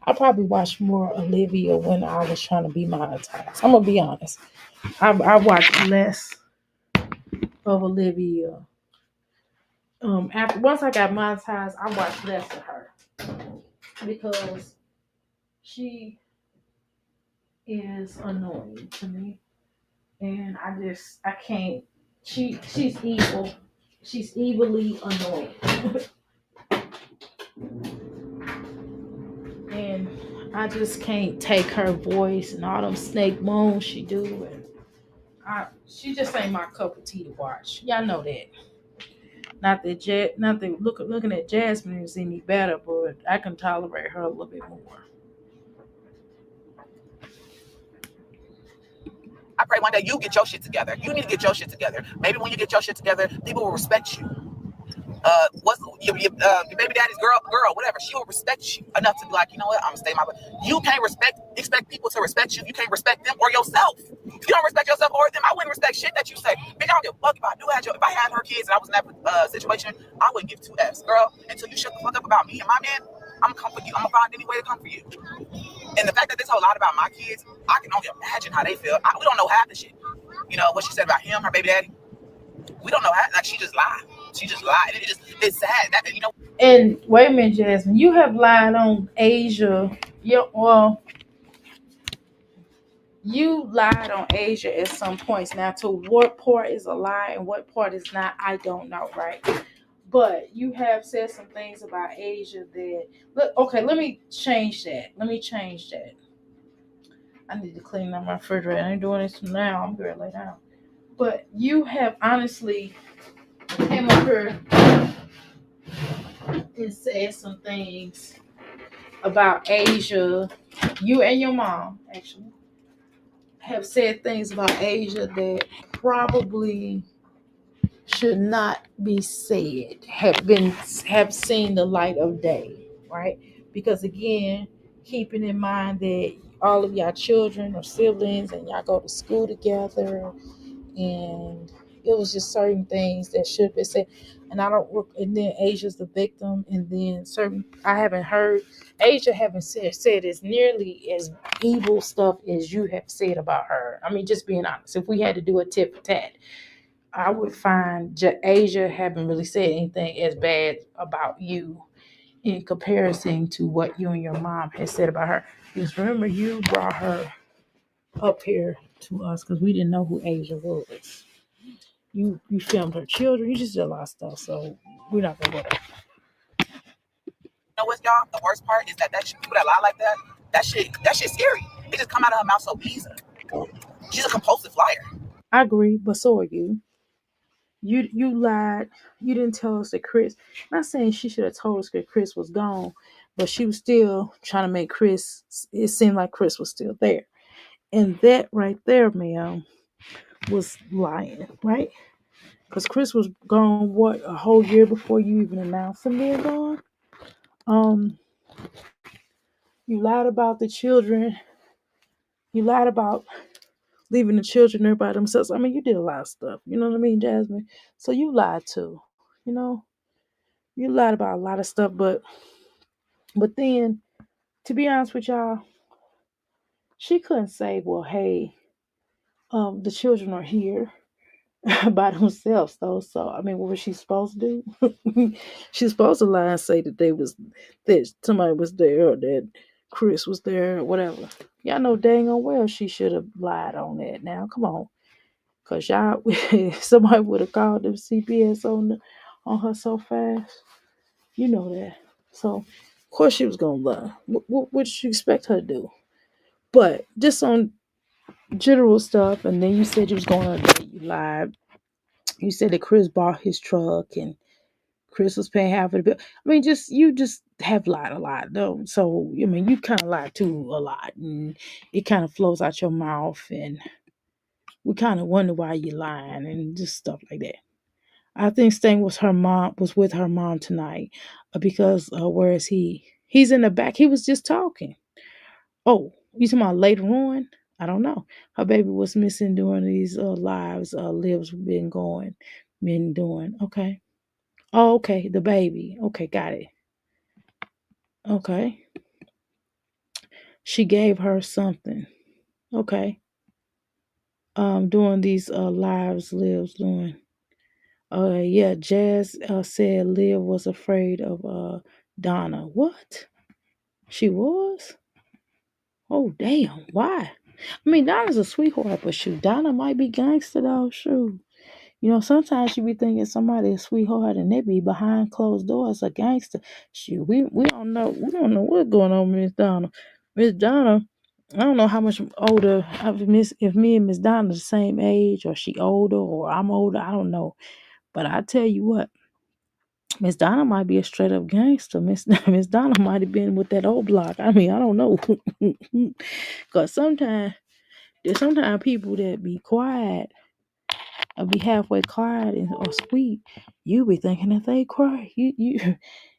I probably watched more Olivia when I was trying to be monetized. I'm gonna be honest. I watched less of Olivia. After once I got monetized, I watched less of her because she is annoying to me, and I can't. She's evil. She's evilly annoying, and I just can't take her voice and all them snake moans she do, and she just ain't my cup of tea to watch. Y'all know that. Not that looking at Jasmine is any better, but I can tolerate her a little bit more. I pray one day you get your shit together. You need to get your shit together. Maybe when you get your shit together, people will respect you. What's your baby daddy's girl, whatever. She will respect you enough to be like, you know what? I'm gonna stay my. You can't expect people to respect you. You can't respect them or yourself. If you don't respect yourself or them, I wouldn't respect shit that you say. Bitch, I don't give a fuck if I had her kids and I was in that situation. I wouldn't give two F's, girl. Until you shut the fuck up about me and my man, I'm gonna come for you. I'm gonna find any way to come for you. And the fact that this whole lot about my kids, I can only imagine how they feel. We don't know half the shit. You know what she said about him, her baby daddy. We don't know how. Like she just lied. She just lied. It's sad. And wait a minute, Jasmine, you have lied on Asia. You lied on Asia at some points. Now, to what part is a lie and what part is not, I don't know, right? But you have said some things about Asia that let me change that. I need to clean up my refrigerator. I ain't doing this now. I'm going to lay down. But you have honestly came up here and said some things about Asia. You and your mom, actually, have said things about Asia that probably should not be said, have seen the light of day, right? Because again, keeping in mind that all of y'all children are siblings and y'all go to school together, and it was just certain things that should be said. And I don't work, and then Asia's the victim, and then I haven't heard Asia haven't said as nearly as evil stuff as you have said about her. I mean, just being honest, if we had to do a tit for tat, I would find Asia haven't really said anything as bad about you in comparison to what you and your mom had said about her. Because remember, you brought her up here to us because we didn't know who Asia was. You filmed her children. You just did a lot of stuff, so we're not gonna go there. You know what's y'all? The worst part is that people that lie like that shit's scary. It just come out of her mouth so easy. She's a compulsive liar. I agree, but so are you. You lied. You didn't tell us that Chris. Not saying she should have told us that Chris was gone, but she was still trying to make Chris. It seemed like Chris was still there, and that right there, ma'am, was lying, right? Because Chris was gone what a whole year before you even announced him being gone. Um, you lied about the children. You lied about leaving the children there by themselves. I mean, you did a lot of stuff. You know what I mean, Jasmine? So you lied too. You know, you lied about a lot of stuff, but then, to be honest with y'all, she couldn't say, "Well, hey, the children are here by themselves," though. So, I mean, what was she supposed to do? She's supposed to lie and say that somebody was there or that Chris was there or whatever. Y'all know dang on well she should have lied on that. Now, come on, cause y'all, somebody would have called the CPS on her so fast. You know that. So, of course, she was gonna lie. What did you expect her to do? But just on general stuff, and then you said you was going on a date. You lied. You said that Chris bought his truck and Chris was paying half of the bill. I mean, you just have lied a lot, though. So I mean, you kind of lied too a lot, and it kind of flows out your mouth, and we kind of wonder why you lying and just stuff like that. I think Sting was with her mom tonight because where is he? He's in the back. He was just talking. Oh, you talking about later on? I don't know. Her baby was missing during these lives. Lives been doing. Okay. Oh, okay. The baby. Okay, got it. Okay. She gave her something. Okay. Doing these lives doing. Yeah. Jazz said Liv was afraid of Donna. What? She was? Oh, damn. Why? I mean, Donna's a sweetheart, but shoot, Donna might be gangster though. Shoot. You know, sometimes you be thinking somebody a sweetheart and they be behind closed doors a gangster. Shoot, we don't know. We don't know what's going on with Miss Donna. Miss Donna, I don't know how much older. If me and Miss Donna the same age, or she older, or I'm older. I don't know. But I tell you what, Miss Donna might be a straight up gangster. Miss Donna might have been with that old block. I mean, I don't know. Cause sometimes people that be quiet or be halfway quiet or sweet, you be thinking that they cry. You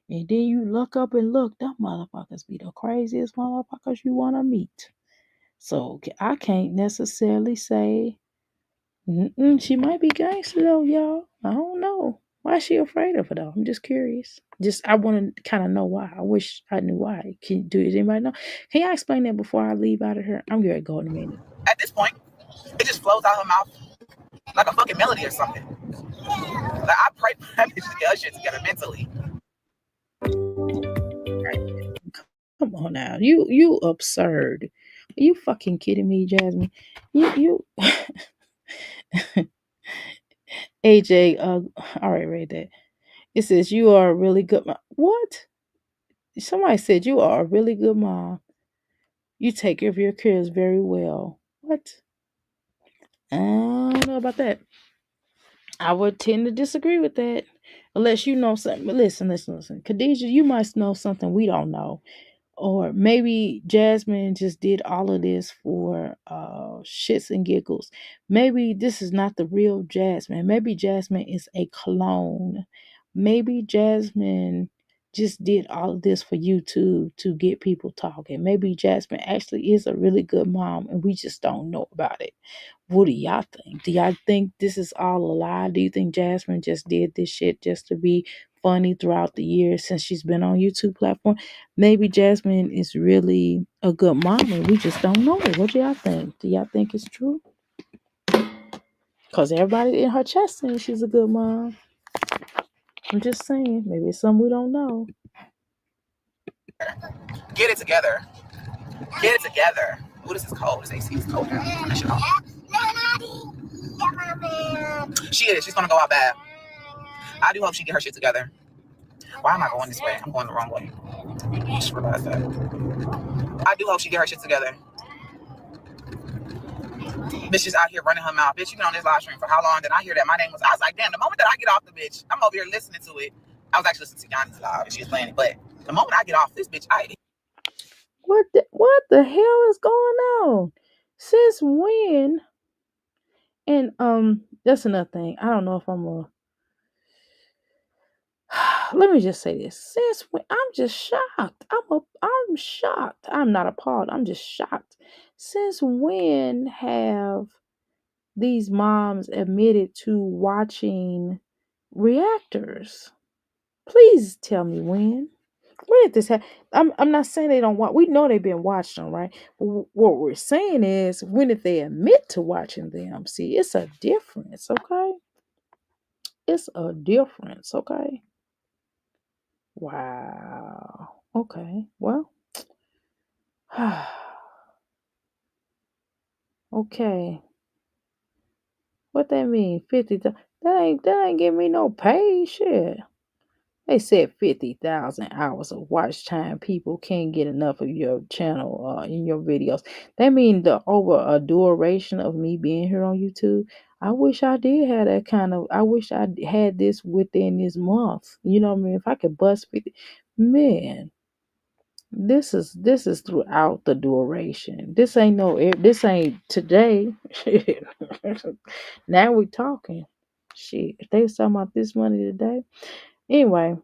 and then you look up and look, them motherfuckers be the craziest motherfuckers you wanna meet. So I can't necessarily say she might be gangster though, y'all. I don't know. Why is she afraid of it though? I'm just curious. I want to kind of know why. I wish I knew why. Does anybody know? Can y'all explain that before I leave out of here? I'm gonna go in a minute. At this point, it just flows out her mouth like a fucking melody or something. Like I pray for that bitch to get her shit together mentally. Come on now, you absurd. Are you fucking kidding me, Jasmine? You AJ. I already read that. It says you are a really good mom. What? Somebody said you are a really good mom. You take care of your kids very well. What? I don't know about that. I would tend to disagree with that. Unless you know something. But listen. Khadijah, you must know something we don't know. Or maybe Jasmine just did all of this for shits and giggles. Maybe this is not the real Jasmine. Maybe Jasmine is a clone. Maybe Jasmine just did all of this for YouTube to get people talking. Maybe Jasmine actually is a really good mom and we just don't know about it. What do y'all think? Do y'all think this is all a lie? Do you think Jasmine just did this shit just to be funny throughout the years since she's been on YouTube platform? Maybe Jasmine is really a good mom and we just don't know it. What do y'all think? Do y'all think it's true? Because everybody in her chat saying she's a good mom. I'm just saying, maybe it's something we don't know. Get it together. Get it together. Ooh, this is cold. This AC is cold. Turn that shit off. She is. She's gonna go out bad. I do hope she get her shit together. Why am I going this way? I'm going the wrong way. I just realized that. I do hope she get her shit together. Bitch is out here running her mouth. Bitch, you been on this live stream for how long? Did I hear that my name was? I was like, damn, the moment that I get off the bitch, I'm over here listening to it. I was actually listening to Yanni's live and she was playing it. But the moment I get off this bitch, What the hell is going on? Since when? And that's another thing. I don't know if I'm a let me just say this. Since when I'm just shocked. I'm shocked. I'm not appalled. I'm just shocked. Since when have these moms admitted to watching reactors? Please tell me when. When did this happen? I'm not saying they don't watch. We know they've been watching them, right? But what we're saying is, when did they admit to watching them? See, it's a difference, okay? It's a difference, okay? Wow. Okay. Well. Okay. What that mean? 50. That ain't give me no pay. Shit. They said 50,000 hours of watch time. People can't get enough of your channel in your videos. That mean the over a duration of me being here on YouTube. I wish I did have that kind of. I wish I had this within this month. You know what I mean? If I could bust 50, man. This is throughout the duration. This ain't this ain't today. Shit. Now we talking. Shit. If they was talking about this money today. Anyway,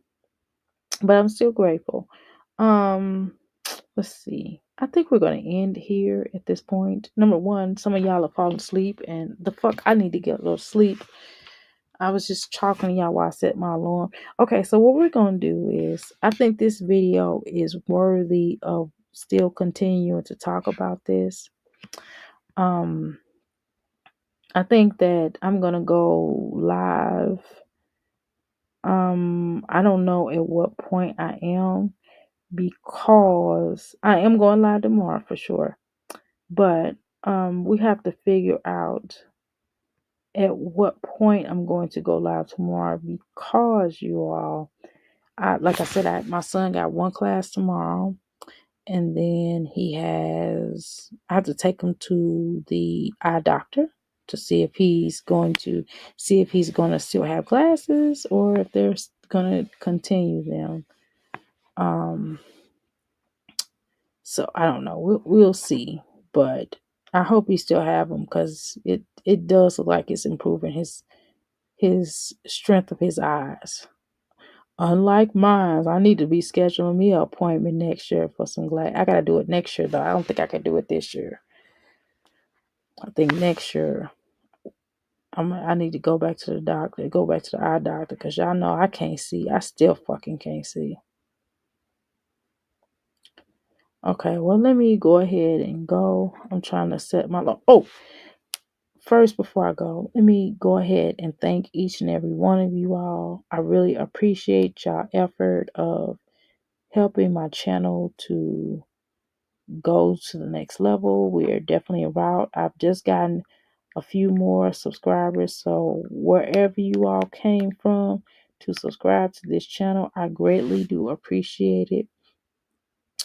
but I'm still grateful. Let's see. I think we're gonna end here at this point. Number one, some of y'all are falling asleep, and the fuck, I need to get a little sleep. I was just talking to y'all while I set my alarm. Okay, so what we're gonna do is, I think this video is worthy of still continuing to talk about this. I think that I'm gonna go live. I don't know at what point I am, because I am going live tomorrow for sure. But we have to figure out at what point I'm going to go live tomorrow, because you all, like I said, my son got one class tomorrow, and then I have to take him to the eye doctor to see if he's going to still have classes, or if they're going to continue them. So I don't know. We'll see, but I hope he still have them, because it does look like it's improving his strength of his eyes. Unlike mine, I need to be scheduling me an appointment next year for some glass. I gotta do it next year though. I don't think I can do it this year. I think next year I need to go back to the doctor, go back to the eye doctor, because y'all know I can't see. I still fucking can't see. Okay, well, let me go ahead and go. I'm trying to set my first, before I go, let me go ahead and thank each and every one of you all. I really appreciate y'all effort of helping my channel to go to the next level. We are definitely en route. I've just gotten a few more subscribers, so wherever you all came from to subscribe to this channel, I greatly do appreciate it.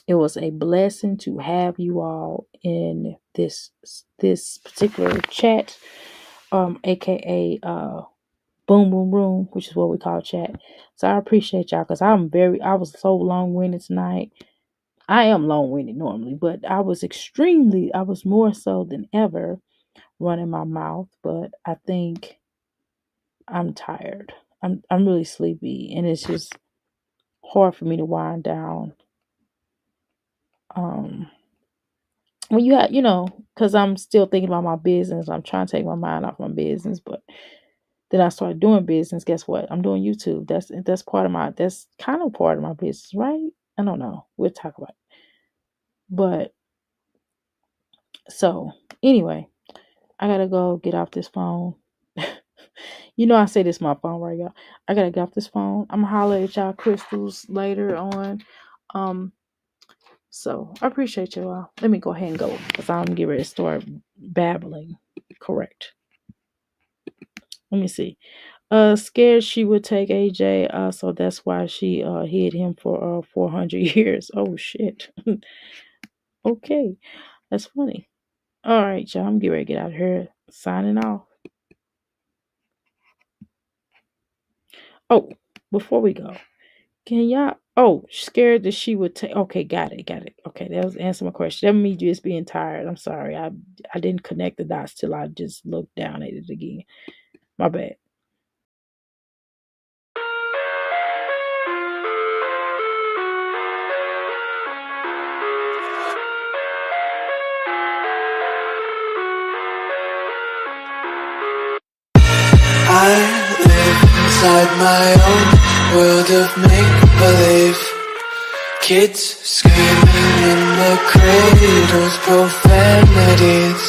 It was a blessing to have you all in this particular chat, aka boom boom room, which is what we call chat. So I appreciate y'all, because I was so long-winded tonight. I am long-winded normally, but I was more so than ever running my mouth. But I think I'm tired. I'm really sleepy, and it's just hard for me to wind down. When you have, because I'm still thinking about my business. I'm trying to take my mind off my business, but then I started doing business. Guess what? I'm doing YouTube. That's kind of part of my business, right? I don't know. We'll talk about it. But so anyway, I gotta go get off this phone. You know, I say this my phone right, y'all. I gotta get off this phone. I'm gonna holler at y'all crystals later on. So I appreciate y'all. Let me go ahead and go because I'm getting ready to start babbling. Correct. Let me see. Scared she would take AJ. So that's why she hid him for 400 years. Oh shit. Okay, that's funny. All right, y'all. I'm getting ready to get out of here. Signing off. Oh, before we go, can y'all? Oh, scared that she would take. Okay, got it. Okay, that was answer my question. That me just being tired. I'm sorry. I didn't connect the dots till I just looked down at it again. My bad. I live inside my own world of make-believe. Kids screaming in the cradles, profanities.